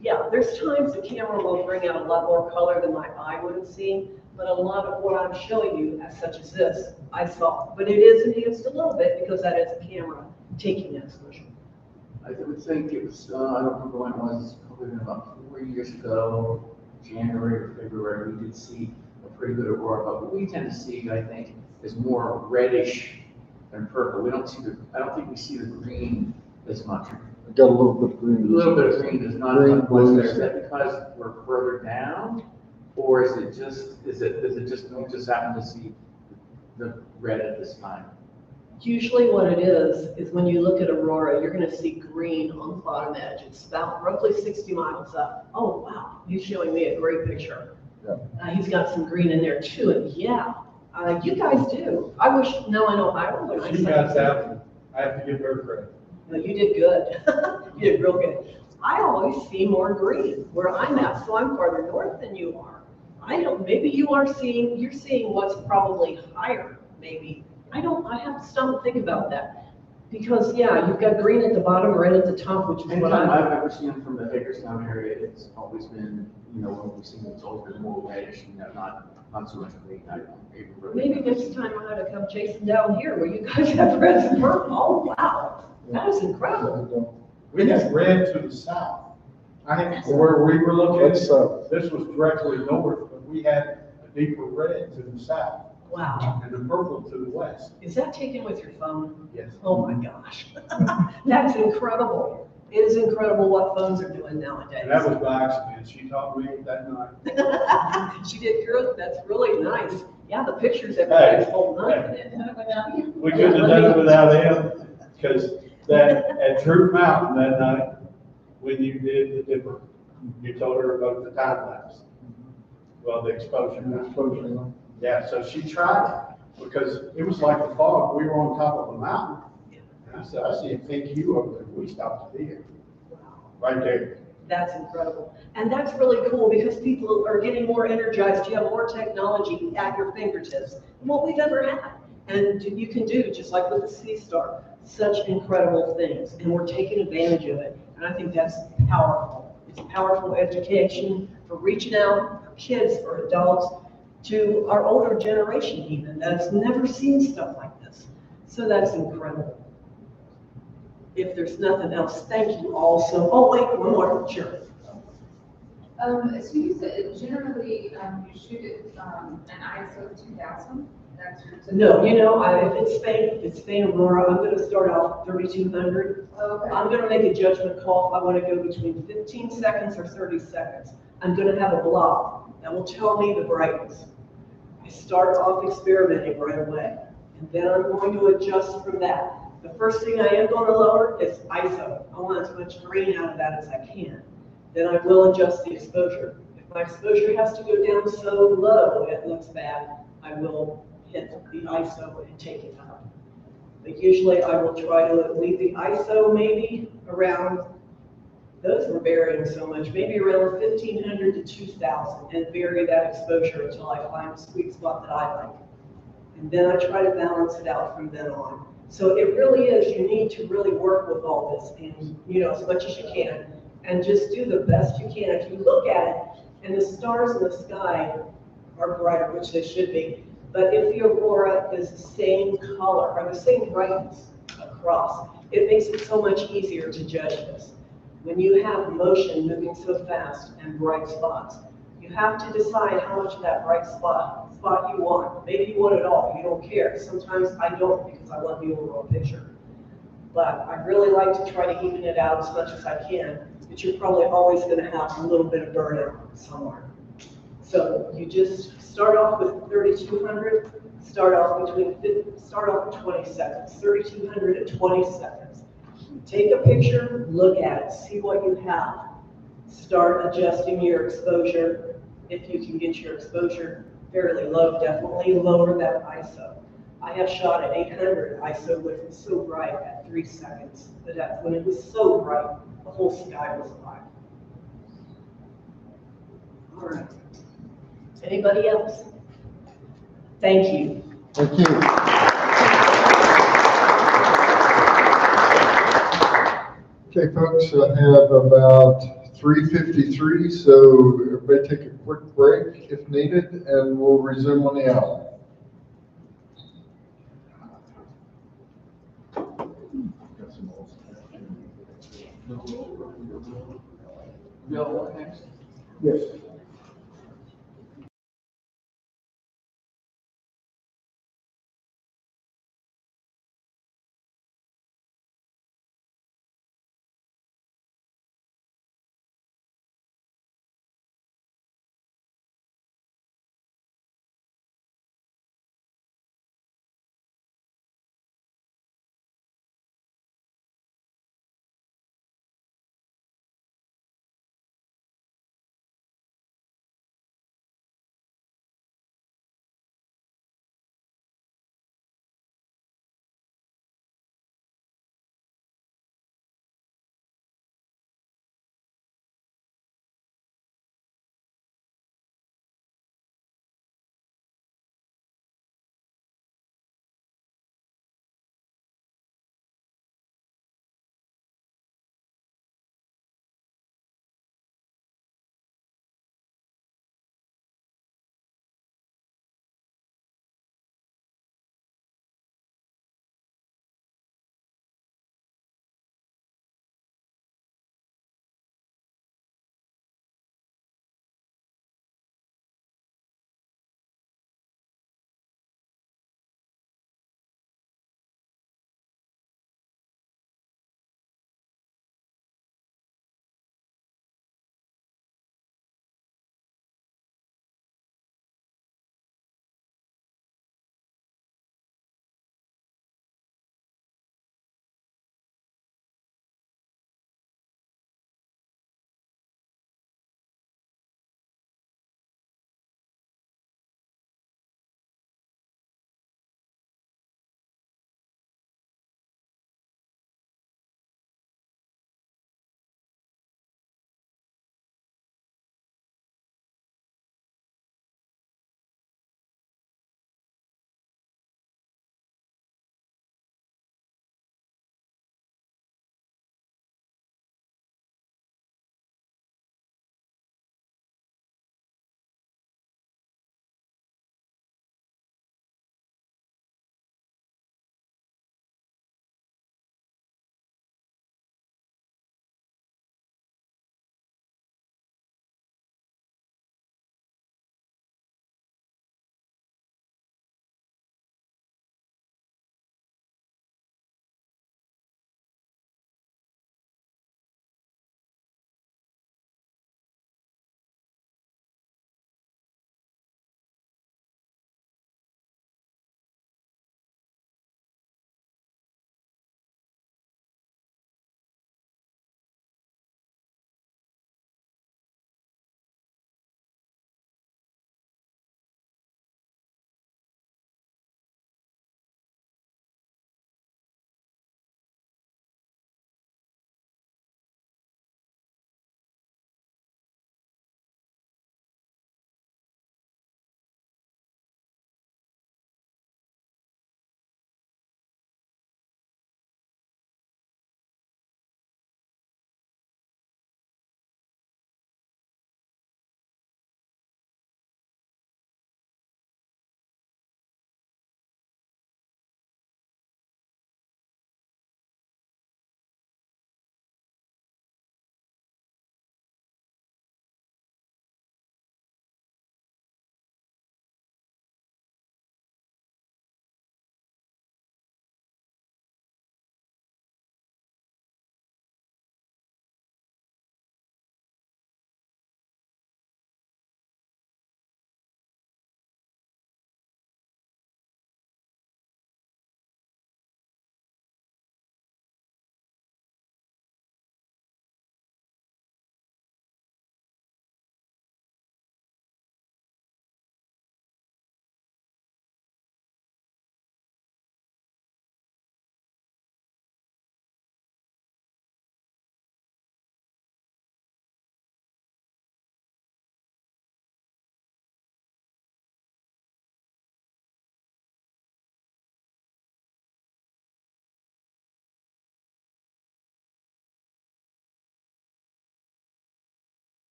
Yeah, there's times the camera will bring out a lot more color than my eye would have seen, but a lot of what I'm showing you, as such as this, I saw. But it is enhanced a little bit because that is a camera taking that exposure. I would think it was, I don't remember when it was, probably about 4 years ago, January or February, we did see a pretty good aurora, but what we tend to see, I think, is more reddish than purple. We don't see I don't think we see the green as much. I got a little bit of green. A little bit of green is not as much there. Is that because we're further down? Or is it just, we just happen to see the red at this time? Usually what it is when you look at aurora, you're going to see green on the bottom edge. It's about roughly 60 miles up. Oh, wow. He's showing me a great picture. Yeah. He's got some green in there too. And yeah, you guys do. I wish, no, I know Iowa when I She got that. I have to give her credit. No, you did good. You did real good. I always see more green where I'm at, so I'm farther north than you are. Maybe you're seeing what's probably higher, maybe. I have to stop and think about that. Because, yeah, you've got green at the bottom, red at the top, which is what I've ever seen from the Hagerstown area, it's always been, when we've seen it's always been more reddish, not not so much green, I don't even really. Maybe next time I ought to come chasing down here where you guys have red and purple. Oh, wow, that is incredible. We had red to the south. I think where we were looking, That's, this was directly north, but we had a deeper red to the south Wow. and the purple to the west. Is that taken with your phone? Yes. Oh my gosh. That's incredible. It is incredible what phones are doing nowadays. And that was by accident. She taught me that night. She did good. That's really nice. Yeah, the pictures everybody's holding up. We couldn't have done it without him, because that, at Troop Mountain that night, when you did the dipper, you told her about the time lapse. Well, the exposure. Yeah, so she tried it, because it was like the fog. We were on top of a mountain. And I said, I see a pink hue over there. We stopped the video. Right there. That's incredible. And that's really cool because people are getting more energized. You have more technology at your fingertips than what we've ever had. And you can do, just like with the Seestar, such incredible things. And we're taking advantage of it. And I think that's powerful. It's powerful education for reaching out, for kids, for adults, to our older generation even, that's never seen stuff like this. So that's incredible. If there's nothing else, thank you all so. Oh, wait, one more, sure. So you said generally you shoot it an ISO 2000. That's your No, you know, if it's Spain Aurora, I'm going to start off 3200. Okay. I'm going to make a judgment call if I want to go between 15 seconds or 30 seconds. I'm going to have a block that will tell me the brightness. I start off experimenting right away, and then I'm going to adjust from that. The first thing I am going to lower is ISO. I want as much green out of that as I can. Then I will adjust the exposure. If my exposure has to go down so low it looks bad, I will hit the ISO and take it up. But usually I will try to leave the ISO maybe around, those were varying so much, maybe around 1500 to 2000 and vary that exposure until I find a sweet spot that I like. And then I try to balance it out from then on. So it really is, you need to really work with all this and, you know, as much as you can and just do the best you can. If you look at it and the stars in the sky are brighter, which they should be, but if the aurora is the same color or the same brightness across, it makes it so much easier to judge this. When you have motion moving so fast and bright spots, you have to decide how much of that bright spot you want. Maybe you want it all, you don't care. Sometimes I don't because I want the overall picture. But I really like to try to even it out as much as I can, but you're probably always gonna have a little bit of burnout somewhere. So you just start off with 3200, start off at 20 seconds, 3200 at 20 seconds. Take a picture, look at it, see what you have. Start adjusting your exposure. If you can get your exposure fairly low, definitely lower that ISO. I have shot at 800 ISO when it was so bright at 3 seconds. But that's when it was so bright, the whole sky was alive. All right. Anybody else? Thank you. Thank you. Okay, folks, I have about 3:53, so everybody take a quick break if needed, and we'll resume on the hour. Yes.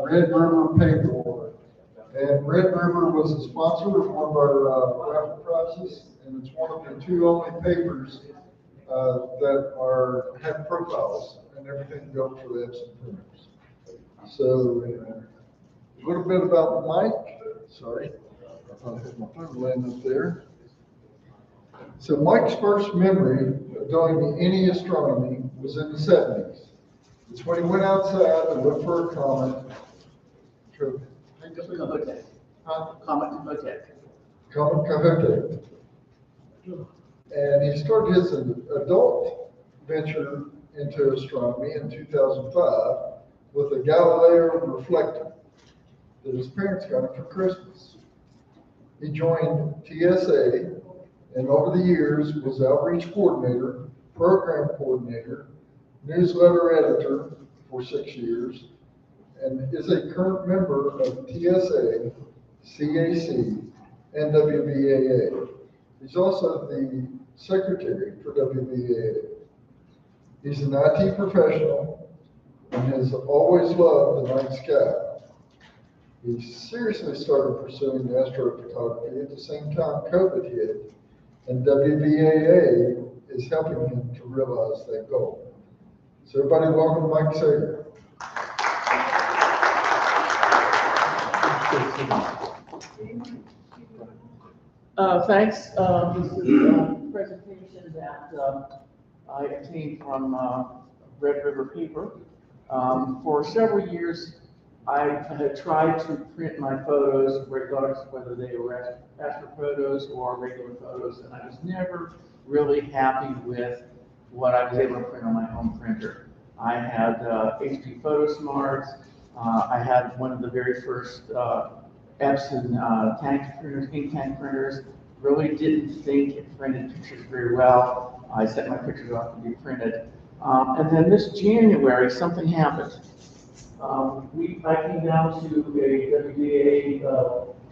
Red River Paper. And Red River was a sponsor of one of our raffle prizes, and it's one of the two only papers that have profiles and everything built for the Epson printers. So a little bit about Mike. Sorry, I thought I had my phone laying up there. So Mike's first memory of doing any astronomy was in the 70s. It's when he went outside to look for a comet. Comet Kohoutek. And he started his adult venture into astronomy in 2005 with a Galileo reflector that his parents got him for Christmas. He joined TSA and over the years was outreach coordinator, program coordinator, newsletter editor for 6 years, and is a current member of TSA, CAC, and WVAA. He's also the secretary for WVAA. He's an IT professional and has always loved the night sky. He seriously started pursuing astrophotography at the same time COVID hit, and WVAA is helping him to realize that goal. So everybody welcome Mike Sager. Thanks. This is a presentation that I obtained from Red River Paper. For several years, I had tried to print my photos, regardless of whether they were astro photos or regular photos, and I was never really happy with what I was able to print on my home printer. I had HP PhotoSmarts. I had one of the very first Epson tank printers, ink tank printers. Really didn't think it printed pictures very well. I sent my pictures off to be printed. And then this January, something happened. I came down to a WVAA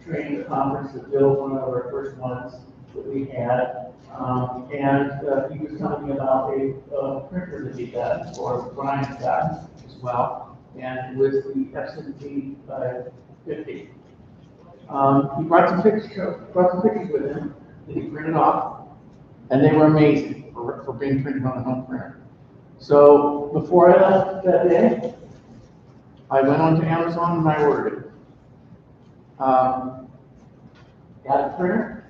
training conference that Bill, one of our first ones that we had, and he was telling me about a printer that he had, or Brian's got as well, and it was the Epson P50. He brought some pictures with him that he printed off, and they were amazing for being printed on a home printer. So before I left that day, I went on to Amazon and I ordered it. Got a printer,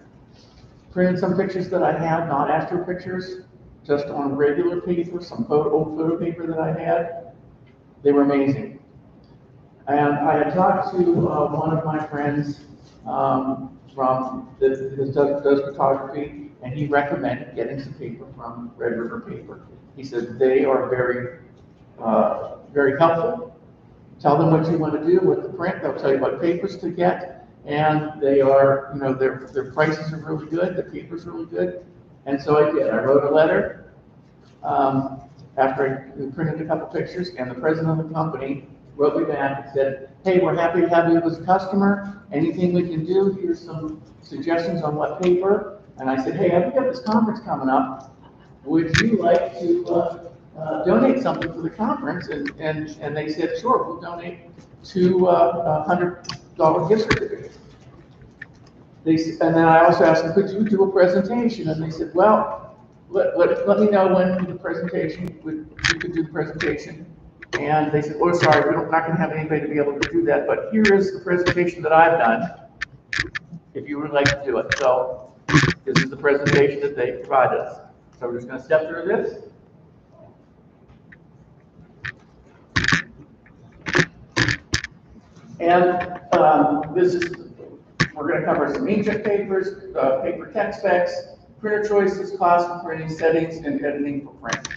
printed some pictures that I had, not astro pictures, just on regular paper, some old photo paper that I had. They were amazing. And I had talked to one of my friends from that does photography, and he recommended getting some paper from Red River Paper. He said they are very, very helpful. Tell them what you want to do with the print. They'll tell you what papers to get, and they are, their prices are really good. The paper's really good, and so I did. I wrote a letter after I printed a couple pictures, and the president of the company wrote me back and said, "Hey, we're happy to have you as a customer. Anything we can do? Here's some suggestions on what paper." And I said, "Hey, I've got this conference coming up. Would you like to donate something for the conference?" And they said, "Sure, we'll donate $200 gift certificate." And then I also asked them, "Could you do a presentation?" And they said, "Well, let me know when the presentation, you could do the presentation." And they said, "Oh, sorry, we're not going to have anybody to be able to do that, but here is the presentation that I've done, if you would like to do it." So this is the presentation that they provided us. So we're just going to step through this. And we're going to cover some inkjet papers, paper tech specs, printer choices, cost for printing, settings, and editing for print.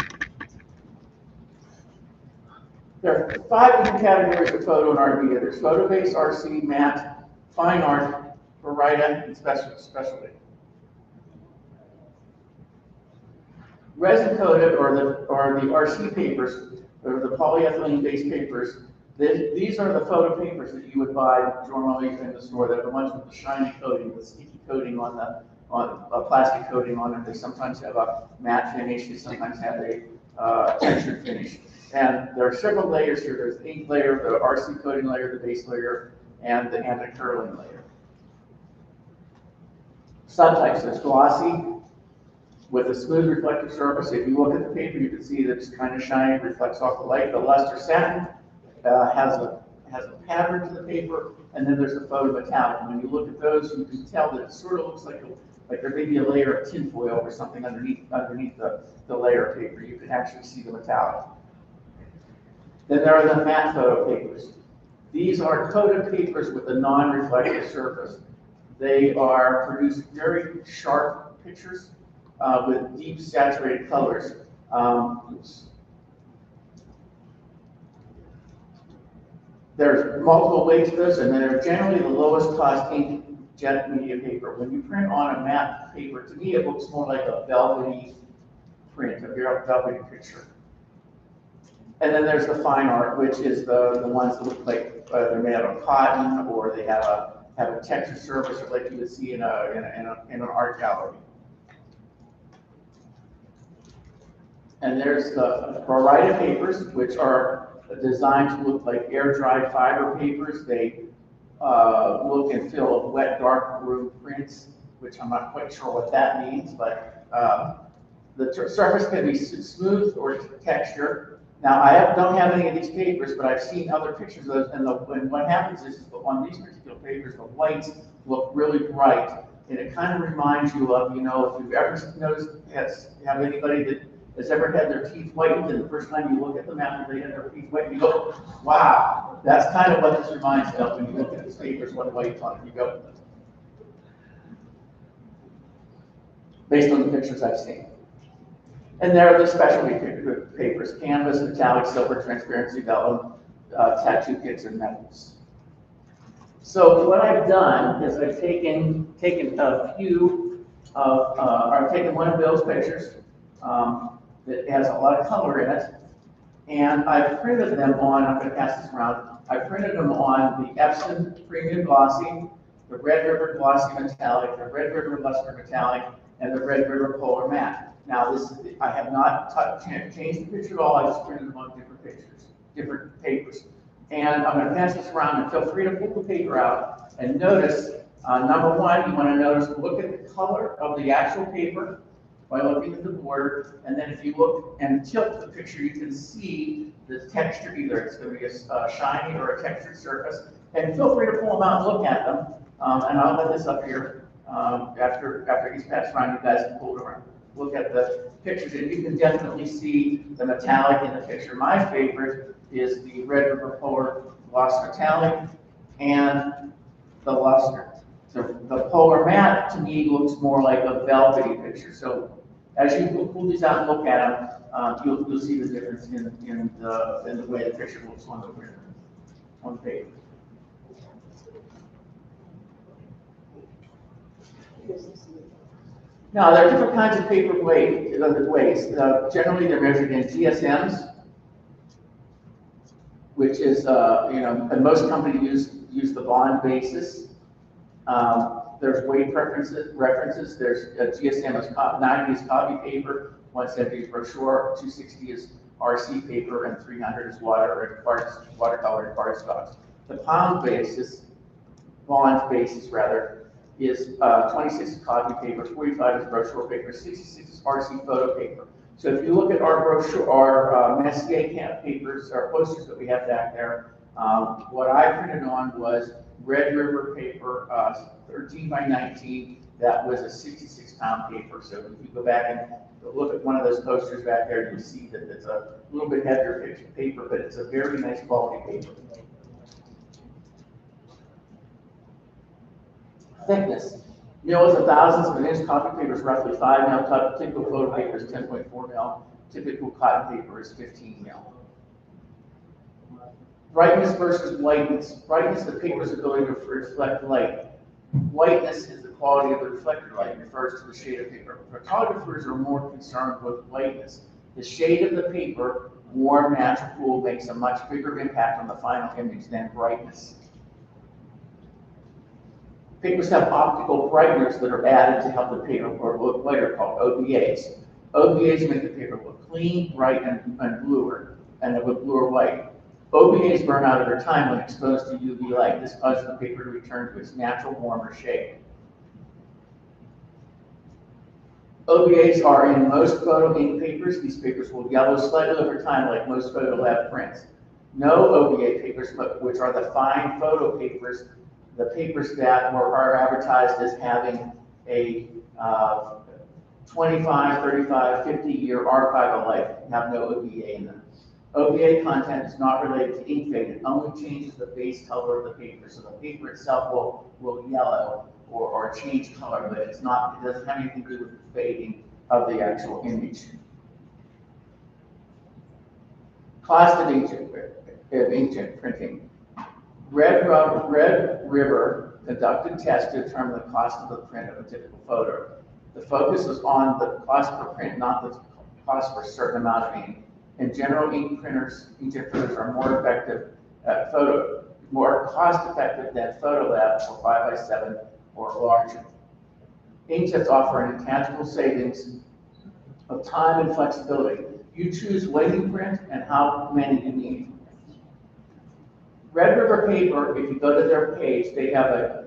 There are 5 different categories of photo and art media. There's photo-based, RC, matte, fine art, variety, and specialty. Resin-coated, or the RC papers, or the polyethylene-based papers, these are the photo papers that you would buy normally in the store. They're the ones with the shiny coating, the sticky coating on a plastic coating on it. They sometimes have a matte finish. They sometimes have a textured finish. And there are several layers here. There's the ink layer, the RC coating layer, the base layer, and the anti-curling layer. Subtypes, there's glossy with a smooth reflective surface. If you look at the paper, you can see that it's kind of shiny, reflects off the light. The luster satin has a pattern to the paper, and then there's a photometallic. And when you look at those, you can tell that it sort of looks like there may be a layer of tinfoil or something underneath the layer of paper. You can actually see the metallic. Then there are the matte photo papers. These are coated papers with a non-reflective surface. They produce very sharp pictures with deep saturated colors. There's multiple ways to this, and they're generally the lowest cost inkjet media paper. When you print on a matte paper, to me it looks more like a velvety print, a very velvety picture. And then there's the fine art, which is the ones that look like they're made out of cotton, or they have a textured surface, like you would see in an art gallery. And there's the variety of papers, which are designed to look like air-dried fiber papers. They look and feel of wet, dark room prints, which I'm not quite sure what that means, but the surface can be smooth or texture. Now, I don't have any of these papers, but I've seen other pictures of those, and what happens is that on these particular papers, the whites look really bright, and it kind of reminds you of, if you've ever noticed, have anybody that has ever had their teeth whitened, and the first time you look at them after they had their teeth whitened, you go, wow, that's kind of what this reminds me of when you look at these papers, what white's on it, you go, based on the pictures I've seen. And there are the specialty papers: canvas, metallic, silver, transparency, vellum, tattoo kits, and metals. So what I've done is I've taken a few I've taken one of Bill's pictures that has a lot of color in it, and I've printed them on, I'm going to pass this around, I printed them on the Epson Premium Glossy, the Red River Glossy Metallic, the Red River Luster Metallic, and the Red River Polar Matte. Now, I have not changed the picture at all. I just printed them on different papers. And I'm going to pass this around, and feel free to pull the paper out and notice, number one, you want to look at the color of the actual paper by looking at the border. And then if you look and tilt the picture, you can see the texture. Either it's going to be a shiny or a textured surface. And feel free to pull them out and look at them. And I'll let this up here after he's passed around. You guys can pull it around. Look at the pictures, and you can definitely see the metallic in the picture. My favorite is the Red River Polar Gloss Metallic and the Luster. So the Polar Matte, to me, looks more like a velvety picture. So as you pull these out and look at them, you'll see the difference in the way the picture looks on the paper. Now, there are different kinds of paper ways. Generally, they're measured in GSMs, which is, and most companies use the bond basis. There's weight references. There's a GSM is 90 is copy paper, 170 is brochure, 260 is RC paper, and 300 is watercolor and cardstock. The pound basis, bond basis rather, is 26 is copy paper, 45 is brochure paper, 66 is RC photo paper. So if you look at our brochure, our Messier camp papers, our posters that we have back there, what I printed on was Red River paper, 13 by 19. That was a 66-pound paper. So if you go back and look at one of those posters back there, you see that it's a little bit heavier paper, but it's a very nice quality paper. Thickness. Mils of thousands of an inch. Copy paper is roughly 5 mil. Typical photo paper is 10.4 mil. Typical cotton paper is 15 mil. Brightness versus whiteness. Brightness, the paper's ability to reflect light. Whiteness is the quality of the reflected light. It refers to the shade of paper. Photographers are more concerned with whiteness. The shade of the paper, warm, natural, cool, makes a much bigger impact on the final image than brightness. Papers have optical brighteners that are added to help the paper look lighter, called OVAs. OVAs make the paper look clean, bright, and bluer. and it would blue or white. OVAs burn out over time when exposed to UV light. This causes the paper to return to its natural warmer shape. OVAs are in most photo ink papers. These papers will yellow slightly over time like most photo lab prints. No OVA papers, which are the fine photo papers, the papers that are advertised as having a 25, 35, 50-year archival life, have no OVA in them. OVA content is not related to ink fade. It only changes the base color of the paper. So the paper itself will yellow or change color, but it doesn't have anything to do with the fading of the actual image. Cost of inkjet printing. Red River conducted tests to determine the cost of the print of a typical photo. The focus was on the cost per print, not the cost for a certain amount of ink. In general, inkjet printers are more cost effective than photo labs for 5x7 or larger. Inkjets offer an intangible savings of time and flexibility. You choose when you print and how many you need. Red River Paper, if you go to their page, they have a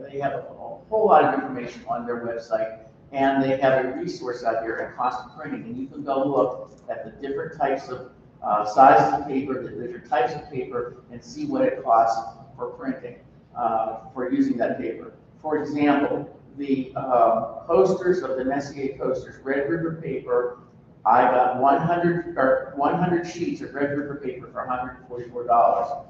whole lot of information on their website, and they have a resource out here at cost of printing, and you can go look at the different types of sizes of paper, the different types of paper, and see what it costs for printing, for using that paper. For example, the posters of the Messier posters, Red River paper, I got 100 sheets of Red River paper for $144.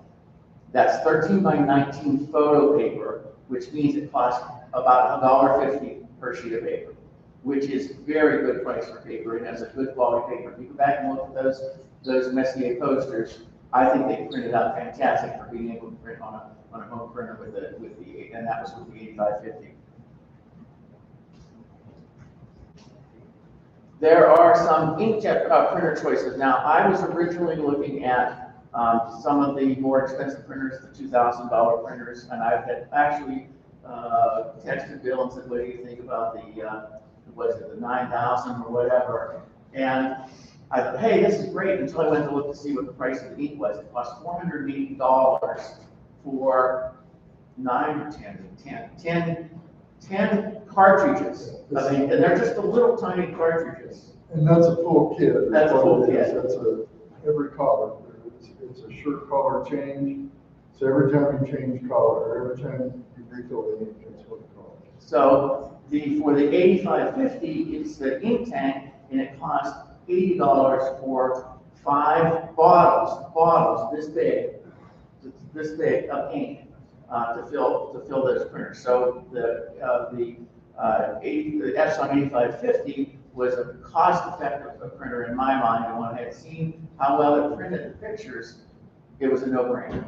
That's 13 by 19 photo paper, which means it costs about $1.50 per sheet of paper, which is very good price for paper and has a good quality paper. If you go back and look at those Messier posters, I think they printed out fantastic for being able to print on a home printer and that was with the 8550. There are some inkjet printer choices. Now, I was originally looking at some of the more expensive printers, the $2,000 printers, and I had actually texted Bill and said, what do you think about the 9,000 or whatever? And I thought, hey, this is great, until I went to look to see what the price of the ink was. It cost $480 for 10 cartridges. I mean, and they're just the little tiny cartridges. And that's a full kit. That's a full kit. That's every collar. It's a shirt collar change. So every time you change collar, every time you refill the ink, it's what it costs. So for the 8550, it's the ink tank, and it costs $80 for 5 bottles this big of ink to fill those printers. So the Epson 8550 was a cost-effective printer in my mind, and when I had seen how well it printed the pictures, it was a no-brainer.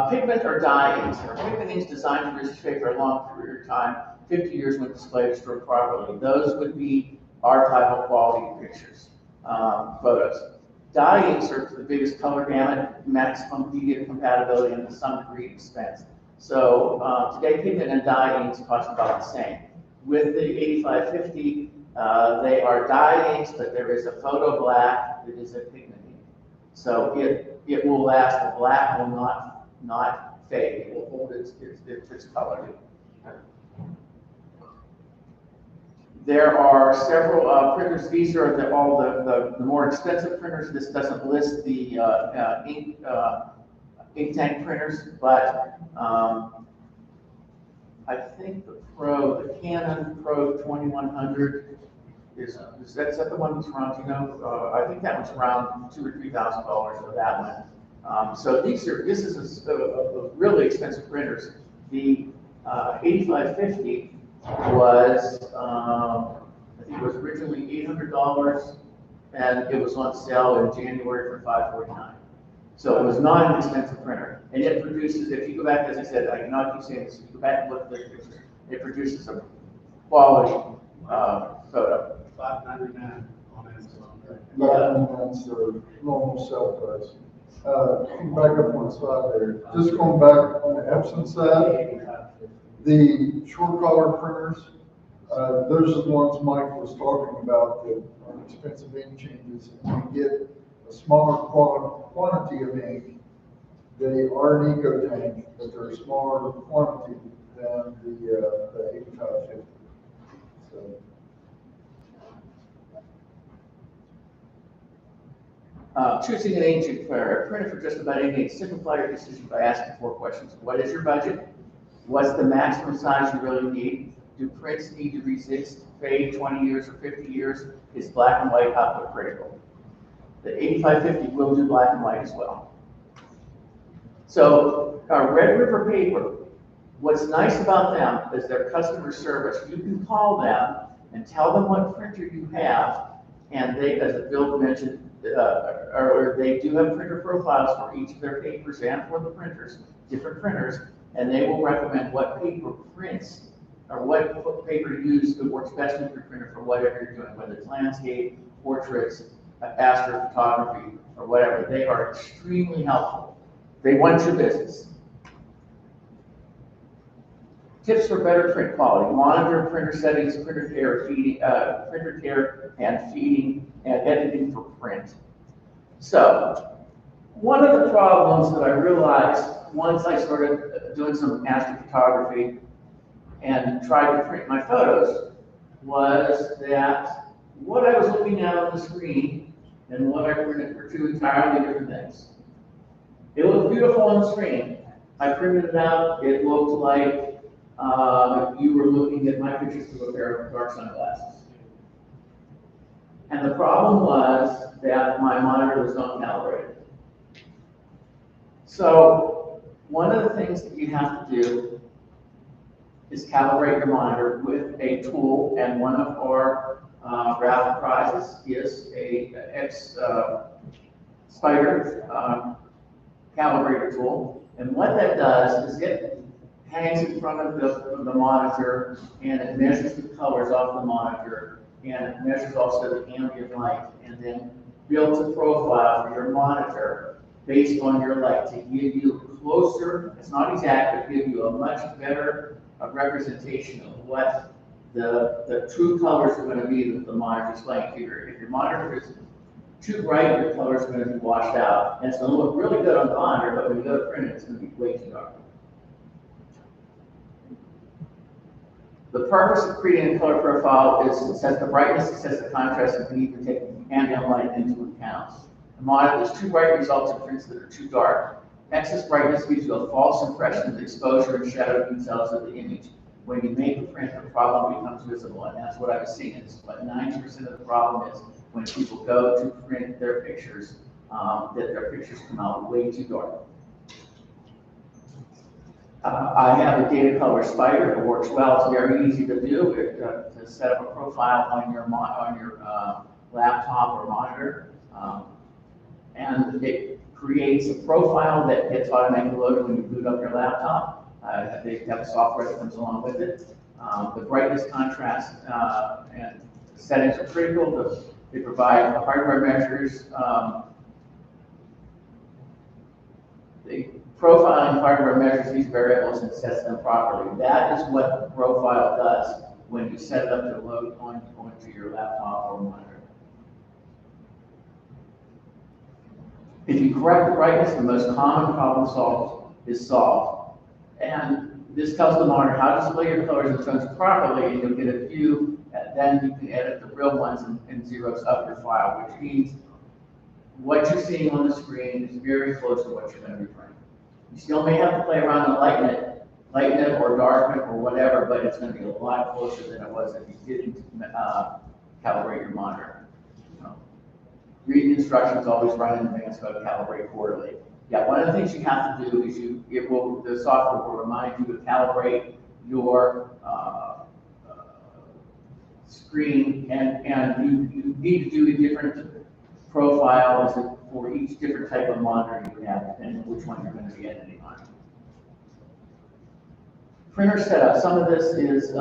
Pigment or dye inks. Pigment inks designed to resist fade for a long period of time, 50 years when displayed or stored properly. Those would be archival quality pictures, photos. Dye inks are the biggest color gamut, maximum media compatibility, and to some degree expense. So today, pigment and dye inks cost about the same. With the 8550, they are dye inks, but there is a photo black that is a pigment ink. So it will last. The black will not fade. It will hold its color. There are several printers. These are all the more expensive printers. This doesn't list the ink tank printers, but I think the Canon Pro 2100 is that the one that's around? I think that one's around $2,000 or $3,000 for that one. So this is a really expensive printers. The 8550 was I think it was originally $800, and it was on sale in January for $549. So it was not an expensive printer, and it produces. If you go back, as I said, I cannot keep saying this. If you go back and look at the pictures, it produces a quality photo. $5.99 on Amazon. That's the normal sell price. Back up one slide there. Just going back on the Epson side, the short collar printers, Those are the ones Mike was talking about, that are expensive ink changes. And you get a smaller quantity of ink. They are an eco tank, but they're a smaller quantity than the 8550. So. Choosing an ancient printer for just about any simplify your decision by asking 4 questions. What is your budget? What's the maximum size you really need? Do prints need to resist fade 20 years or 50 years? Is black and white output critical? The 8550 will do black and white as well. So Red River Paper, what's nice about them is their customer service. You can call them and tell them what printer you have, and they, as Bill mentioned earlier, they do have printer profiles for each of their papers and for the printers, different printers, and they will recommend what paper prints or what paper to use that works best with your printer for whatever you're doing, whether it's landscape, portraits, astrophotography, or whatever. They are extremely helpful. They want your business. Tips for better print quality: monitor printer settings, printer care, and feeding and editing for print. So, one of the problems that I realized once I started doing some astrophotography and tried to print my photos was that what I was looking at on the screen and what I printed were 2 entirely different things. It looked beautiful on the screen. I printed it out, it looked like you were looking at my pictures through a pair of dark sunglasses. And the problem was that my monitor was not calibrated. So one of the things that you have to do is calibrate your monitor with a tool, and one of our raffle prizes is a Spider calibrator tool. And what that does is it hangs in front of the monitor, and it measures the colors off the monitor, and it measures also the ambient light, and then builds a profile for your monitor based on your light to give you closer, it's not exact, but give you a much better representation of what the true colors are going to be that the monitor is displaying. If your monitor is too bright, your colors are going to be washed out, and it's going to look really good on the monitor, but when you go to print it, it's going to be way too dark. The purpose of creating a color profile is to set the brightness, it sets the contrast, and can even take ambient light into account. The monitor, there's 2 bright results in prints that are too dark. Excess brightness gives you a false impression of the exposure and shadow details of the image. When you make a print, the problem becomes visible, and that's what I was seeing. It's like 90% of the problem is when people go to print their pictures, that their pictures come out way too dark. I have a data color spider. It works well. It's very easy to do. To set up a profile on your laptop or monitor, and it creates a profile that gets automatically loaded when you boot up your laptop. They have software that comes along with it. The brightness, contrast, and settings are critical. They provide hardware measures. Profiling hardware measures these variables and sets them properly. That is what the profile does when you set it up to load onto your laptop or monitor. If you correct the brightness, the most common problem is solved. And this tells the monitor how to display your colors and tones properly, and you'll get a few, and then you can edit the real ones and zeros up your file, which means what you're seeing on the screen is very close to what you're going to be printing. You still may have to play around and lighten it or darken it or whatever, but it's going to be a lot closer than it was if you didn't calibrate your monitor. Read the instructions, always run in advance, but calibrate quarterly. Yeah, one of the things you have to do is the software will remind you to calibrate your screen, and you need to do a different profile for each different type of monitor you have, depending on which one you're going to be editing on. Printer setup. Some of this is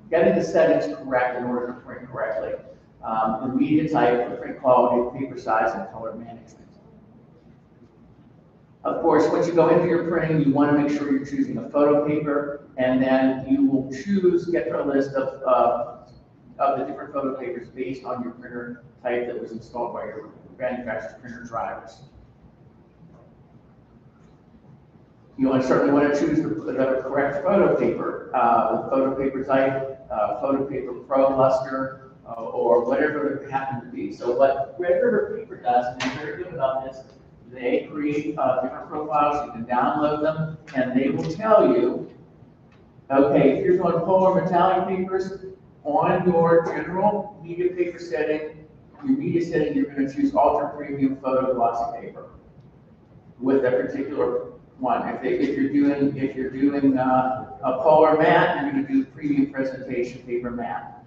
getting the settings correct in order to print correctly. The media type, the print quality, paper size, and color management. Of course, once you go into your printing, you want to make sure you're choosing a photo paper, and then you will get a list of the different photo papers based on your printer type that was installed by your manufacturer's printer drivers. You certainly want to choose the correct photo paper, the photo paper type, photo paper pro luster, or whatever it happens to be. So what Red River Paper does, and they're very good about this, they create different profiles. You can download them, and they will tell you, okay, if you're doing polar metallic papers, on your general media paper setting, your media setting, you're going to choose ultra premium photo glossy paper with that particular one. If you're doing a polar matte, you're going to do premium presentation paper matte.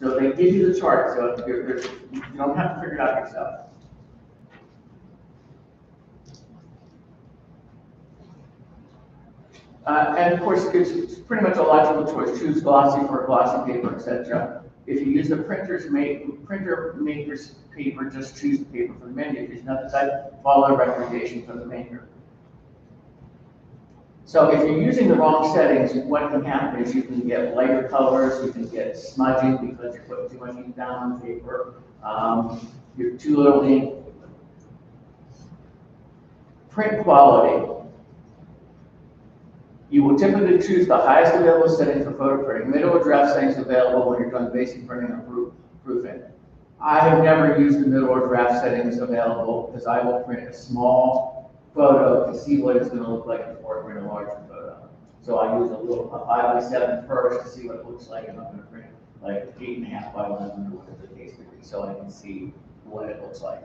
So they give you the chart, so you don't have to figure it out yourself. And of course, it's pretty much a logical choice. Choose glossy for a glossy paper, etc. If you use the printer maker's paper, just choose the paper from the menu. If there's another type, follow the recommendation from the maker. So if you're using the wrong settings, what can happen is you can get lighter colors, you can get smudging because you're putting too much ink down on the paper, you're too little ink. Print quality. You will typically choose the highest available setting for photo printing. Middle or draft settings available when you're doing basic printing or proofing. I have never used the middle or draft settings available because I will print a small photo to see what it's going to look like before I print a larger photo. So I use a 5x7 first to see what it looks like, and I'm going to print like 8.5 by 11 or whatever the case may be, so I can see what it looks like.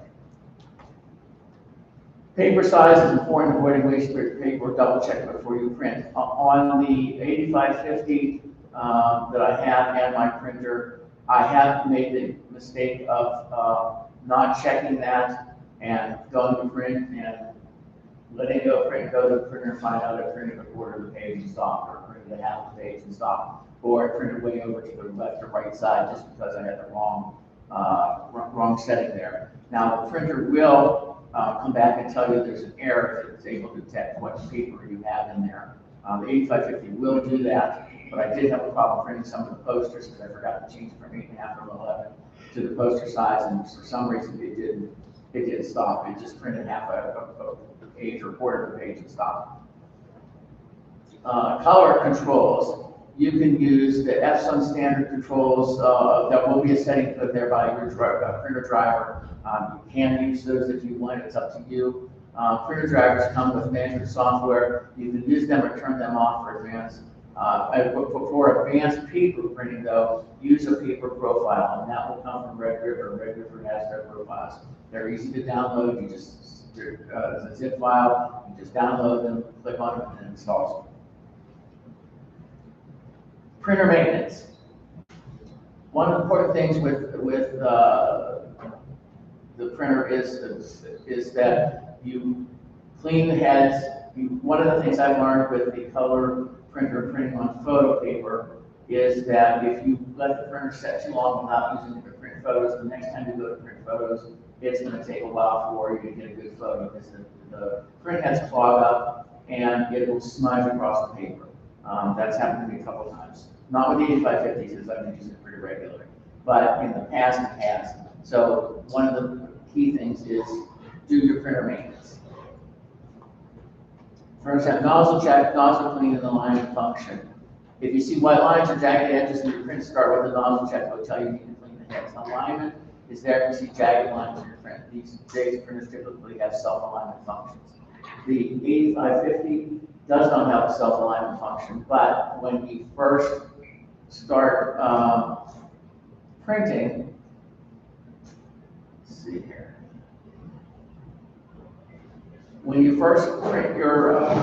Paper size is important, avoiding wasted paper, double check before you print. On the 8550 that I have and my printer, I have made the mistake of not checking that and going to print and letting it go print, go to the printer and find out I printed a quarter of the page and stopped, or printed a half the page and stopped, or I printed way over to the left or right side just because I had the wrong setting there. Now the printer will come back and tell you there's an error if it's able to detect what paper you have in there. The 8550 will do that, but I did have a problem printing some of the posters because I forgot to change it from 8.5 from 11 to the poster size, and for some reason it didn't stop. It just printed half a page or a quarter of a page and stopped. Color controls. You can use the Epson standard controls. That will be a setting put there by your printer driver. You can use those if you want, it's up to you. Printer drivers come with management software. You can use them or turn them off for advanced. For advanced paper printing though, use a paper profile, and that will come from Red River. Red River has their profiles. They're easy to download. You just, as a zip file, you just download them, click on them, and it installs them. Printer maintenance. One of the important things with the printer is that you clean the heads. One of the things I've learned with the color printer printing on photo paper is that if you let the printer set too long without using it to print photos, the next time you go to print photos, it's going to take a while for you to get a good photo because the print heads clog up and it will smudge across the paper. That's happened to me a couple times. Not with the 8550s, because I've been using it pretty regularly, but in the past it has. So one of the key things is do your printer maintenance. First, have nozzle check, nozzle clean, and alignment function. If you see white lines or jagged edges in your print, start with the nozzle check. It'll tell you you need to clean the heads. Alignment is there if you see jagged lines in your print. These days, printers typically have self-alignment functions. The 8550 does not have a self-alignment function, but when you first start printing, let's see here. When you first print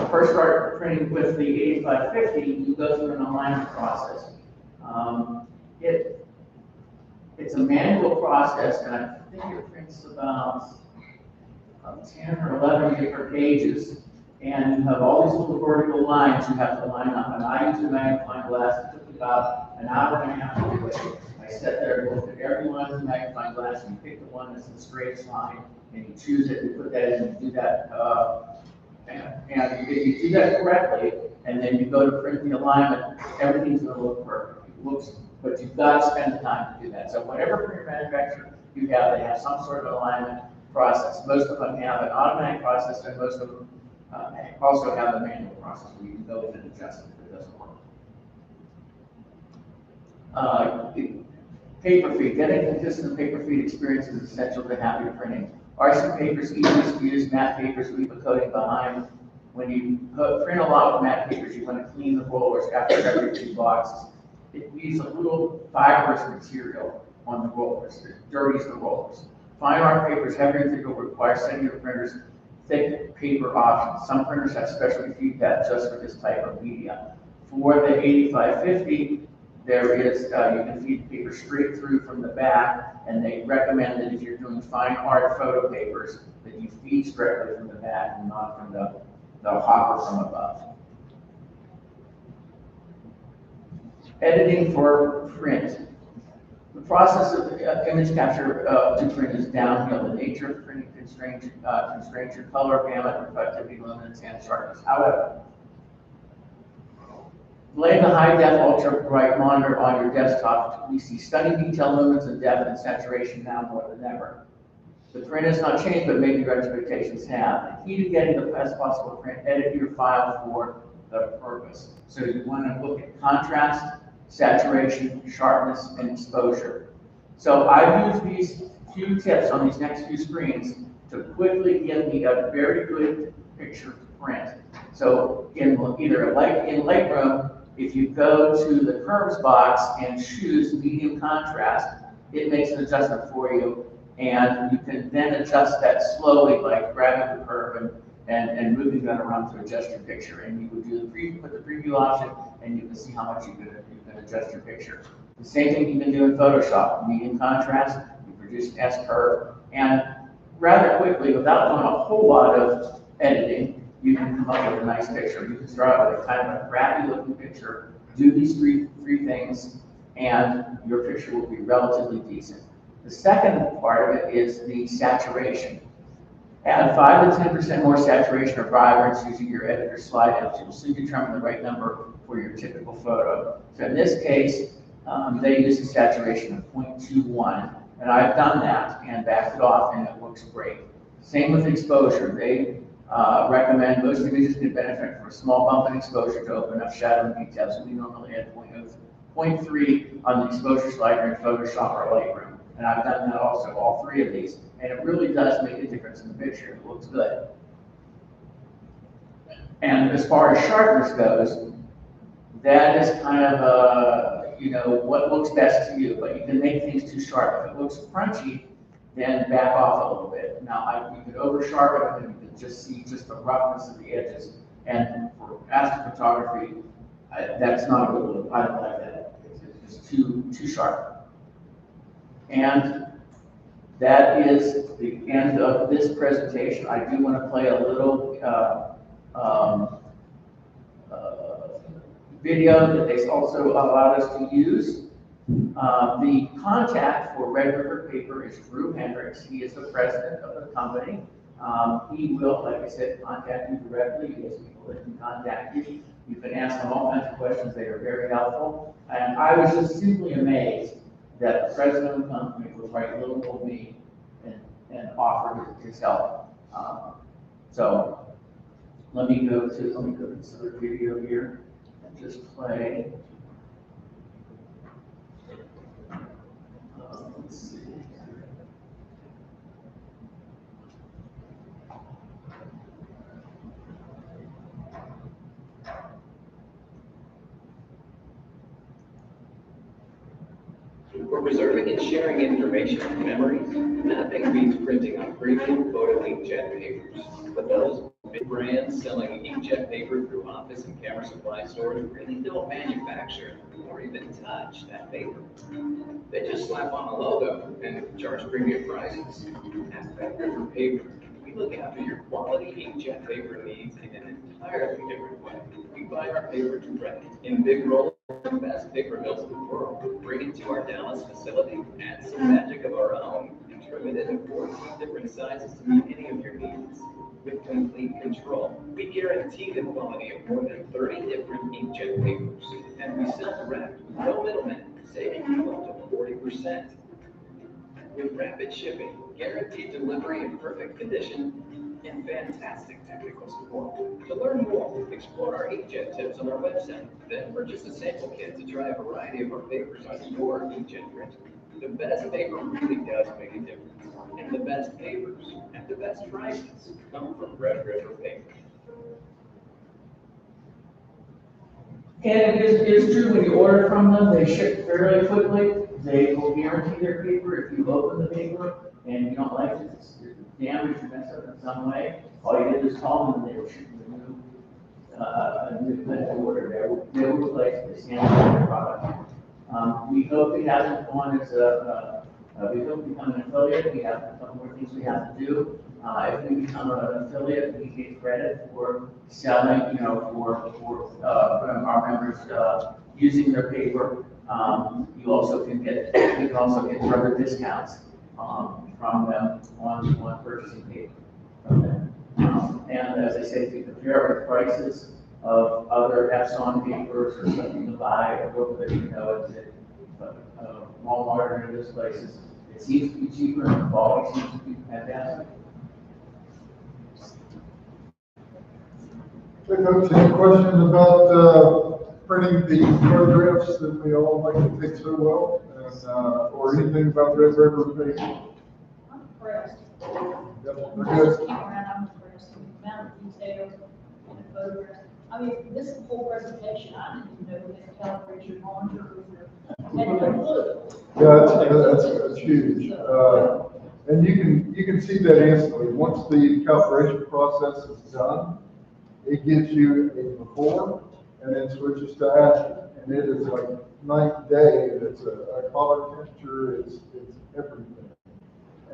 first start printing with the 8550, you go through an alignment process. It's a manual process, and I think it prints about 10 or 11 different pages, and you have all these little vertical lines you have to line up. And I use a magnifying glass. It took about an hour and a half to do it. I sat there and looked at every line of the magnifying glass, and you pick the one that's the straightest line, and you choose it, and put that in, and do that And if you do that correctly, and then you go to print the alignment, everything's gonna look perfect. It looks, but you've got to spend the time to do that. So whatever printer manufacturer you have, they have some sort of alignment process. Most of them have an automatic process, and most of them also have a manual process where you can go in and adjust it if it doesn't work. Paper feed. Getting consistent paper feed experience is essential to happy printing. RC papers, easy to use, matte papers leave a coating behind. When you print a lot of matte papers, you're going to clean the rollers after every 2 boxes. It leaves a little fibrous material on the rollers. It dirties the rollers. Fine art papers, heavier and thicker, require sending your printers thick paper options. Some printers have specialty feed pads just for this type of media. For the 8550, there is, you can feed paper straight through from the back, and they recommend that if you're doing fine art photo papers, that you feed directly from the back and not from the hopper from above. Editing for print. The process of image capture to print is downhill. The nature of printing constrains your color gamut, reflectivity, luminance, and sharpness. However, laying a high-def ultra-bright monitor on your desktop, we see stunning detail, luminance, and depth and saturation now more than ever. The print has not changed, but maybe your expectations have. The key to getting the best possible print, edit your file for the purpose. So you want to look at contrast, saturation, sharpness, and exposure. So I've used these few tips on these next few screens to quickly give me a very good picture to print. So in either in Lightroom, if you go to the curves box and choose medium contrast, it makes an adjustment for you, and you can then adjust that slowly by grabbing the curve and moving that around to adjust your picture. And you would do put the preview option, and you can see how much you can adjust your picture. The same thing you can do in Photoshop. Medium contrast, you produce an S-curve, and rather quickly, without doing a whole lot of editing, you can come up with a nice picture. You can start with a kind of a crappy looking picture, do these three things, and your picture will be relatively decent. The second part of it is the saturation. Add 5 to 10% more saturation or vibrance using your editor slide tools so you determine the right number for your typical photo. So in this case, they use a saturation of 0.21, and I've done that and backed it off, and it looks great. Same with exposure. They recommend most images can benefit from a small bump in exposure to open up shadow and details. We normally add 0.3 on the exposure slider in Photoshop or Lightroom. And I've done that also, all 3 of these. And it really does make a difference in the picture. It looks good. And as far as sharpness goes, that is kind of what looks best to you. But you can make things too sharp. If it looks crunchy, then back off a little bit. Now, you could over sharpen it, and you can just see just the roughness of the edges. And for astrophotography, that's not a good look. I don't like that. It's just too sharp. And that is the end of this presentation. I do want to play a little video that they also allowed us to use. The contact for Red River Paper is Drew Hendricks. He is the president of the company. He will, like I said, contact you directly. He has people that can contact you. You can ask them all kinds of questions. They are very helpful. And I was just simply amazed that the president of the company would write little old me and offer his help. So let me go to this other video here and just play. Let's see. For preserving and sharing information and memories, nothing beats printing on premium photo inkjet papers. But those big brands selling inkjet paper through office and camera supply stores really don't manufacture or even touch that paper. They just slap on a logo and charge premium prices. At Red River Paper, we look after your quality inkjet paper needs in an entirely different way. We buy our paper direct in big rolls. The best paper mills in the world, bring it to our Dallas facility, add some magic of our own, and trim it into 14 different sizes to meet any of your needs. With complete control, we guarantee the quality of more than 30 different inkjet papers, and we sell direct, no middlemen, saving you up to 40%. With rapid shipping, guaranteed delivery in perfect condition, and fantastic technical support. To learn more, explore our inkjet tips on our website, then purchase a sample kit to try a variety of our papers on your inkjet print. The best paper really does make a difference, and the best papers at the best prices come from Red River Paper. And it is true, when you order from them, they ship fairly quickly. They will guarantee their paper. If you open the paper and you don't like it, it's damaged or messed up in some way, all you do is call them and they will ship you a new print order. They will replace the standard product. We hope we haven't gone as we hope to become an affiliate. We have a couple more things we have to do. If we become an affiliate, we get credit for selling, for our members using their paper. You also can get further discounts from them on purchasing paper from them. And as I said, if you compare with prices of other Epson papers or something to buy, or at Walmart or those places, it seems to be cheaper and the quality seems to be fantastic. Okay, folks, any questions about printing the photographs that we all like to take so well, and, or anything about Red River paper? I'm impressed. Yep, we're good. I'm impressed with the amount of detail in the photographs. I mean, this whole presentation, I didn't even know we had a calibration monitor. Yeah, that's huge. And you can see that instantly. Once the calibration process is done, it gives you a before and then switches to after. And it is like night and day. It's a color texture, it's everything.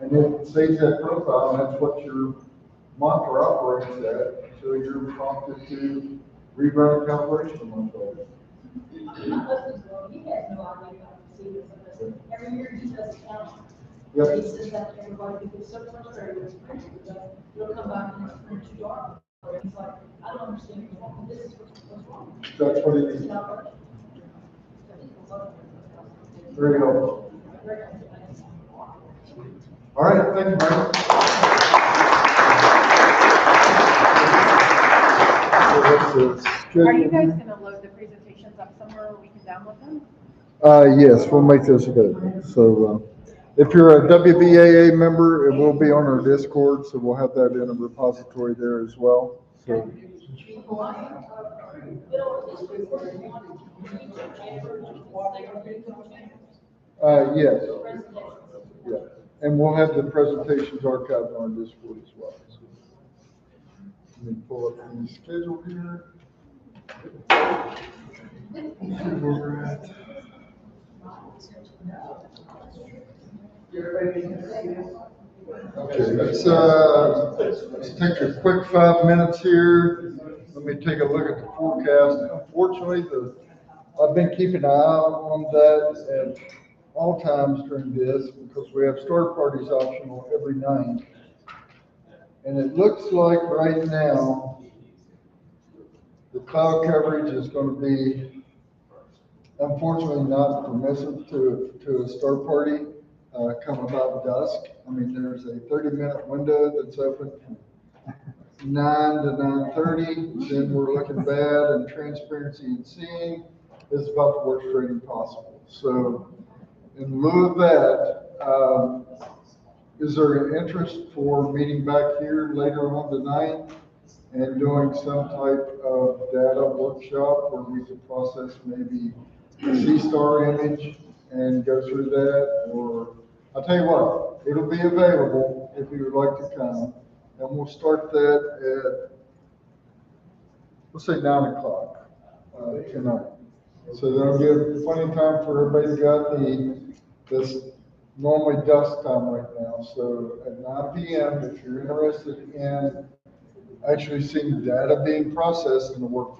And it saves that profile, and that's what your monitor operates at until you're prompted to rerun a calibration a month later. My husband's going, he has no idea how to see this. Every year he does count. Yep. He says that to everybody because so frustrated with printing, he'll come back and it's print too dark. He's like, I don't understand what's wrong. This is what's wrong. That's what it is. Very helpful. All right, thank you, Mike. Are you guys going to load the presentations up somewhere where we can download them? Yes, we'll make those available. So if you're a WVAA member, it will be on our Discord, so we'll have that in a repository there as well. So. Yes. Yeah. And we'll have the presentations archived on our Discord as well. So let me pull up the schedule here. See where we're at. Okay, let's take a quick 5 minutes here. Let me take a look at the forecast. Unfortunately, I've been keeping an eye on that at all times during this because we have star parties optional every night. And it looks like right now, the cloud coverage is going to be, unfortunately, not permissive to a star party come about dusk. I mean, there's a 30-minute window that's open from 9 to 9:30. Then we're looking bad, and transparency and seeing is about the worst rating possible. So, in lieu of that, is there an interest for meeting back here later on tonight and doing some type of data workshop where we could process maybe a Seestar image and go through that? Or I'll tell you what, it'll be available if you would like to come, and we'll start that at, let's say 9 o'clock tonight. So that'll give plenty of time for everybody to get this normally dusk time right now. So at 9 p.m., if you're interested in actually seeing data being processed in the work